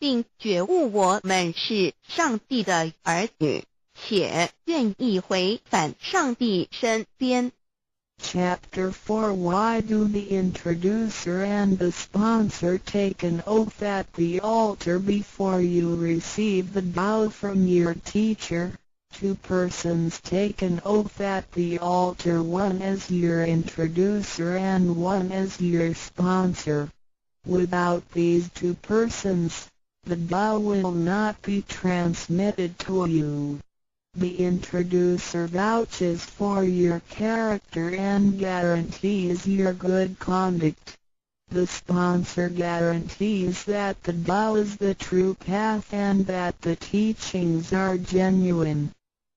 并觉悟我们是上帝的儿女，且愿意回返上帝身边。Chapter 4 Why do the introducer and the sponsor take an oath at the altar before you receive the Tao from your teacher? Two persons take an oath at the altar, one as your introducer and one as your sponsor. Without these two persons, the Tao will not be transmitted to you. The introducer vouches for your character and guarantees your good conduct. The sponsor guarantees that the Tao is the true path and that the teachings are genuine.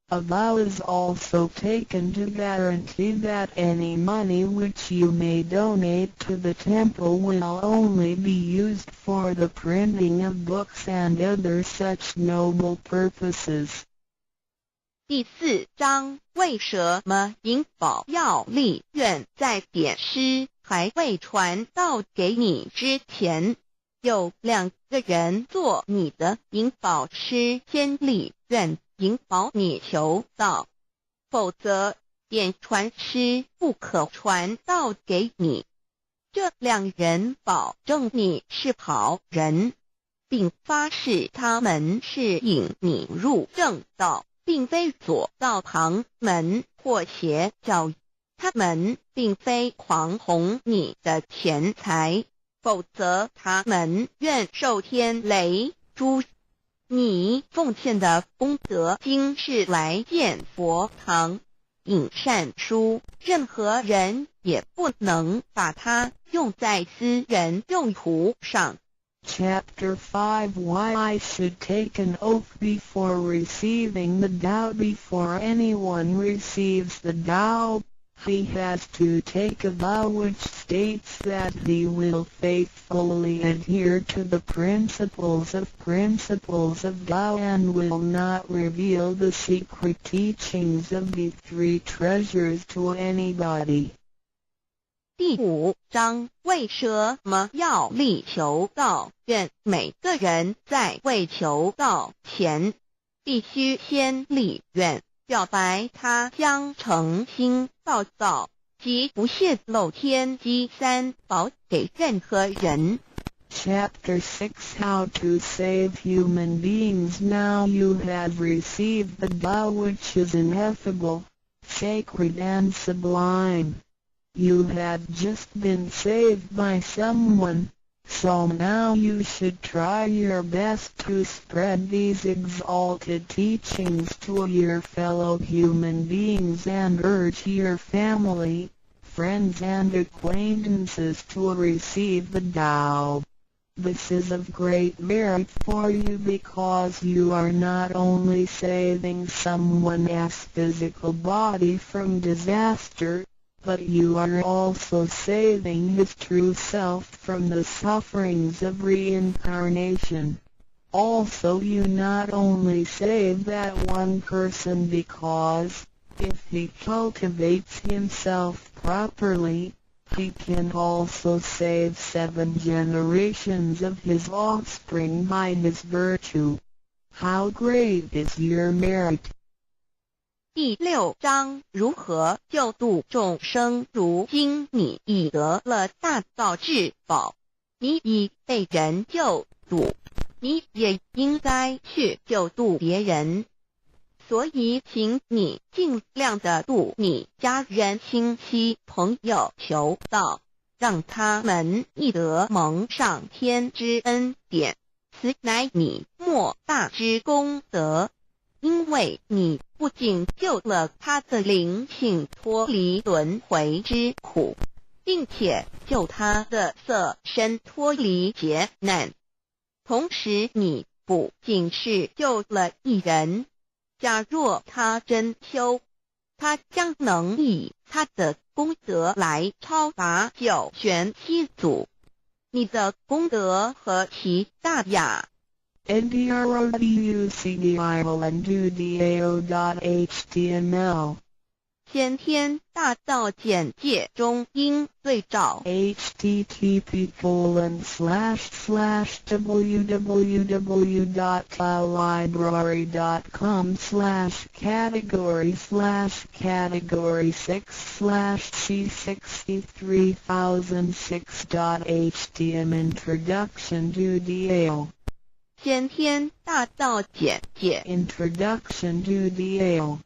A vow is also taken to guarantee that any money which you may donate to the temple will only be used for the printing of books and other such noble purposes. 第4章，为什么银宝要立愿？在典诗还未传道给你之前，有2个人做你的银宝师，先立愿引导你求道，否则典传师不可传道给你。这2人保证你是好人，并发誓他们是引你入正道，并非左道旁门或邪教。他们并非狂哄你的钱财，否则他们愿受天雷诛。你奉献的功德金是来建佛堂、引善书，任何人也不能把它用在私人用途上。Chapter 5 Why I should take an oath before receiving the Tao. Before anyone receives the Tao, he has to take a vow which states that he will faithfully adhere to the principles of Tao and will not reveal the secret teachings of the 3 treasures to anybody. 第5章，为什么要立求道愿？每个人在未求道前，必须先立愿，表白他将诚心报道及不泄露天机3宝给任何人。Chapter 6 How to save human beings. Now you have received the Tao which is ineffable, sacred and sublime. You have just been saved by someone, so now you should try your best to spread these exalted teachings to your fellow human beings and urge your family, friends and acquaintances to receive the Tao. This is of great merit for you because you are not only saving someone's physical body from disaster, but you are also saving his true self from the sufferings of reincarnation. Also, you not only save that one person because, if he cultivates himself properly, he can also save 7 generations of his offspring by his virtue. How great is your merit! 第6章如何救度众生。如今你已得了大道至宝，你已被人救度，你也应该去救度别人。所以请你尽量的度你家人、亲戚、朋友，求道，让他们亦得蒙上天之恩典，此乃你莫大之功德。因为你不仅救了他的灵性脱离轮回之苦，并且救他的色身脱离劫难，同时你不仅是救了一人，假若他真修，他将能以他的功德来超拔9玄7祖。你的功德何其大呀！ndrodudao.html 先天大道简介中应对照 http://www.cloudlibrary.com/category/c63006.htm Introduction to DAO 先天大道简介 Introduction to DAO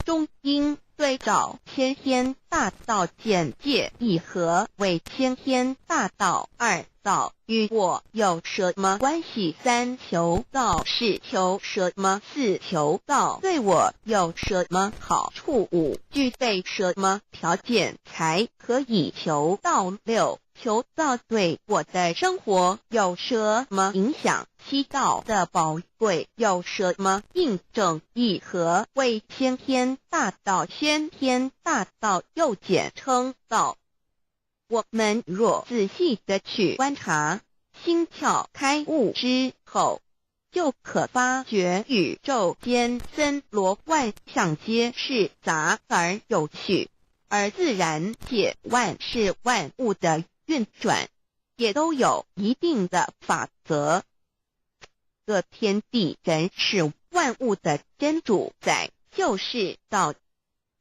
中应对照先天大道简介1和为先天大道2道与我有什么关系？3求道是求什么？4求道对我有什么好处？5具备什么条件才可以求道？6求道对我的生活有什么影响？7道的宝贵有什么印证？1和为先天大道，先天大道又简称道。我们若仔细的去观察，心窍开悟之后，就可发觉宇宙间森罗万象皆是杂而有序，而自然界万事万物的运转也都有一定的法则。这天地人是万物的真主宰，就是道。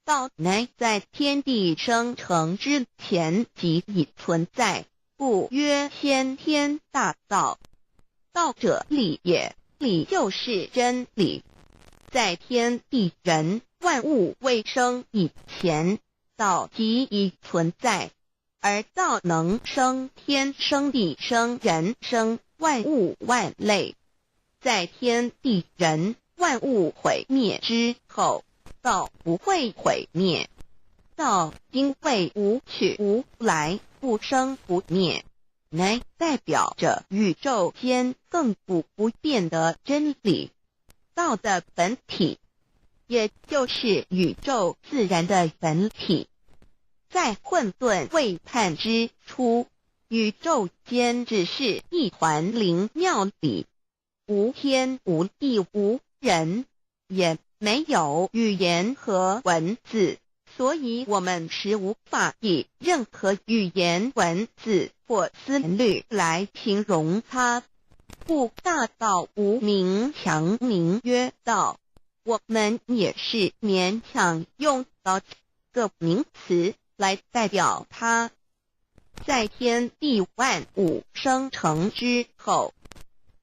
道乃在天地生成之前即已存在，故曰先天大道。道者理也，理就是真理。在天地人万物未生以前，道即已存在，而道能生天、生地、生人、生万物万类。在天地人万物毁灭之后，道不会毁灭。道因为无去无来，不生不灭，乃代表着宇宙间亘古不变的真理。道的本体，也就是宇宙自然的本体。在混沌未判之初，宇宙间只是一团灵妙理，无天无地无人，也没有语言和文字，所以我们是无法以任何语言、文字或旋律来形容它。故大道无名，强名曰道。我们也是勉强用到这个名词来代表它。在天地万物生成之后，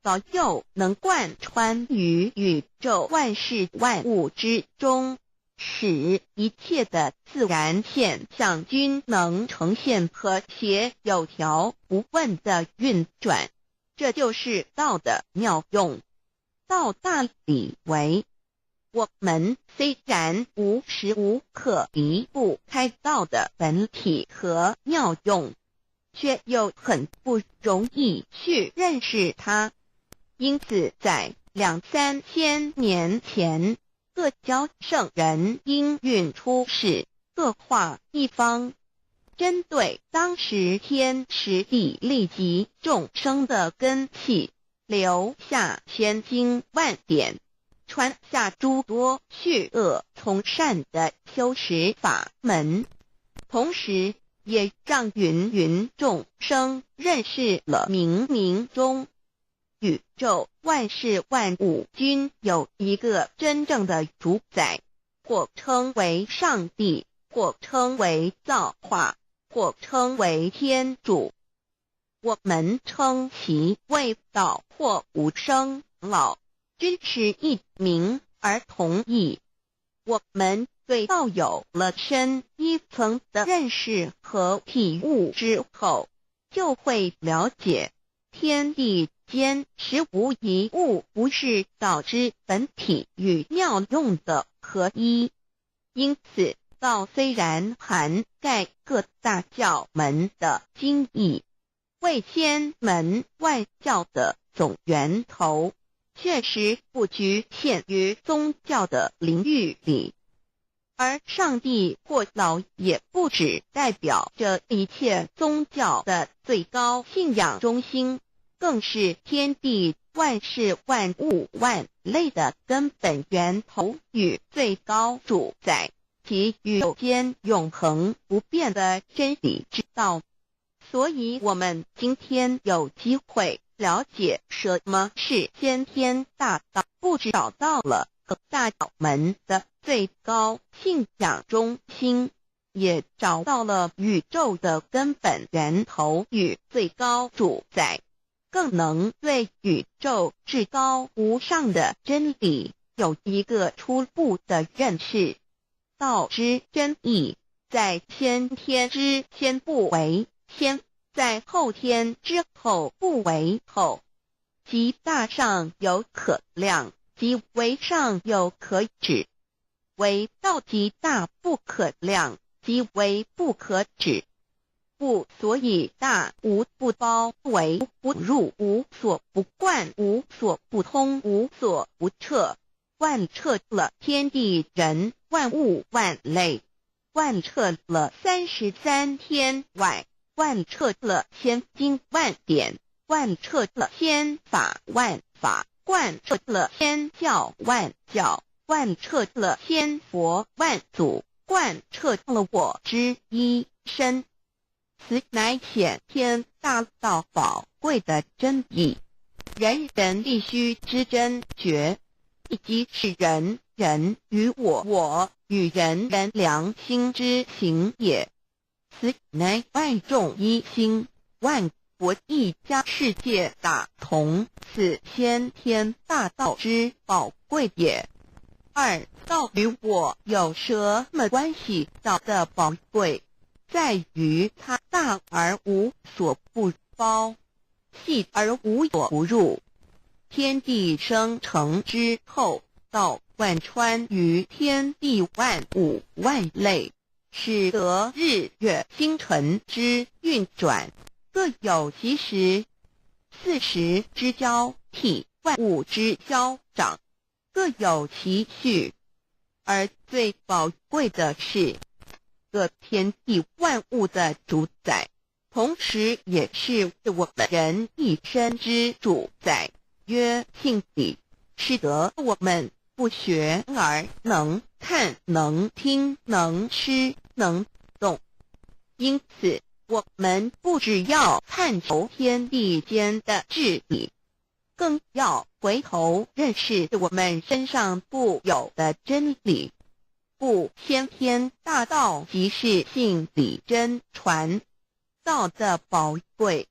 早就能贯穿于宇宙万事万物之中，使一切的自然现象均能呈现和谐有条不紊的运转。这就是道的妙用。道大理为，我们虽然无时无刻离不开道的本体和妙用，却又很不容易去认识它。因此在2、3千年前，各教圣人因运出世，各化一方，针对当时天时地利及众生的根器，留下千经万典，传下诸多去恶从善的修持法门，同时也让芸芸众生认识了冥冥中宇宙万事万物均有一个真正的主宰，或称为上帝，或称为造化，或称为天主。我们称其为道或无生老，均是一名而同义。我们对道有了深一层的认识和体悟之后，就会了解天地间实无一物不是道之本体与妙用的合一。因此道虽然涵盖各大教门的经义，为千门万教的总源头，确实不局限于宗教的领域里。而上帝或老也不只代表着一切宗教的最高信仰中心，更是天地万事万物万类的根本源头与最高主宰，其宇宙间永恒不变的真理之道。所以我们今天有机会了解什么是先天大道，不只找到了各大教门的最高信仰中心，也找到了宇宙的根本源头与最高主宰，更能对宇宙至高无上的真理有一个初步的认识。道之真义，在先天之先不为先，在后天之后不为后，即大上有可量，即为上有可止，为道即大不可量，即为不可止。不所以大，无不包，为不入，无所不贯，无所不通，无所不彻，贯彻了天地人万物万类，贯彻了33天外，贯彻了千经万典，贯彻了千法万法，贯彻了千教万教，贯彻了千佛万祖，贯彻了我之一身。此乃显天大道宝贵的真义，人人必须知真觉，以及是人人与我与人人良心之行也。此乃万众一心，万国一家，世界大同，此先天大道之宝贵也。二，道与我有什么关系？道的宝贵在于它大而无所不包，细而无所不入。天地生成之后，道贯穿于天地万物万类，使得日月星辰之运转各有其时，4时之交替，万物之消长各有其序。而最宝贵的是各天地万物的主宰，同时也是我们人一生之主宰，曰性理，使得我们不学而能看，能听，能吃，能动。因此我们不只要探求天地间的治理，更要回头认识我们身上固有的真理。故先天大道即是性理真传。道的宝贵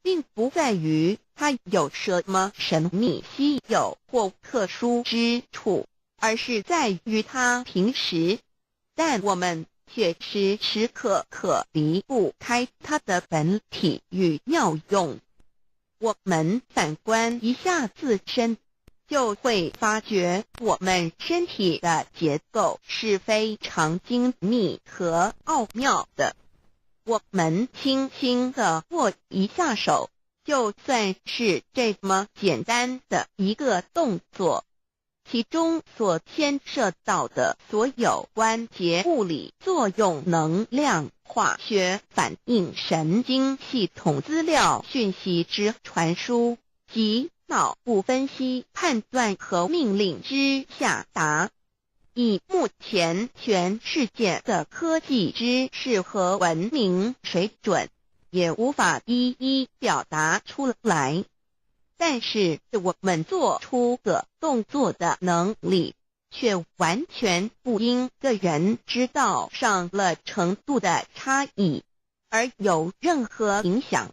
并不在于它有什么神秘稀有或特殊之处，而是在于它平时，但我们却时时刻刻离不开它的本体与妙用。我们反观一下自身，就会发觉我们身体的结构是非常精密和奥妙的。我们轻轻地握一下手，就算是这么简单的一个动作，其中所牵涉到的所有关节物理作用、能量、化学反应、神经系统资料讯息之传输及脑部分析、判断和命令之下达，以目前全世界的科技知识和文明水准，也无法一一表达出来。但是我们做出的动作的能力，却完全不因个人知道上了程度的差异而有任何影响。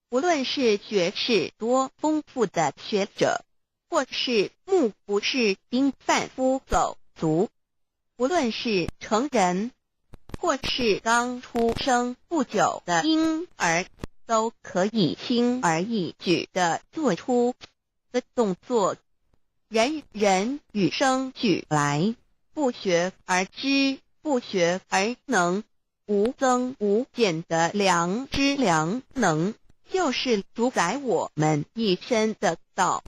无论是学识多丰富的学者，或是目不识丁贩夫走卒，无论是成人，或是刚出生不久的婴儿，都可以轻而易举地做出的动作。人人与生俱来，不学而知，不学而能，无增无减的良知良能，就是主宰我们一生的道。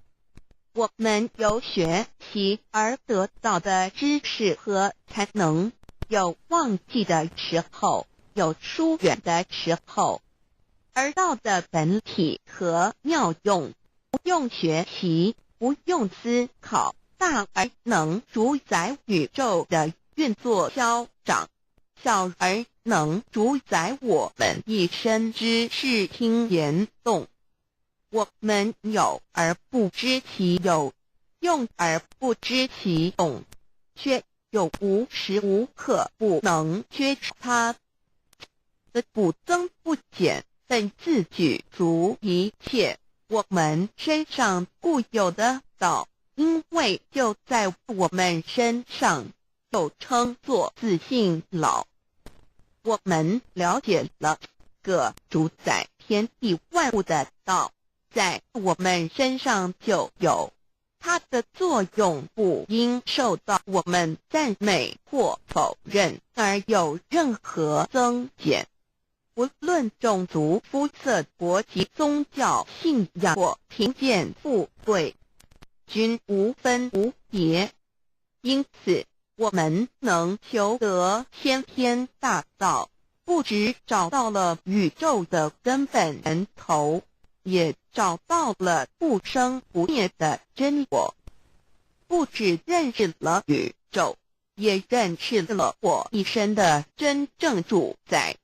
我们有学习而得到的知识和才能，有忘记的时候，有疏远的时候，而道的本体和妙用，不用学习，不用思考，大而能主宰宇宙的运作消长，小而能主宰我们一生之视听言动。我们有而不知其有，用而不知其用，却又无时无刻不能缺它的不增不减，本自具足一切我们身上固有的道，因为就在我们身上，就称作自性老。我们了解了个主宰天地万物的道，在我们身上就有，它的作用不应受到我们赞美或否认而有任何增减。无论种族、肤色、国籍、宗教、信仰或贫贱富贵，均无分无别。因此我们能求得先天大道，不只找到了宇宙的根本源头，也找到了不生不灭的真我。不只认识了宇宙，也认识了我一生的真正主宰。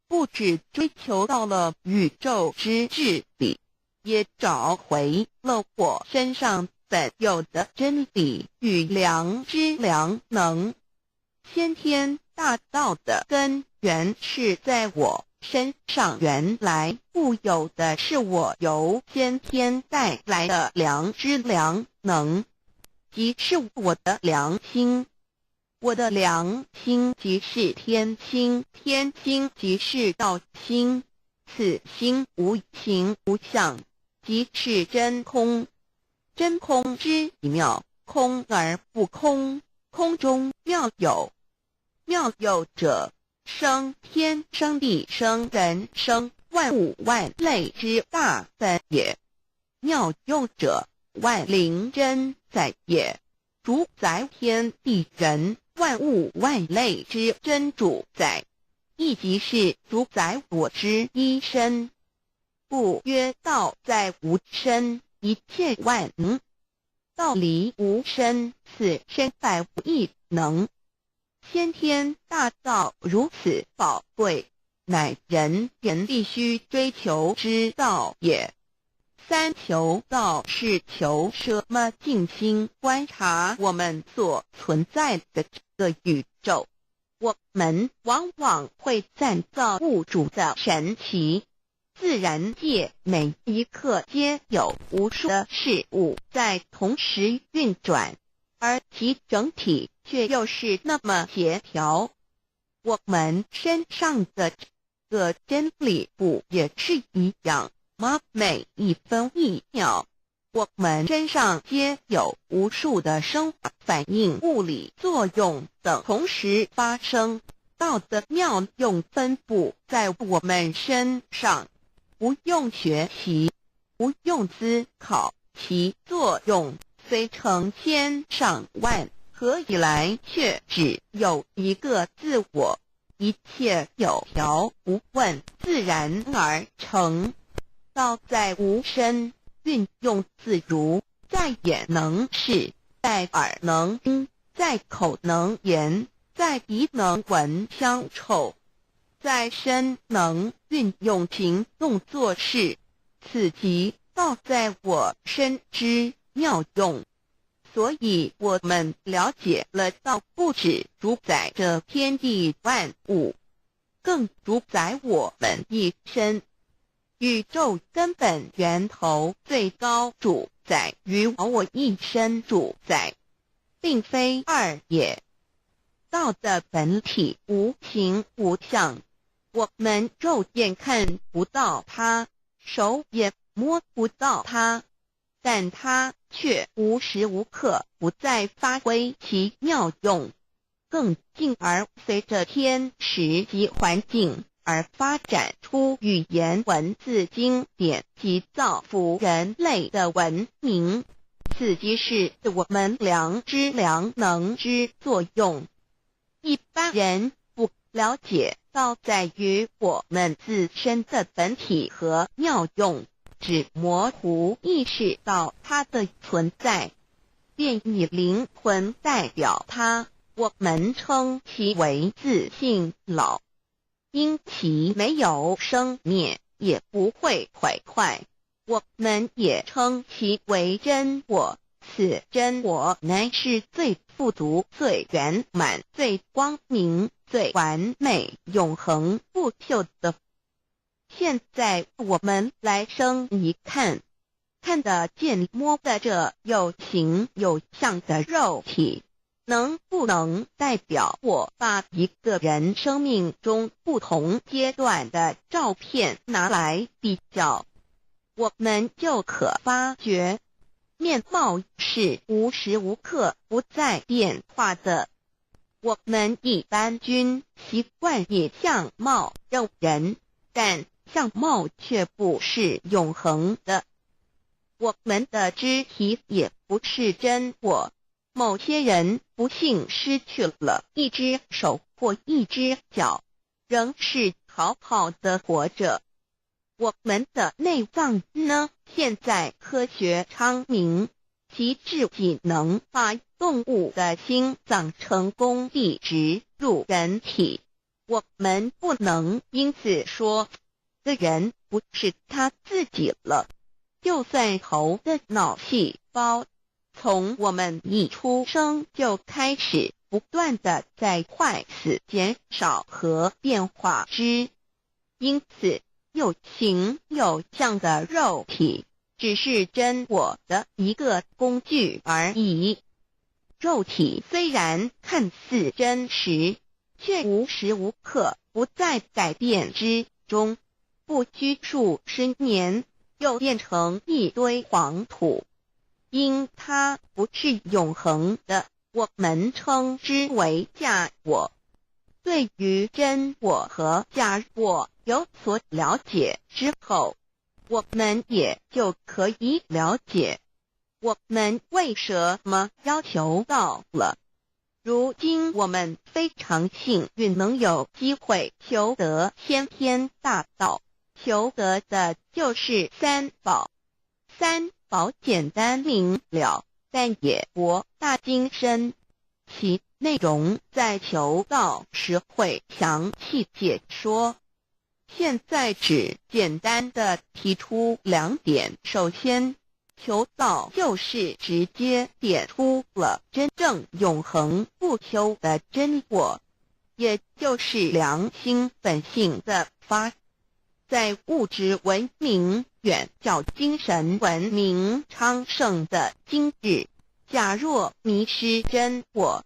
不只追求到了宇宙之治理，也找回了我身上本有的真理与良知良能。先天大道的根源是在我身上，原来固有的是我由先天带来的良知良能，即是我的良心。我的良心即是天心，天心即是道心，此心无形无相，即是真空。真空之妙，空而不空，空中妙有。妙有者，生天生地生人生万物万类之大本也。妙用者，万灵真在也，主宰天地人万物万类之真主宰，亦即是主宰我之一身。故曰道在无身，一切万能；道离无身，此身百无一能。先天大道如此宝贵，乃人必须追求之道也。三求道是求什么？静心观察我们所存在的这个宇宙。我们往往会赞造物主的神奇。自然界每一刻皆有无数的事物在同时运转，而其整体却又是那么协调。我们身上的这个真理不也是一样吗？每一分一秒，我们身上皆有无数的生化反应、物理作用等同时发生，道的妙用分布在我们身上，不用学习，不用思考，其作用虽成千上万，何以来却只有一个自我？一切有条不紊，自然而成。道在无声，运用自如，在眼能视，在耳能听，在口能言，在鼻能闻香臭，在身能运用行动做事，此即道在我身之妙用。所以我们了解了道不只主宰着天地万物，更主宰我们一身。宇宙根本源头最高主宰与我一身主宰，并非二也。道的本体无形无相，我们肉眼看不到它，手也摸不到它，但它却无时无刻不在发挥其妙用，更进而随着天时及环境而发展出语言文字经典及造福人类的文明，此即是我们良知良能之作用。一般人不了解道在于我们自身的本体和妙用，只模糊意识到它的存在，便以灵魂代表它，我们称其为自性老。因其没有生灭，也不会毁坏，我们也称其为真我。此真我乃是最富足、最圆满、最光明、最完美、永恒不朽的。现在我们来生一看，看得见摸得着有形有相的肉体，能不能代表我把一个人生命中不同阶段的照片拿来比较，我们就可发觉面貌是无时无刻不在变化的。我们一般均习惯以相貌认人，但相貌却不是永恒的。我们的肢体也不是真我，某些人不幸失去了一只手或一只脚，仍是好好的活着。我们的内脏呢？现在科学昌明，其至己能把动物的心脏成功地植入人体。我们不能因此说这人不是他自己了。就算头的脑细胞从我们一出生就开始不断的在坏死、减少和变化之，因此有形有相的肉体只是真我的一个工具而已。肉体虽然看似真实，却无时无刻不在改变之中，不拘数十年又变成一堆黄土。因它不是永恒的，我们称之为假我。对于真我和假我有所了解之后，我们也就可以了解我们为什么要求道了。如今我们非常幸运能有机会求得先天大道，求得的就是三宝。三宝简单明了，但也博大精深，其内容在求道时会详细解说。现在只简单的提出两点。首先，求道就是直接点出了真正永恒不朽的真我，也就是良心本性的发。在物质文明远较精神文明昌盛的今日，假若迷失真我，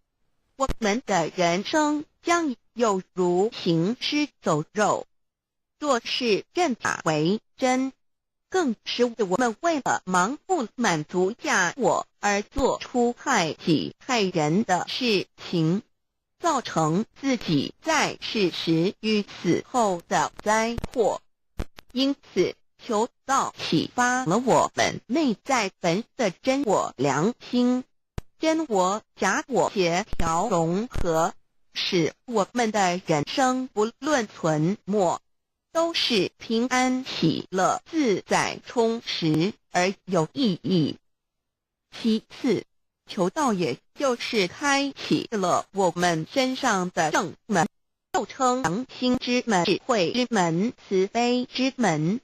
我们的人生将有如行尸走肉。做事认假为真，更是我们为了盲目满足假我而做出害己害人的事情。造成自己在世时与死后的灾祸。因此，求道启发了我们内在本的真我良心，真我假我协调融合，使我们的人生不论存没，都是平安喜乐自在充实而有意义。其次，求道也就是开启了我们身上的正门，又称良心之门、智慧之门、慈悲之门。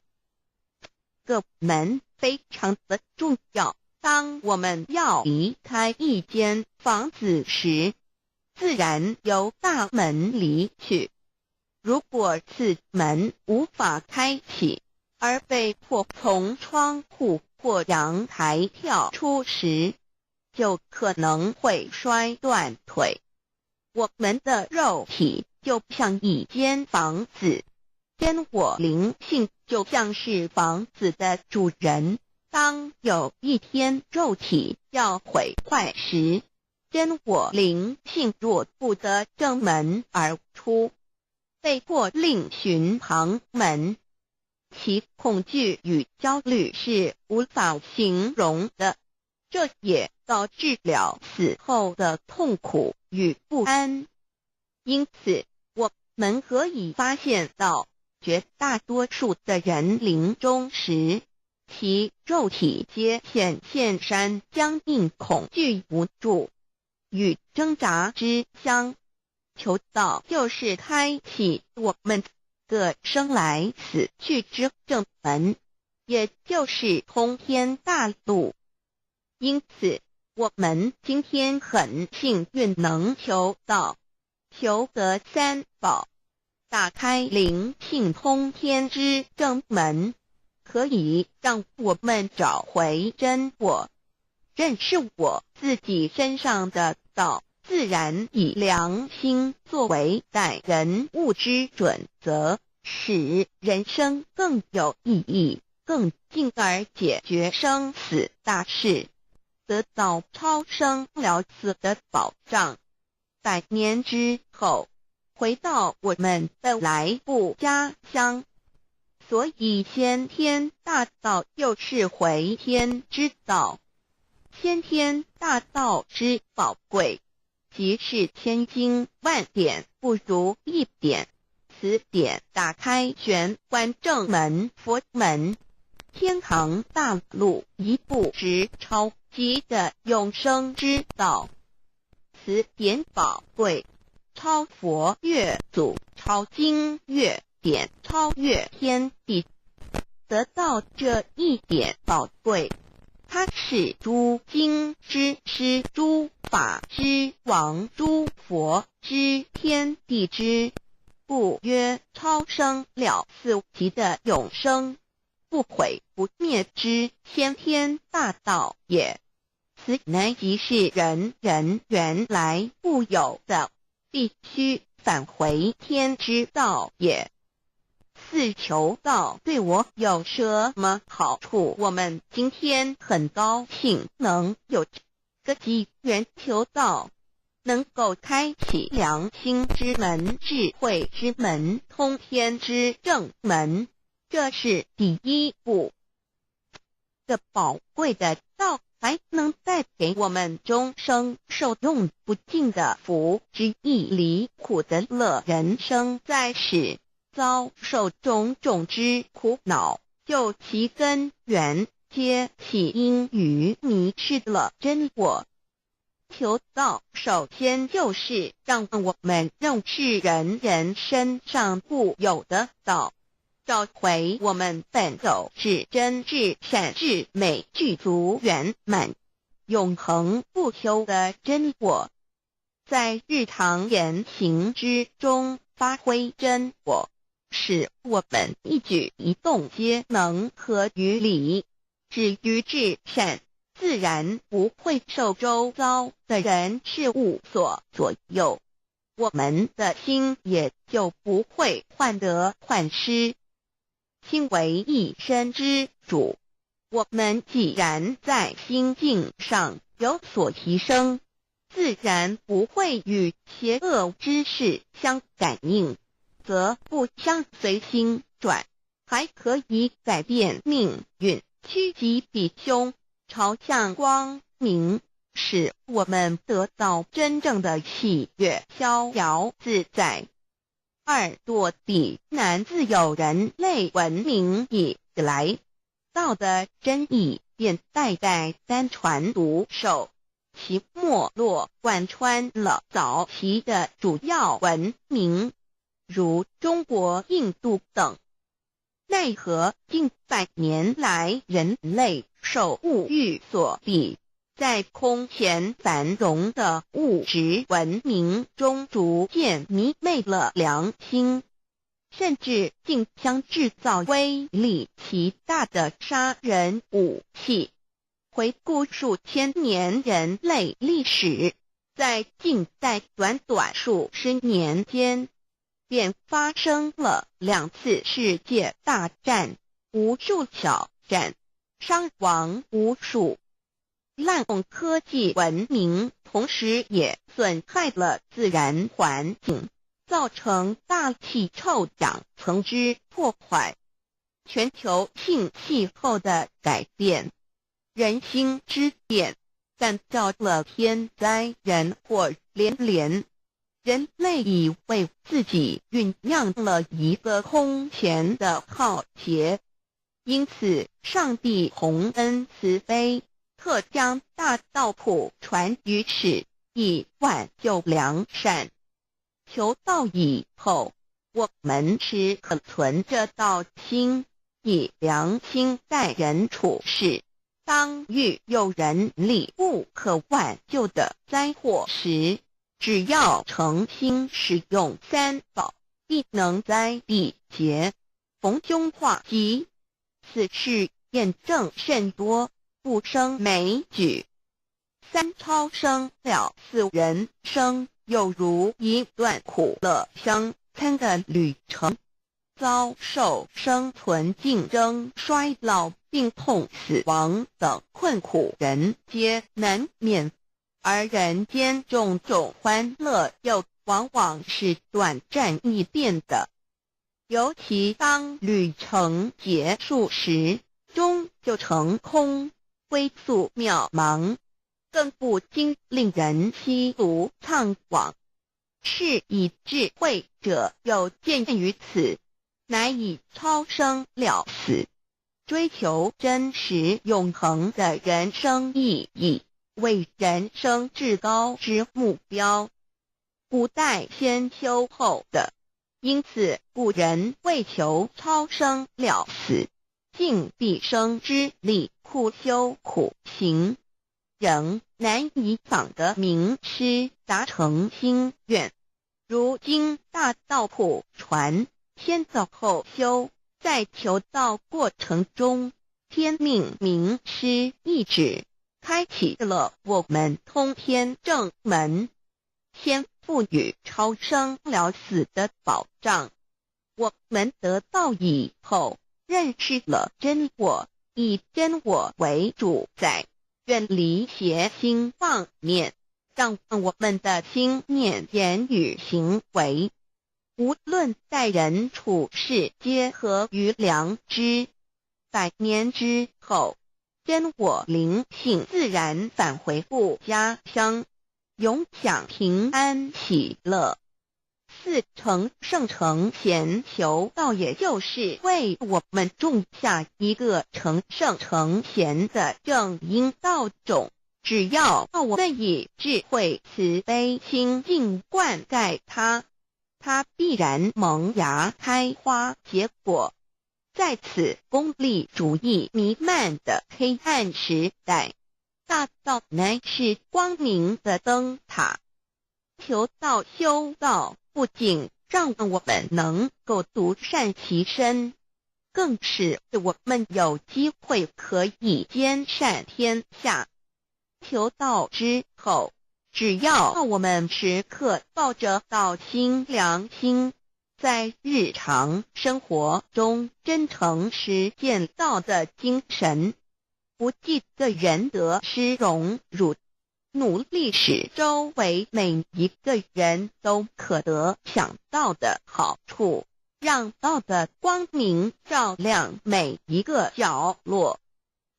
这个门非常的重要。当我们要离开一间房子时，自然由大门离去。如果此门无法开启，而被迫从窗户或阳台跳出时，就可能会摔断腿。我们的肉体就像一间房子，真我灵性就像是房子的主人。当有一天肉体要毁坏时，真我灵性若不得正门而出，被迫另寻旁门，其恐惧与焦虑是无法形容的，这也导致了死后的痛苦与不安。因此，我们可以发现到，绝大多数的人临终时，其肉体皆显现山僵硬、恐惧、无助与挣扎之相。求道就是开启我们个生来死去之正门，也就是通天大路。因此，我们今天很幸运能求道，求得三宝，打开灵性通天之正门，可以让我们找回真我，认识我自己身上的道，自然以良心作为待人物之准则，使人生更有意义，更进而解决生死大事，得到超生了死的保障。100年之后，回到我们的来部家乡。所以先天大道又是回天之道，先天大道之宝贵，即是千金万点不如一点。此点打开玄关正门佛门，天堂大路一步直超级的永生之道。此点宝贵，超佛越祖，超经越典，超越天地。得到这一点宝贵，它是诸经之师，诸法之王，诸佛之天地之，故曰超生了死极的永生，不毁不灭之先天大道也。此乃即是人人原来固有的，必须返回天之道也。四求道对我有什么好处？我们今天很高兴能有这个机缘求道，能够开启良心之门、智慧之门、通天之正门，这是第一步。这宝贵的道还能带给我们终生受用不尽的福之益，离苦的乐。人生在世，遭受种种之苦恼，就其根源皆起因于迷失了真我。求道首先就是让我们认识人人身上固有的道，找回我们本有至真至善至美具足圆满永恒不朽的真我，在日常言行之中发挥真我，使我们一举一动皆能合于理，止于至善，自然不会受周遭的人事物所左右，我们的心也就不会患得患失。心为一身之主，我们既然在心境上有所提升，自然不会与邪恶之事相感应，则不相随心转，还可以改变命运，趋吉避凶，朝向光明，使我们得到真正的喜悦，逍遥自在。二堕地难自有人类文明以来，道的真意便代代单传独守，其没落贯穿了早期的主要文明，如中国、印度等。奈何近百年来人类受物欲所逼，在空前繁荣的物质文明中逐渐迷昧了良心，甚至竟将制造威力极大的杀人武器。回顾数千年人类历史，在近代短数十年间，便发生了2次世界大战，无数小战，伤亡无数。滥用科技文明，同时也损害了自然环境，造成大气臭氧层之破坏，全球性气候的改变，人心之变，干造了天灾人祸连连。人类已为自己酝酿了一个空前的浩劫，因此上帝洪恩慈悲，特将大道谱传于世，以挽救良善。求道以后，我们时刻存着道心，以良心待人处事。当遇有人力不可挽救的灾祸时，只要诚心使用3宝，必能灾必劫，逢凶化吉。此事验证甚多，不胜枚举。3超生了4人生，有如一段苦乐相参的旅程，遭受生存竞争、衰老、病痛、死亡等困苦，人皆难免。而人间种种欢乐又往往是短暂易变的，尤其当旅程结束时，终就成空，归宿渺茫，更不禁令人凄毒怅惘。是以智慧者有见于此，乃以超生了死，追求真实永恒的人生意义为人生至高之目标，古代先修后的，因此古人为求超生了死，尽毕生之力苦修苦行，仍难以访得名师达成心愿。如今大道谱传，先走后修，在求道过程中，天命名师一指，开启了我们通天正门，先赋予超生了死的保障。我们得道以后，认识了真我，以真我为主宰，远离邪心妄念，让我们的心念、言语、行为，无论待人处事，皆合于良知。100年之后，真我灵性自然返回故家乡，永享平安喜乐。4成圣成贤求道，也就是为我们种下一个成圣成贤的正因道种。只要我们以智慧慈悲心境灌溉它，它必然萌芽开花结果。在此功利主义弥漫的黑暗时代，大道乃是光明的灯塔。求道修道，不仅让我们能够独善其身，更使我们有机会可以兼善天下。求道之后，只要我们时刻抱着道心良心，在日常生活中真诚实践道的精神，不计个人得失荣辱，努力使周围每一个人都可得享到的好处，让道的光明照亮每一个角落，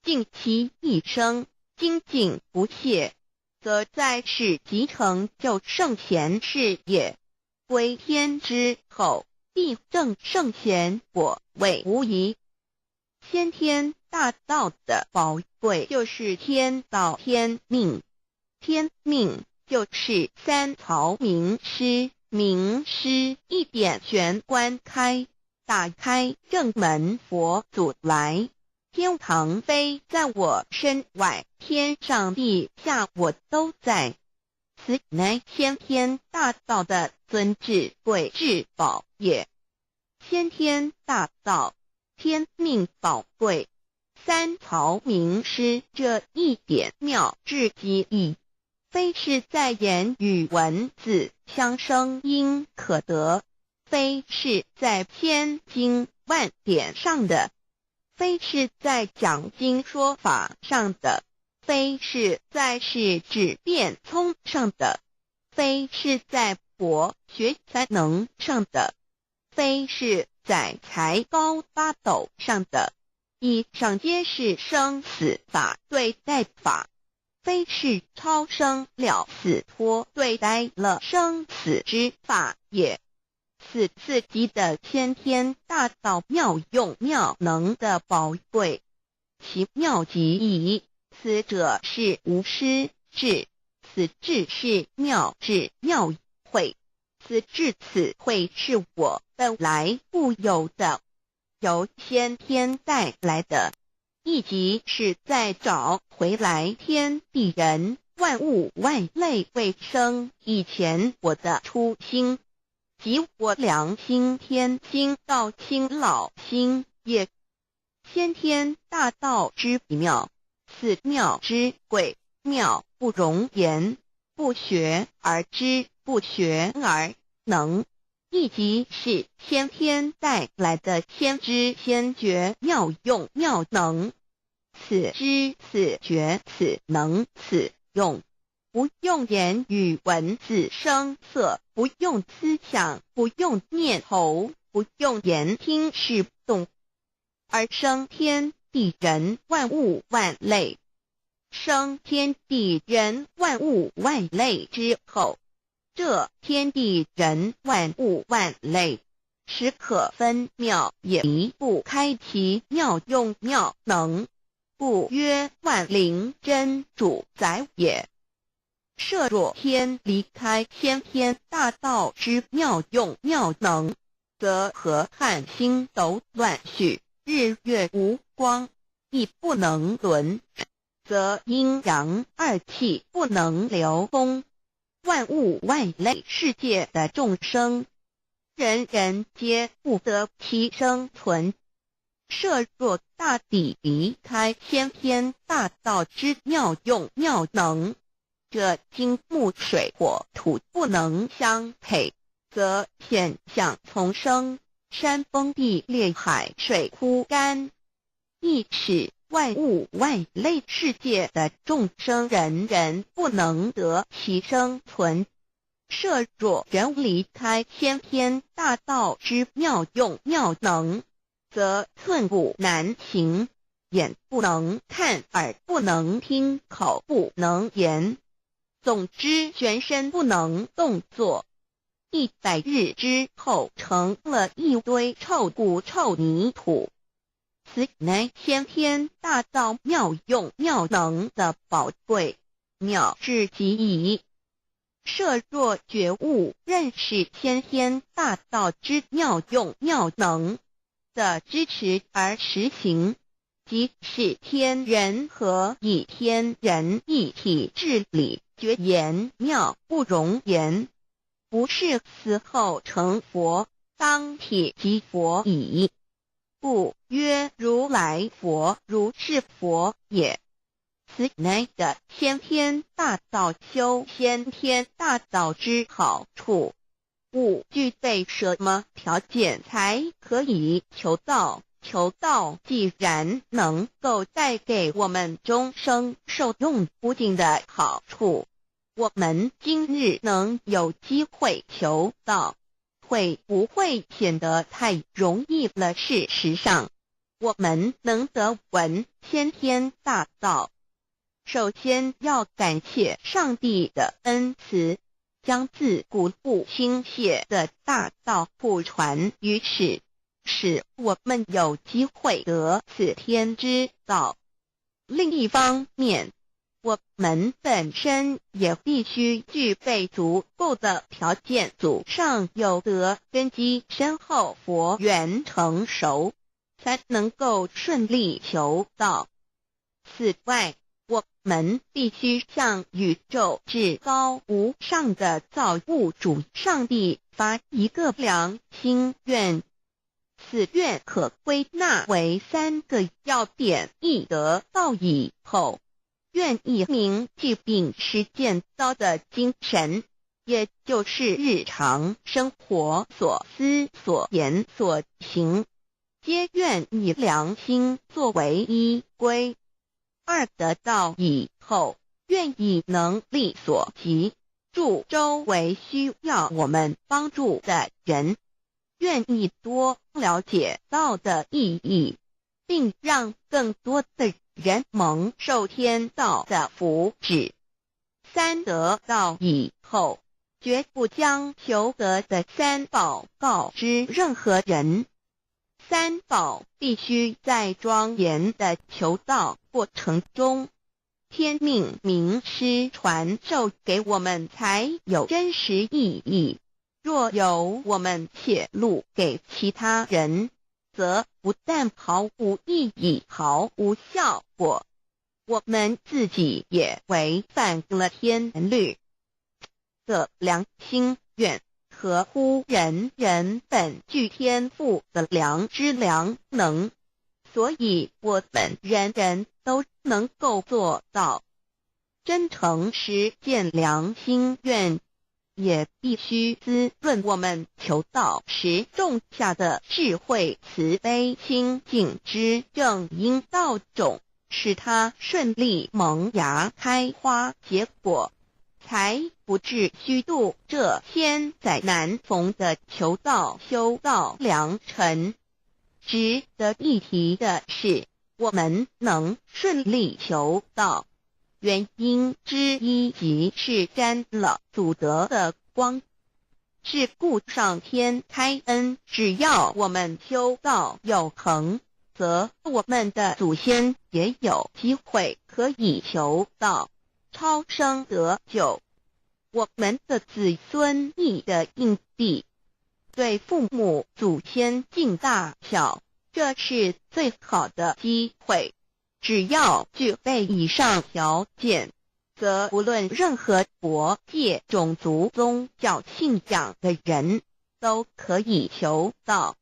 尽其一生精进不懈，则在世即成就圣贤事业。归天之后，必证圣贤果位无疑。先天大道的宝贵就是天道天命，天命就是三曹名师，名师一点玄关开，打开正门佛祖来。天堂非在我身外，天上地下我都在。此乃先天大道的尊至贵至宝也。先天大道，天命宝贵，三曹名师这一点妙至极意，非是在言语文字相声音可得，非是在千经万典上的，非是在讲经说法上的，非是在世智辩聪上的，非是在博学才能上的，非是在才高八斗上的，以上皆是生死法对待法，非是超生了死脱对待了生死之法也。此自己的先天大道妙用妙能的宝贵，其妙极矣。此者是无师智，此智是妙智妙慧，此智此慧是我本来固有的，由先天带来的，亦即是在找回来天地人万物万类未生以前我的初心，即我良心天心道心老心也。先天大道之妙，此妙之贵，妙不容言，不学而知，不学而能，亦即是先天带来的先知先觉妙用妙能。此知此觉此能此用，不用言语文字声色，不用思想，不用念头，不用言听是动，而生天地人万物万类。生天地人万物万类之后，这天地人万物万类实可分妙，也离不开其妙用妙能，故曰万灵真主宰也。设若天离开先天大道之妙用妙能，则河汉星斗乱序，日月无光，亦不能轮，则阴阳二气不能流通，万物万类世界的众生，人人皆不得其生存。设若大地离开先天大道之妙用妙能，这金木水火土不能相配，则现象丛生，山崩地裂，海水枯干，亦使万物万类世界的众生人人不能得其生存。设若人离开先天大道之妙用妙能，则寸步难行，眼不能看，耳不能听，口不能言，总之全身不能动作。100日之后，成了一堆臭骨臭泥土。此乃先天大道妙用妙能的宝贵，妙至极矣。设若觉悟认识先天大道之妙用妙能的支持而实行，即是天人合一，天人一体治理，觉言妙不容言，不是死后成佛，当体即佛矣。故曰如来佛，如是佛也。此乃的先天大道修先天大道之好处。勿具备什么条件才可以求道，求道既然能够带给我们终生受用无尽的好处，我们今日能有机会求道，会不会显得太容易了？事实上，我们能得闻先天大道，首先要感谢上帝的恩慈，将自古不倾泻的大道普传于世，使我们有机会得此天之道。另一方面，我们本身也必须具备足够的条件，祖上有德，根基深厚，佛缘成熟，才能够顺利求道。此外，我们必须向宇宙至高无上的造物主上帝发一个良心愿，此愿可归纳为3个要点：一得道以后，愿一名既秉实践道的精神，也就是日常生活所思所言所行，皆愿以良心作为依归。二得道以后，愿以能力所及，助周围需要我们帮助的人，愿意多了解道的意义，并让更多的人蒙受天道的福祉。三得道以后，绝不将求得的3宝告知任何人。3宝必须在庄严的求道过程中，天命名师传授给我们，才有真实意义。若由我们泄露给其他人，则不但毫无意义，毫无效果，我们自己也违反了天律。的良心愿合乎人本具天赋的良知良能，所以我们人人都能够做到。真诚实践良心愿，也必须滋润我们求道时种下的智慧、慈悲、清净之正因道种，使它顺利萌芽、开花结果，才不至虚度这千载难逢的求道修道良辰。值得一提的是，我们能顺利求道，原因之一即是沾了祖德的光，是故上天开恩，只要我们修道有恒，则我们的祖先也有机会可以求道超生得救。我们的子孙亦的硬币，对父母祖先尽大孝，这是最好的机会。只要具备以上条件，则无论任何国界、种族、宗教信仰的人都可以求道。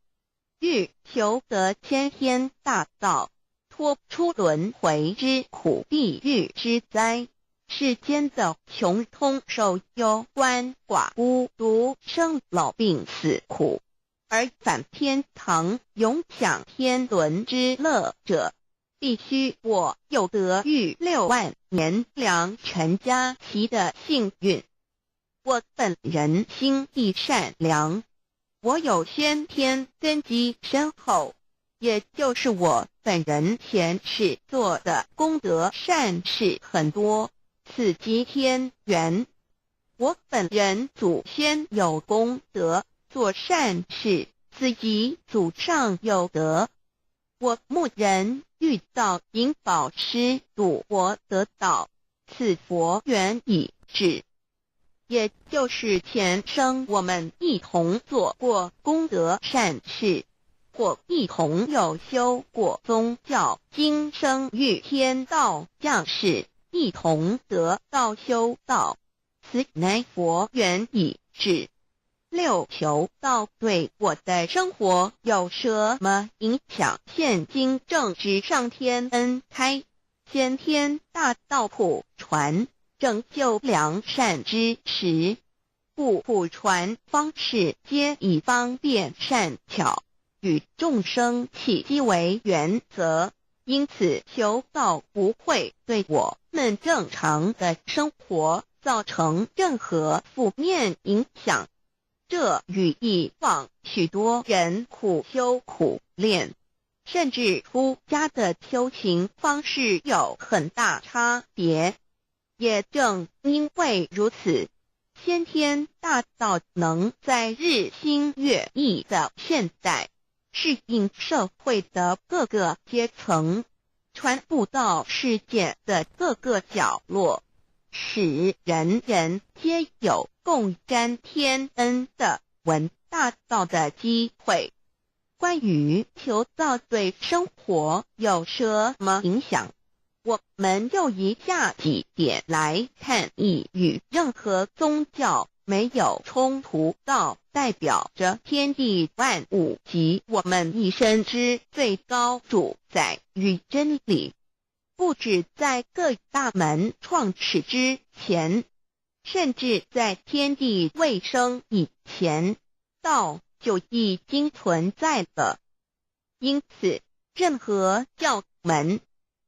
欲求得先天大道，脱出轮回之苦、地狱之灾，世间的穷通受忧、鳏寡孤独、生老病死苦，而返天堂永享天伦之乐者，必须我有得遇6万年良辰佳期的幸运。我本人心地善良，我有先天根基深厚，也就是我本人前世做的功德善事很多，此即天缘。我本人祖先有功德，做善事，此即祖上有德。我牧人遇到引导师，度我得道，此佛缘已至。也就是前生我们一同做过功德善事，或一同有修过宗教，今生遇天道降世，一同得道修道，此乃佛缘已至。6求道对我的生活有什么影响？现今正值上天恩开，先天大道普传，拯救良善之时，故普传方式皆以方便善巧，与众生契机为原则，因此求道不会对我们正常的生活造成任何负面影响。这与以往许多人苦修苦练，甚至出家的修行方式有很大差别。也正因为如此，先天大道能在日新月异的现代适应社会的各个阶层，传布到世界的各个角落，使人人皆有共沾天恩的闻大道的机会。关于求道对生活有什么影响，我们就以下几点来看。一、与任何宗教没有冲突，道代表着天地万物及我们一生之最高主宰与真理。不止在各大门创始之前，甚至在天地未生以前，道就已经存在了。因此，任何教门，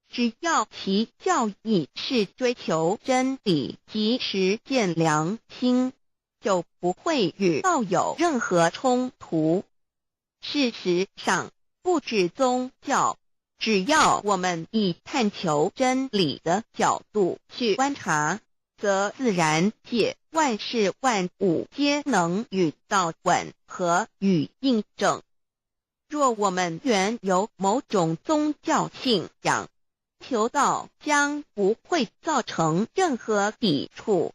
只要其教义是追求真理及实践良心，就不会与道有任何冲突。事实上，不止宗教，只要我们以探求真理的角度去观察，则自然界万事万物皆能与道吻合与印证。若我们原有某种宗教信仰，求道将不会造成任何抵触，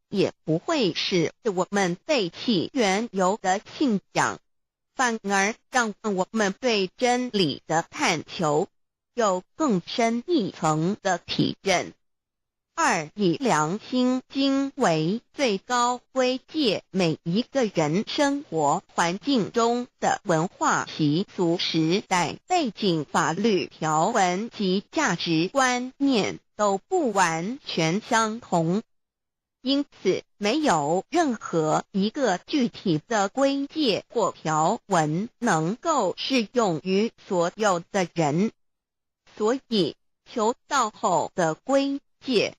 也不会使我们背弃原有的信仰，反而让我们对真理的探求有更深一层的体认。二、以良心经为最高规戒每一个人生活环境中的文化习俗、时代背景、法律条文及价值观念都不完全相同，因此没有任何一个具体的规戒或条文能够适用于所有的人。所以求道后的规戒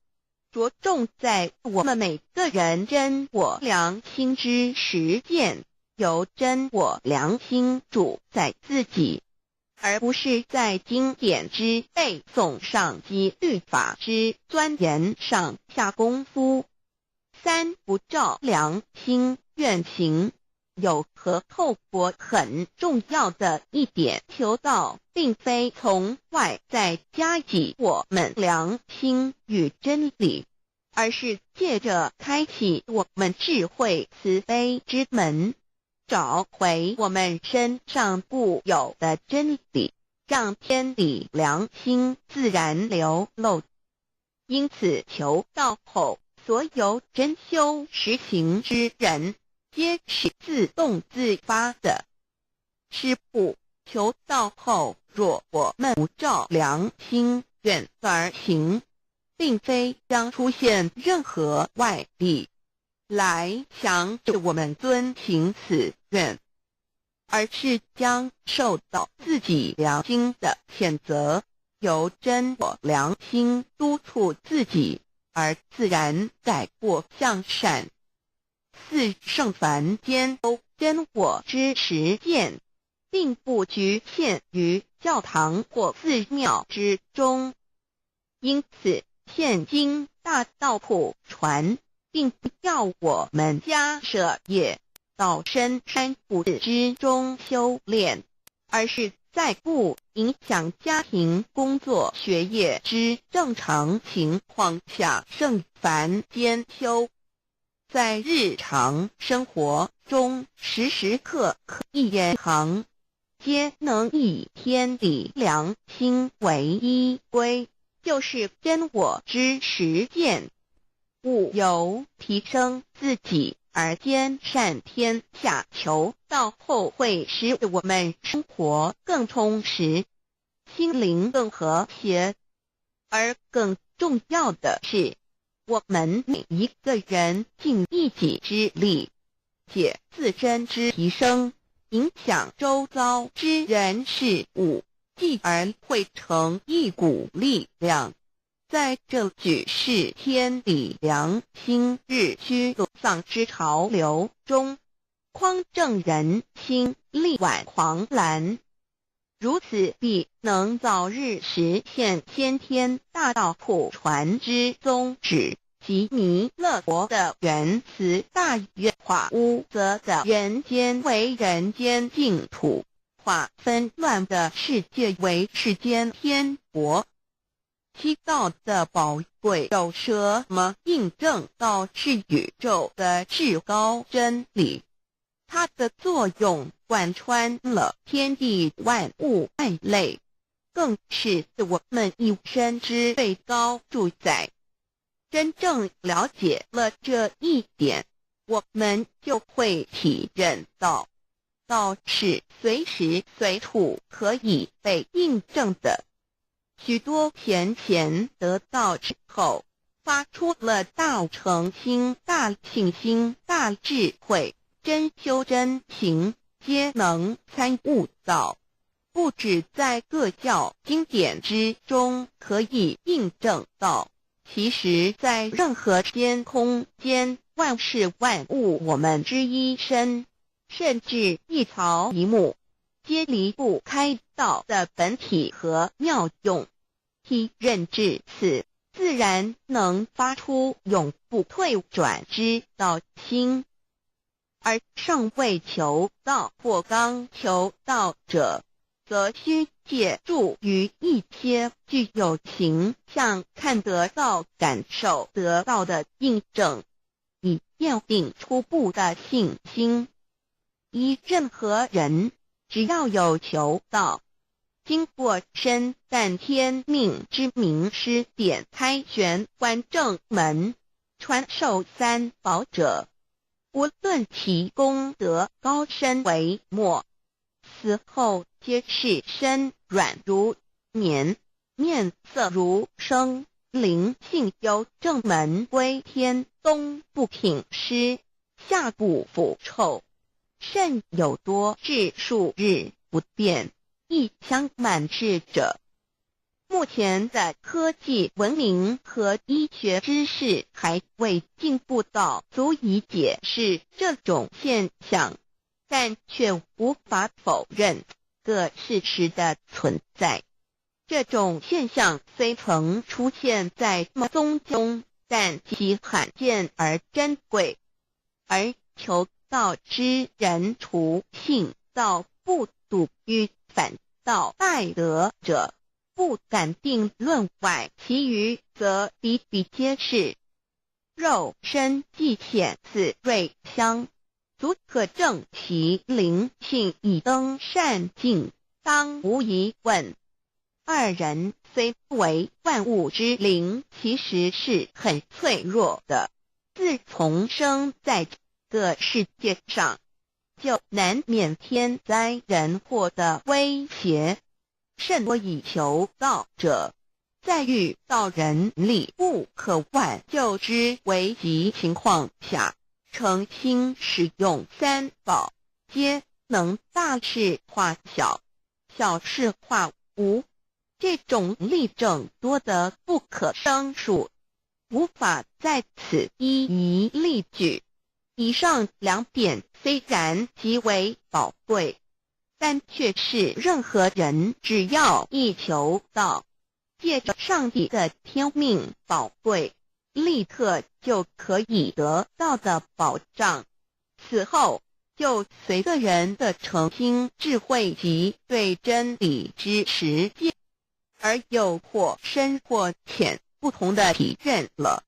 着重在我们每个人真我良心之实践，由真我良心主宰自己，而不是在经典之背诵上及律法之钻研上下功夫。三、不照良心愿行。有和透过很重要的一点，求道并非从外在加给我们良心与真理，而是借着开启我们智慧慈悲之门，找回我们身上固有的真理，让天理良心自然流露。因此求道后，所有真修实行之人皆是自动自发的。师父，求道后，若我们不照良心愿而行，并非将出现任何外力来强制我们遵行此愿，而是将受到自己良心的谴责，由真我良心督促自己，而自然改过向善。四、圣凡间真我之实践，并不局限于教堂或寺庙之中。因此，现今大道普传，并不要我们家舍业到深山谷之中修炼，而是在不影响家庭、工作、学业之正常情况下圣凡兼修。在日常生活中，时时刻刻一言行，皆能以天理良心为依归，就是真我之实践。务由提升自己而兼善天下，求道后会使我们生活更充实，心灵更和谐。而更重要的是，我们每一个人尽一己之力，借自身之提升，影响周遭之人事物，继而汇成一股力量。在这举世天理良心日趋沦丧之潮流中，匡正人心力挽狂澜。如此必能早日实现先天大道普传之宗旨及弥勒佛的原慈大愿，化污浊的人间为人间净土，化纷乱的世界为世间天国。其道的宝贵有什么印证到是宇宙的至高真理？它的作用贯穿了天地万物万类，更是我们一生之最高主宰。真正了解了这一点，我们就会体认到，道是随时随处可以被印证的。许多贤得道之后，发出了大诚心、大信心、大智慧、真修真行，皆能参悟到，不止在各教经典之中可以印证到，其实在任何间空间万事万物我们之一身，甚至一草一木，皆离不开道的本体和妙用。体认至此，自然能发出永不退转之道心。而尚未求道或刚求道者，则需借助于一些具有形象看得到、感受得到的印证，以奠定初步的信心。依任何人，只要有求道，经过身但天命之名师点开玄关正门，传授三宝者，无论其功德高深为末，死后皆是身软如棉，面色如生，灵性由正门归天，东不品湿，下不腐臭，甚有多至数日不变，一腔满志者。目前的科技文明和医学知识还未进步到足以解释这种现象，但却无法否认个事实的存在。这种现象虽曾出现在宗中，但其罕见而珍贵，而求道之人除信道不笃于反道拜德者，不敢定论外，其余则比比皆是。肉身既显此瑞香，足可证其灵性已登善境，当无疑问。二人虽为万物之灵，其实是很脆弱的。自从生在这个世界上，就难免天灾人祸的威胁。甚多以求道者，在遇到人力不可挽救之危急情况下，诚心使用三宝，皆能大事化小，小事化无。这种例证多得不可胜数，无法在此一一例举。以上两点虽然极为宝贵，但却是任何人只要一求道，借着上帝的天命宝贵，立刻就可以得到的保障。此后就随个人的诚心、智慧及对真理之实践，而有或深或浅不同的体认了。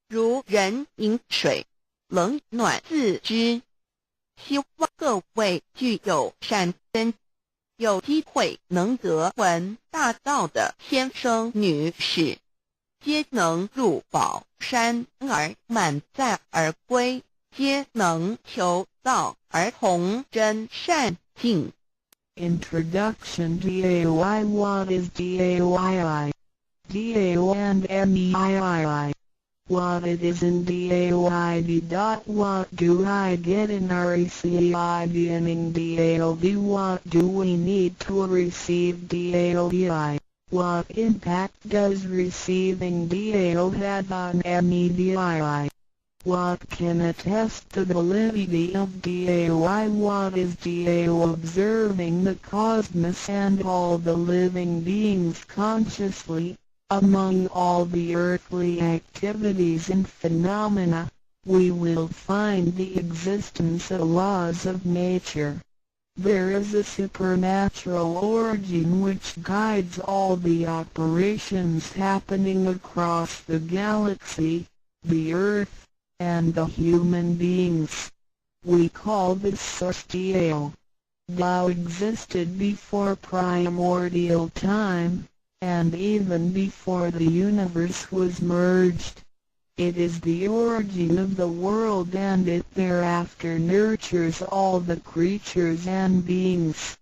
如人饮水，冷暖自知。希望各位具有善根、有机会能得闻大道的先生女士，皆能入宝山而满载而归，皆能求道而同真善境。 Introduction DAY. What is DAYI? DAY and MEII. what it is in DAOID. What do I get in RECID and in DAOD? What do we need to receive DAODI? What impact does receiving DAO have on MEDII? What can attest the validity of DAOI? What is DAO? Observing the cosmos and all the living beings consciously, among all the earthly activities and phenomena, we will find the existence of laws of nature. There is a supernatural origin which guides all the operations happening across the galaxy, the earth, and the human beings. We call this source DAO. Tao existed before primordial time, and even before the universe was merged. It is the origin of the world, and it thereafter nurtures all the creatures and beings.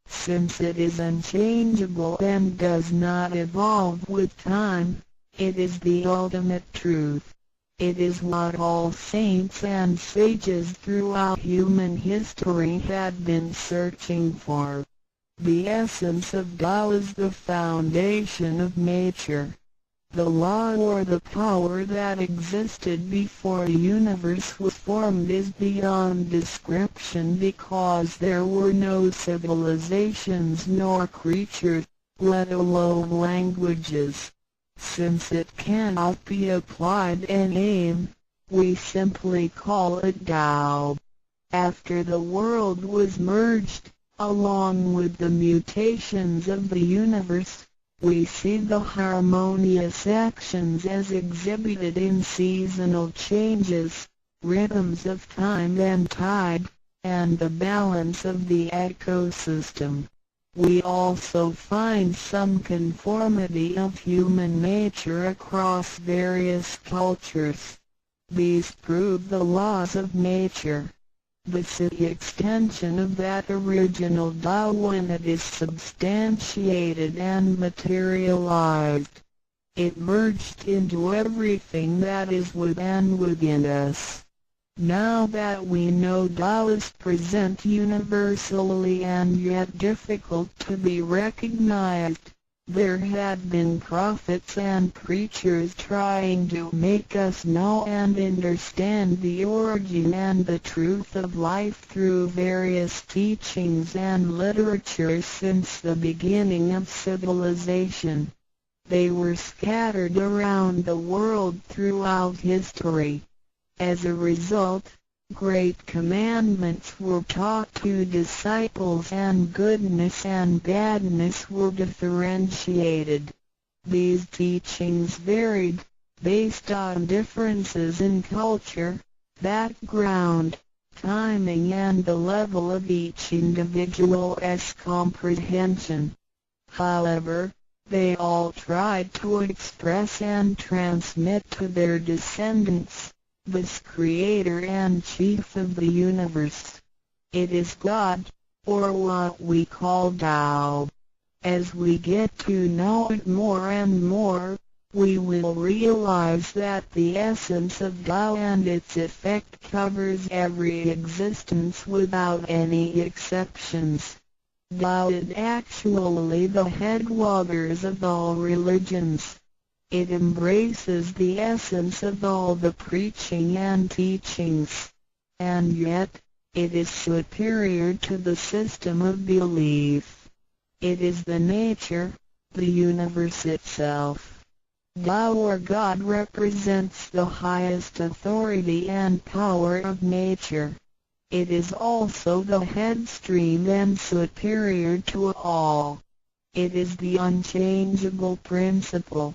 Since it is unchangeable and does not evolve with time, it is the ultimate truth. It is what all saints and sages throughout human history had been searching for. The essence of Tao is the foundation of nature. The law or the power that existed before the universe was formed is beyond description, because there were no civilizations nor creatures, let alone languages. Since it cannot be applied in name, we simply call it Tao. After the world was merged, along with the mutations of the universe, we see the harmonious actions as exhibited in seasonal changes, rhythms of time and tide, and the balance of the ecosystem. We also find some conformity of human nature across various cultures. These prove the laws of nature. This is the extension of that original Tao when it is substantiated and materialized. It merged into everything that is within us. Now that we know Tao is present universally and yet difficult to be recognized, there had been prophets and preachers trying to make us know and understand the origin and the truth of life through various teachings and literature since the beginning of civilization. They were scattered around the world throughout history. As a result, great commandments were taught to disciples and goodness and badness were differentiated. These teachings varied, based on differences in culture, background, timing and the level of each individual's comprehension. However, they all tried to express and transmit to their descendants this Creator and Chief of the universe. It is God, or what we call Tao. As we get to know it more and more, we will realize that the essence of Tao and its effect covers every existence without any exceptions. Tao is actually the headwaters of all religions. It embraces the essence of all the preaching and teachings, and yet, it is superior to the system of belief. It is the nature, the universe itself. Tao or God represents the highest authority and power of nature. It is also the headstream and superior to all. It is the unchangeable principle.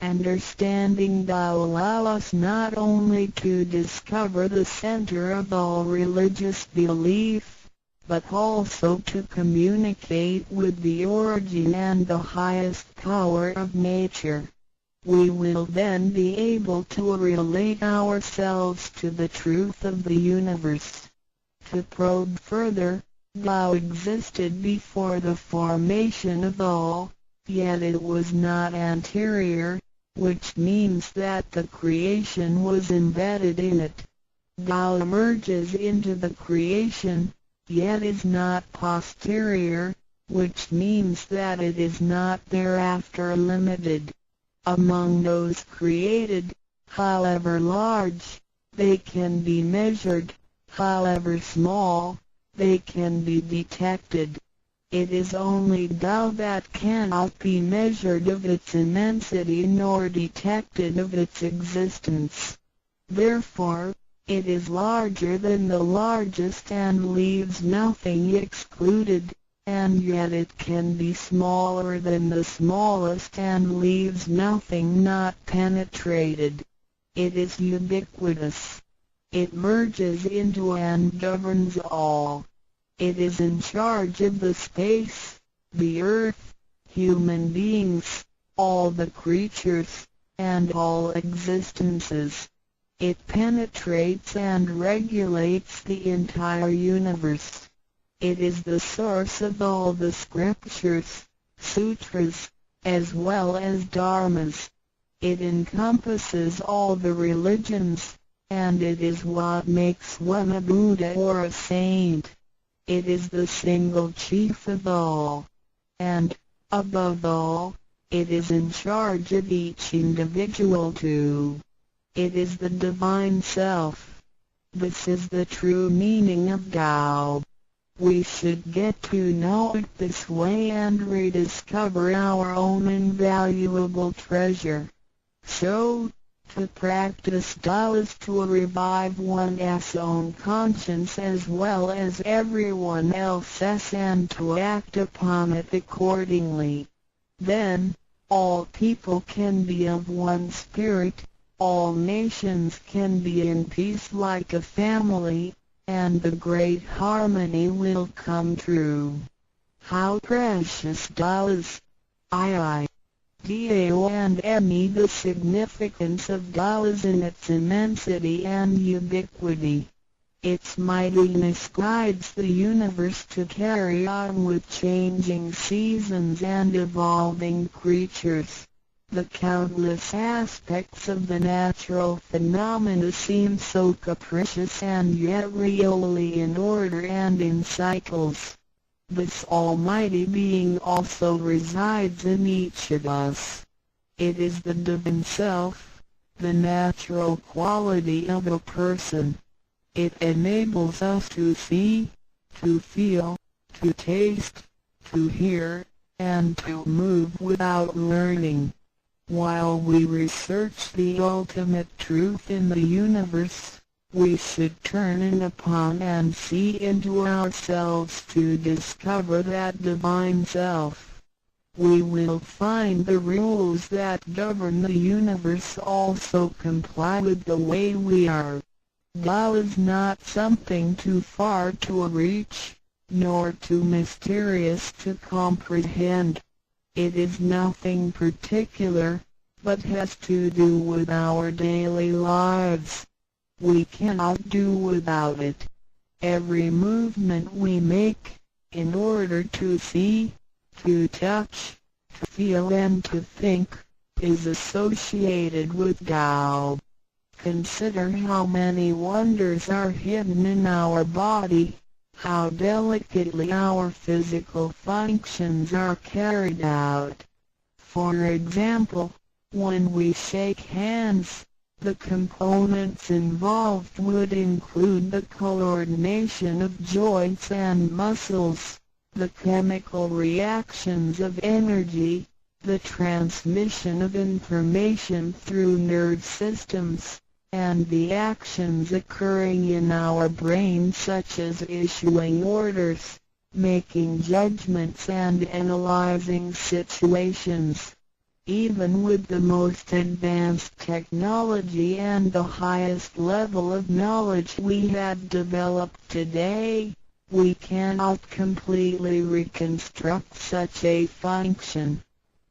Understanding Tao allows us not only to discover the center of all religious belief, but also to communicate with the origin and the highest power of nature. We will then be able to relate ourselves to the truth of the universe. To probe further, Tao existed before the formation of all, yet it was not anterior. which means that the creation was embedded in it. Tao emerges into the creation, yet is not posterior, which means that it is not thereafter limited. Among those created, however large, they can be measured, however small, they can be detected. It is only Tao that cannot be measured of its immensity nor detected of its existence. Therefore, it is larger than the largest and leaves nothing excluded, and yet it can be smaller than the smallest and leaves nothing not penetrated. It is ubiquitous. It merges into and governs all. It is in charge of the space, the earth, human beings, all the creatures, and all existences. It penetrates and regulates the entire universe. It is the source of all the scriptures, sutras, as well as dharmas. It encompasses all the religions, and it is what makes one a Buddha or a saint. It is the single chief of all. And, above all, it is in charge of each individual too. It is the Divine Self. This is the true meaning of Tao. We should get to know it this way and rediscover our own invaluable treasure. So, to practice Tao is to revive one's own conscience as well as everyone else's and to act upon it accordingly. Then, all people can be of one spirit, all nations can be in peace like a family, and the great harmony will come true. How precious Tao is! Tao and me. The significance of Tao is in its immensity and ubiquity. Its mightiness guides the universe to carry on with changing seasons and evolving creatures. The countless aspects of the natural phenomena seem so capricious and yet really in order and in cycles. This almighty being also resides in each of us. It is the Divine Self, the natural quality of a person. It enables us to see, to feel, to taste, to hear, and to move without learning. While we research the ultimate truth in the universe, we should turn in upon and see into ourselves to discover that Divine Self. We will find the rules that govern the universe also comply with the way we are. Tao is not something too far to reach, nor too mysterious to comprehend. It is nothing particular, but has to do with our daily lives. We cannot do without it. Every movement we make, in order to see, to touch, to feel and to think, is associated with Tao. Consider how many wonders are hidden in our body, how delicately our physical functions are carried out. For example, when we shake hands, the components involved would include the coordination of joints and muscles, the chemical reactions of energy, the transmission of information through nerve systems, and the actions occurring in our brain such as issuing orders, making judgments and analyzing situations. Even with the most advanced technology and the highest level of knowledge we have developed today, we cannot completely reconstruct such a function.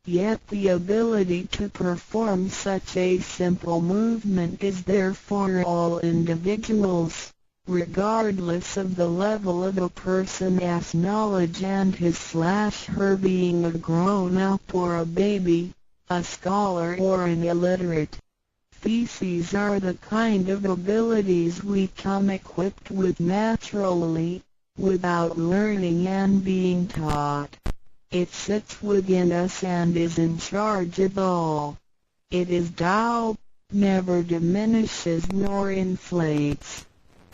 Yet the ability to perform such a simple movement is there for all individuals, regardless of the level of a person's knowledge and his/her being a grown-up or a baby. a scholar or an illiterate. These are the kind of abilities we come equipped with naturally, without learning and being taught. It sits within us and is in charge of all. It is Tao, never diminishes nor inflates.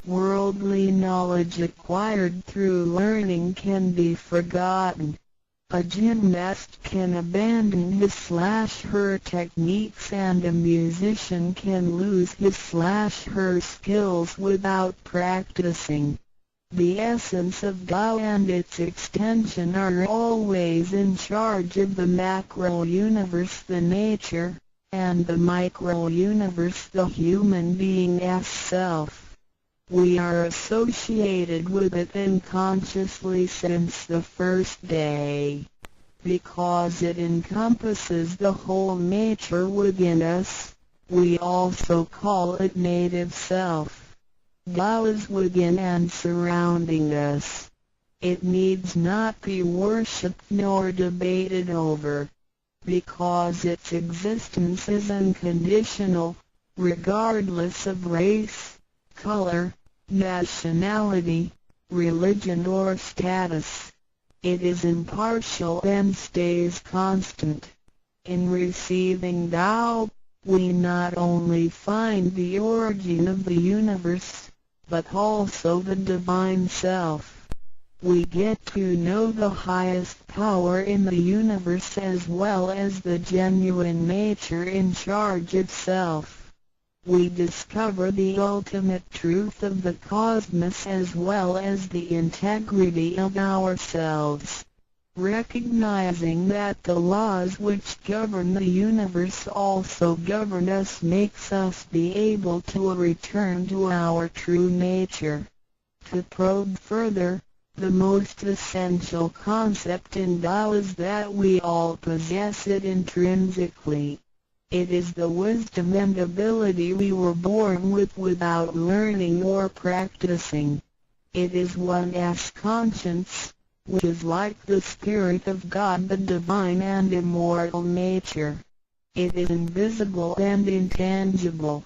Worldly knowledge acquired through learning can be forgotten. A gymnast can abandon his/her techniques and a musician can lose his/her skills without practicing. The essence of Tao and its extension are always in charge of the macro-universe, the nature, and the micro-universe, the human being as self. We are associated with it unconsciously since the first day. Because it encompasses the whole nature within us, we also call it native self. Tao is within and surrounding us. It needs not be worshipped nor debated over, because its existence is unconditional, regardless of race, color, nationality, religion or status. It is impartial and stays constant. In receiving Tao, we not only find the origin of the universe, but also the divine self. We get to know the highest power in the universe as well as the genuine nature in charge of self. We discover the ultimate truth of the cosmos as well as the integrity of ourselves. Recognizing that the laws which govern the universe also govern us makes us be able to return to our true nature. To probe further, the most essential concept in Tao is that we all possess it intrinsically. It is the wisdom and ability we were born with without learning or practicing. It is one's conscience, which is like the Spirit of God, the divine and immortal nature. It is invisible and intangible.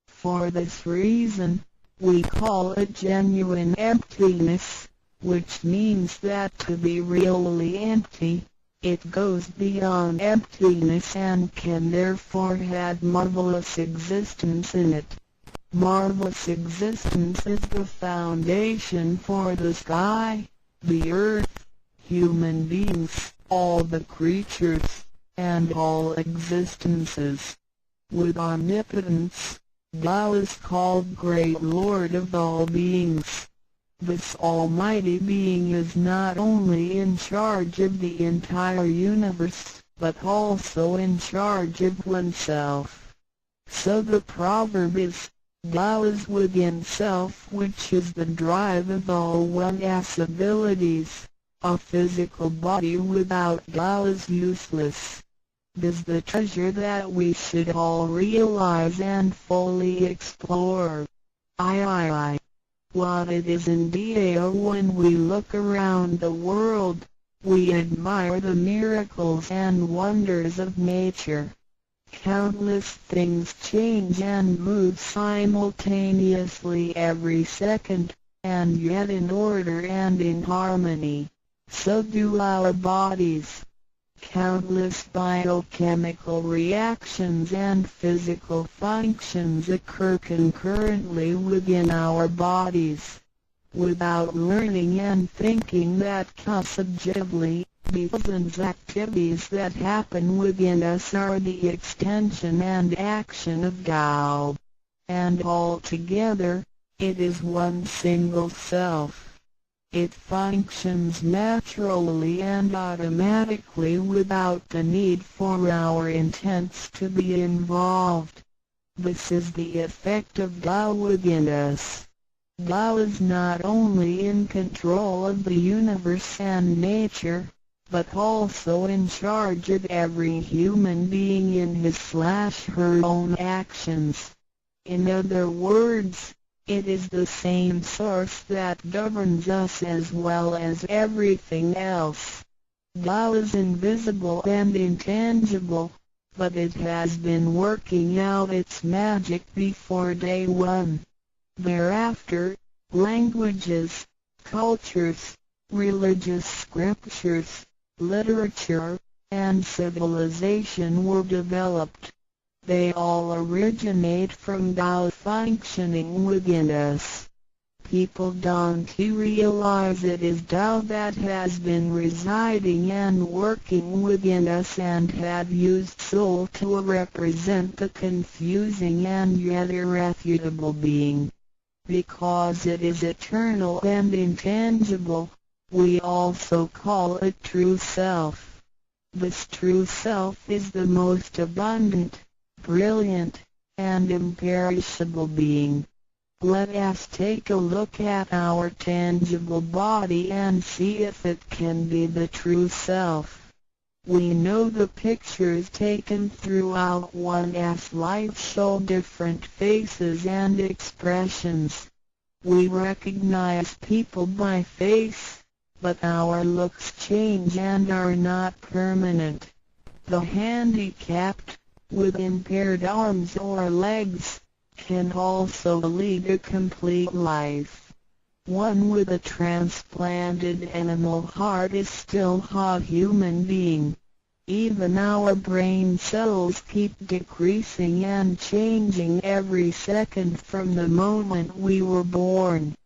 For this reason, we call it genuine emptiness, which means that to be really empty, it goes beyond emptiness and can therefore have marvelous existence in it. Marvelous existence is the foundation for the sky, the earth, human beings, all the creatures, and all existences. With omnipotence, Tao is called Great Lord of all beings. This almighty being is not only in charge of the entire universe, but also in charge of oneself. So the proverb is, Tao is within self, which is the drive of all one's abilities. A physical body without Tao is useless. This is the treasure that we should all realize and fully explore. What it is indeed. When we look around the world, we admire the miracles and wonders of nature. Countless things change and move simultaneously every second, and yet in order and in harmony. So do our bodies. Countless biochemical reactions and physical functions occur concurrently within our bodies. Without learning and thinking that subjectively, these activities that happen within us are the extension and action of Tao. And altogether, it is one single self. It functions naturally and automatically without the need for our intents to be involved. This is the effect of Tao within us. Tao is not only in control of the universe and nature, but also in charge of every human being in his/her own actions. In other words, it is the same source that governs us as well as everything else. Tao is invisible and intangible, but it has been working out its magic before day one. Thereafter, languages, cultures, religious scriptures, literature, and civilization were developed. They all originate from Tao functioning within us. People don't realize it is Tao that has been residing and working within us and have used soul to represent the confusing and yet irrefutable being. Because it is eternal and intangible, we also call it true self. This true self is the most abundant, brilliant, and imperishable being. Let us take a look at our tangible body and see if it can be the true self. We know the pictures taken throughout one's life show different faces and expressions. We recognize people by face, but our looks change and are not permanent. The handicapped, with impaired arms or legs, can also lead a complete life. One with a transplanted animal heart is still a human being. Even our brain cells keep decreasing and changing every second from the moment we were born.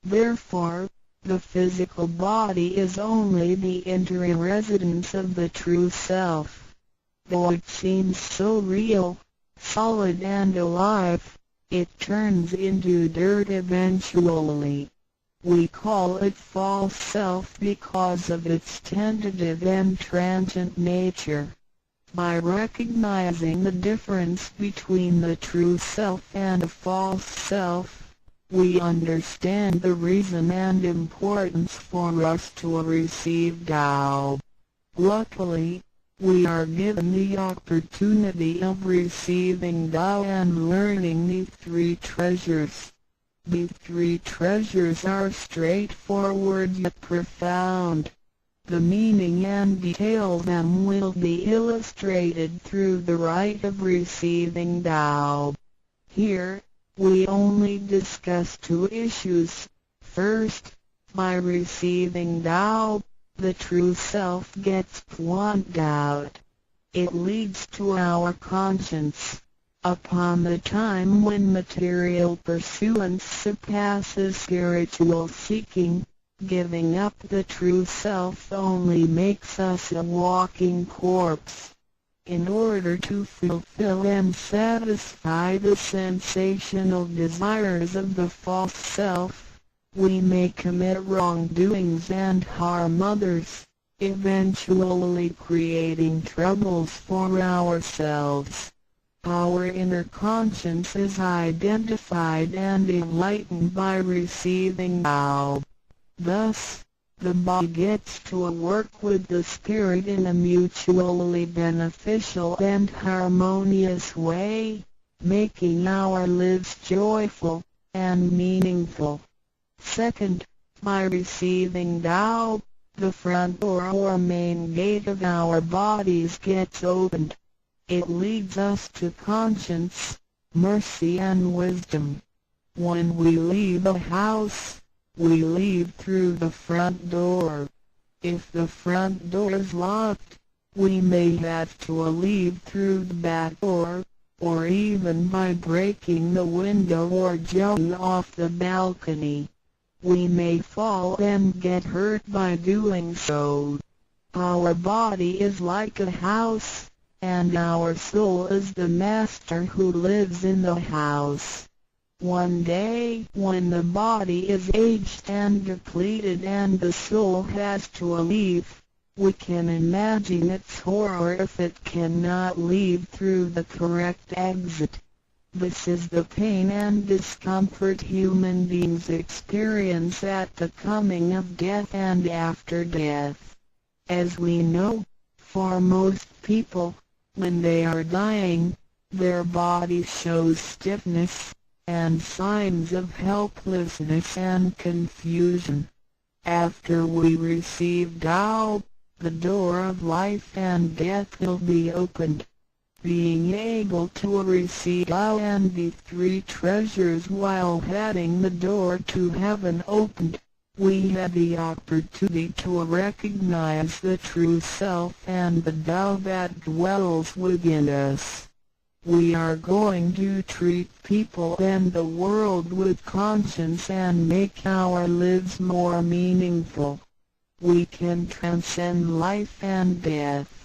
Therefore, the physical body is only the interim residence of the true self. Though it seems so real, solid and alive, it turns into dirt eventually. We call it false self because of its tentative and transient nature. By recognizing the difference between the true self and a false self, we understand the reason and importance for us to receive Tao. Luckily, we are given the opportunity of receiving Tao and learning these three treasures. These three treasures are straightforward yet profound. The meaning and detail of them will be illustrated through the rite of receiving Tao. Here, we only discuss two issues. First, by receiving Tao, the true self gets plucked out. It leads to our conscience. Upon the time when material pursuance surpasses spiritual seeking, giving up the true self only makes us a walking corpse. In order to fulfill and satisfy the sensational desires of the false self, we may commit wrongdoings and harm others, eventually creating troubles for ourselves. Our inner conscience is identified and enlightened by receiving Tao. Thus, the body gets to work with the spirit in a mutually beneficial and harmonious way, making our lives joyful and meaningful. Second, by receiving Tao, the front door or main gate of our bodies gets opened. It leads us to conscience, mercy and wisdom. When we leave a house, we leave through the front door. If the front door is locked, we may have to leave through the back door, or even by breaking the window or jumping off the balcony. We may fall and get hurt by doing so. Our body is like a house, and our soul is the master who lives in the house. One day, when the body is aged and depleted and the soul has to leave, we can imagine its horror if it cannot leave through the correct exit. This is the pain and discomfort human beings experience at the coming of death and after death. As we know, for most people, when they are dying, their body shows stiffness, and signs of helplessness and confusion. After we receive Tao, the door of life and death will be opened. being able to receive Tao and the three treasures while having the door to heaven opened, we have the opportunity to recognize the true self and the Tao that dwells within us. We are going to treat people and the world with conscience and make our lives more meaningful. We can transcend life and death.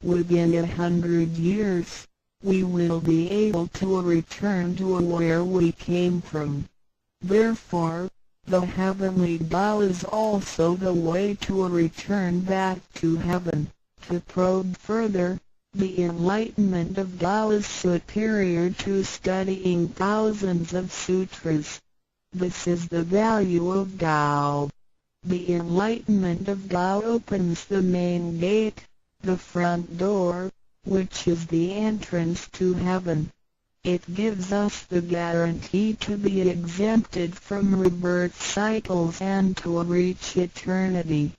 Within 100 years, we will be able to return to where we came from. Therefore, the heavenly Tao is also the way to return back to heaven. To probe further, the enlightenment of Tao is superior to studying thousands of sutras. This is the value of Tao. The enlightenment of Tao opens the main gate, the front door, which is the entrance to heaven. It gives us the guarantee to be exempted from rebirth cycles and to reach eternity.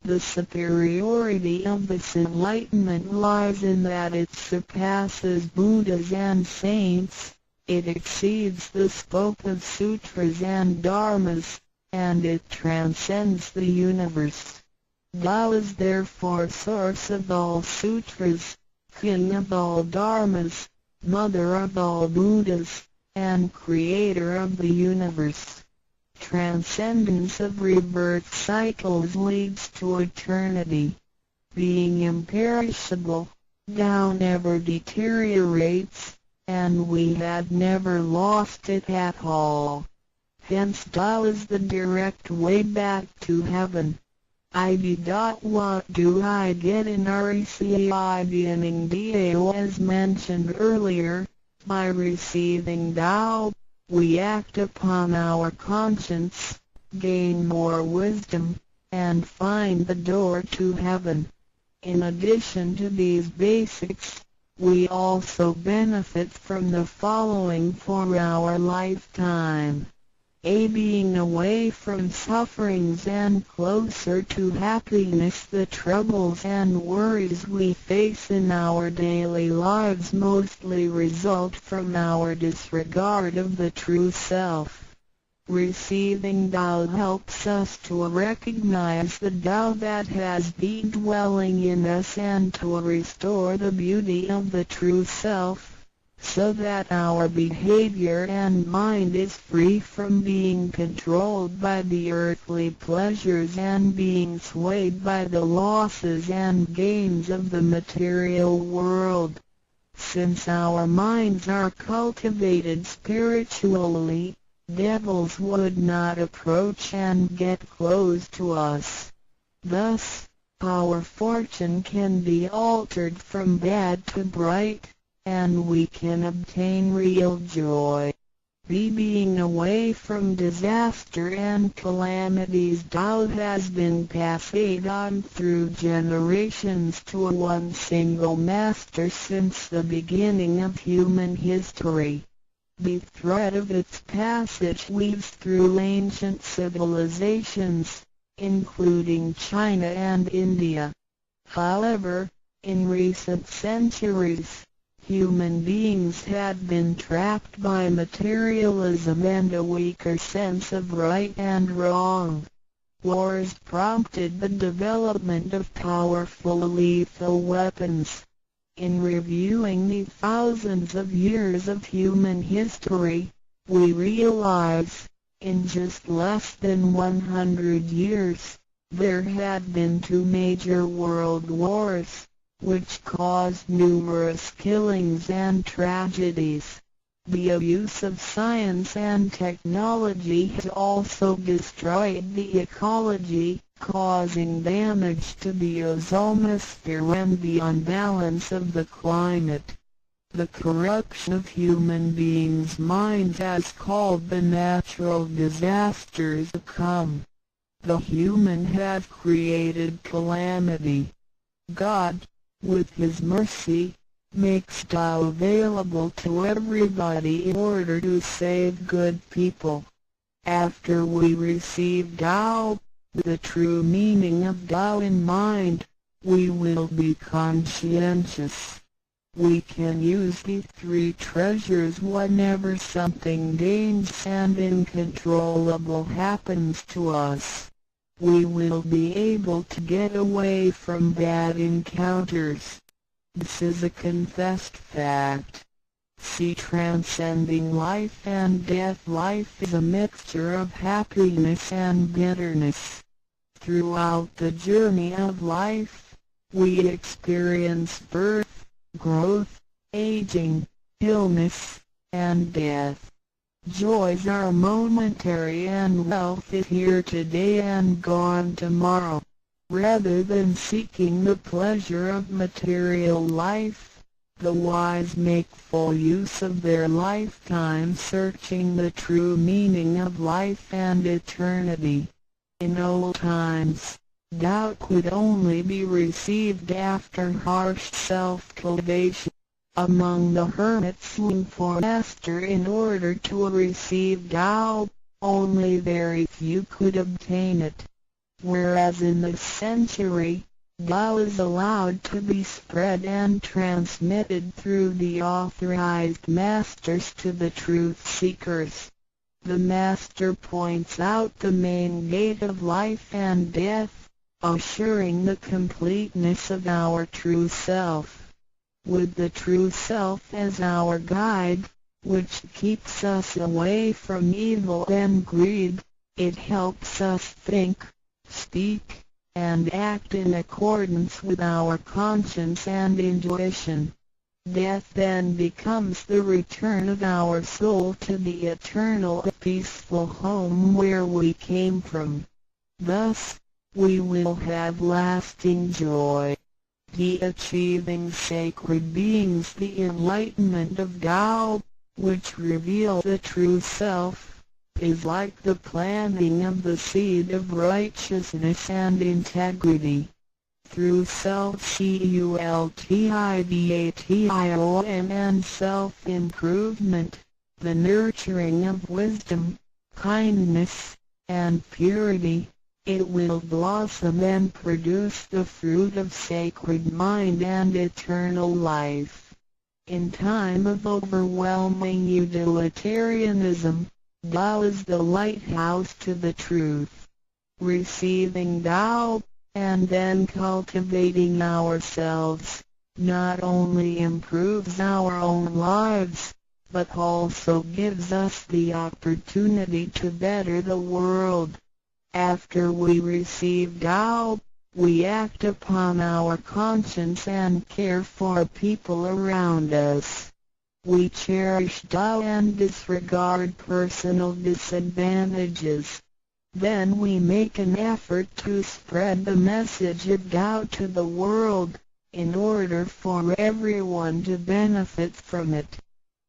The superiority of this enlightenment lies in that it surpasses Buddhas and saints, it exceeds the scope of sutras and dharmas, and it transcends the universe. Tao is therefore source of all sutras, king of all dharmas, mother of all Buddhas, and creator of the universe. Transcendence of rebirth cycles leads to eternity. Being imperishable, Tao never deteriorates, and we had never lost it at all. Hence Tao is the direct way back to heaven. What do I get in RECI beginning DAO as mentioned earlier? By receiving Tao, we act upon our conscience, gain more wisdom, and find the door to heaven. In addition to these basics, we also benefit from the following for our lifetime. Being away from sufferings and closer to happiness. The troubles and worries we face in our daily lives mostly result from our disregard of the true self. Receiving Tao helps us to recognize the Tao that has been dwelling in us and to restore the beauty of the true self, so that our behavior and mind is free from being controlled by the earthly pleasures and being swayed by the losses and gains of the material world. Since our minds are cultivated spiritually, devils would not approach and get close to us. Thus, our fortune can be altered from bad to bright, and we can obtain real joy. Being away from disaster and calamities. Tao has been passed on through generations to one single master since the beginning of human history. The thread of its passage weaves through ancient civilizations, including China and India. However, in recent centuries, human beings had been trapped by materialism and a weaker sense of right and wrong. Wars prompted the development of powerful lethal weapons. In reviewing the thousands of years of human history, we realize, in just less than 100 years, there had been 2 major world wars, which caused numerous killings and tragedies. The abuse of science and technology has also destroyed the ecology, causing damage to the ozonosphere and the unbalance of the climate. The corruption of human beings' minds has caused the natural disasters to come. The human have created calamity. God, with His mercy, makes Tao available to everybody in order to save good people. After we receive Tao, the true meaning of Tao in mind, we will be conscientious. We can use these three treasures whenever something dangerous and uncontrollable happens to us. We will be able to get away from bad encounters. This is a confessed fact. See, transcending life and death. Life is a mixture of happiness and bitterness. Throughout the journey of life, we experience birth, growth, aging, illness, and death. Joys are momentary and wealth is here today and gone tomorrow. Rather than seeking the pleasure of material life, the wise make full use of their lifetime searching the true meaning of life and eternity. In old times, doubt could only be received after harsh self-cultivation. Among the hermits looking for master in order to receive Tao, only very few could obtain it. Whereas in this century, Tao is allowed to be spread and transmitted through the authorized masters to the truth seekers. The master points out the main gate of life and death, assuring the completeness of our true self. With the true self as our guide, which keeps us away from evil and greed, it helps us think, speak, and act in accordance with our conscience and intuition. Death then becomes the return of our soul to the eternal peaceful home where we came from. Thus, we will have lasting joy. The achieving sacred beings, the enlightenment of Tao, which reveals the true self, is like the planting of the seed of righteousness and integrity. Through self-cultivation and self-improvement, the nurturing of wisdom, kindness, and purity, it will blossom and produce the fruit of sacred mind and eternal life. In time of overwhelming utilitarianism, Tao is the lighthouse to the truth. Receiving Tao, and then cultivating ourselves, not only improves our own lives, but also gives us the opportunity to better the world. After we receive Tao, we act upon our conscience and care for people around us. We cherish Tao and disregard personal disadvantages. Then we make an effort to spread the message of Tao to the world, in order for everyone to benefit from it.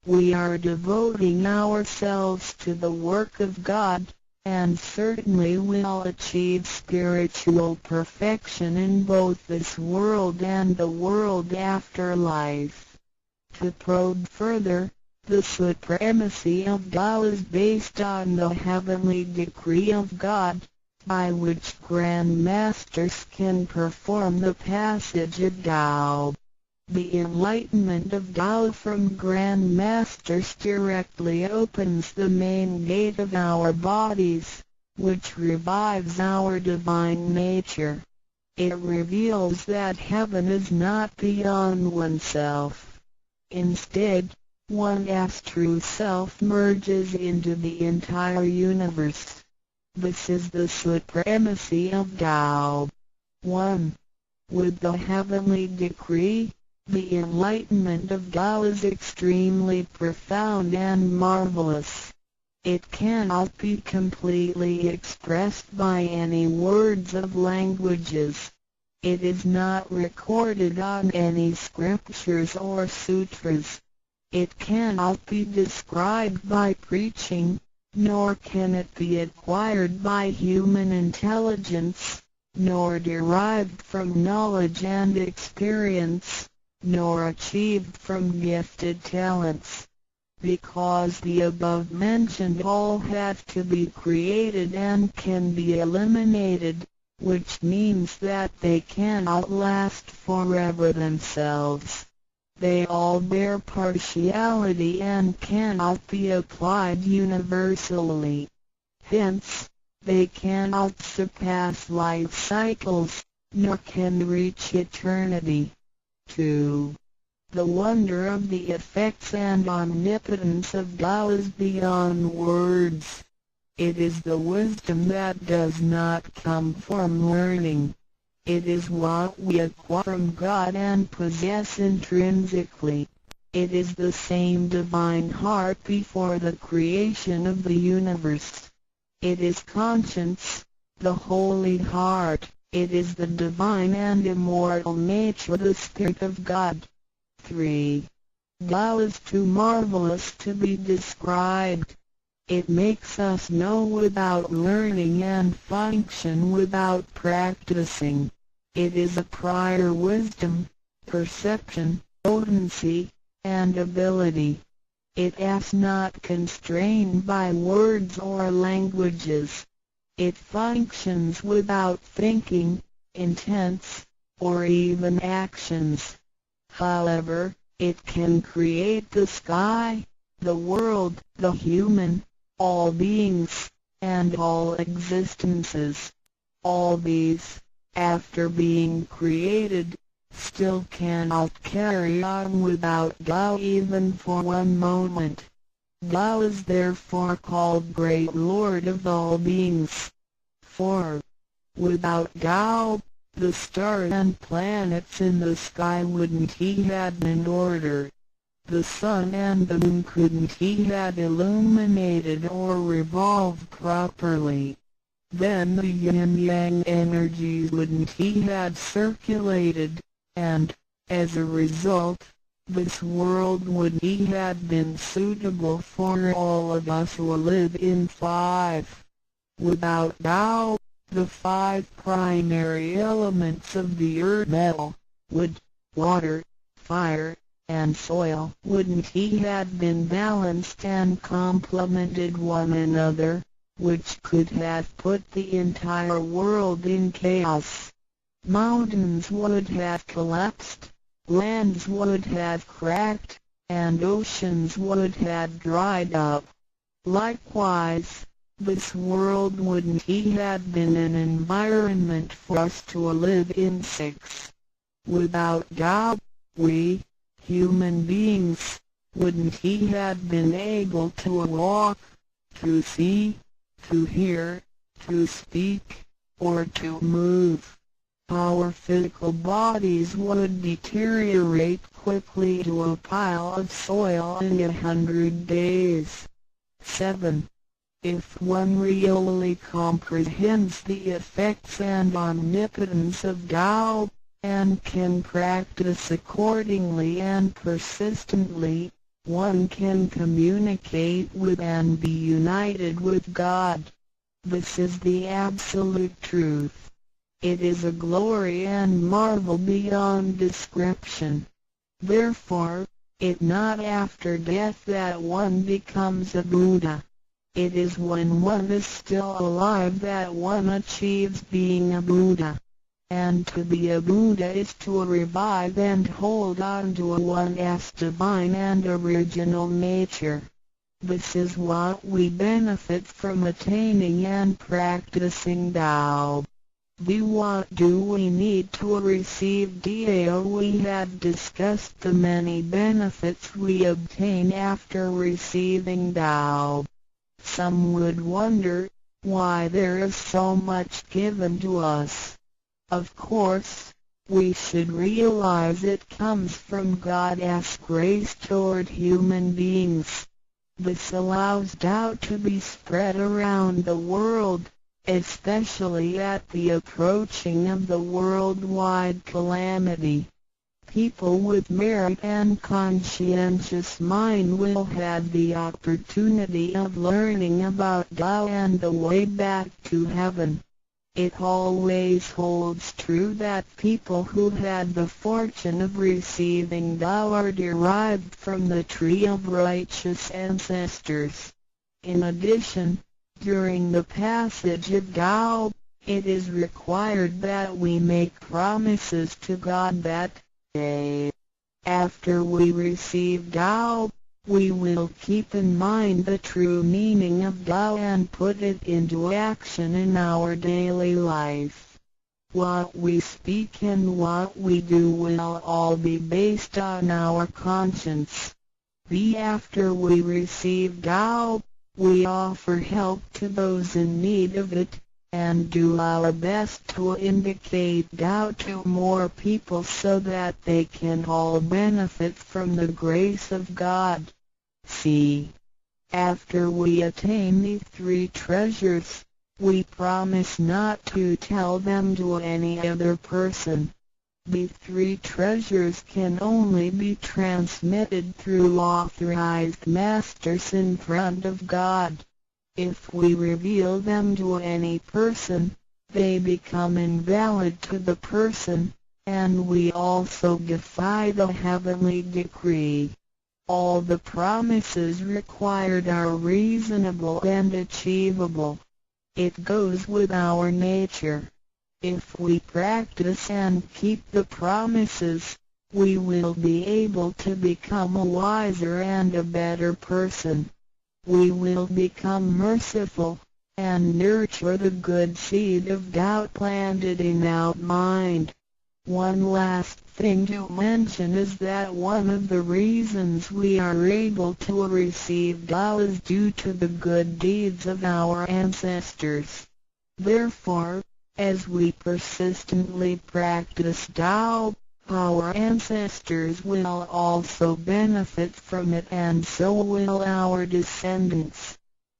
We are devoting ourselves to the work of God, and certainly will achieve spiritual perfection in both this world and the world after life. To probe further, the supremacy of Tao is based on the heavenly decree of God, by which Grand Masters can perform the passage of Tao. The enlightenment of Tao from Grand Masters directly opens the main gate of our bodies, which revives our divine nature. It reveals that heaven is not beyond oneself. Instead, one's true self merges into the entire universe. This is the supremacy of Tao. 1. With the heavenly decree, the enlightenment of Tao is extremely profound and marvelous. It cannot be completely expressed by any words of languages. It is not recorded on any scriptures or sutras. It cannot be described by preaching, nor can it be acquired by human intelligence, nor derived from knowledge and experience, nor achieved from gifted talents. Because the above-mentioned all have to be created and can be eliminated, which means that they cannot last forever themselves. They all bear partiality and cannot be applied universally. Hence, they cannot surpass life cycles, nor can reach eternity. 2. The wonder of the effects and omnipotence of Tao is beyond words. It is the wisdom that does not come from learning. It is what we acquire from God and possess intrinsically. It is the same divine heart before the creation of the universe. It is conscience, the holy heart. It is the divine and immortal nature, the Spirit of God. 3. Tao is too marvelous to be described. It makes us know without learning and function without practicing. It is a prior wisdom, perception, potency, and ability. It is not constrained by words or languages. It functions without thinking, intents, or even actions. However, it can create the sky, the world, the human, all beings, and all existences. All these, after being created, still cannot carry on without Tao even for one moment. Tao is therefore called Great Lord of all beings. 4. Without Tao, the stars and planets in the sky wouldn't he had in order. The sun and the moon couldn't he had illuminated or revolved properly. Then the yin-yang energies wouldn't he had circulated, and, as a result, this world would he had been suitable for all of us who live in 5. Without Tao, the 5 primary elements of the earth, metal, wood, water, fire, and soil, wouldn't he had been balanced and complemented one another, which could have put the entire world in chaos. Mountains would have collapsed, lands would have cracked, and oceans would have dried up. Likewise, this world wouldn't he had been an environment for us to live in. 6. Without Tao, we, human beings, wouldn't he had been able to walk, to see, to hear, to speak, or to move. Our physical bodies would deteriorate quickly to a pile of soil in 100 days. 7. If one really comprehends the effects and omnipotence of Tao, and can practice accordingly and persistently, one can communicate with and be united with God. This is the absolute truth. It is a glory and marvel beyond description. Therefore, it not after death that one becomes a Buddha. It is when one is still alive that one achieves being a Buddha. And to be a Buddha is to revive and hold on to one's divine and original nature. This is what we benefit from attaining and practicing Tao. What do we need to receive Tao? We have discussed the many benefits we obtain after receiving Tao. Some would wonder why there is so much given to us. Of course, we should realize it comes from God's grace toward human beings. This allows Tao to be spread around the world, especially at the approaching of the worldwide calamity. People with merit and conscientious mind will have the opportunity of learning about Tao and the way back to heaven. It always holds true that people who had the fortune of receiving Tao are derived from the tree of righteous ancestors. In addition, during the passage of Tao, it is required that we make promises to God that, A. After we receive Tao, we will keep in mind the true meaning of Tao and put it into action in our daily life. What we speak and what we do will all be based on our conscience. After we receive Tao, we offer help to those in need of it, and do our best to indicate Tao to more people so that they can all benefit from the grace of God. After we attain these three treasures, we promise not to tell them to any other person. The three treasures can only be transmitted through authorized masters in front of God. If we reveal them to any person, they become invalid to the person, and we also defy the heavenly decree. All the promises required are reasonable and achievable. It goes with our nature. If we practice and keep the promises, we will be able to become a wiser and a better person. We will become merciful, and nurture the good seed of doubt planted in our mind. One last thing to mention is that one of the reasons we are able to receive Tao is due to the good deeds of our ancestors. Therefore, as we persistently practice Tao, our ancestors will also benefit from it, and so will our descendants.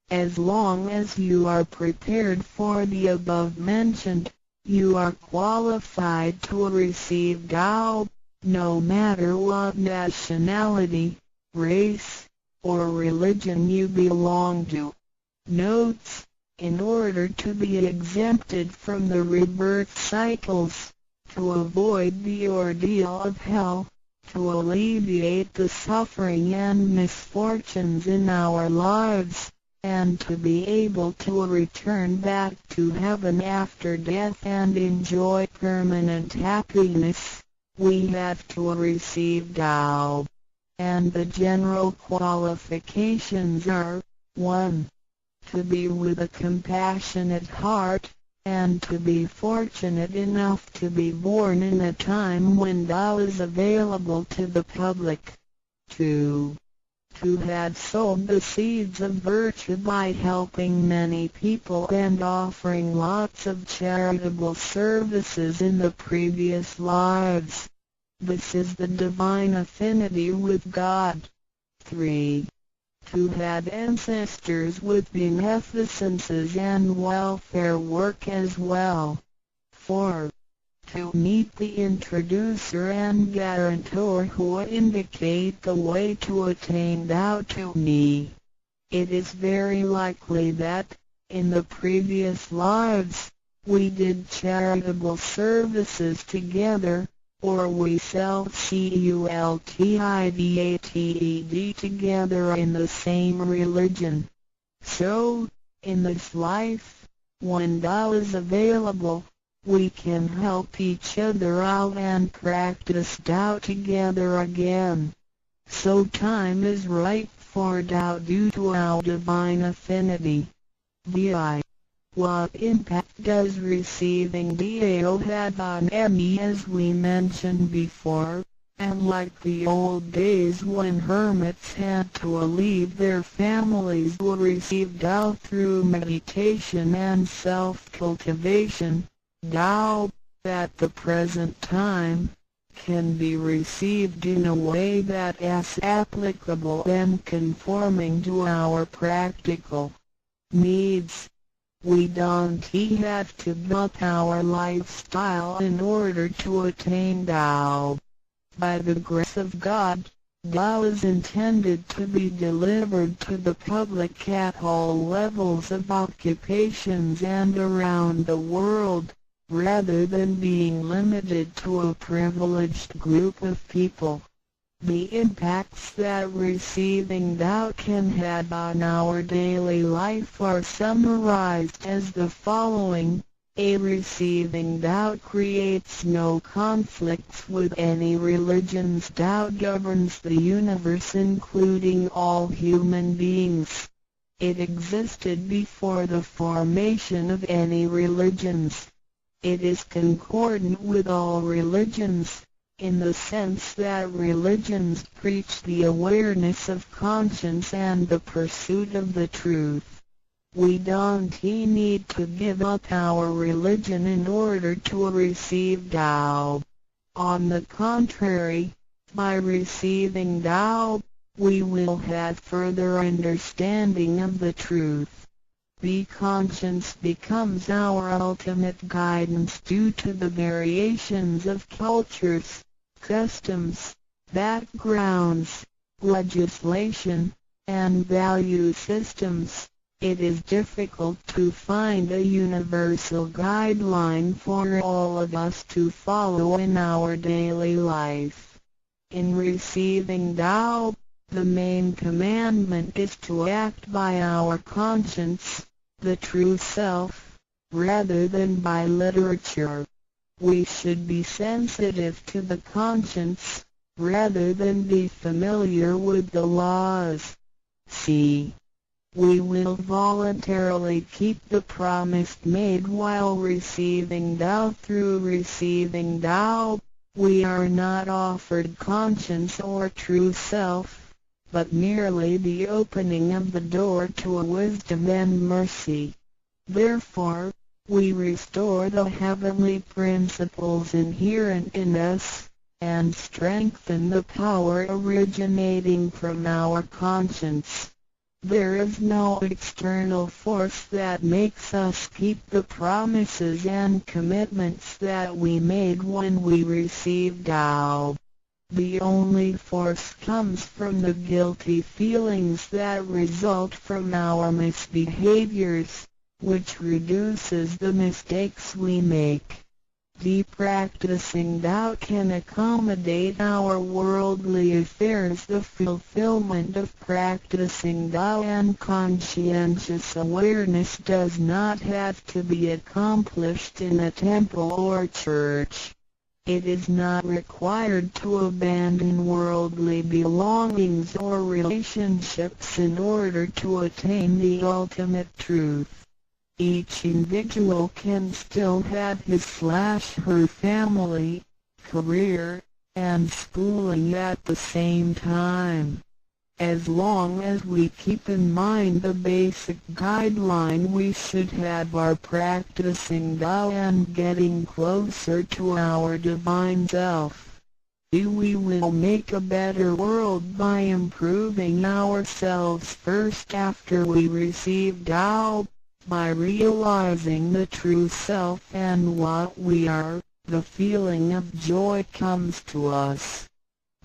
As long as you are prepared for the above mentioned, you are qualified to receive Tao, no matter what nationality, race, or religion you belong to. Notes: in order to be exempted from the rebirth cycles, to avoid the ordeal of hell, to alleviate the suffering and misfortunes in our lives, and to be able to return back to heaven after death and enjoy permanent happiness, we have to receive Tao. And the general qualifications are: 1. To be with a compassionate heart, and to be fortunate enough to be born in a time when Tao is available to the public. 2. To have sowed the seeds of virtue by helping many people and offering lots of charitable services in the previous lives. This is the divine affinity with God. 3. To have ancestors with beneficences and welfare work as well. 4. To meet the introducer and guarantor who indicate the way to attain Tao to me. It is very likely that, in the previous lives, we did charitable services together, or we cultivated together in the same religion. So, in this life, when Tao is available, we can help each other out and practice Tao together again. So time is ripe for Tao due to our divine affinity. What impact does receiving Tao have on me? As we mentioned before, and like the old days when hermits had to leave their families, who received Tao through meditation and self-cultivation, Tao, at the present time, can be received in a way that is applicable and conforming to our practical needs. We don't have to build our lifestyle in order to attain Tao. By the grace of God, Tao is intended to be delivered to the public at all levels of occupations and around the world, rather than being limited to a privileged group of people. The impacts that receiving Tao can have on our daily life are summarized as the following. A receiving Tao creates no conflicts with any religions. Tao governs the universe, including all human beings. It existed before the formation of any religions. It is concordant with all religions, in the sense that religions preach the awareness of conscience and the pursuit of the truth. We don't need to give up our religion in order to receive Tao. On the contrary, by receiving Tao, we will have further understanding of the truth. The conscience becomes our ultimate guidance due to the variations of cultures, customs, backgrounds, legislation, and value systems. It is difficult to find a universal guideline for all of us to follow in our daily life. In receiving Tao, the main commandment is to act by our conscience, the true self, rather than by literature. We should be sensitive to the conscience, rather than be familiar with the laws. C. We will voluntarily keep the promise made while receiving Tao. Through receiving Tao, we are not offered conscience or true self, but merely the opening of the door to a wisdom and mercy. Therefore, we restore the heavenly principles inherent in us, and strengthen the power originating from our conscience. There is no external force that makes us keep the promises and commitments that we made when we received Tao. The only force comes from the guilty feelings that result from our misbehaviors, which reduces the mistakes we make. The practicing Tao can accommodate our worldly affairs. The fulfillment of practicing Tao and conscientious awareness does not have to be accomplished in a temple or church. It is not required to abandon worldly belongings or relationships in order to attain the ultimate truth. Each individual can still have his/her family, career, and schooling at the same time. As long as we keep in mind the basic guideline, we should have our practicing Tao and getting closer to our divine self. We will make a better world by improving ourselves first after we receive Tao. By realizing the true self and what we are, the feeling of joy comes to us.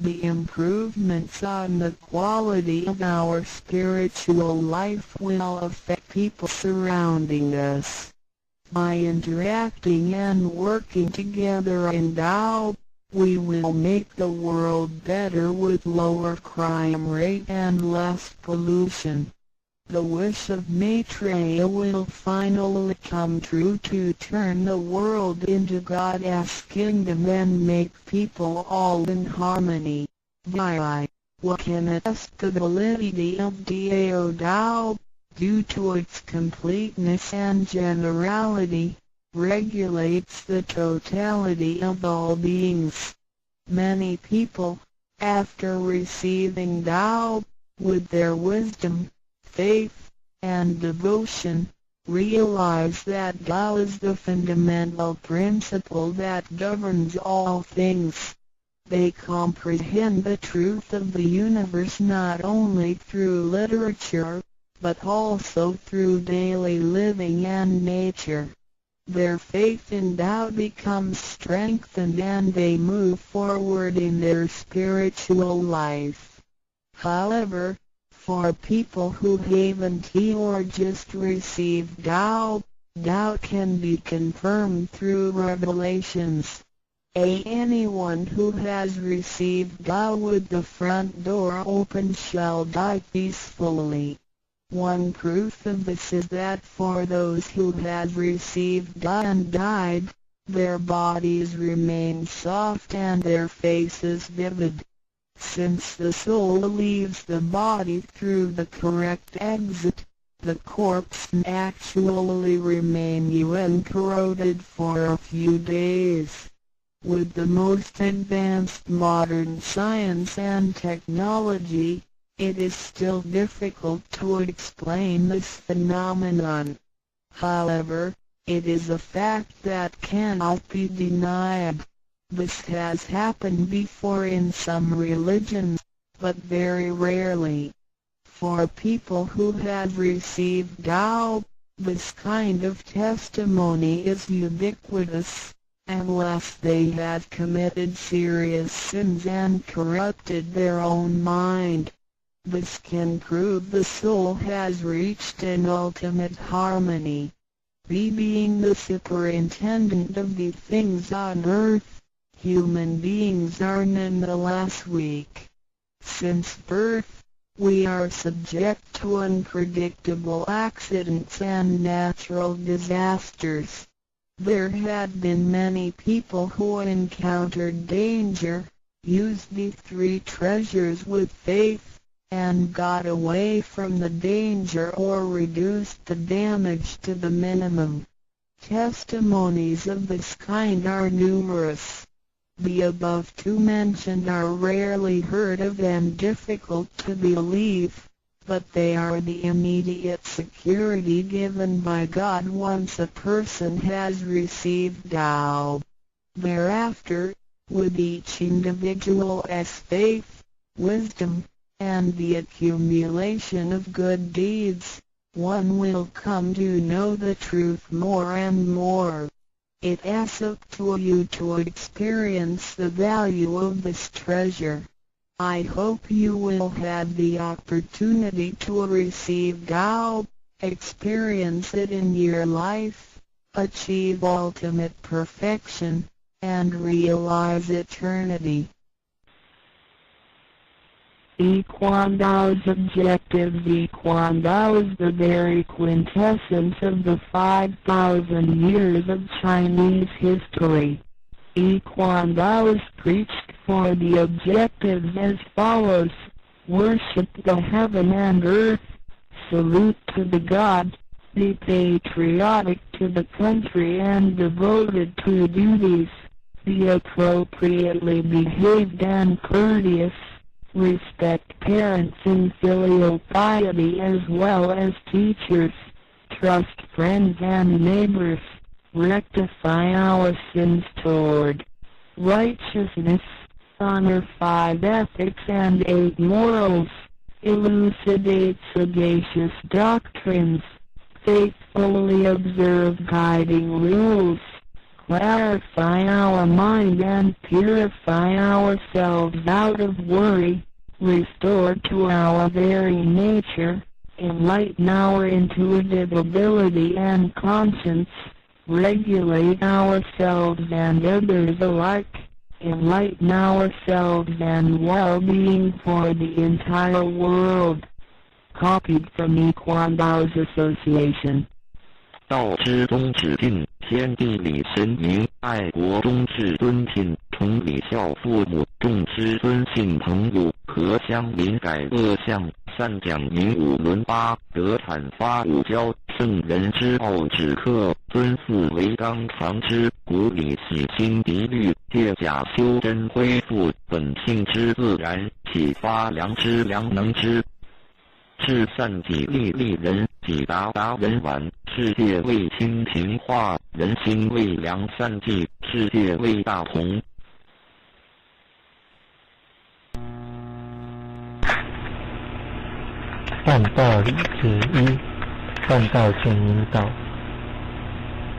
The improvements on the quality of our spiritual life will affect people surrounding us. By interacting and working together in Tao, we will make the world better with lower crime rate and less pollution. The wish of Maitreya will finally come true to turn the world into God's kingdom and make people all in harmony. What can attest the validity of Dao Tao, due to its completeness and generality, regulates the totality of all beings. Many people, after receiving Tao, with their wisdom, faith, and devotion, realize that Tao is the fundamental principle that governs all things. They comprehend the truth of the universe not only through literature, but also through daily living and nature. Their faith in Tao becomes strengthened and they move forward in their spiritual life. However, for people who haven't or just received Tao, Tao can be confirmed through revelations. Anyone who has received Tao with the front door open shall die peacefully. One proof of this is that for those who have received and died, their bodies remain soft and their faces vivid. Since the soul leaves the body through the correct exit, the corpse actually remain uncorroded for a few days. With the most advanced modern science and technology, it is still difficult to explain this phenomenon. However, it is a fact that cannot be denied. This has happened before in some religions, but very rarely. For people who have received Tao, this kind of testimony is ubiquitous, unless they have committed serious sins and corrupted their own mind. This can prove the soul has reached an ultimate harmony. Being the superintendent of the things on earth, human beings are nonetheless weak. Since birth, we are subject to unpredictable accidents and natural disasters. There have been many people who encountered danger, used the three treasures with faith, and got away from the danger or reduced the damage to the minimum. Testimonies of this kind are numerous. The above two mentioned are rarely heard of and difficult to believe, but they are the immediate security given by God once a person has received Tao. Thereafter, with each individual's faith, wisdom, and the accumulation of good deeds, one will come to know the truth more and more. It is up to you to experience the value of this treasure. I hope you will have the opportunity to receive Tao, experience it in your life, achieve ultimate perfection, and realize eternity. Quan Dao's objective. Quan Dao is the very quintessence of the 5,000 years of Chinese history. Quan Dao is preached for the objectives as follows: worship the heaven and earth, salute to the God, be patriotic to the country and devoted to duties, be appropriately behaved and courteous, respect parents in filial piety as well as teachers, trust friends and neighbors, rectify our sins toward righteousness, honor 5 ethics and 8 morals, elucidate sagacious doctrines, faithfully observe guiding rules, clarify our mind and purify ourselves out of worry, restore to our very nature, enlighten our intuitive ability and conscience, regulate ourselves and others alike, enlighten ourselves and well-being for the entire world. Copied from Quan Dao's Association. 道之宗旨定，天地理神明，爱国忠志敦亲，崇礼孝父母，重知尊信朋友，和乡邻改恶向，善讲明五伦八德，阐发五教，圣人之奥止克，尊父为纲常之，古礼洗心涤虑，借假修真，恢复本性之自然，启发良知良能之。至善己利利人，己达达人晚，世界为清平化，人心为良善济，世界为大同。犯道理之一，犯道全引导。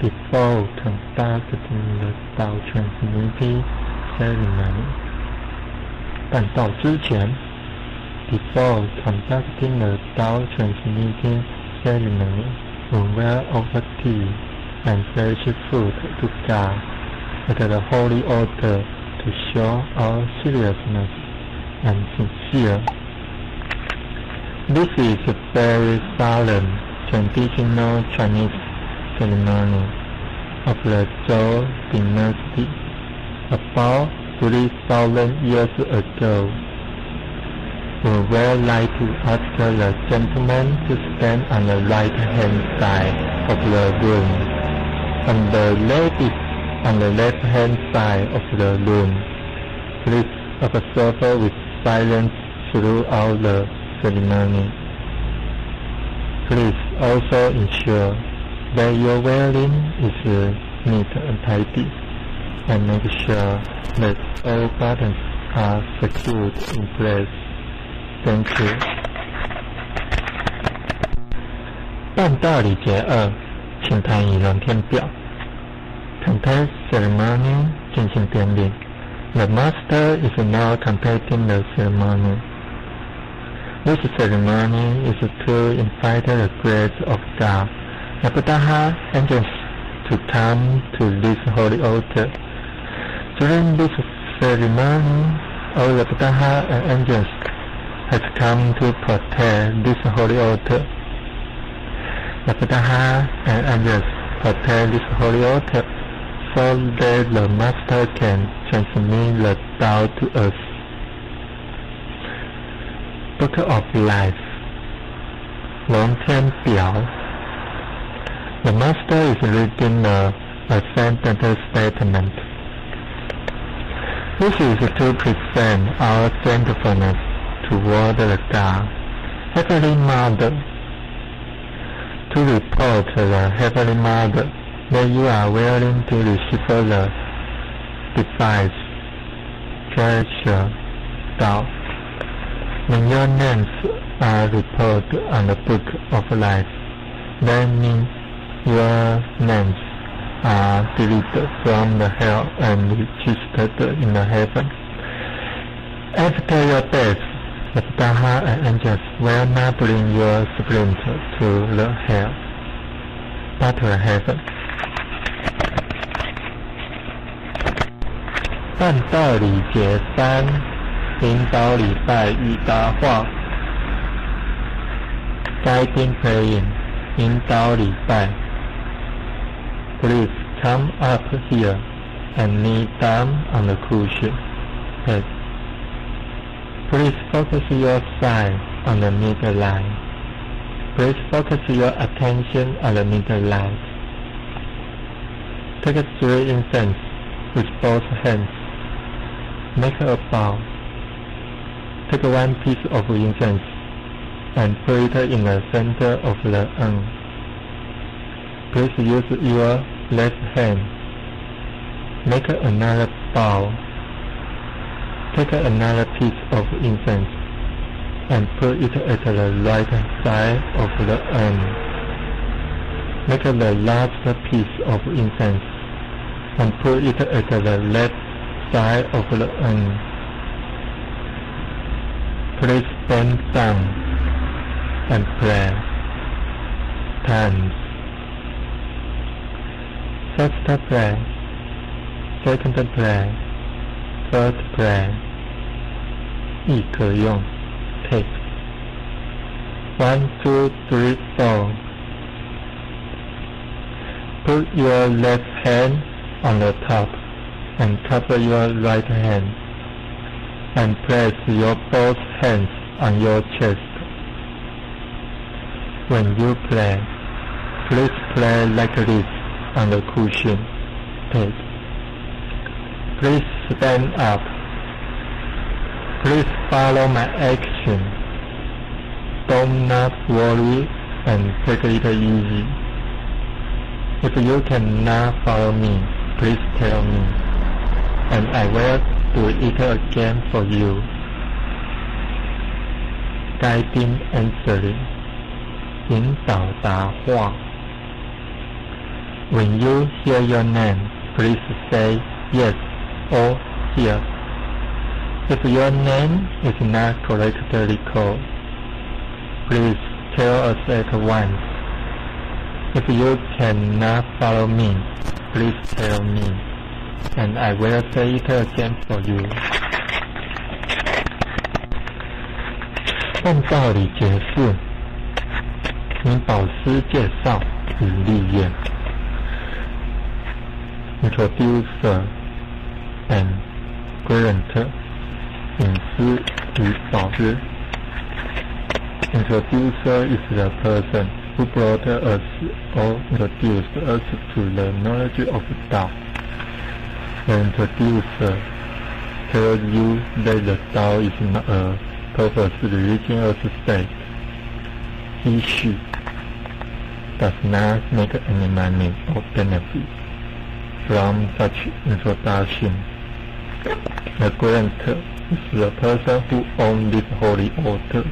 Before conducting the Tao transmitting ceremony， 犯道之前。Before conducting the Tao transmitting ceremony, we offer tea and fresh food to God at the holy altar to show our seriousness and sincere. This is a very solemn traditional Chinese ceremony of the Zhou dynasty about 3,000 years ago. We would like to ask the gentleman to stand on the right-hand side of the room, and the ladies on the left-hand side of the room. Please observe with silence throughout the ceremony. Please also ensure that your wearing is neat and tidy, and make sure that all buttons are secured in place. Thank you. 办道礼节2，请谈仪容天表。Content ceremony 进行典礼。The master is now conducting the ceremony. This ceremony is to invite the grace of God, the Buddha angels, to come to this holy altar. During this ceremony, all the Buddha and angels has come to protect this holy altar. The Buddha and angels protect this holy altar so that the master can transmit the Tao to us. Book of Life 龙天表 The master is reading the Ascended Statement. This is to present our thankfulness toward the God, Heavenly Mother, to report the Heavenly Mother that you are willing to receive the device, treasure, Tao. When your names are reported on the Book of Life, that means your names are deleted from the hell and registered in the heaven. After your death, the Buddha and angels will not bring your spirit to the hell, but to the heaven. 办道礼节3，领导礼拜与答话。Guiding praying， 引导礼拜。Please come up here and kneel down on the cushion. Yes. Please focus your sight on the middle line. Please focus your attention on the middle line. Take 3 incense with both hands. Make a bow. Take 1 piece of incense and put it in the center of the urn. Please use your left hand. Make another bow. Take another piece of incense and put it at the right side of the urn. Make the last piece of incense and put it at the left side of the urn. Please bend down and pray. Times. First prayer, second prayer, third prayer. 亦可用 take 1, 2, 3, 4. Put your left hand on the top and cover your right hand and place your both hands on your chest. When you pray, please pray like this on the cushion. Take. Please stand up. Please follow my action. Do not worry and take it easy. If you cannot follow me, please tell me, and I will do it again for you. Guiding answering. 引导答话。When you hear your name, please say yes or here. If your name is not correctly called, please tell us at once. If you cannot follow me, please tell me, and I will say it again for you. 创造力解释，灵宝师介绍与历练。Introducer and Guarantor 隐私与保师。Introducer is the person who brought us or introduced us to the knowledge of Tao. The introducer tells you that the Tao is not a perfect religious state. He does not make any money or benefit from such introduction. The guarantor is the person who owns this holy altar.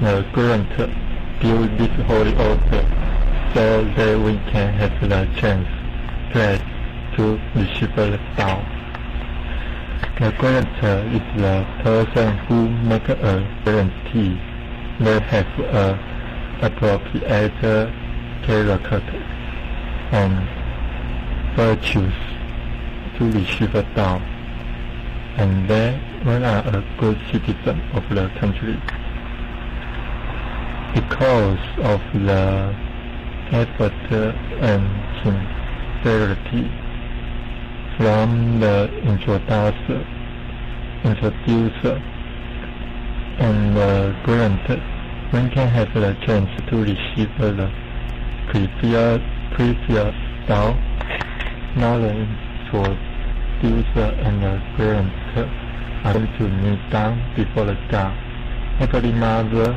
The guarantor built this holy altar so that we can have the chance to receive the Tao. The guarantor is the person who makes a guarantee that has a appropriate character and virtues to receive the Tao, and they are a good citizen of the country. Because of the effort and sincerity from the introducer and the guarantor, one can have the chance to receive the previous Tao. Now the introducer and the guarantor are going to kneel down before the Tao. Every mother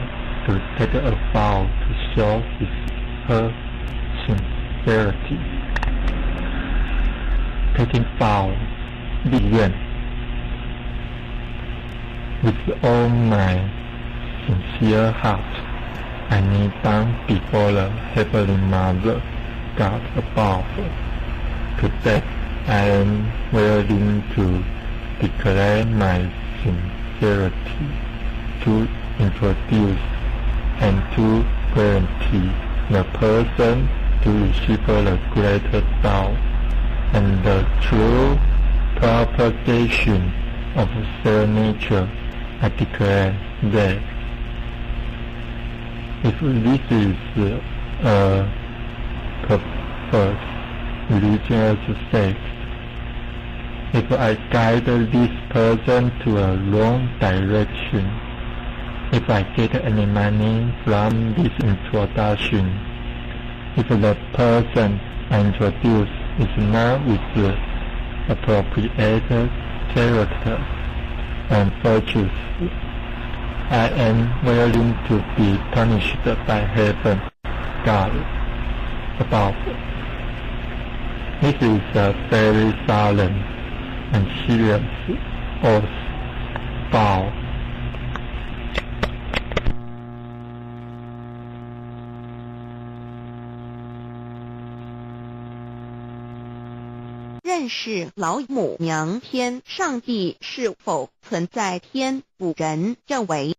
to take a vow to show her sincerity. Taking vow, 立愿 with all my sincere heart, I kneel down before the Heavenly Mother, God above. Today, I am willing to declare my sincerity to introduce and to guarantee the person to receive the greater Tao and the true propagation of their nature. I declare that if this is a perfect religious sect, if I guide this person to a wrong direction, if I get any money from this introduction, if the person I introduce is not with the appropriate character and virtues, I am willing to be punished by heaven, God above. This is a very solemn and serious oath vow. 认识老母娘天上帝是否存在天，古人认为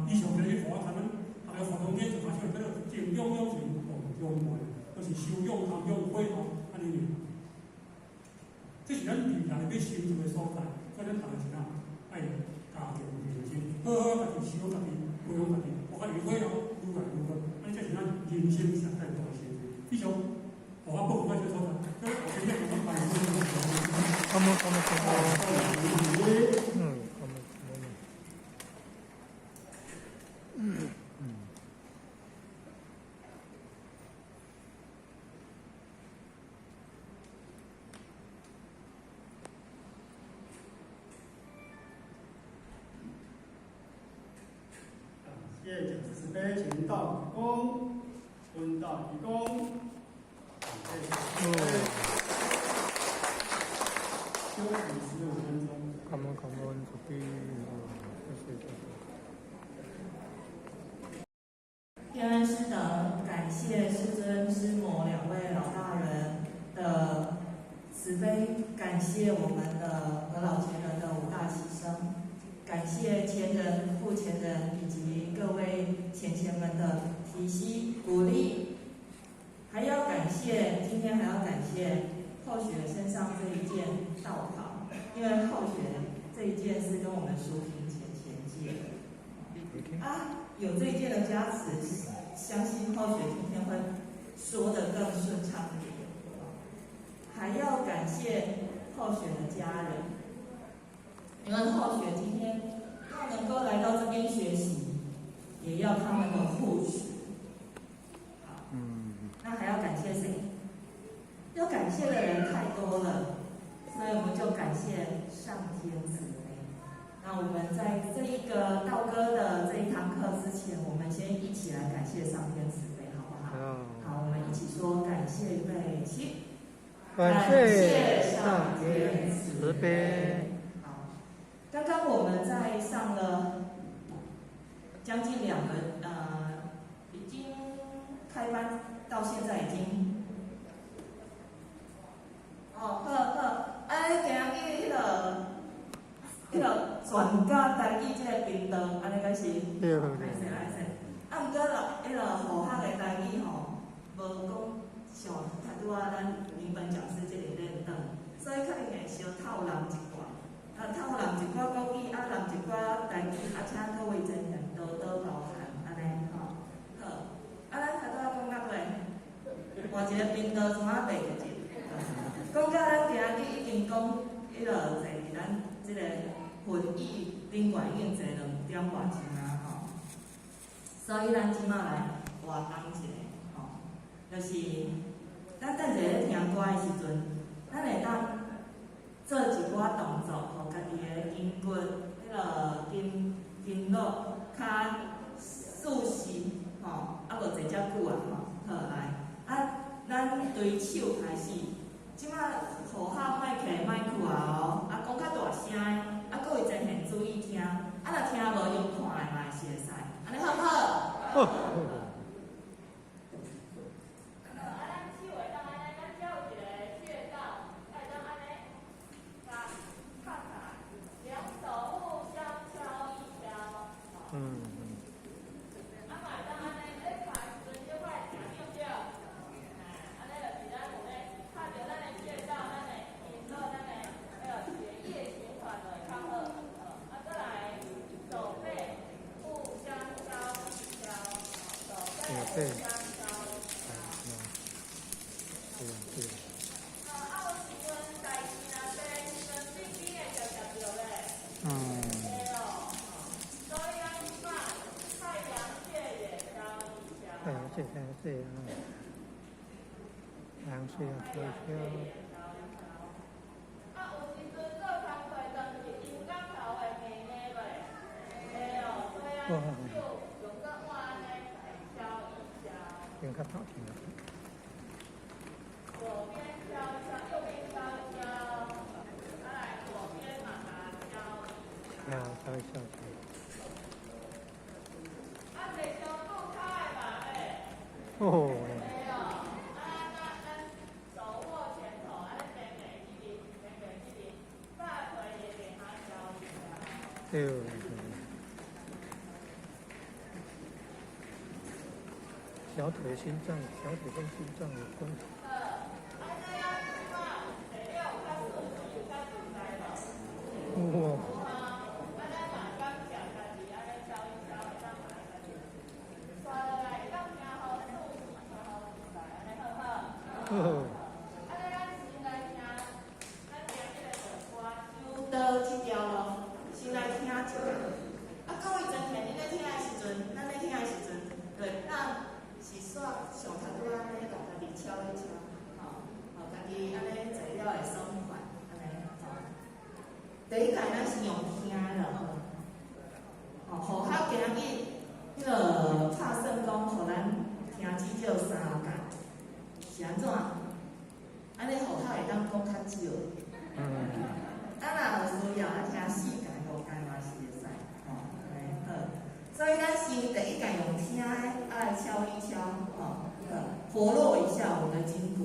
以上这些活他们活动点就发现，这个种养养是养活的，都是收养、含养、会哦，安尼。这是咱未来要修筑的所在，所以咱大家是啊，爱加强认真，好好家己收养家己，培养家己，我家己会哦，愈来愈好。安尼这是咱人生上最大的成就。以上，我报告这所在，这我今天我办公室。谢谢讲师慈悲，请到鞠躬，温到鞠躬。休息15分钟。感恩主地，天恩师等，感谢师尊、师母两位老大人的慈悲，感谢我们的和老前人的五大齐声，感谢前人、副前人以及各位前们的提携鼓励，还要感谢今天还要感谢后学身上这一件道袍，因为后学这一件是跟我们淑萍前借的啊。有这一件的加持，相信后学今天会说得更顺畅一点。还要感谢后学的家人，因为后学今天要能够来到这边学习，也要他们的护持。好，那还要感谢谁？要感谢的人太多了，所以我们就感谢上天慈悲。那我们在这一个道歌的这一堂课之前，我们先一起来感谢上天慈悲，好不好？好，我们一起说感谢预备起。感谢上天慈悲。好，刚刚我们在上了将近2个已经开班到现在已经好，今日迄个全教台语这个频道，安尼个是，歹势。啊，毋过啦，迄个护学的台语吼，无讲像拄仔咱林本讲师这个咧转，所以可能会小透人一寡，透人一寡国语，人一寡台语，请各位真人多多包涵，安尼吼。好，咱拄仔讲到尾，换一个频道怎啊袂着？讲到咱今日已经讲迄个坐伫咱即个会议宾馆已经坐2点外钟啊吼，所以咱即马来活动一下吼，就是咱等者咧听歌的时阵，咱会当做一寡动作，互家己的筋骨、迄个筋络较舒适吼，啊无坐遮久啊吼，好来，咱对手开始。即摆护校莫客莫去哦，讲较大声的，各位真系注意听，若听无用看的嘛是会使，安尼好不好？好。要再下去。哦。对。小腿心脏，小腿跟心脏有关系。哇。倒去条咯，先来听一下。各位真前，你咧听的时阵，咱咧听的时阵，对，咱是煞上头拄安尼，甲家己敲一敲，家己安尼坐了会爽快，安尼。第一届咱是用听的咯，好较今日迄个拍算讲，互咱听至少3届，是安怎？安尼好较会当讲较少。咱若有需要，听4届、5届嘛是会使，好。所以咱先第一届用听的，来敲一敲，活络一下我们的筋骨。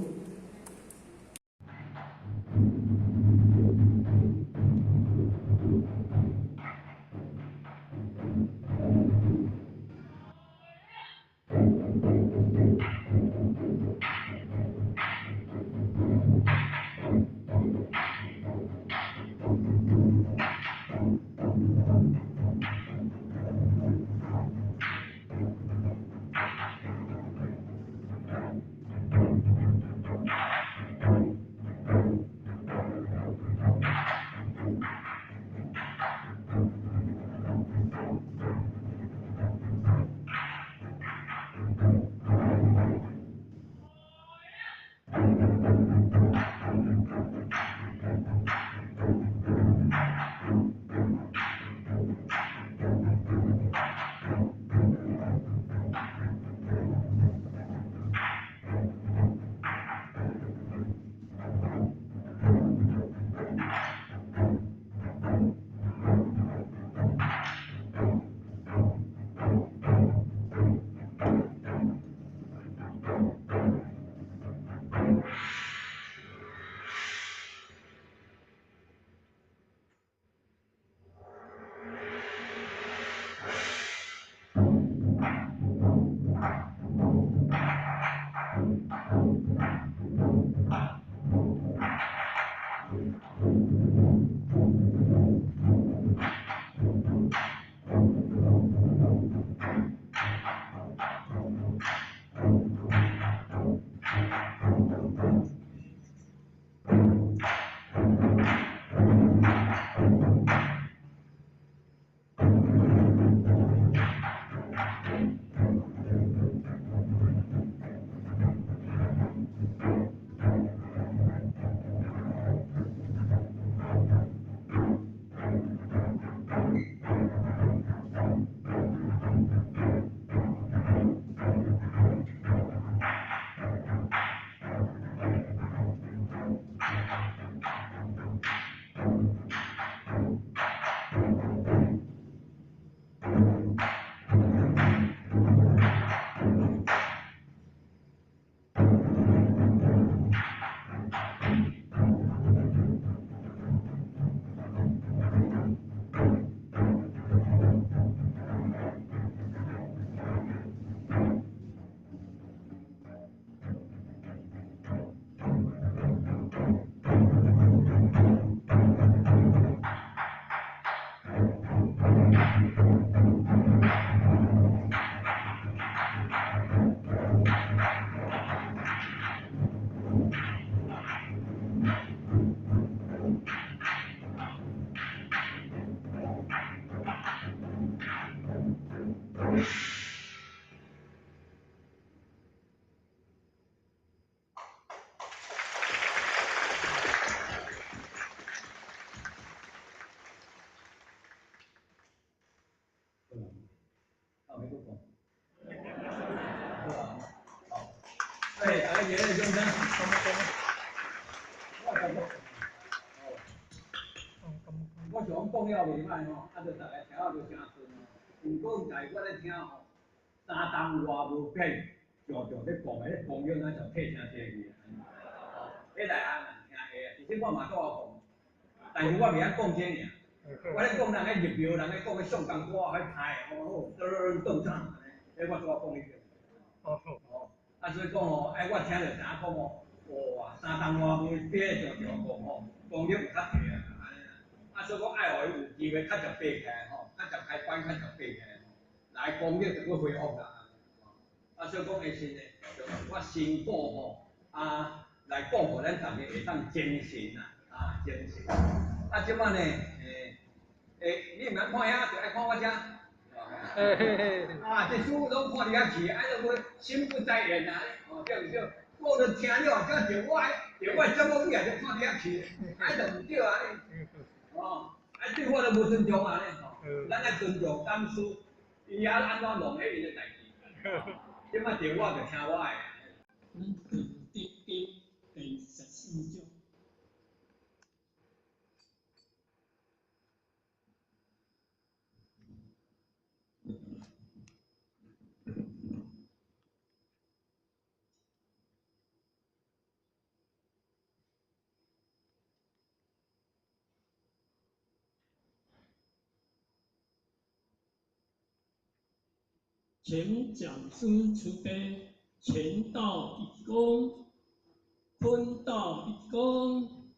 对，大家热烈掌声！我我想讲了袂歹吼，啊，着大家听了就诚顺哦。毋过在我咧听吼，3当话无变，常常咧讲诶，讲了咱就退声退去。迄内行人听下啊，其实我嘛拄好讲，但是我袂晓讲这尔。我咧讲人咧入庙，人咧讲咧上工歌，迄歹哦，动唱，迄我拄好讲迄个。哦。啊，所以讲吼，哎，我听着知影讲吼，哇，3当话无变，常常讲吼，讲了有较济啊。啊，所以讲爱互伊有机会较常爬起来吼，较常开班，较常爬起来吼，来功力就要恢复啦。啊，所以讲会先咧，我辛苦吼，啊，来讲互咱逐个会当精神啦，啊，精神。啊，即摆呢，你毋通看遐，就爱看我遮。啊，这书拢看伫遐去，啊，就要心不在焉啊，哦，对毋对？我著听了，叫着我节目你也就看伫遐去，啊，就毋对啊你。哦，啊，对我都无尊重啊咧吼，咱爱尊重讲师，伊也安怎弄迄伊个代志。即摆对我就听我的。第14章。前讲师慈悲，前道比公，坤道比公。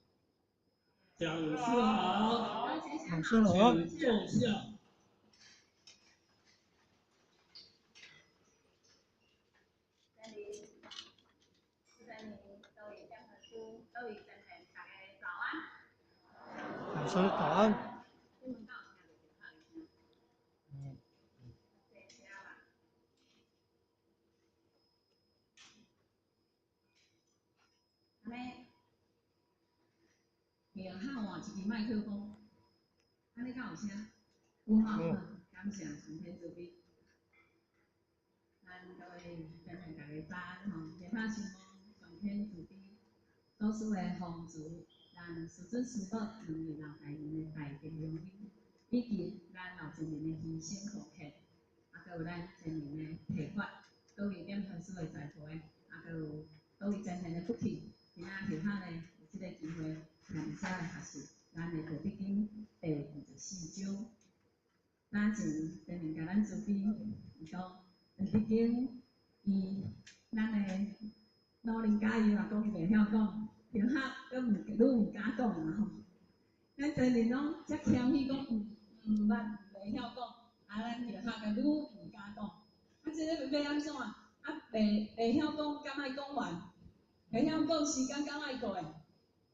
讲师好，讲师好，请坐下。讲师早安。然后换一支麦克风，安尼敢有声？有吼，感谢上天慈悲。咱各位真系大家早安吼，天下兴旺，上天慈悲，多数的奉祝，咱师尊师母两位老大人的大吉荣誉，以及咱老前人的牺牲奉献，啊，佮有咱前人的提法，各位点传师的在座的，啊，佮有各位真正的福气，今仔日下呢有即个机会。咱遮个学习，咱的道德经第24章，咱前前人甲咱慈悲，伊讲道德经，咱的老人家伊嘛讲伊袂晓讲，就哈佫毋敢讲嘛吼。咱前人拢遮谦虚讲袂晓讲，啊咱就哈佫毋敢讲。啊，即个要安怎？啊袂晓讲，敢爱讲完，袂晓讲时间敢爱过？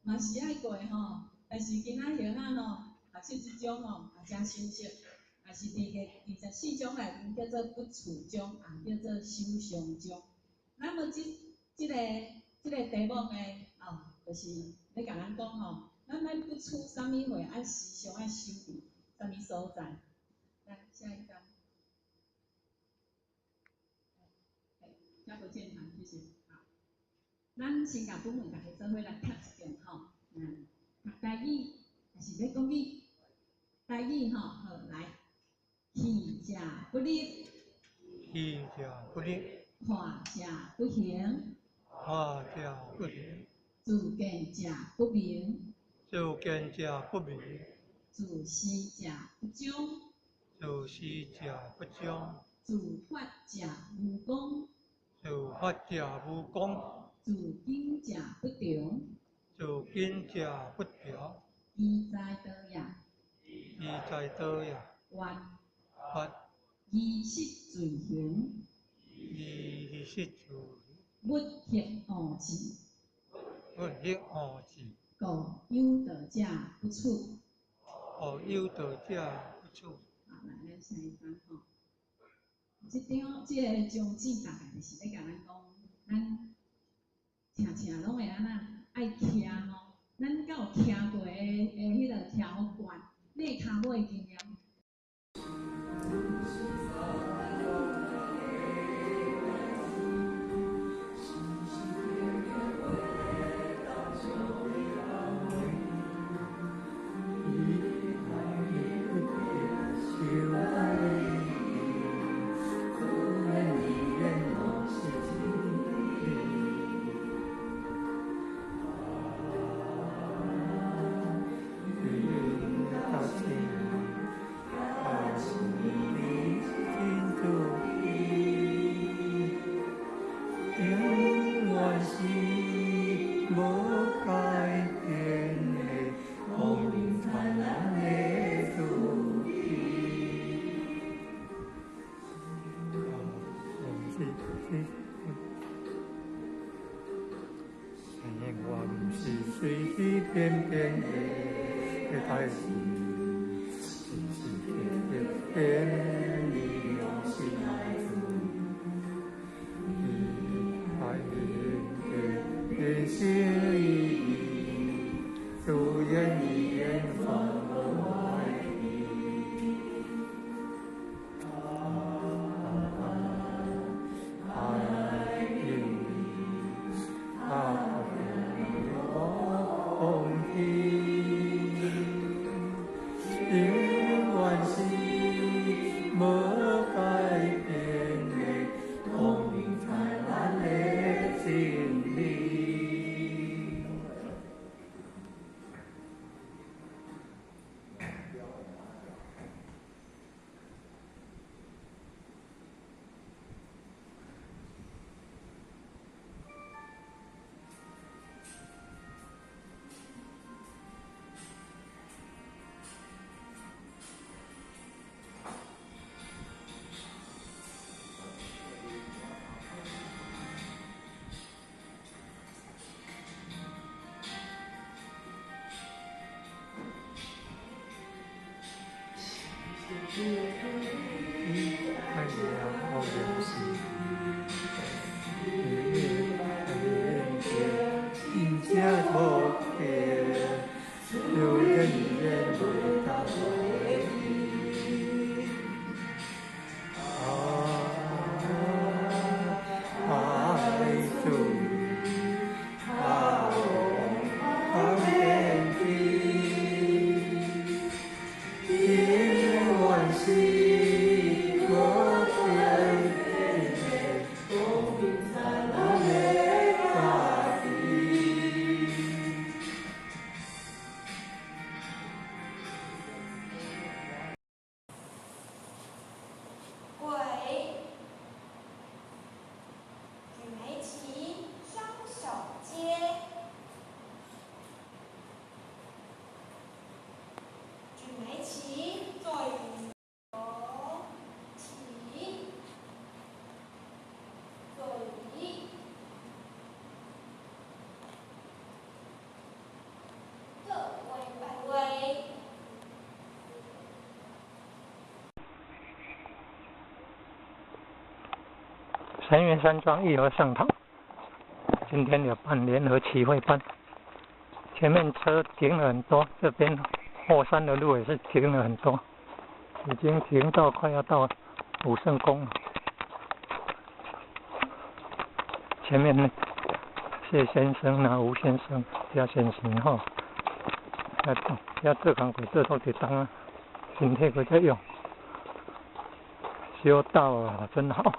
嘛是爱过吼，但是今仔日吼，学习即种吼也真深刻，也是伫个24章内面叫做不处章，也叫做修上章。那么即个题目呢，就是要甲咱讲吼，咱要不处啥物货，按时常爱修伫啥物所在。来，下一张。交给键盘，谢谢。咱先甲本文大家做伙来读一遍吼，读台语还是要讲语？台语吼，好来，弃者不立，弃者不立，化者不行，化者不行，自见者不明，自见者不明，自私者不忠，自私者不忠，自法者无功，自法者无功。自敬者不忠，自敬者不忠，义在倒也？义在倒也？法依失罪行，依失罪，勿逆恶志，勿逆恶志，故有道者不处，故有道者不处。好，来咱下一章吼。即个宗旨大概就是咧甲咱讲，咱。听拢会安那爱听吼，咱敢有听过迄个听好惯，你骹尾经验。水的点点的太阳，一点点的流星来自太阳的心意，祝愿你远方我爱你。太阳好亮时，人家头边，有人为他回忆。爱主，爱天地，天万事。三元山庄义和圣堂今天有办联合祈会班，前面车停了很多，这边后山的路也是停了很多，已经停到快要到武圣宫了。前面呢，谢先生啊、吴先生、嘉先生吼，要这行鬼这都得当啊，身体佢在用，修道啊，真好。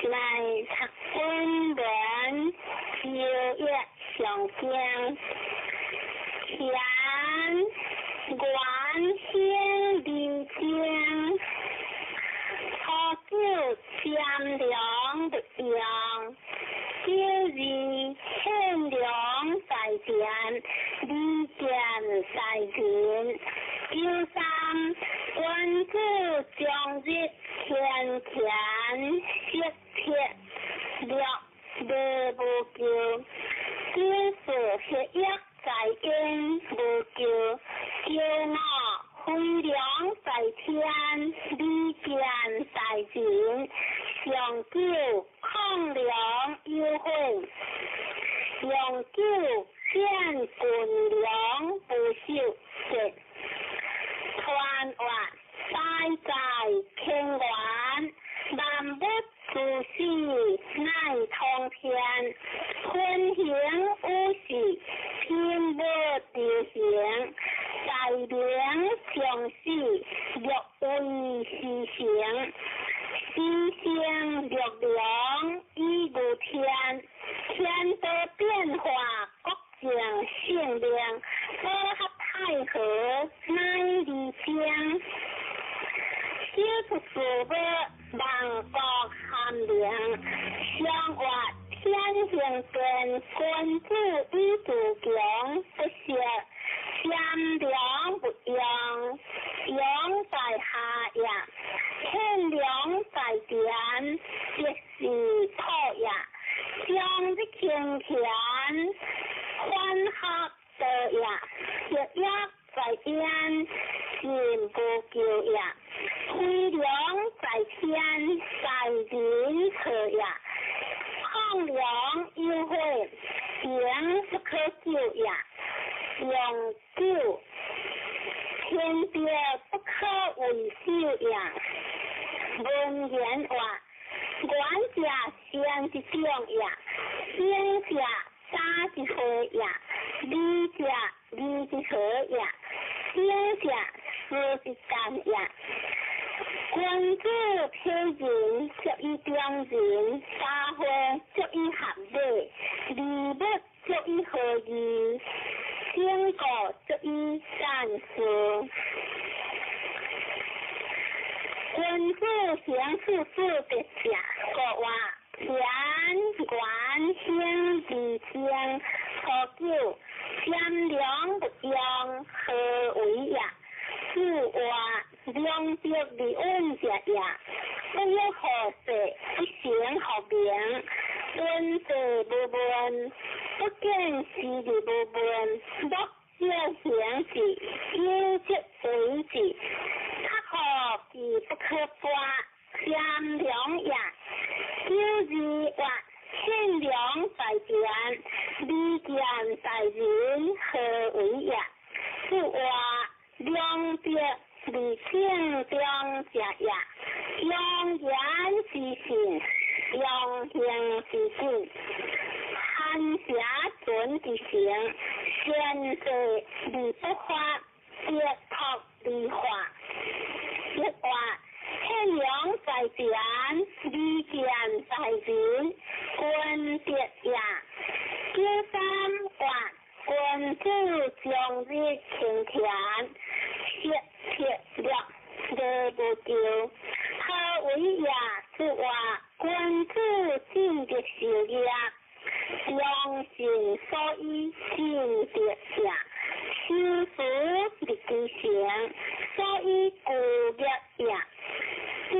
来读本文，邀约上京，田园兴丽江，初九占良的阳，九日献良在田，李见在田，九三关注将日天前雪铁六无救，九四血液在因无救，九五飞良在天，李见在人，上九抗良优惠，上九见军良不朽食，团圆塞在天元，万物自是乃通天，天行有时，天物流行，在灵上士，若为时行，时行若良以如天，天道变化，国境性量，保合太和乃理想。小出事物万国含量，相活天行变，君子以自强，不识善良不用，用在下也，欠良在田，即是土也。将日金钱欢合的呀，血液在烟，心不救呀，飞龙在天，在人可呀，抗凉优惠，情不可救呀，永救，天别不可维修呀，文言话。管家先一种呀，先家打一回呀，李家李一回呀，先家说一干呀。君子配人，作一中人；xã會作一合理，禮物作一合宜，經過作一善事。君子行事事別者，國話田管興地經，何久善良不用，何為呀？是話良德的恩者呀，不要何事，不行何名，恩德不問，不見事的不問，不要行事，要則隨事。他可既不可掛，善良呀，就是話善良在天，利見在人，何為呀？是話良德利性良者呀，良言是行，良行是信，含下准的行，先是利不法，接托利化。一話善良在天，利見在人，君德呀。第三話君子將日傾田，切略得不救。何為呀？是話君子盡的事業，良心所依盡的呀。修福的基行，所以故略呀，知，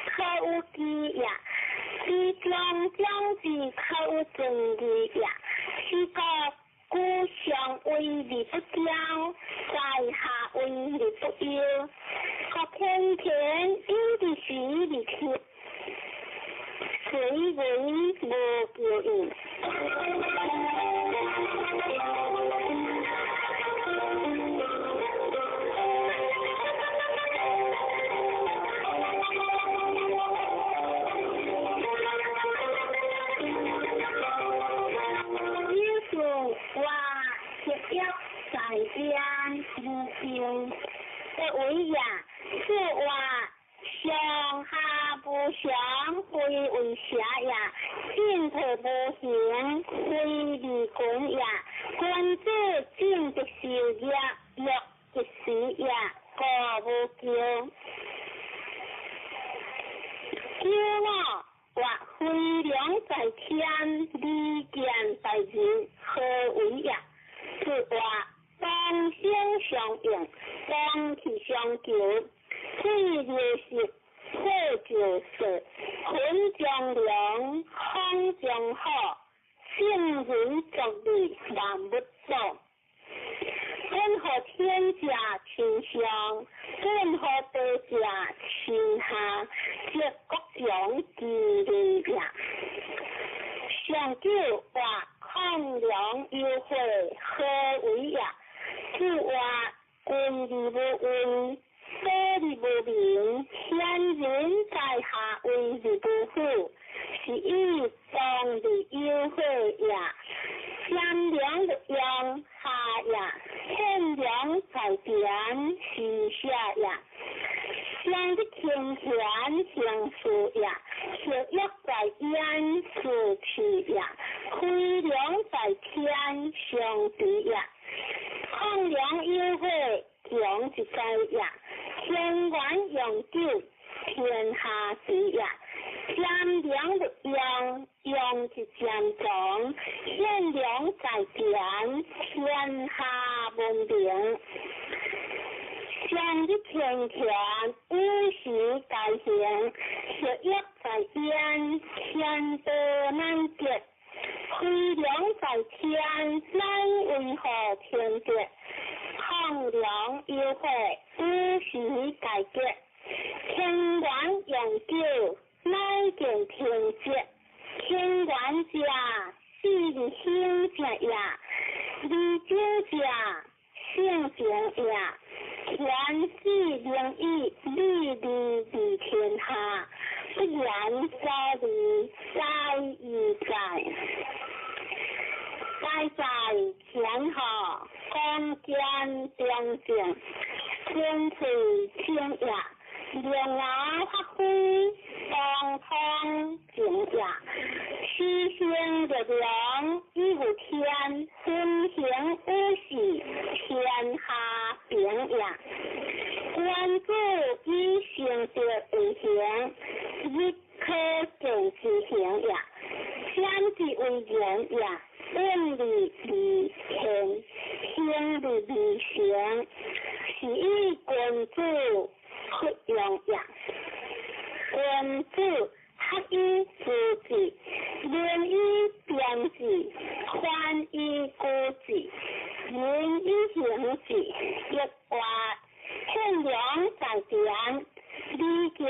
可有基呀，知將知可有正義呀，是個故上為利不交，在下為利不憂，可偏偏有的是利缺，誰為無救應？各位呀，是话上下不相非为下呀，进退不行非离君呀，君子尽的事业若一时呀，过不救。叫我或非良在天，利见在人，何为呀？是话当相相应，当体相救，最就是破就是混将良，康将好，性人作利难不做。任何天下倾向，任何国家倾下，皆各种其利呀。上九话抗良优惠，何为呀？是话君利不为，非利不明，天人在下为利不富，是以当利优惠呀。善良的用下呀，善良在天是下呀。相的天权相属呀，血液在烟是去呀，亏良在天相敌呀。抗良优惠强一在呀，天管永久天下事呀。善良的用一将中，善良在天天下文明。相的天权无时改行，血液在烟天地难得，飞龙在天，乃为何天地？放良优惠，不时改革，天官永久，乃见天节。天官者，是兴者也；离酒者，性情也。天子灵异，利利天下，不言所离，在于在。在天下，光见良正，天垂清也。良牙发挥，当通静也。虚心的良，亦无天，分行无事，天下平也。官主以行德为行，亦可见之行也。天之为人也。论理理天，天理理行，是以君主不用也。君主合以自治，论以编制，宽以固制，仁以行制，亦或天良在天，利见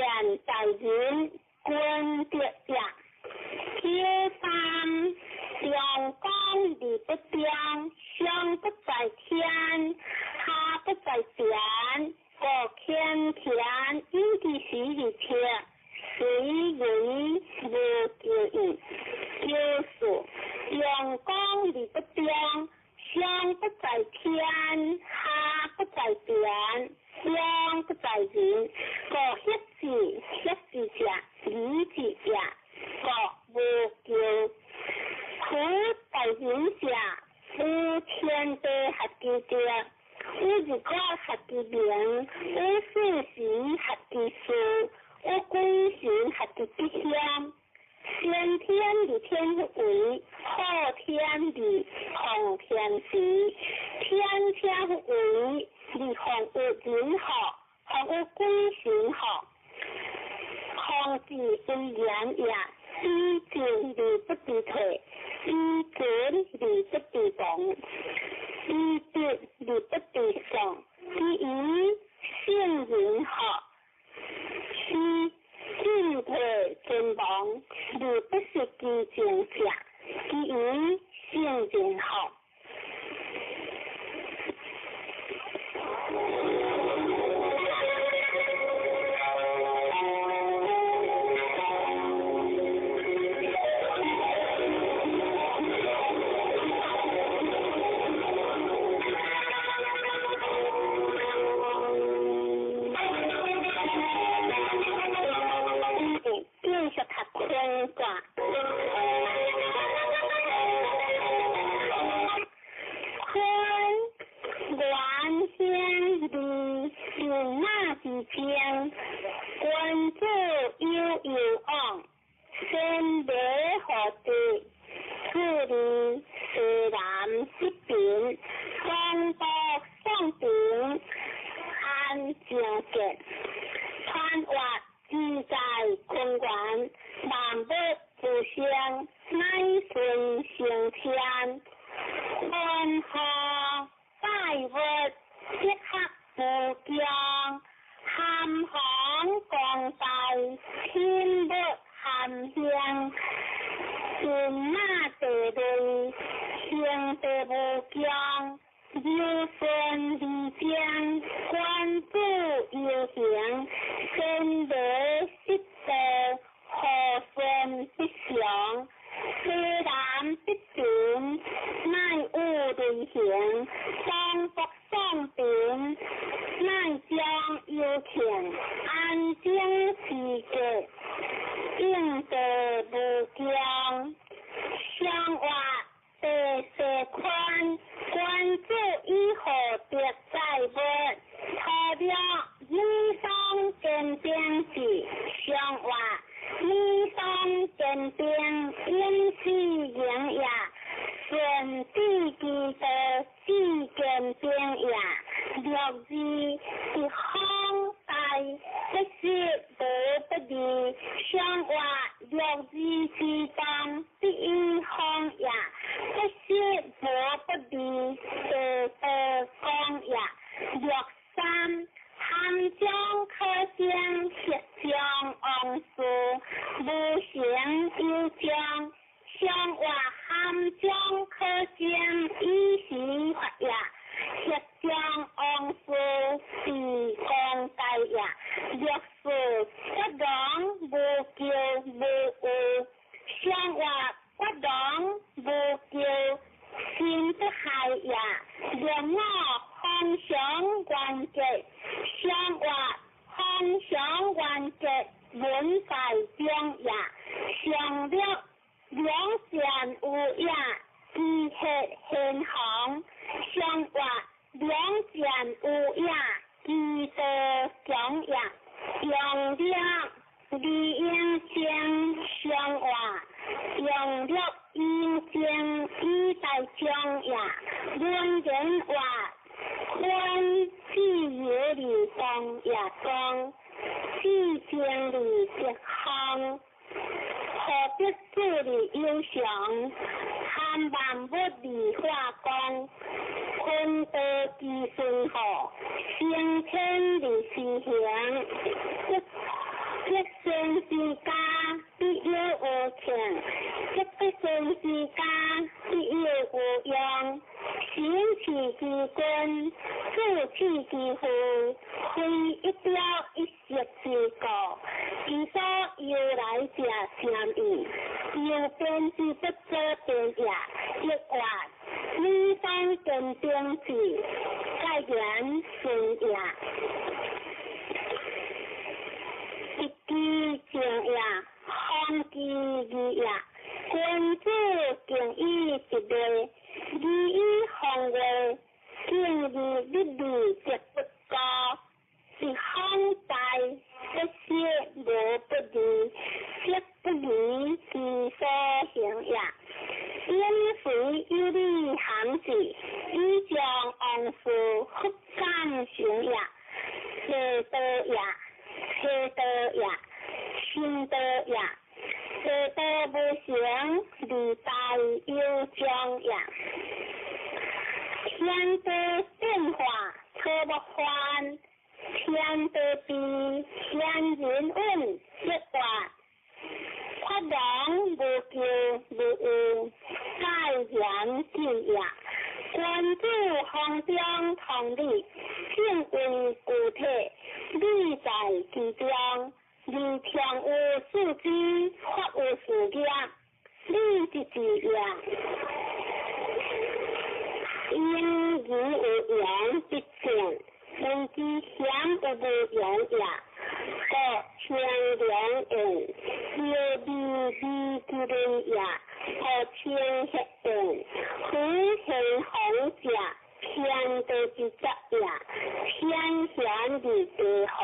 在人，君德也。第三，良公理不彰，上不在天，下不在天，各天田，因地时日天，随为无救应。就是良公理不彰，上不在天，下不在天，上不在人，各协之者，理之也，各无救。苦在人下，无天地合其德，无日光合其明，无四时合其数，无归行合其吉祥。先天理天为，后天理后天时，天天为，理后有人好，后有归行好，后之为言也。依正理不必退，依准理不必动，依德理不必送，依于性人好，须进退尊王，理不是基境下，依于性人好。相话，良知之道。连我方向完结，相话方向完结，文在中也，上了两线有也，机械现行，相话两线有也，机械中也，用了理应将相话，用了应将以在中也，论人话。观自由理方也中，自经理直行，何必自理优详？含万物理化工，坤德之顺和，先天理事行，一生之家必有无情，一生之家必有无用。行持之君，自气之父，非一雕一石之果。其所由来者相异，有变之不可变也。一话，理当根定之，盖然顺也。一句正也，方之义也。君子敬以直类。利益行为，敬义律理直不高，是康大一些无不利，即不利之所行也。因随有理行事，以将往事复感行也。邪道也，邪道也，心道也。邪道不行，理大有将也。天地变化可不换，天地比天人运一化，发扬无咎无误，盖然之也。君子行中同理，敬为固体，理在其中。理天有事之，法有事业，理之之也。因义有言必正，人之险有无言也。各清良人，有利利之人也。各清黑人，非行好者，偏得之责也。偏贤之地行。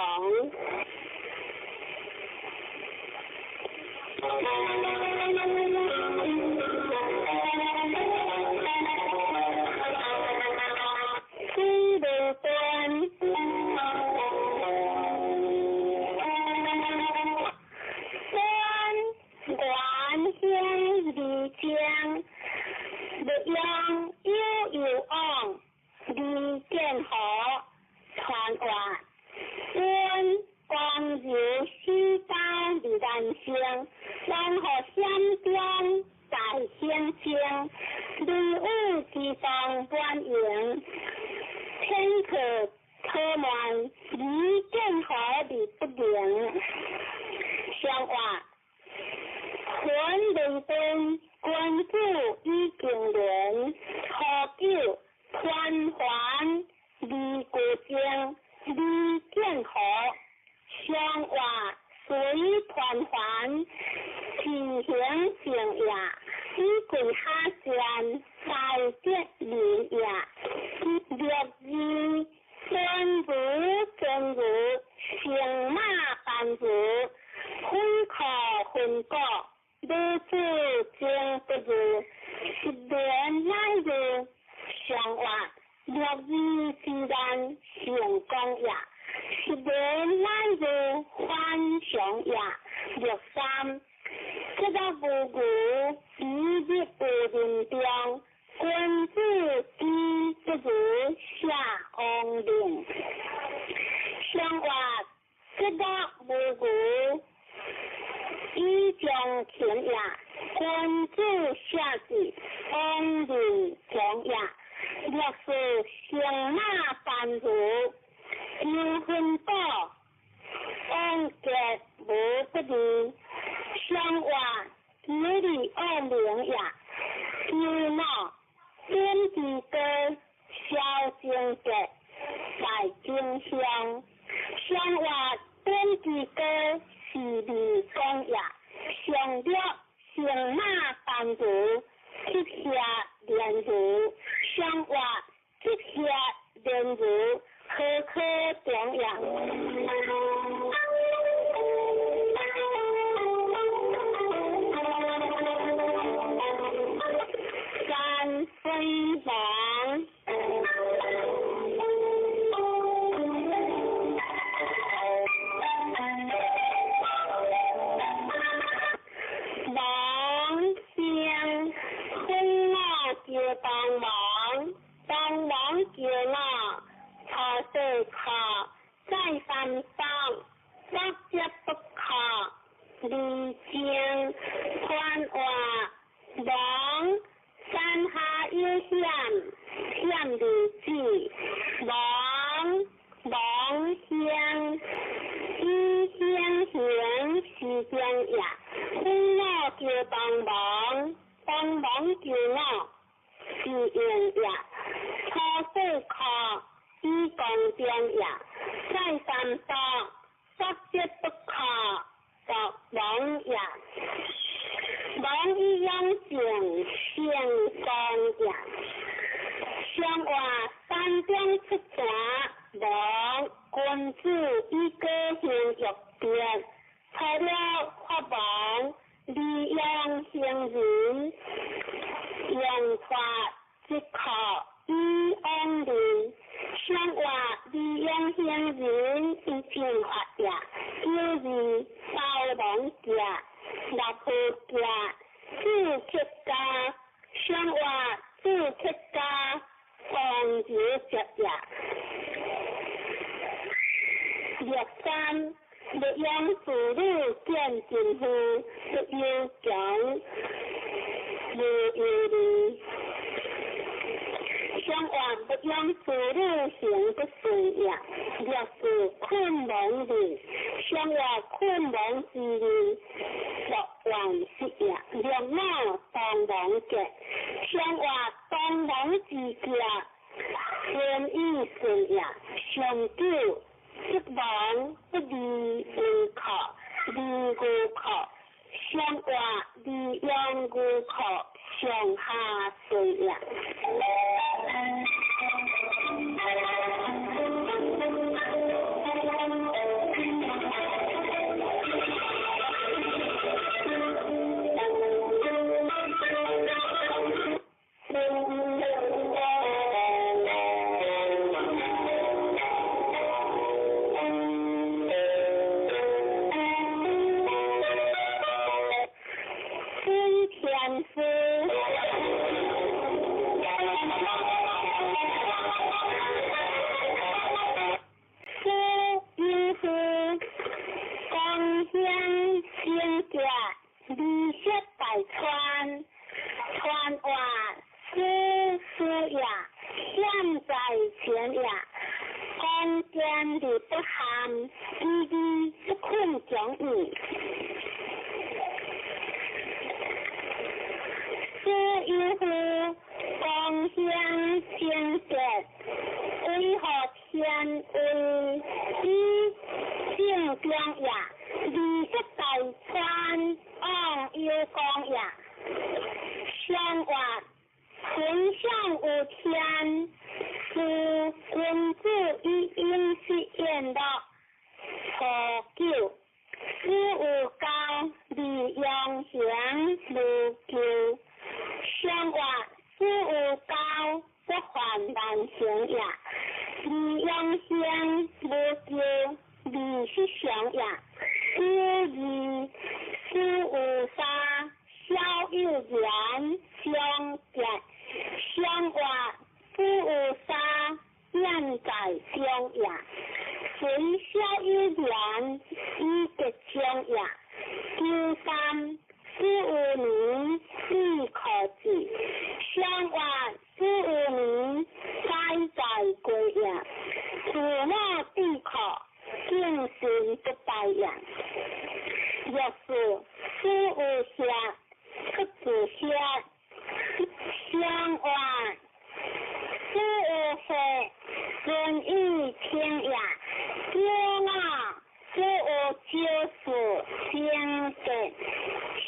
小单词，接下连词，相话接下连词，科科重要。三分房。帮忙叫我，茶水卡在山上，大家不卡，离经穿话，忙山下有险，险离子，忙乡，一乡乡是乡呀，帮我叫帮忙叫我。是用呀，茶水卡一公定呀，在山上直接不卡就忙呀，忙一样情相当呀，相话山中出城忙君子一个行入边，除了发忙利用行人。用法即靠一安人，相话利用行人一进法呀，就是包容家、立户家、自出家，相话自出家防止着呀。3. 利用子女见进去，不要讲。相话不用子女行不顺呀，就是困忙的，相话困忙之人，作完事呀，让我帮忙嘅，相话帮忙之家，愿意顺呀，上九不忙不离不靠，离过靠。相话利用顾客上下水呀。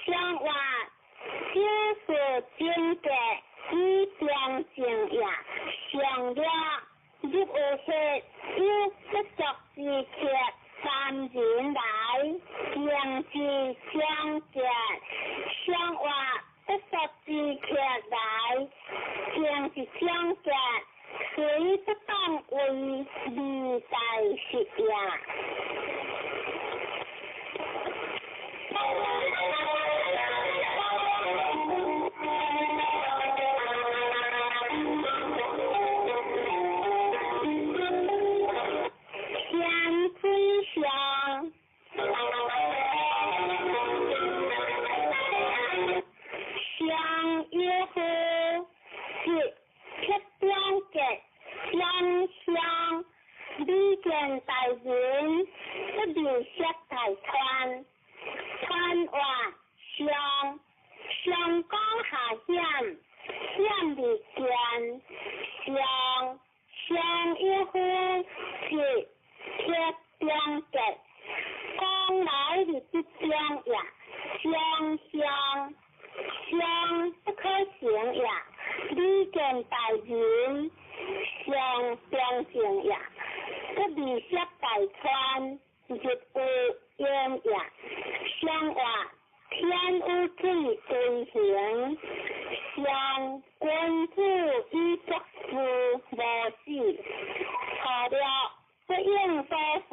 相话就是境界与良情也上了，入有些有不足之缺，三人来将之相结，相话不足之缺来将之相结，虽不当为利大事也。相约乎是漂亮的相相，历见大人不留下大川，川话相相江下险，险离间相约乎是漂亮的，江来的必将也相不可行也，历见大人相相行也，不离下大川，日有烟也，相话天有水对行，相君子以作事无事，错了不应所负，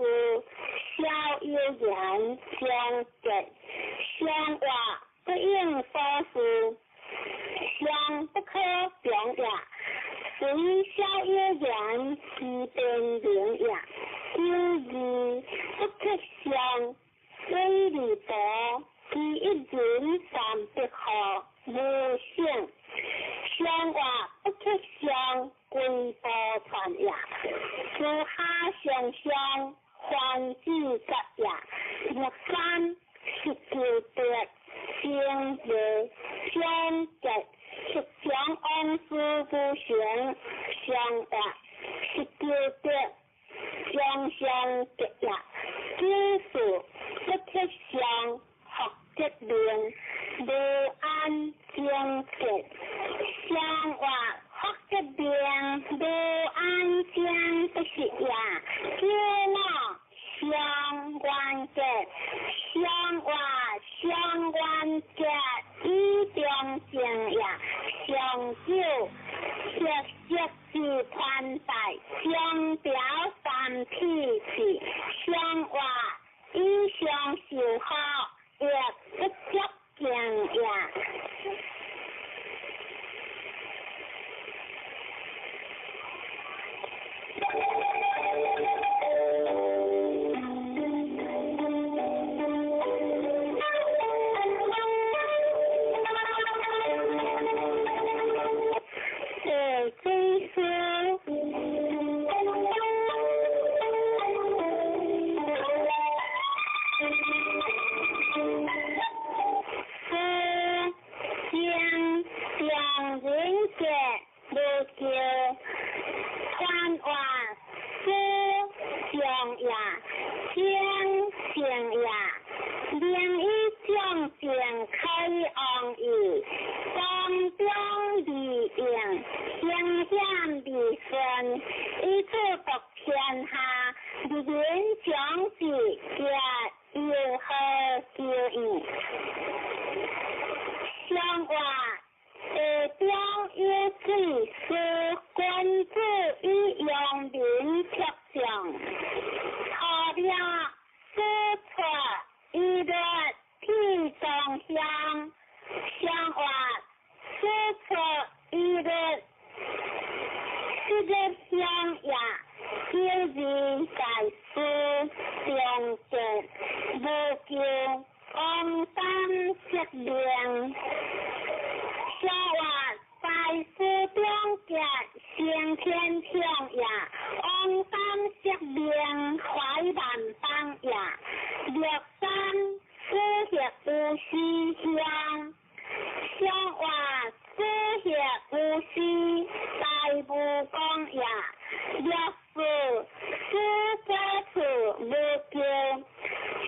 孝有言相结，相话不应所负，相不可表也，虽孝有言是变灵也，有义不可相，虽离多，以一人三不可，无性，相话不可相，归波传也，私下相相，欢喜集也，若三是旧德，相结相结，是相安事不旋，相话是旧德，相相结也，知事不可相，学结连，无安相结，相话学结连，无安相不是也，叫我相关结，相话相关结，以良情也，相久切是团带，相表三体是，相话以相受好，也不足敬也。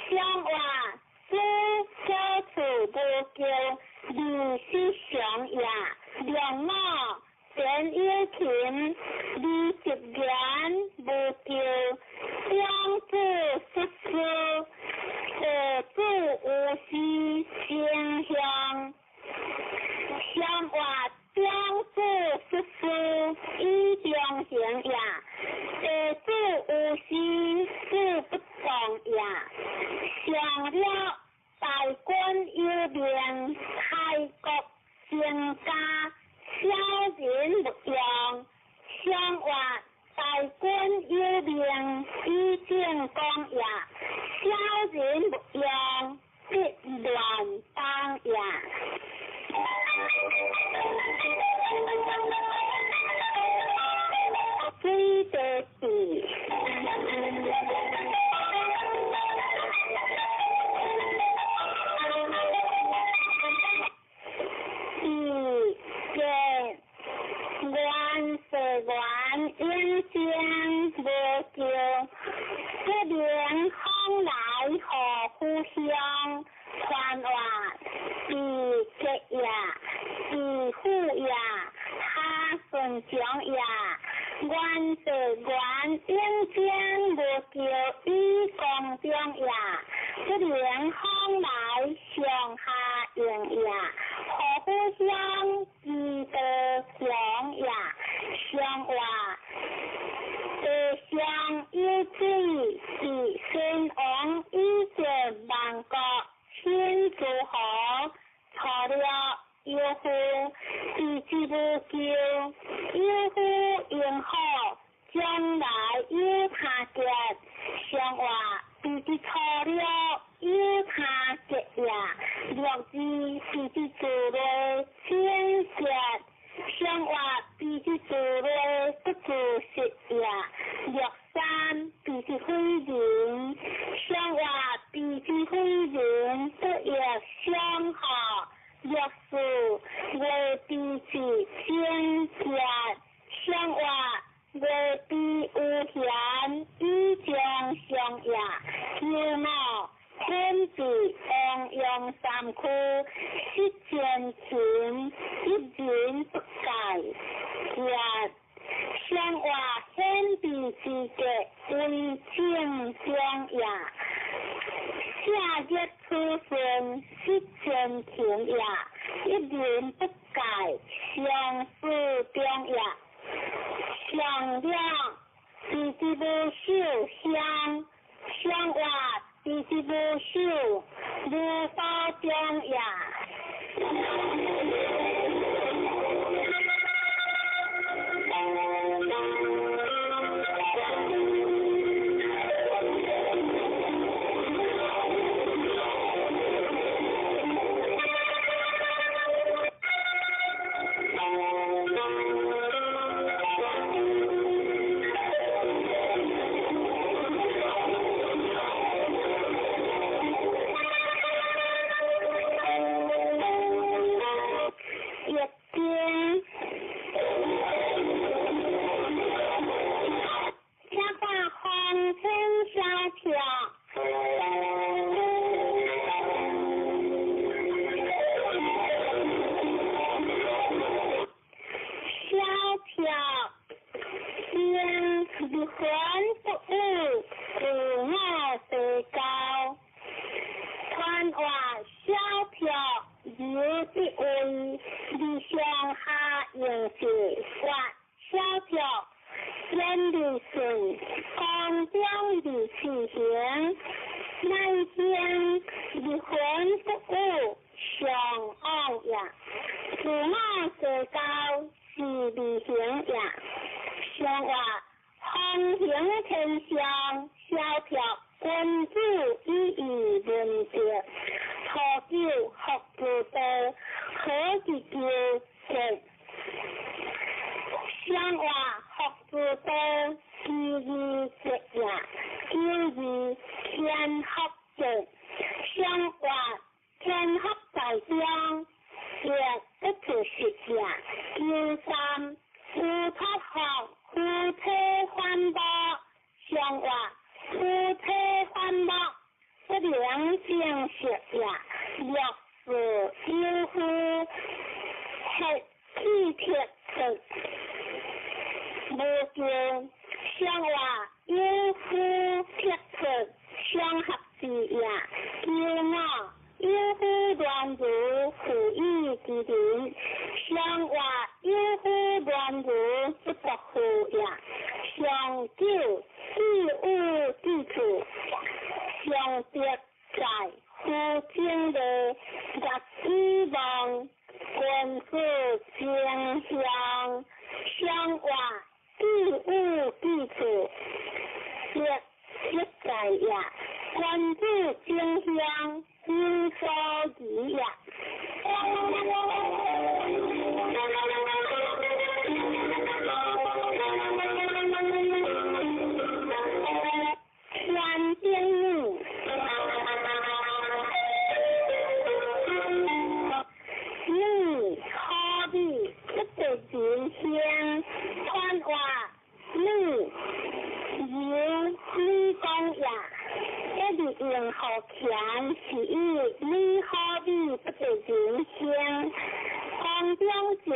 相话，知可处不救，理是相也。yêu thiện, đi tiếp gán, bù kiều, tương tư xuất sư, khổ tư ưu si, thiên hiang. Xiang hòa tương tư xuất sư, y tương hiển ya, tề tư ưu si, tư bất cộng ya. Xiang liệu, tài quân yêu biển, khai cốc, thiên ca, xiao diễn bực dòng, xiang hòa tài quân yêu biển, y thiên công ya, xiao diễn bực dòng, biệt đoàn tăng ya. Quy tế tỷ quan sở quán yên thiên vô kiều, cái biển không lại họ khu hiang, hoàn hòa tỷ kệ ya, tỷ khu ya, ha phần chiang ya, quan sở quán yên thiên vô kiều y công tiếng ya, cái biển không lại xiang ha yên ya, họ khu hiang tỷ tờ xiang ya, xiang hòa tề xiang yêu truy tỷ sinh ống y chuyển bằng cọ thiên chủ họ thọ liệu yêu hô tỷ chi vô kiều yêu hô yên họ将来yêu他kiệt xiang hòa tỷ chi thọ liệu yêu他kiệt ya được gì tỷ chi chủ rồi thiên kiệt xiang hòa tỷ chi chủ rồi bất chủ sự ya được san tỷ chi huy diễn xiang hòa tỷ chi huy diễn tự yết xiang họ được sự về tỷ chi thiên kiệt xiang hòa về tỷ ưu hiển y trường xiang ya yêu mạo thiên tỷ ông yong sam khu xích thiên chiến xích diễn bất cải kiệt xiang hòa thiên tỷ chi kệ uy thiên xiang ya下月出生xích thiên thiên ya一点不改相似边呀响亮tỷ chi vô siêu香香hòa tỷ chi vô siêu vô bao tiếng ya 叫相话有夫撇出相合之也，叫我有夫乱如负义之灵，相话有夫乱如不得乎也，相救事物之处，相别在夫经的希望官府将相相话事物之处，别在也，官府将相应所宜也。关键你何必不得今天看话你你讲呀，一定用好强是你何必不得今天光标准，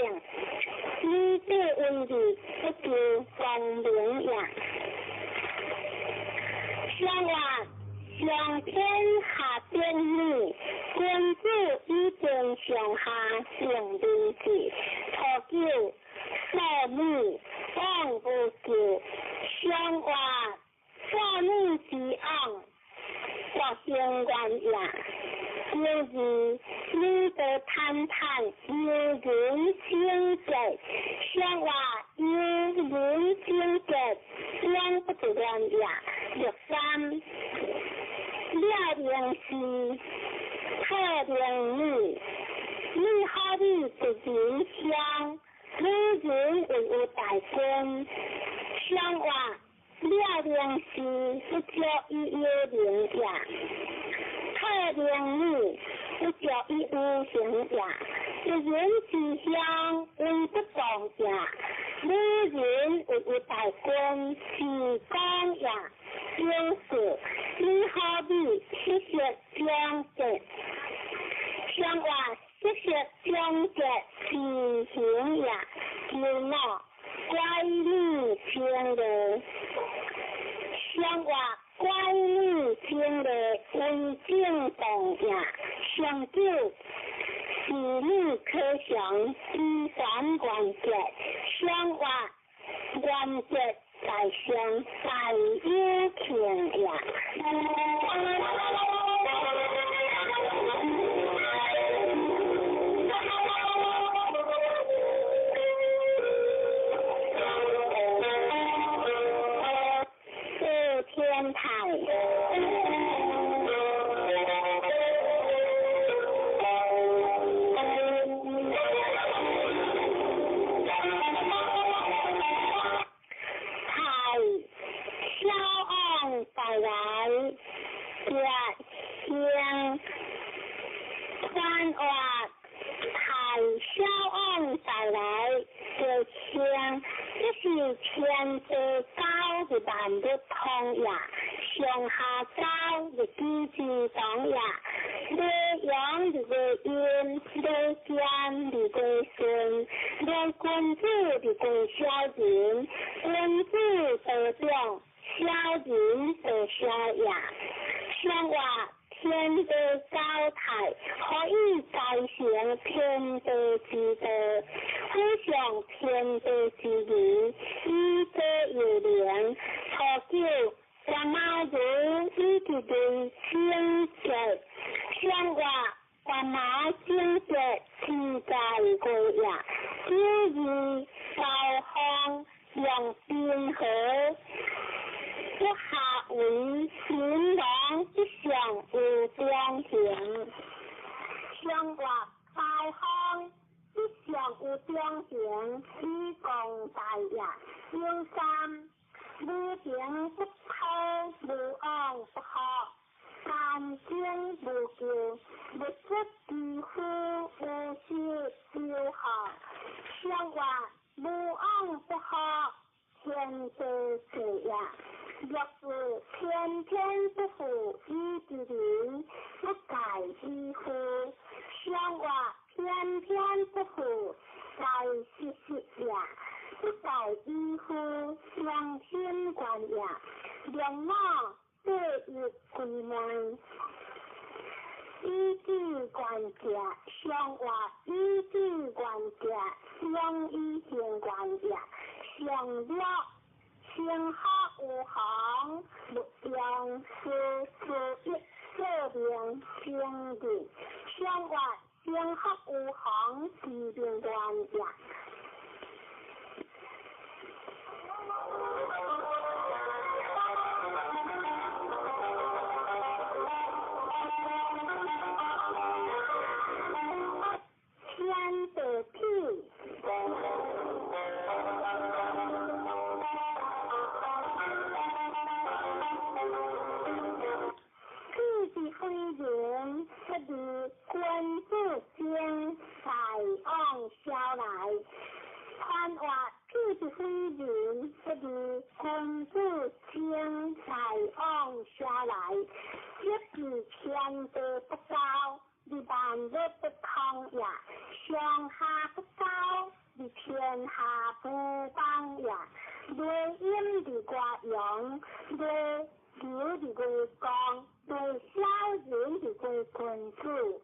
你这问题不就公平呀？相话上天下变异，君主已经上下成理智，托救少女望不救，相话少女之昂，我相关呀。就是你的谈谈有人情节，相话有人情节，两不得乱呀。13了定是特定你好比自己相，女人为有大根，相话了定是不叫伊有灵呀，特定不叫伊无形呀，一人之相为不同呀，女人为有大根是讲呀。就是你好比谢谢讲解，相话谢谢讲解是行呀，就我怪你听的，相话怪你听的为正动呀，相就是你可想第三关节，相话关节。在上在有情呀，是天台。带来香番话太消昂带来的香，这是全国高的版的通呀，上下高的机制懂呀，内阳的个阴，内江的个顺，内君子的个小人，君子的中。小人的小呀，相话天的高台，可以改成天的之德，互相天的之理，以德有良，可救三毛人一直对清洁，相话三毛清洁是在过呀，至于高峰用冰河。不下为形容一项有彰显，相话大方一项有彰显，以共大呀。13无情不偷，无昂不好，感情无救，不出之乎无事就好，相话无昂不好。天的水呀，若是天天不服一之灵，不改一乎？相话天天不服，改是呀，不改一乎？上马对日归门。依据关节上滑，依据关节上依性关节上了，上下有行，不用一色量相对，上滑上下有行是性关节。天的地，地的飞人，它的关注将彩虹烧来，看话地的飞人，它的关注将彩虹烧来，一是天的不高。你办日不通呀，上下不高，你天下不帮呀，对阴的挂阳，对流的归光，对小人的归君主，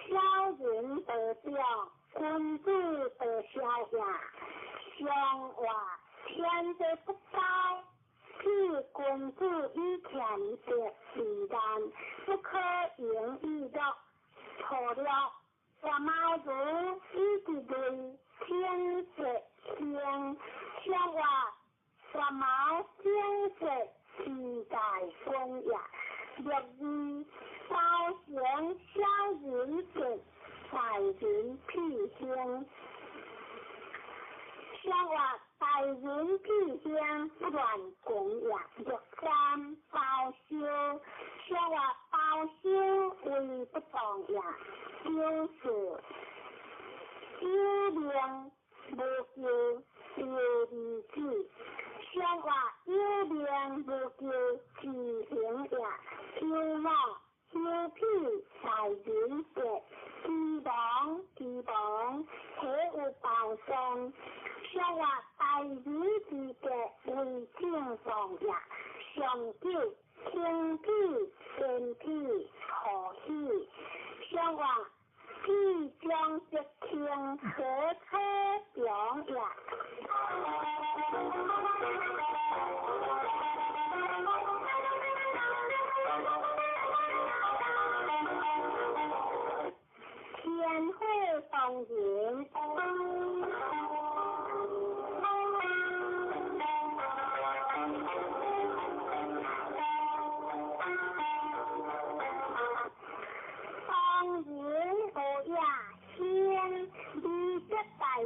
小人得表，君主得小呀，上话天的不高。是君主以前的时间，不可言喻的。错了，我毛主一直对天色天，像我毛天色时代风呀，若是高雄小人色，大人披香，像我大人披香不乱供养，若三包修。像我包修为不当呀，就是有量无求有理智，像我有量无求自行呀，有脑有屁在人色，期望体有包生，像我大人之格为正常呀，上九。天地天地可喜，向往地将一天和车表演。天会风云。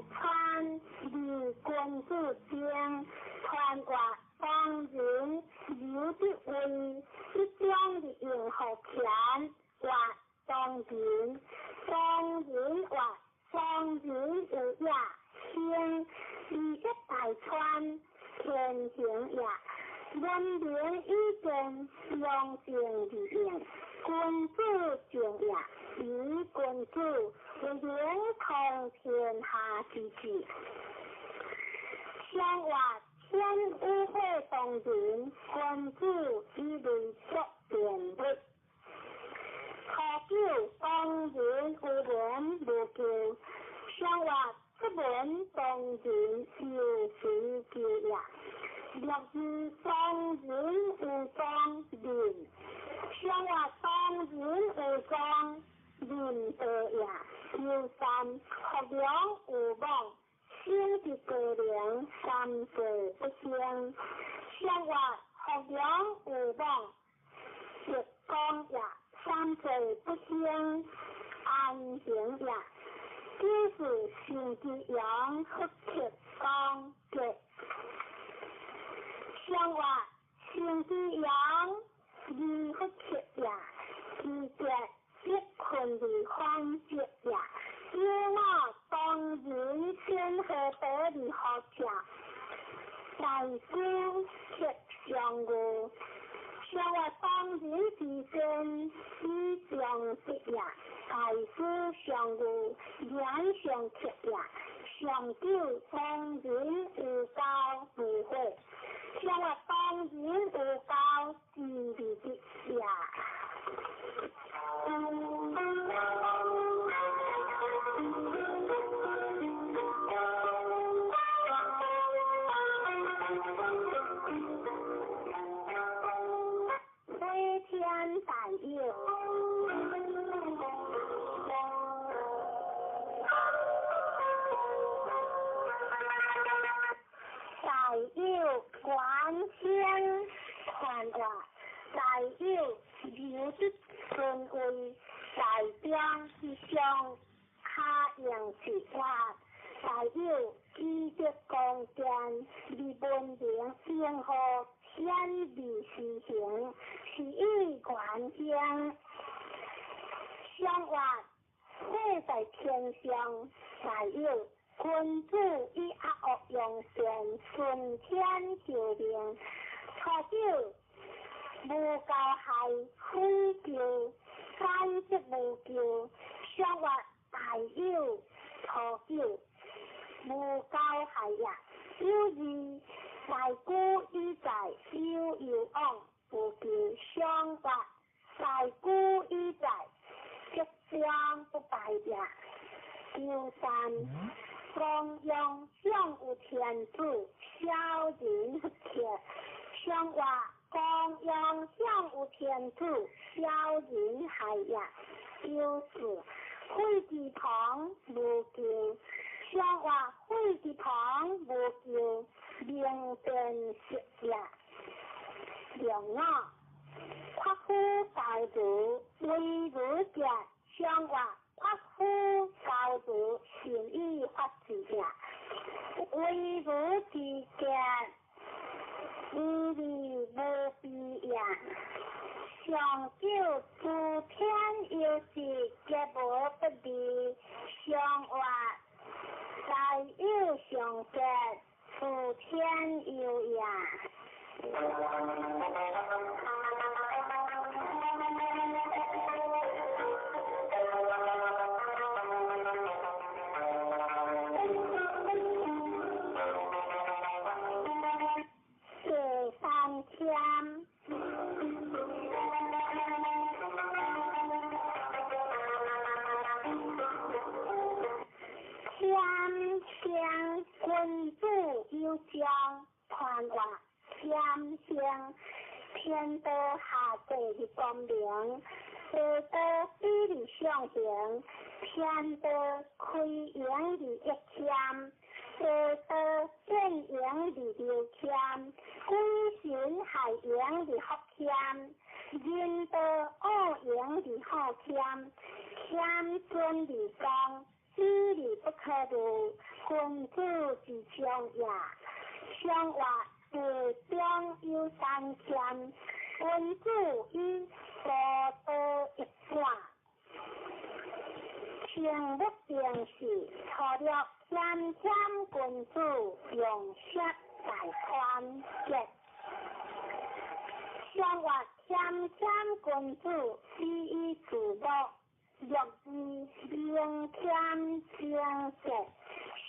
川离君主将，传话方人有的为一将的应和权，或当人或方人有呀，先离一大川天行呀，人民已经用尽的应，君主将呀。以君主为连通天下之志，像话天污秽动人，君主以为作辩论，可救当人无人无救，像话不闻当人有谁救呀？若是当人无当人，像话当人无当。人得呀，有三学良有望，心的个良三者不相。像话学良有望，直讲呀，三者不相，安行呀，就是心的阳和直讲直。像话心的阳，你和直呀，你直。一群的欢节呀，因我当人先和得的好家，在先吃香菇，像我当人之身一相食呀，在先香菇两相吃呀，上九当人有高不会，像我当然有教智慧的呀。飞天大雁。大有关天传话，大有刘的顺位，代表一向下样子话，大有记得公正，离本名生活天理实行，是以关天相话，活在天上，大有。君主以恶恶扬善，顺天求命，初九无教害，非救，三即无救，相话大有初九无教害呀，有二大姑以在有有往无救，相话大姑以在即将不败呀，有三。中央向有天主，小人不贴；相话中央向有天主，小人害呀。就是会地旁无救，相话会地旁无救，明辨实呀。两啊，夸夫教主为如家，相话。夸夫教主善于发自呀，为如之家，无理无必呀。上九诸天有时皆无不利，相话大有上德，诸天有呀。君主有将传话，天香天道下地的光明，地道比例相行，天道开扬的一天，地道正扬的六天，归神海洋的福天，人道恶扬的好天，天尊的光。知理不可入，君主之将呀。相话地中有三天，君主以道德一半。平不平时，除了天天君主用色大宽节。相话天天君主是以自乐。若是明天正直，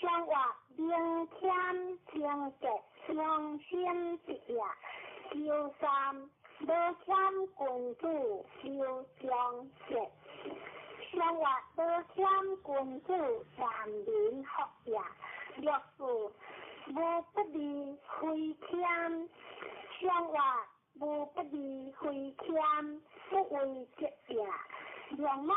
相话明天正直，相心直呀。有三无天君主有将直，相话无天君主万民福呀。若是无不利回天，相话无不利回天，不为直呀。两马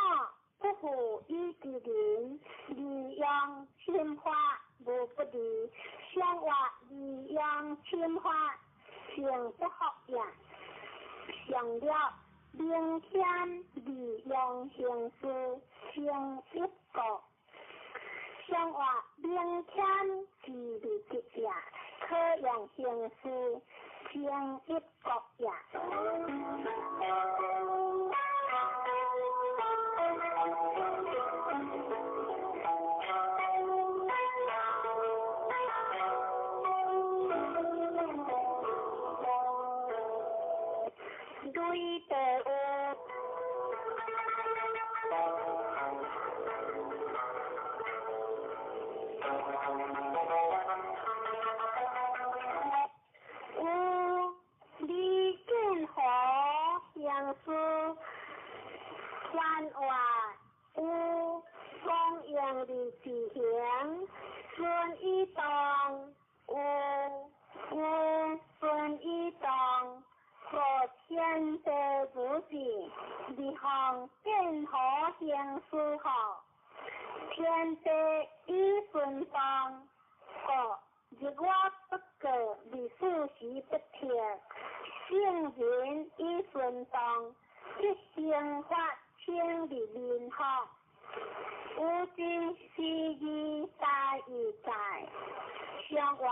不服一之人，利用天花无不利，相话利用天花成不合呀。上了明天利用形式成一个，相话明天智力直呀，可用形式成一个呀。对的。顺一动，无顺一动，和天地不济，离行变好行思好，天地一顺动，和日我不过，历史时不停，圣人一顺动，一生发千里面学。无尽是义大义在，相话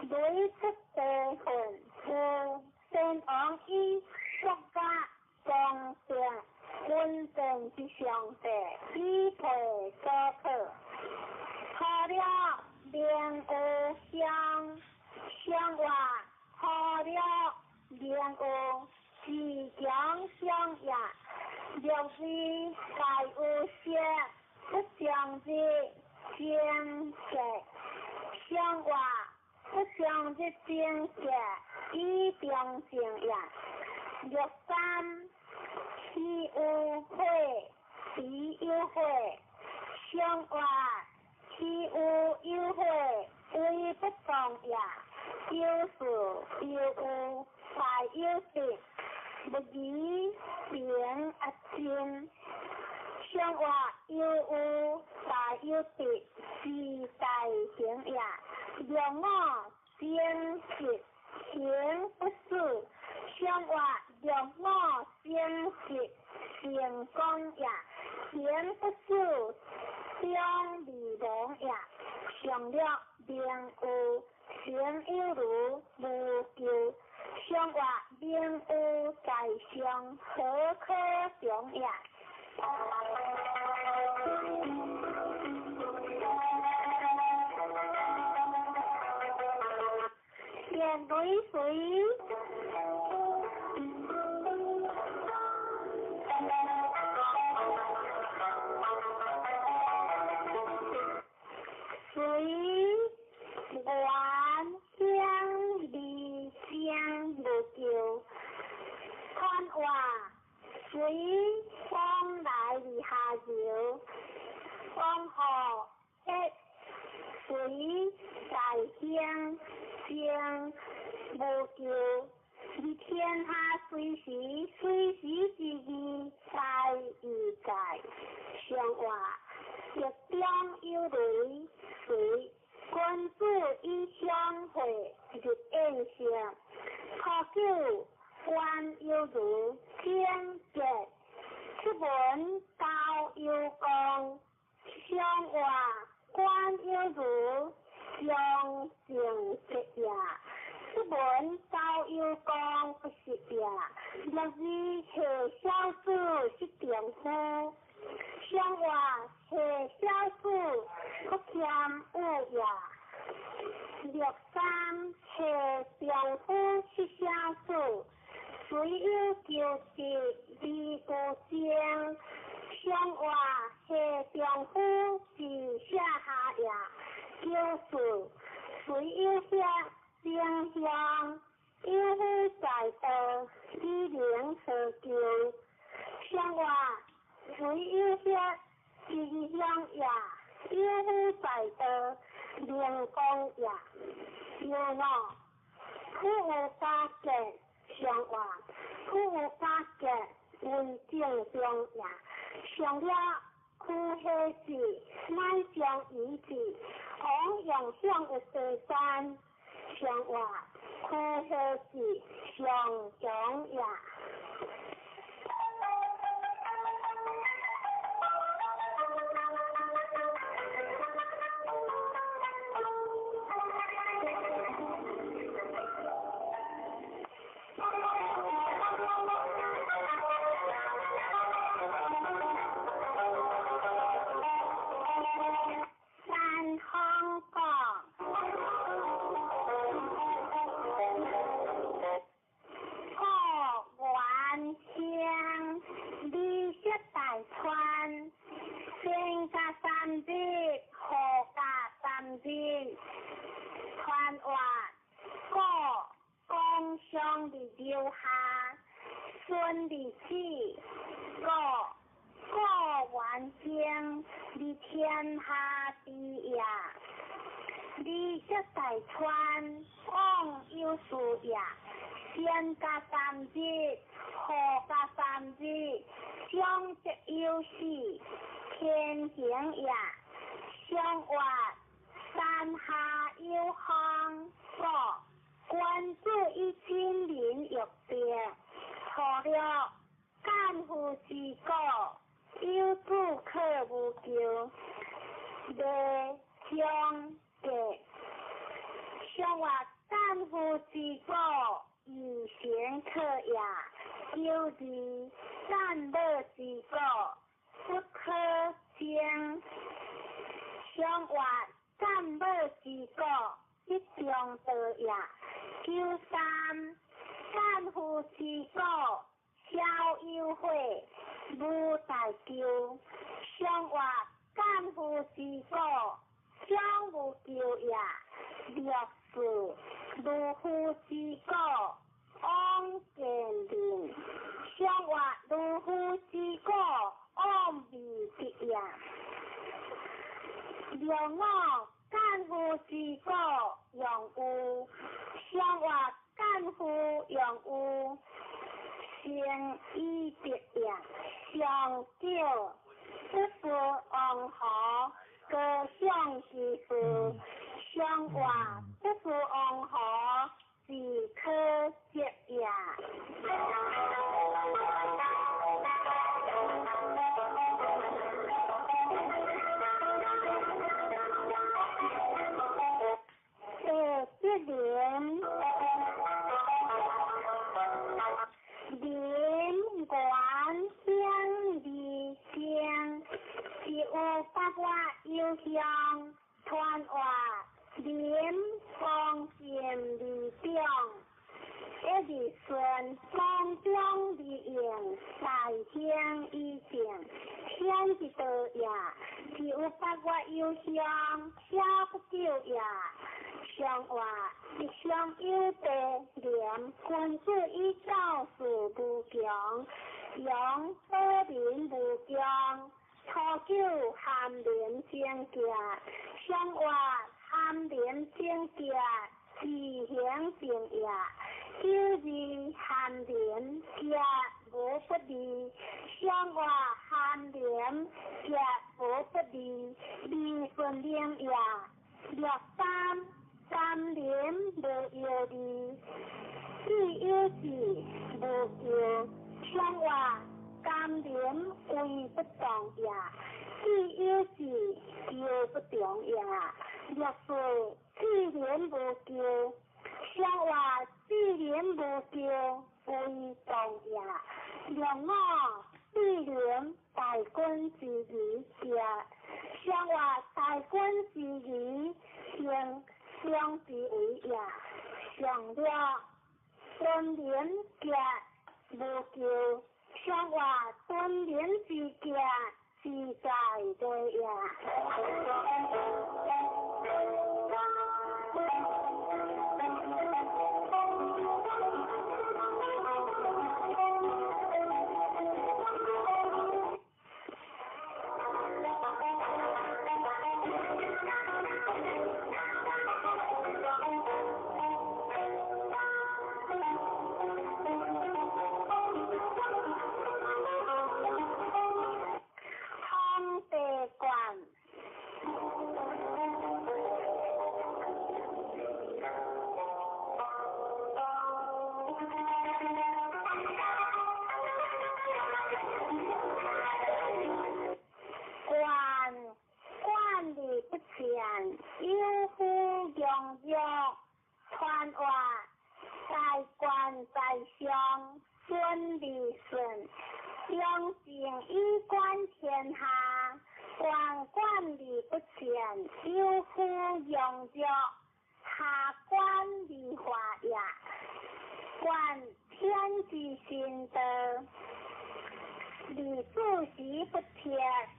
累出地魂，有先王以国家公正稳定之上帝，以培所可。好了莲藕香，相话好了莲藕是强相也，若是该有些。不相之见解，相话不相之见解，以中性也。若三其有会，其有会，相话其有会，为不同也。有事有有，才有定，不宜变而进。相话有有，大有德，是大行也。若我先实行不是，相话若我先实成功也。行不是相离龙也。上了名有，行有如无咎。相话名有在上，何可想也。见对水，水原香离香无咎，看话水往来而下游，往河一水在香香无咎。而天下随时之义在义在，相话日中有雷水，君子以相会日宴相，考究官有如天节，出门道有功，相话官有如相成直也。出门道有功不是也，若是下小子是丈夫，相话下小子不欠有也。若三下丈夫是小子，虽有救济离故乡，相话下丈夫是下下也。就是虽有下相相，有夫在道，以灵可救。相话虽有下吉祥也，有夫在道，灵光也。然我苦无加减，相话苦无加减，为正中也。上了苦下时，乃将以之，往用相有第三。相话苦下时，上中也。你这大川往有事也，先加3日，后加3日，上则有事，天行也，上活山下有行所，关注1000年玉璧，除了干夫之果，有主可无求，未相嘅，上活干夫之果，以贤可也，有之善乐之果，不可争。上活善乐之果，一中道也，有三干夫之果，逍有会，无大救。上活干夫之果，小无救也，略事如夫之果，往见灵。上活如夫之果，往未必也。用我干夫之果用有，上活干夫用有，先以别也，上叫不服王河，各项其事，上活不服王河，即可接也。莲冠香梨香，是有百花有香，传话莲芳见梨中，一日顺风中梨影，大香一景，天一道也，是有百花有香，下不久也。上活一向有地廉，君子以造事无强，用恶名无强，初九含廉正家，上活含廉正家，自行正也。九日含廉家无不利，上活含廉家无不利，利顺廉也。略三年无有利，既有事无救，上活甘廉为不动也，既有事救不动也。若是既然无救，上活既然无救为动也。让我既然大军之余也，上活大军之余相之为也，上了敦廉家无救，上活敦廉之家自在的也。有夫用药，传话在官在相，顺利顺，良政以观天下，官管理不全，有夫用药，下官理法也，观天之心德。李主席不贴，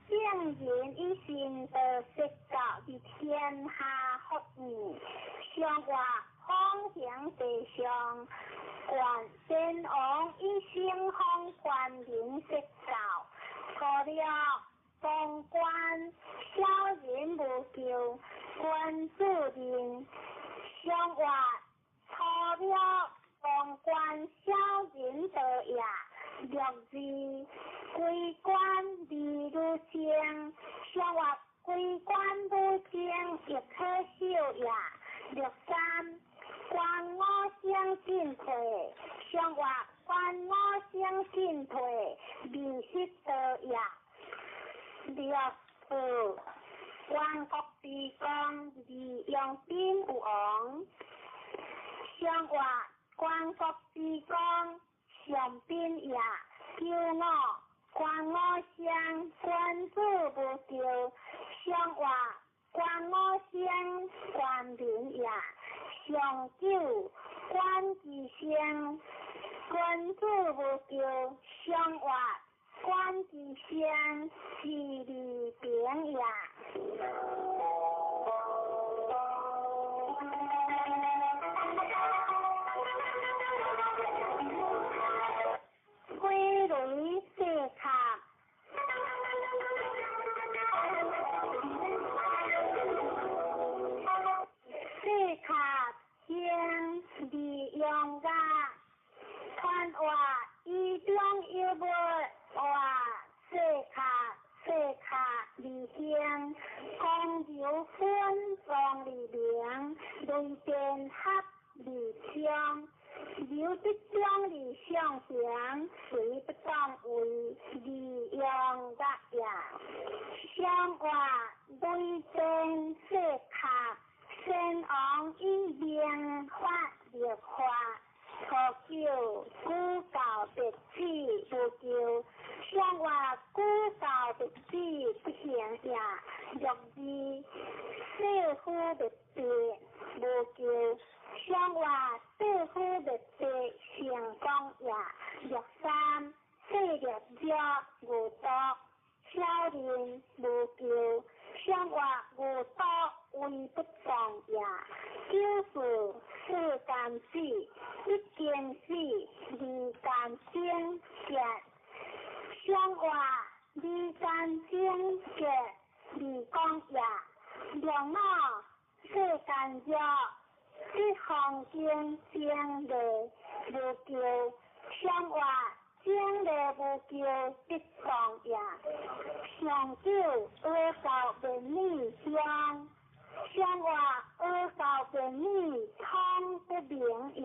正言以心德实教于天下福义，上活方向地上，观先王以心方观民实教，除了公关，小人无救君主人。上话初了公关，小人得也。六字归官利如正，上话归官如正亦可笑也。六三官我相进退，上话官我相进退，利息得也。六四官国之公，利用兵有王，上话官国之公，上宾也。九五官我相，君主无救，上话官我相，官民也。上九官之相，君主无救，上话官之相，是利平也。归类四卡，四卡将利用个传话一中一不话四卡利香，公有分放利良，雷电合利香。有一种理想想，谁不当为利用个呀？相话对正色卡，先昂一边发热化，可叫古教的字不叫，相话古教的字不行呀，若是社会的字不叫。相话社会的字成功呀，六三细略少无多，小人无救，相话无多为不重呀，就是世间事，一件事二间经结，相话二间经结二讲呀，六五世间弱。一行经经历无救，相话经历无救必重也。上九恶教便利香，相话恶教便利通不明也。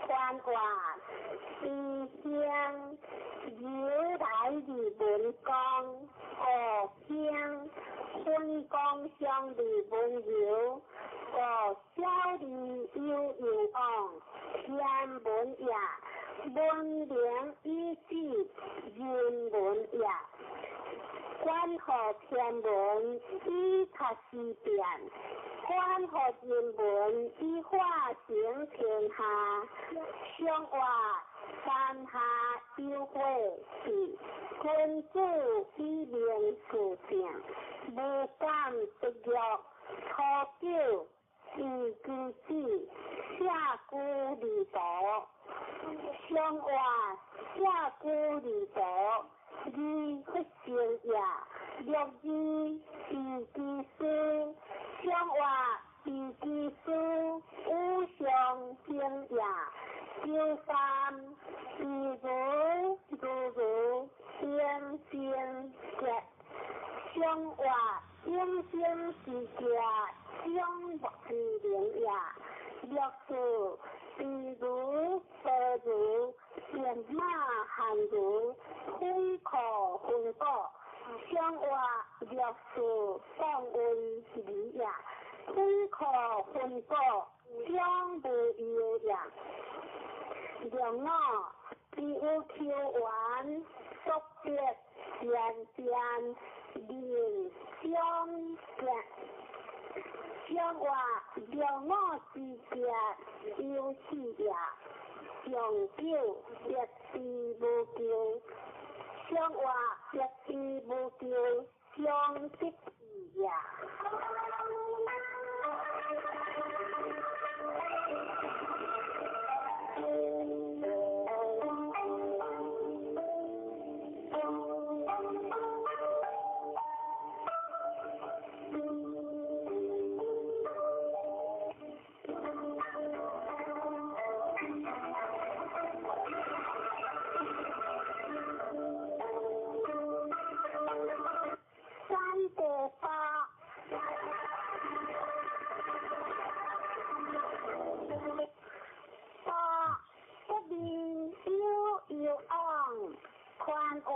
关话思乡，由来日文光，故乡春光相离温柔，故小离悠悠往，天文也，文明以至人文也。关乎天文以较思辨，关乎人文以化成天下。相话山下幽会是君子以命事成，无敢得约，初九是居子，下居离道，相话下居离道，二不成也，六二是居师，相话是居师，五相成也。九三是如天仙节，相话天仙是节，相莫是灵也。六四是如天马行如，飞可分果，相话六四当为理也。飞可分果，相无有也。两我只有求完，作别渐连相结，相话两我之结有事也，长久别事无救，相话别事无救，相识也。宽话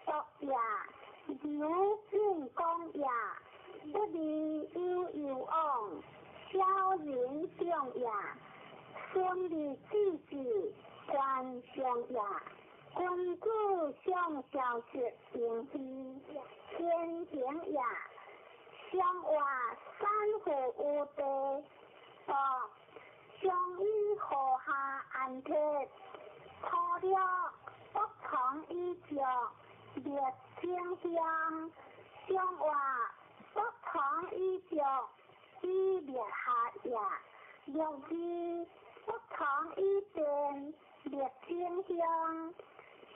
作也，有进攻也，不离有往，小人上也，顺利自治，官上也，君子相小事行之，天行也，相话三户有地，相依河下安贴。错了不同意着，列清香，相话不同意着，依列下也，六字不同意见，列清香，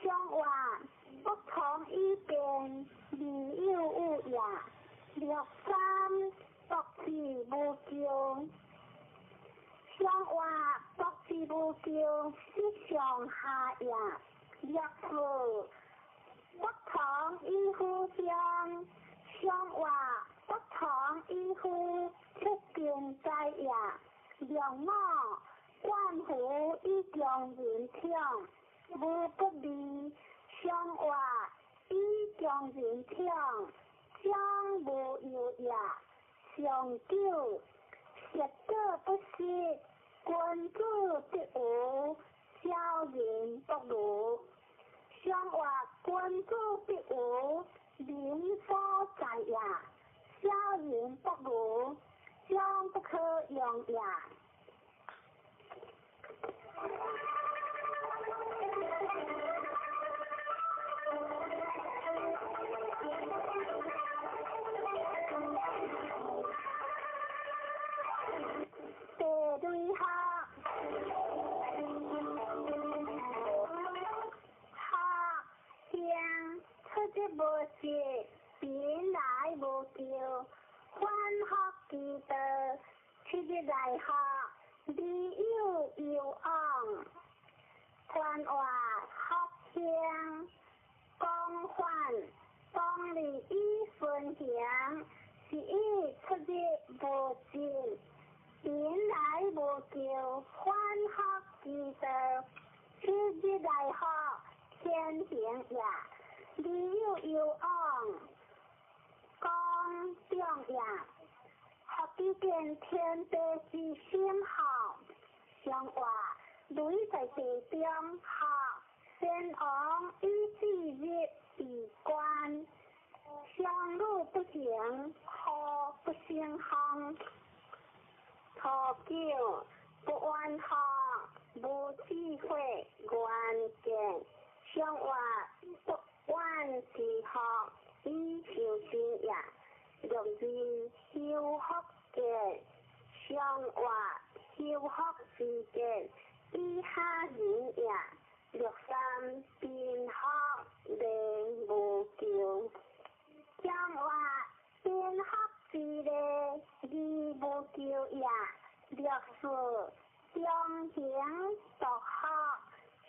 相话不同意见，理有有也，六三独自无救。相话独自无救，是上下也。六四不同意互相，相话不同意互出见在也。六五关乎以将人听，无不利，相话以将人听，将无有也。上九食者不食。君子必有，小人不如。相话君子必有，民所在也；小人不如，将不可用也。第对下。出无事，变来无救，欢学记得，出日来学，理有往，欢话学乡，讲欢，讲理以分享，是以出日无事，变来无救，欢学记得，出日来学，天行也。理有往，讲中也，学之见天地之心好，相话雷在地中学，先王以之日以观，相路不行，可不兴行。初九不安学，无智慧原见，上活不万事福，以修真也。若是修福见，上活修福之见，以下人也。若三变福令无求，上活变福之令义无求也。若是相行独学，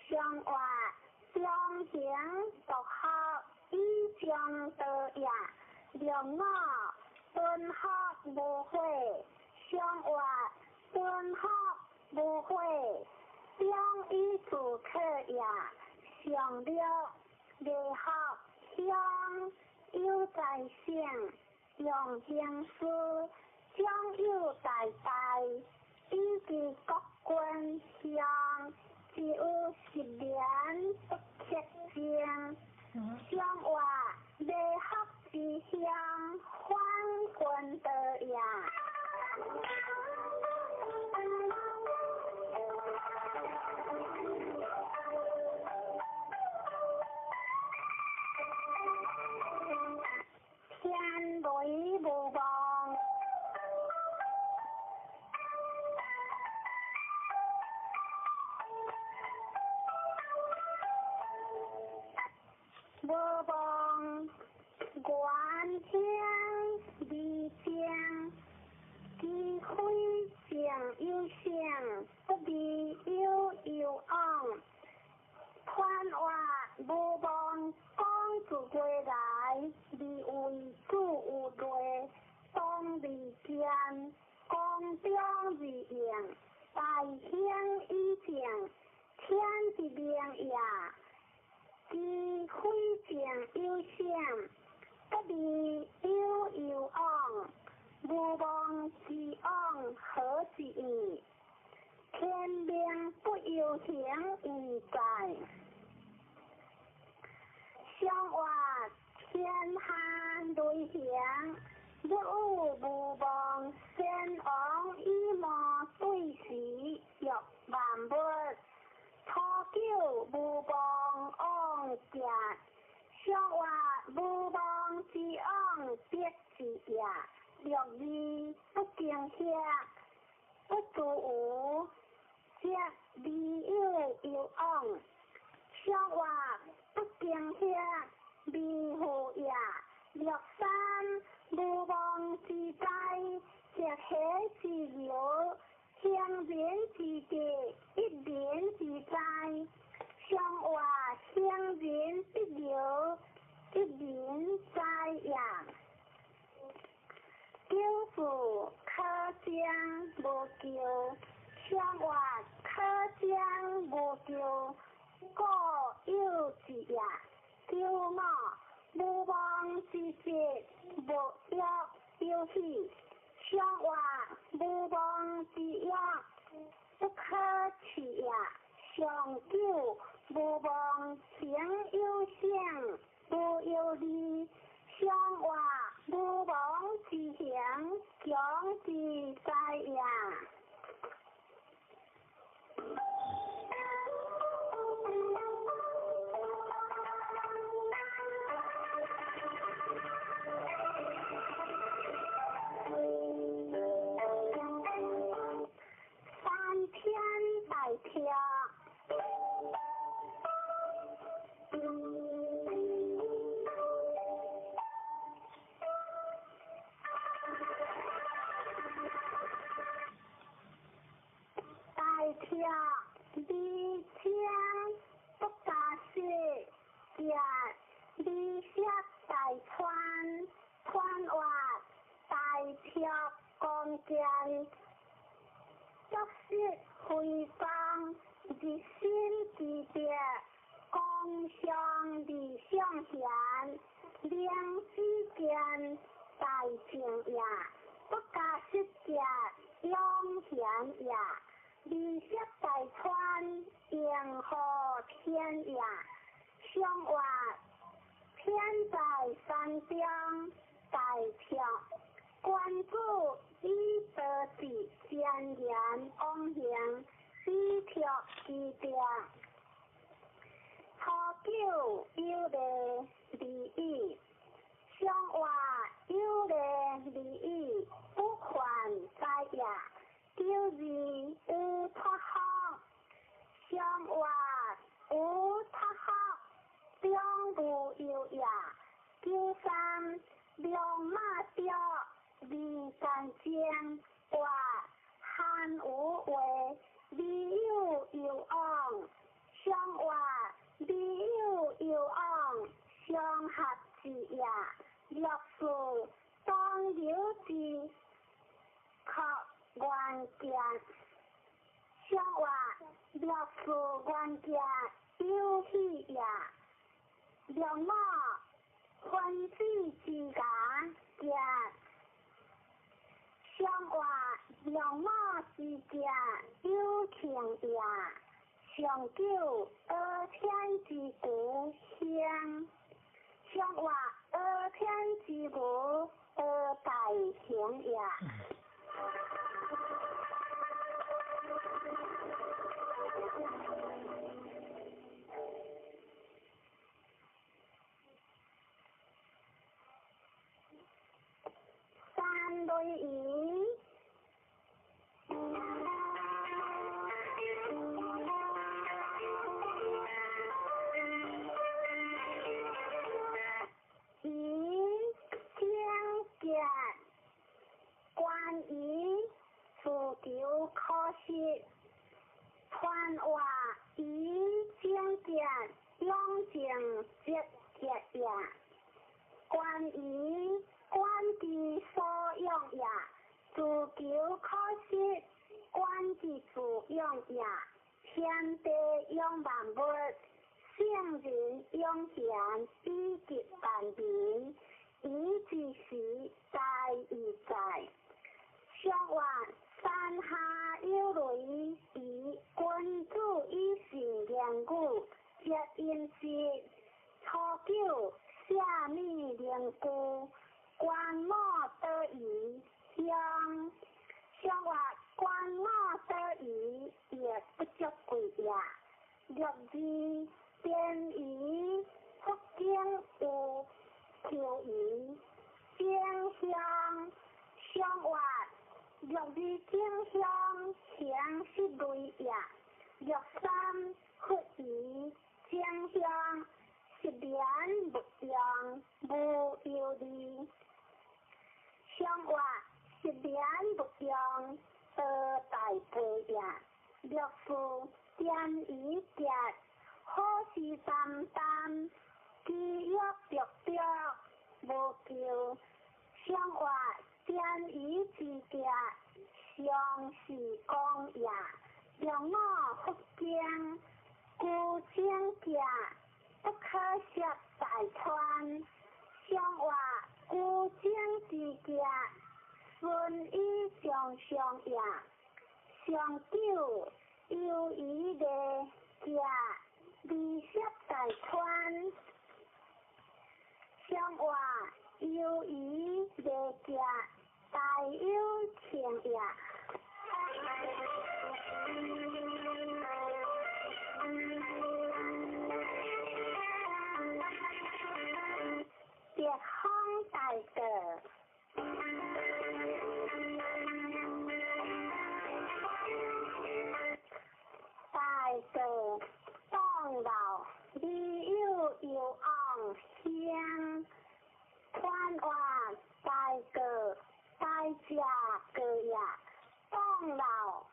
上活相行独学，以将道也。若我顿学无悔，上活顿学无悔，将以自可也。上六未学乡有在省，用行事将有代代，以至国君乡，只有10年不缺经。上活未学之乡，还君道也。天雷无望，无望原听未听，机会常有声，不必有昂。看话无望讲自过来，你为主有罪，当离间，公中自应，大兴以正，天之命也。机会常有声，不必有昂，无望之昂何之意？天命不由行而在，上活天下雷响，若有无望，先王以莫对时，若万物。初九无望昂家，上活无望之昂必之也。若二不敬下，不自有，则未有昂。上活不敬下，未好也。若三无望之灾，则喜之流。相连之地，一连之灾，上活相连必流，一连灾也。救父可将无救，上活可将无救，故有之也。救我无望之节，无约有喜。上活无望之约，不可取也。上九无望情有性，无有理。上活无望之行，强之在也。理想不达事，理想大川，川活大跳光剑，作事回放，日新之别，共相理相贤，良知见大正也，不达事者永贤也。理想大川，应和天也。上活天在山中，大跳关注以得之先言往行，四条记定。初九有个利益，上话有个利益，不还在也。九二有托福，上话有托福，中午有也。九三两马吊，二三将话汉有话，理有有昂，上话。理有有昂，相合之也。若是当有之，确关键。相话若是关键有喜也。两马分之之家也。相话两马之家有情也。上九二天之故乡，上话二天之故二大行也。三对一。关于自求可惜，传话以精简，用情节节也。关于关之所用也，自求可惜，关之自用也。天地用万物，圣人用贤，以及万民，以之时在而在。上话山下有雷，以君主以行言语，皆因是。初九下密灵故，关莫得宜乡。上话关莫得宜，也不足贵也。若是便宜，福建有求宜，江乡。上话若是江乡，乡是累也。若三福宜，江乡。一年不用，无有利。上话一年不用，二大悲也。若是见一节，好事淡淡，机约着着，无求。上话见一之节，上是讲也。让我福建故乡家。不可惜在川，上话故乡之家，顺以上上也。上九有一个家，离惜在川，上话有一个家，大有情也。别康大德，大德当老，理有有昂香，传话大德大家个也，当老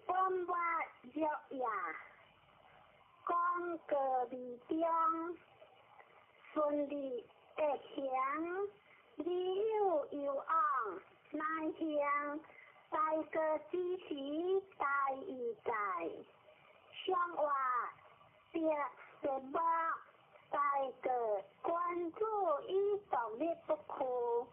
本话热也，讲个理中。顺利得行，理有有昂，难行，大个之时大义在。上话别别目，大个关注以独立不酷，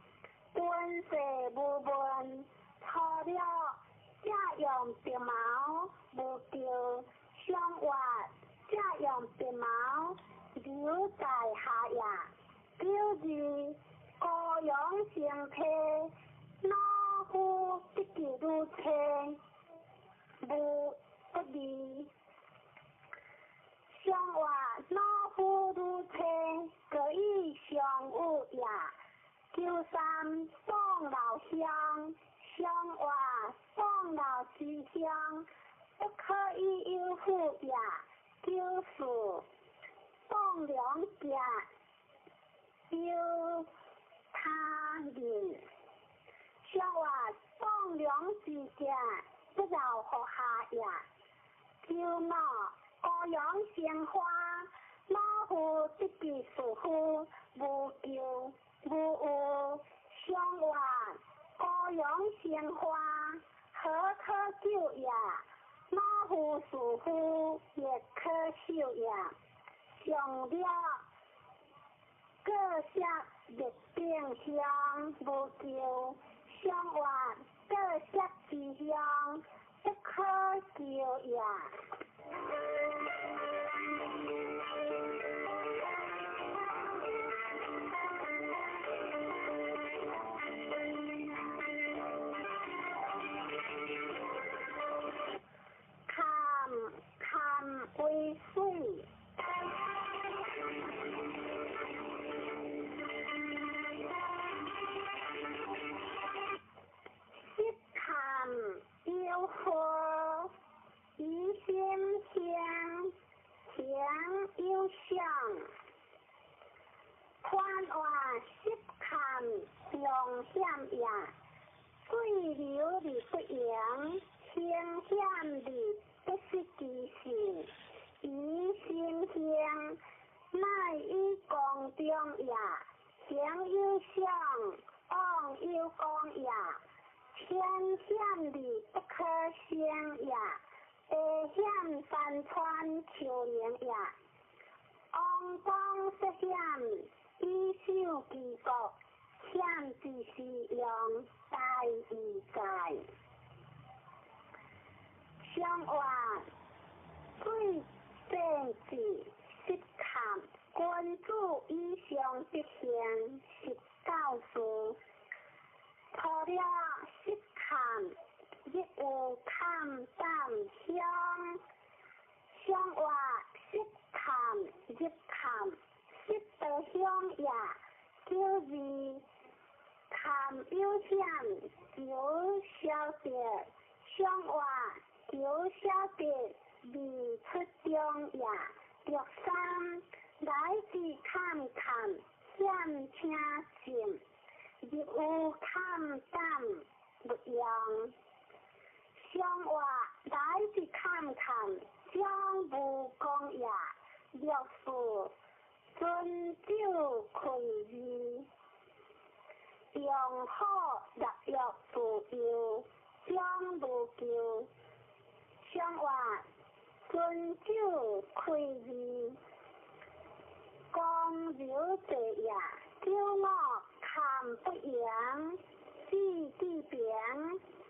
本世无问，错了家用别毛无丢，上话家用别毛。留在下也，九二高阳成体，哪户一记如车，无乡，乡话放老思乡，不可以有富也，就是放两家有他人。乡话放两之间，不饶学下也，就那各样鲜花，马虎自己属乎，无救无有。乡话各样鲜花，何可救也？马虎属乎，也可笑也。上了各色日变香，无救。乡话各色之乡，不可救也。看为水，一看有火，一心香，香有香。宽话一看用险也，水流里不扬，香险里不是其性，以心香，乃以光中也，香有香，光有光也，天险里不可相也，地险山川求灵也，安邦失险，以守其国，险之时用大义在。乡话最正治适看，君主以上必行，是教书。错了适看，亦有看淡乡。乡话适看亦看，适得乡也，就是看有险有晓得。乡话有晓得未出中也，第三来自看看险请进，亦有看淡不用。乡话来自看看将无功也，若是遵守规矩，用好日月自由，将无救。乡话遵守规矩，光有者也，叫我看不扬，知地变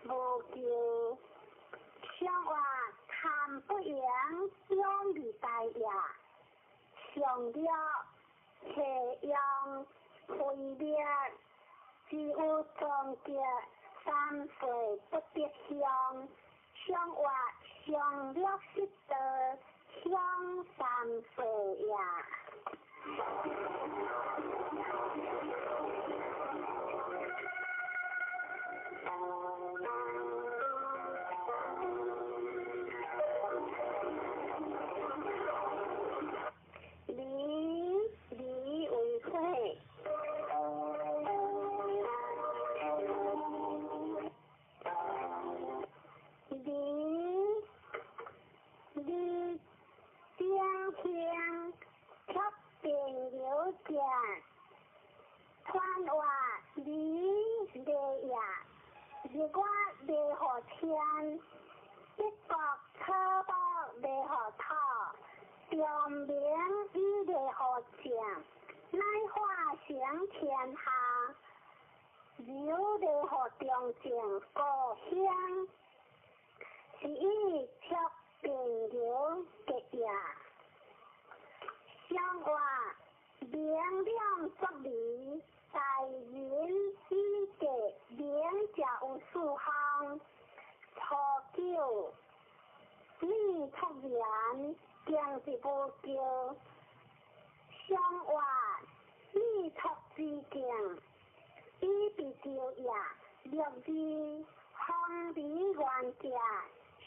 无救。乡话看不扬，用理大也，上了斜阳毁灭，只有终结三岁不必乡。乡话上了识得乡三岁呀。离为会。离江天却并流见，川话离地呀，如果地何天，一国车包地何套，中名以地何强，乃化成天下，有地何中正故乡，是以却并流结呀。乡话明亮作理，大人以给明家有数行，初九立出言，将是不救。乡话立出之境，以必救也， 6字风里原价，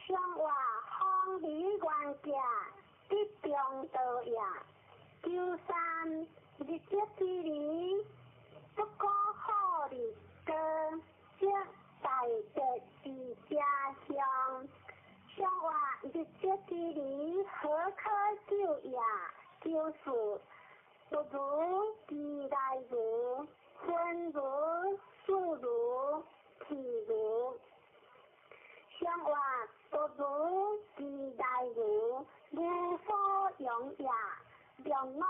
上话风里原价，得中道也。9三日节之里，不过好日歌，即大节是家乡。上话日节之里，何可救也？就是不如地来如，分如树如体如。上话不如地来如，无所用也。两脑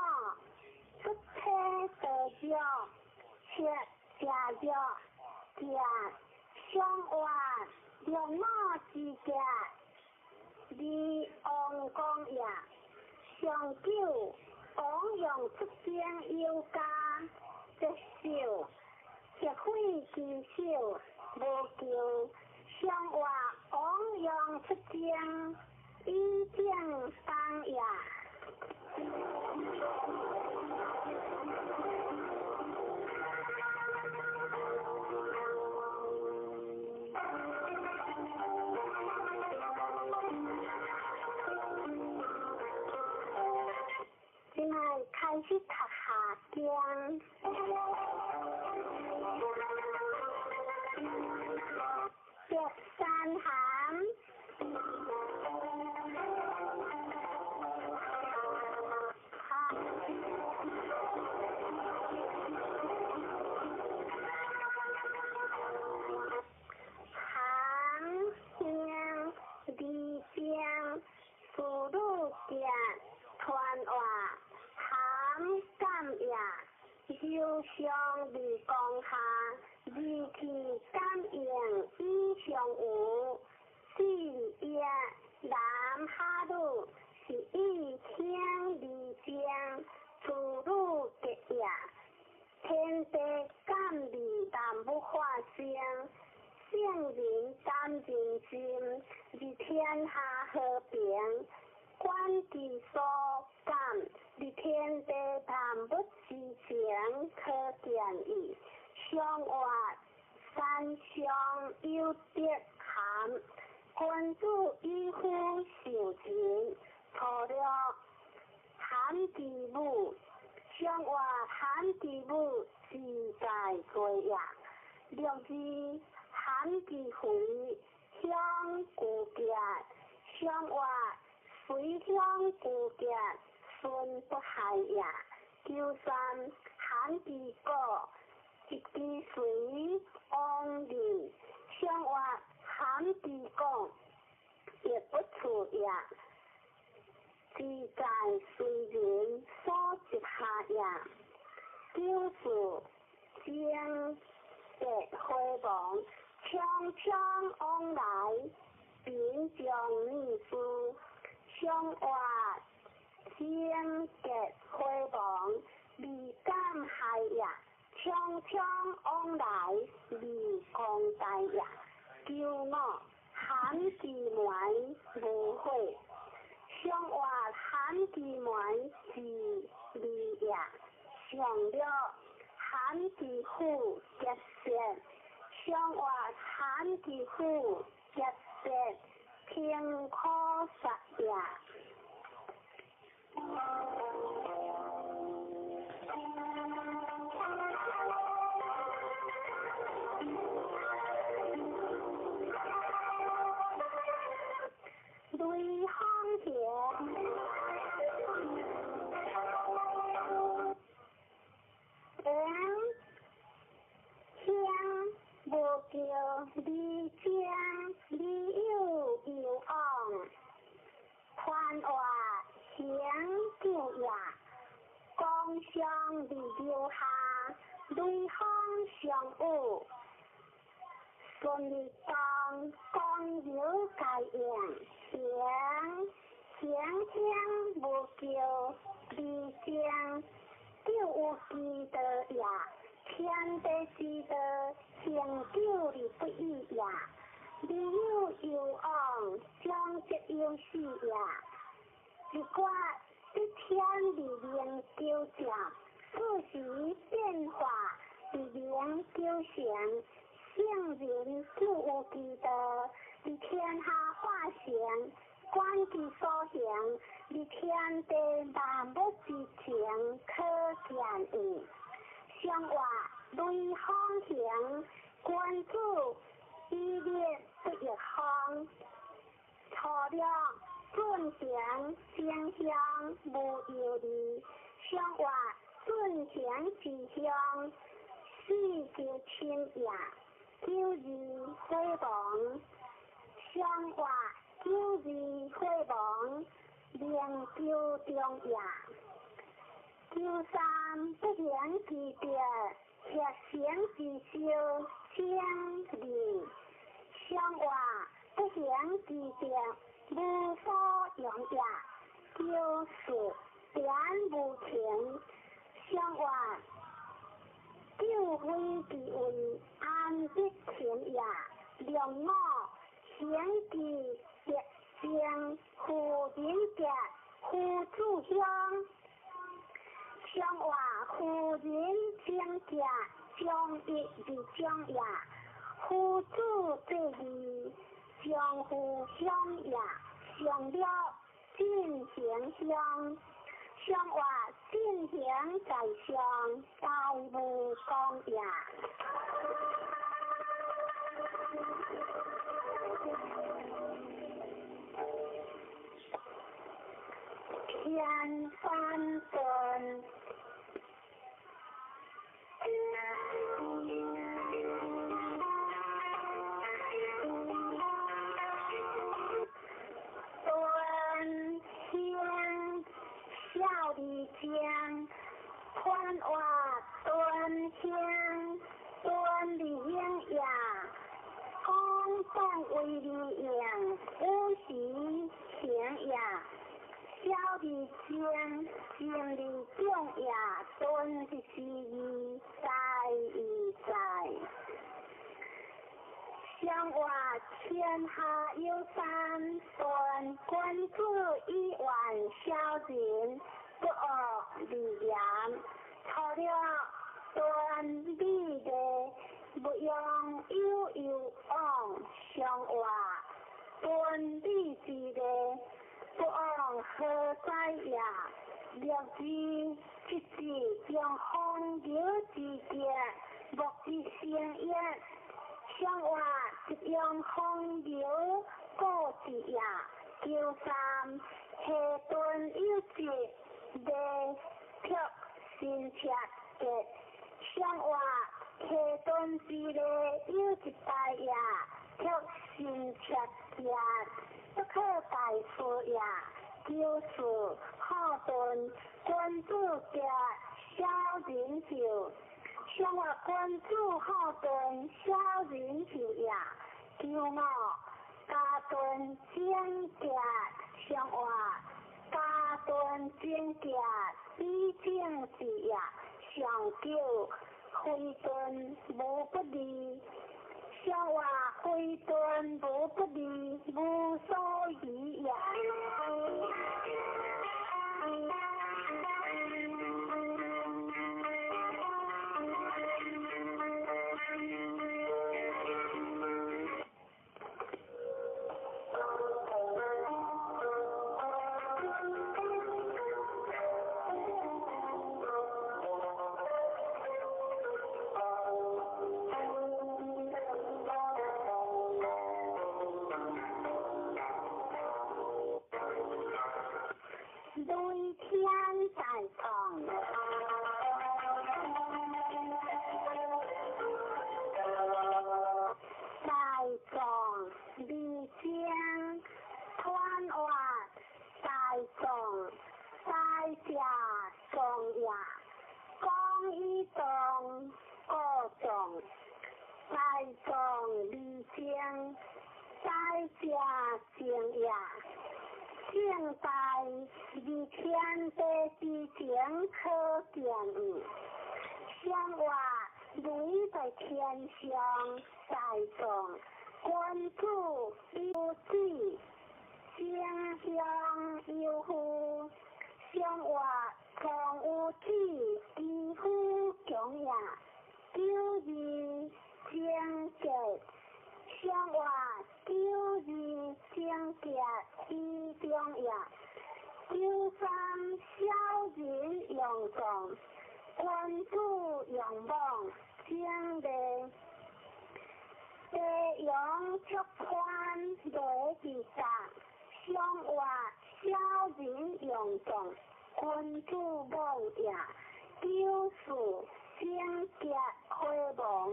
出车得着，切家着家，上话两脑之家，离王公也。上九王用出征有家，接受结会其手，无求。上话王用出征，以正当也。现在开始读下经，第3行。父女间传话，含感也。忧伤离江下，离去感应已相有。四夜男下女，是以天离间，父女结也。天地感离但不发声。圣人担人心，为天下和平，观其所感，为天地谈不之情，可见矣。上话山上有德含，君子以夫受情，错了含之母。上话含之母，自在罪也。6字含之回，香故结。上话随香故结，顺不害也。9三含之果，一之随往人。上话含之果，亦不处也。自在随人所接下也。9四将结辉煌，匆匆往来，并将秘书。上话将结辉煌，离感害也。匆匆往来，离光大也。9五含之门无悔。上话含之门是离也。上了含之虎结舌。上话含之虎结舌，偏可杀也。雷行田，无叫离江，离有有昂，传话响叫也。江上离流下，雷行相有。顺利当江流改应，响无叫离江，就有记得也。天地之道，成就而不易也。离有有昂，将则有事也。如果一天里面丢掉，不时变化里面丢想，圣人就有记得，伫天下化成，观其所行，伫天地万物之情，可见伊。相话雷风行，君主以烈不逆风，错了准行正向无有理，相话准行之向，世界清也。九字辉煌，相话九字辉煌，灵柩中也。九三不言其别，铁行之修相离。相话不言其别，无所用也。九四点无情，相话救非其位，安必情也。良我贤其德性，夫人格，夫主乡。相话夫人情格，将义之将也。夫主之义，将夫乡也。相了进行相。相话进行在上，大无公也。天翻顿，顿天笑里间，宽话顿天，顿里应也。公动为利应，无时行也。小里间，心里中也，顿之是义，在义在。相话天下有三顿，君子以万小人，不恶利言。错了顿理的，不用有往。相话顿理之的，不往何在也？略知即是将风流之节，莫之成也。相话一样风流过之也。九三下顿有节，地却心切的。相话下顿之内有一代也，却心切也，不可大事也。九四好顿，君主者小人就。相话君主好顿，小人就也。九五家顿正格，相话家顿正格，理正之也。上九非顿无不利，相话非顿无不利，无所疑也。雷天在旁，在众离间，团话在众，在家众也。讲一众，各众，在众离间，在家静也。正在离天地之前可见矣。相话雷在天上，在众，君主有旨，正向有乎？相话从有旨，几乎强也。九字正节，相话9字正节意中也。9三小人用重，君主用望正地。地用出宽雷之上，相话小人用重，君主望也。9四正节开望，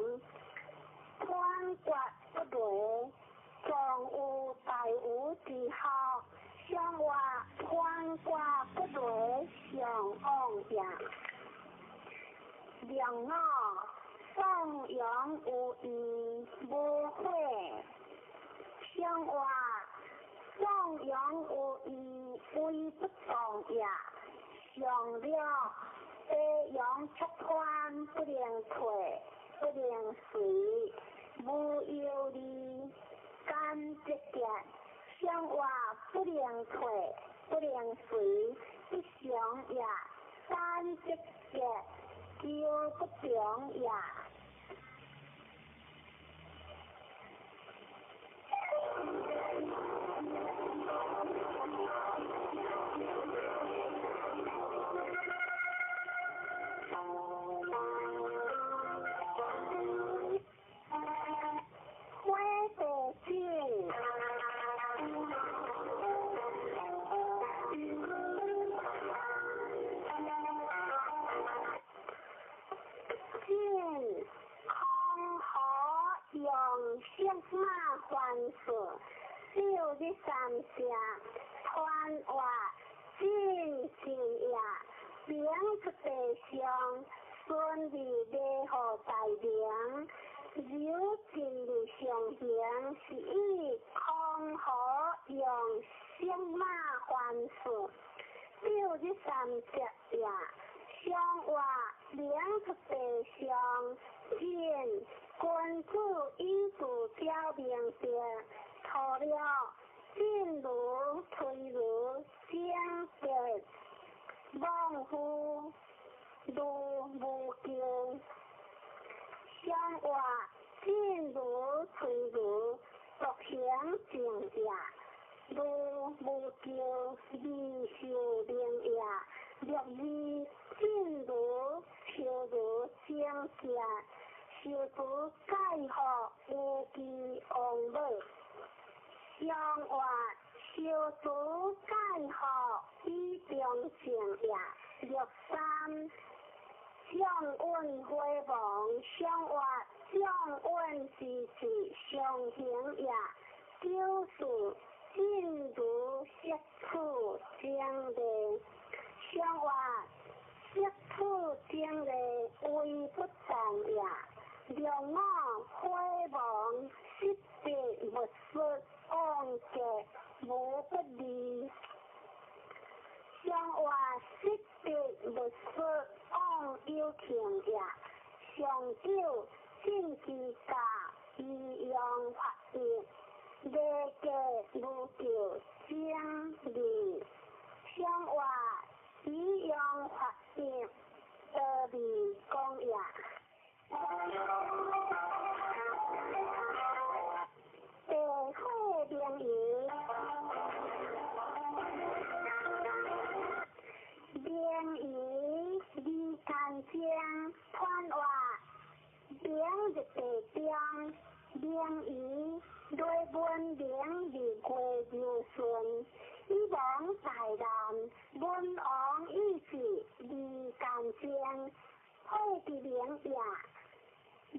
宽国不雷，壮有大有之后。相话宽国不雷，上旺也。良我放养有义无悔，相话放养有义为不当也。上了地养出宽，不能退，不能随，无有理干节节。相话不能退，不能随，不常也。干节节就不常也。凡事9日3下，传话真是也。明出地上，顺利礼好大名。有真理上行，是以康好用相马凡事9日3下也。相话明出地上，见君主以主表明者，错了进如退如相结，忘乎如无救。相话进如退如，独行正也。如无救，未受灵也。若是进如求如相结，受主解惑有其王尾。相话受主解惑以中正也。若三相运辉煌，相话相运时时相行也。9四进如色处将地，相话色处将地为不当也。良我辉煌，失别无失，安节无不利。相话失别无失，安有情也。上九正之家，以用法业，礼节无救将利。相话以用法业，得利公也。地火名义，名义离干将传话，名日地中，名义对本名离过就顺，以往大难，本王意志离干将，会的名也。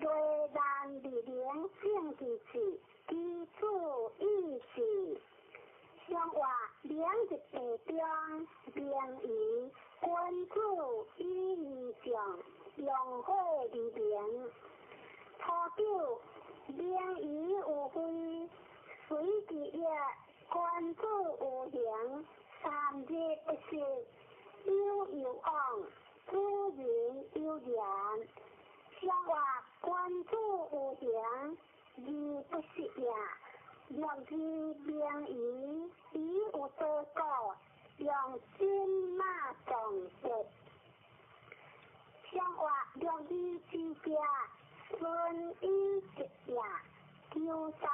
对难离名正之事，基础意志。相话名日地中，名义君主以义上，用会离名。初九名义有非，随之也君主有形，3日不食，有有往，主人有言。相话君主有形，义不食也。若是名义，以有多果，用金马重食。相话若是之家，春雨一夜秋衫，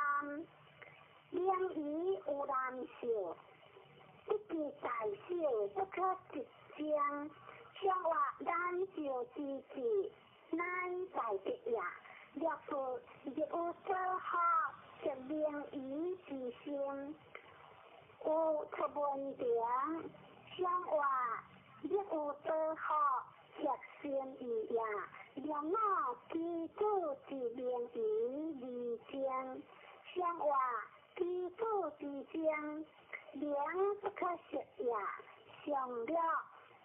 两伊有难受，一支在手不可一将。像我咱就支持，咱在的呀，若是有做好，就令伊之心。有出文章，像我若有做好，热心伊呀，让我基础之令伊离将。像我基础之将，两不可食呀，上了。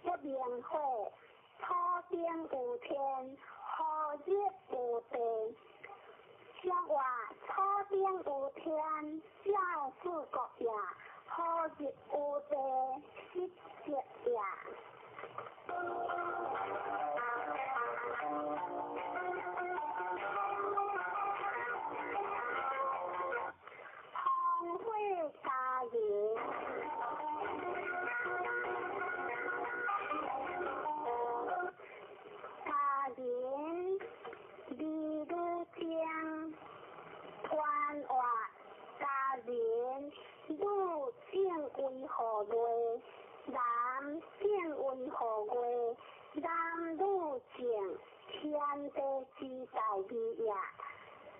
一面火，土顶有天，火热有地。像我土顶有天，小四国呀，火热有地，湿热呀。红火加热。人离路江，团话家人路正为何月？南正为何月？南路正天地之大义也。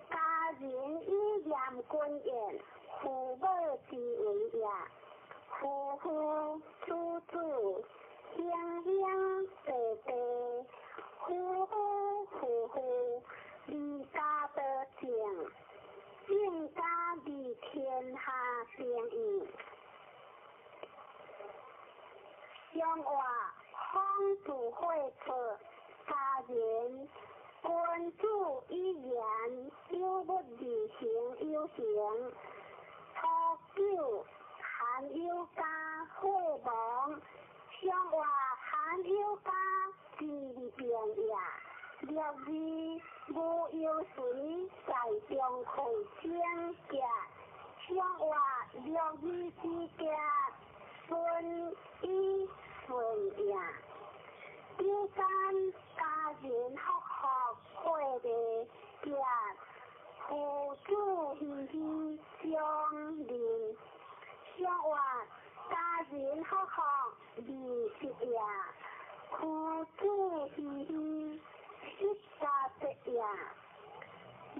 家人以严君言，父母之为也。夫妇子子，兄兄弟弟。夫妇离家得正，正家离天下正义。像我方主会出家人，君主一言，有不履行有行。初九含有家会亡，像我含有家。是变呀，六字无有水在中开正格，像我六字之格顺意顺呀。第三家人和会的格，父子喜喜相邻，像我家人和离识呀。父子喜喜，一家的呀，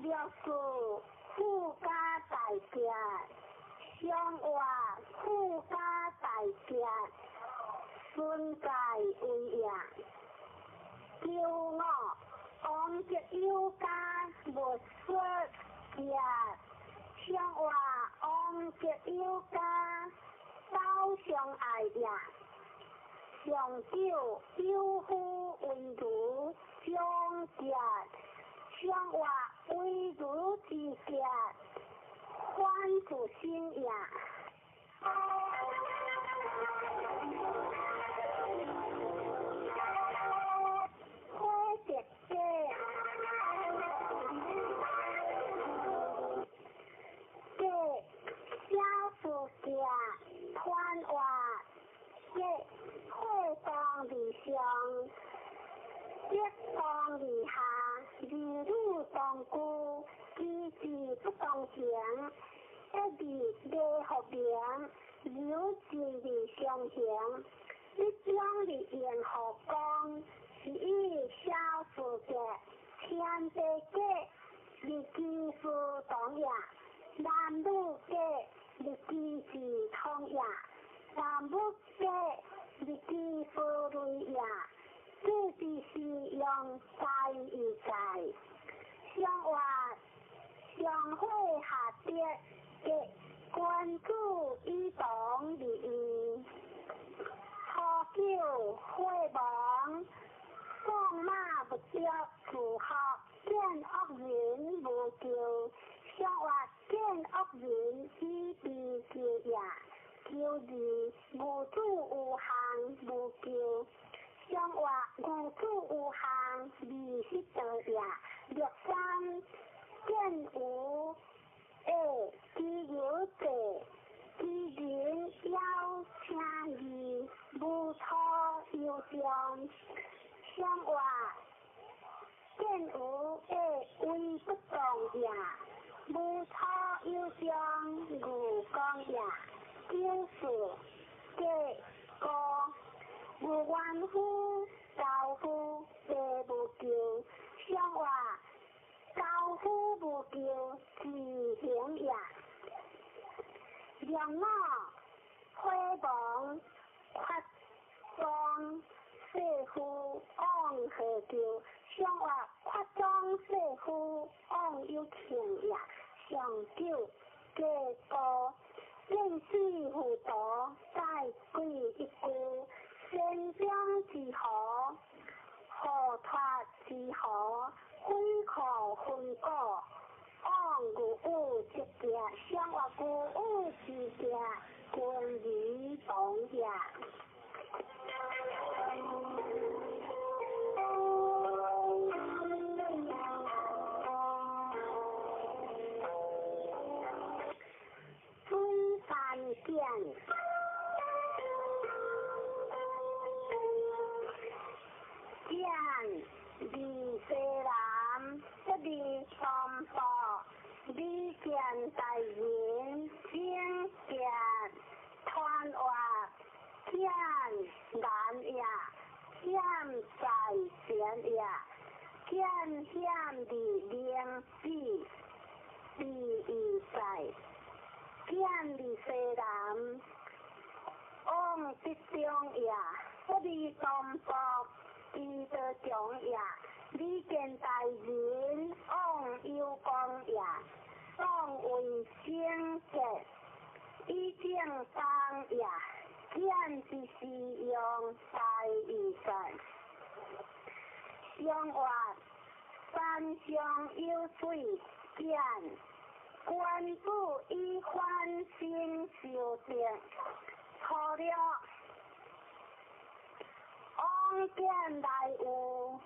若是富家大家，像我富家大家，顺在为呀。叫我往日有家无说呀，像我往日有家早相爱呀。上九有夫为奴相结，像我为奴之结，欢主心呀。花姐姐，这小夫家团话。会当理想，一当理下，离路当孤，机智不当行，一理内合平，有志理相行，一将理言合光，是以小事嘅天地嘅，你技术当呀，男女嘅你机智通呀。男女嘅日子所累呀，自己是用在一在，像话上会下跌嘅关注一动利益，好久会忙，放马不着自学，见恶人无救，像话见恶人一比救呀。救字无主有行无救，像话无主有行离失得呀。六三见有知有者，知人要请义，无错有将，像话见有为将牛公爷，就是结果。有冤夫招夫地无救，相话招夫无救自行也。让我花房发装世夫往何救？相话发装世夫往有情也。上九结果认识糊涂，再归一句。先将之何？何脱之何？非可分果。往古物之家，相话古物之家，君如同也。春山见。见离西南，一离三宝，离见大人，先见团话，见难也，见在前也，见险地灵智，地义在，见离西南，往北中也，一离三宝。伊的强也，你见大人往有功也，当为先结，以正当也，见之是用大义在。相话山上有水见，官主以欢心修正，错了。往见来有，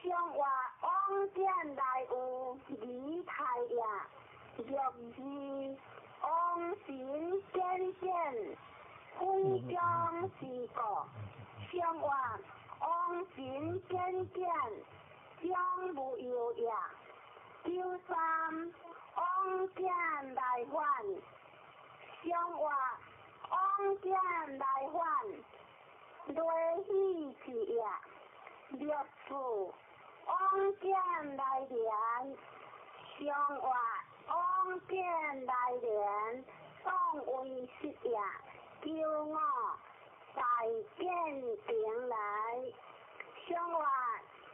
相话往见来有理太也，若是往行见见，非将是个。相话往行见见，将无有也。九三往见来还，相话往见来还。雷喜之也，六处往见来连，相话往见来连，当为实也，叫我大见平来，相话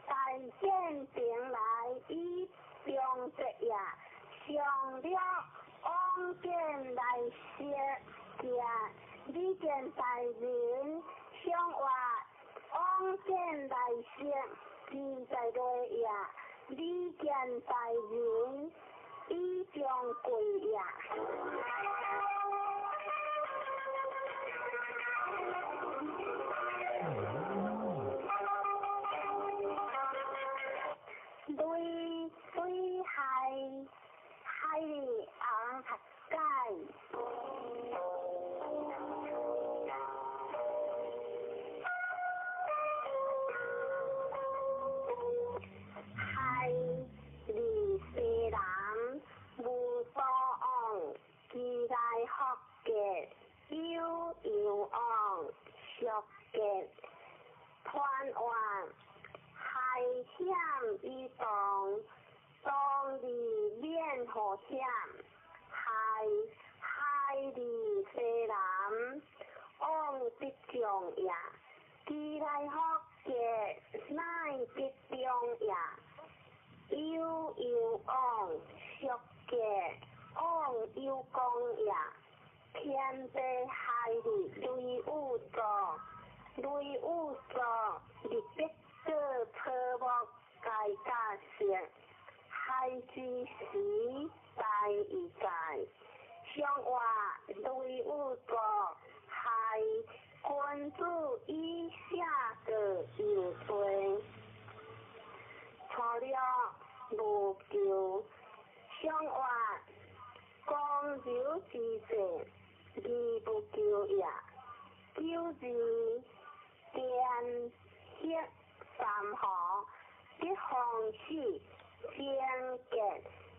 大见平来，以中直也，上了往见来些也，你见大人。相话往见来些，自在对也；你见大人，以将贵也。对对海里昂塔盖。离西南无所往，其来学嘅有往，学嘅团往，海险移动，当离免河险，海离西南往北中也，其来学嘅乃北中也。有往，学嘅往有功也，天地海里雷有作，雷有作，日必得科目改价性，海之时在义在，相话雷有作，海君主以下的有罪。错了无救，相话光柔之性，义不救也。救字见血三河，一方起，先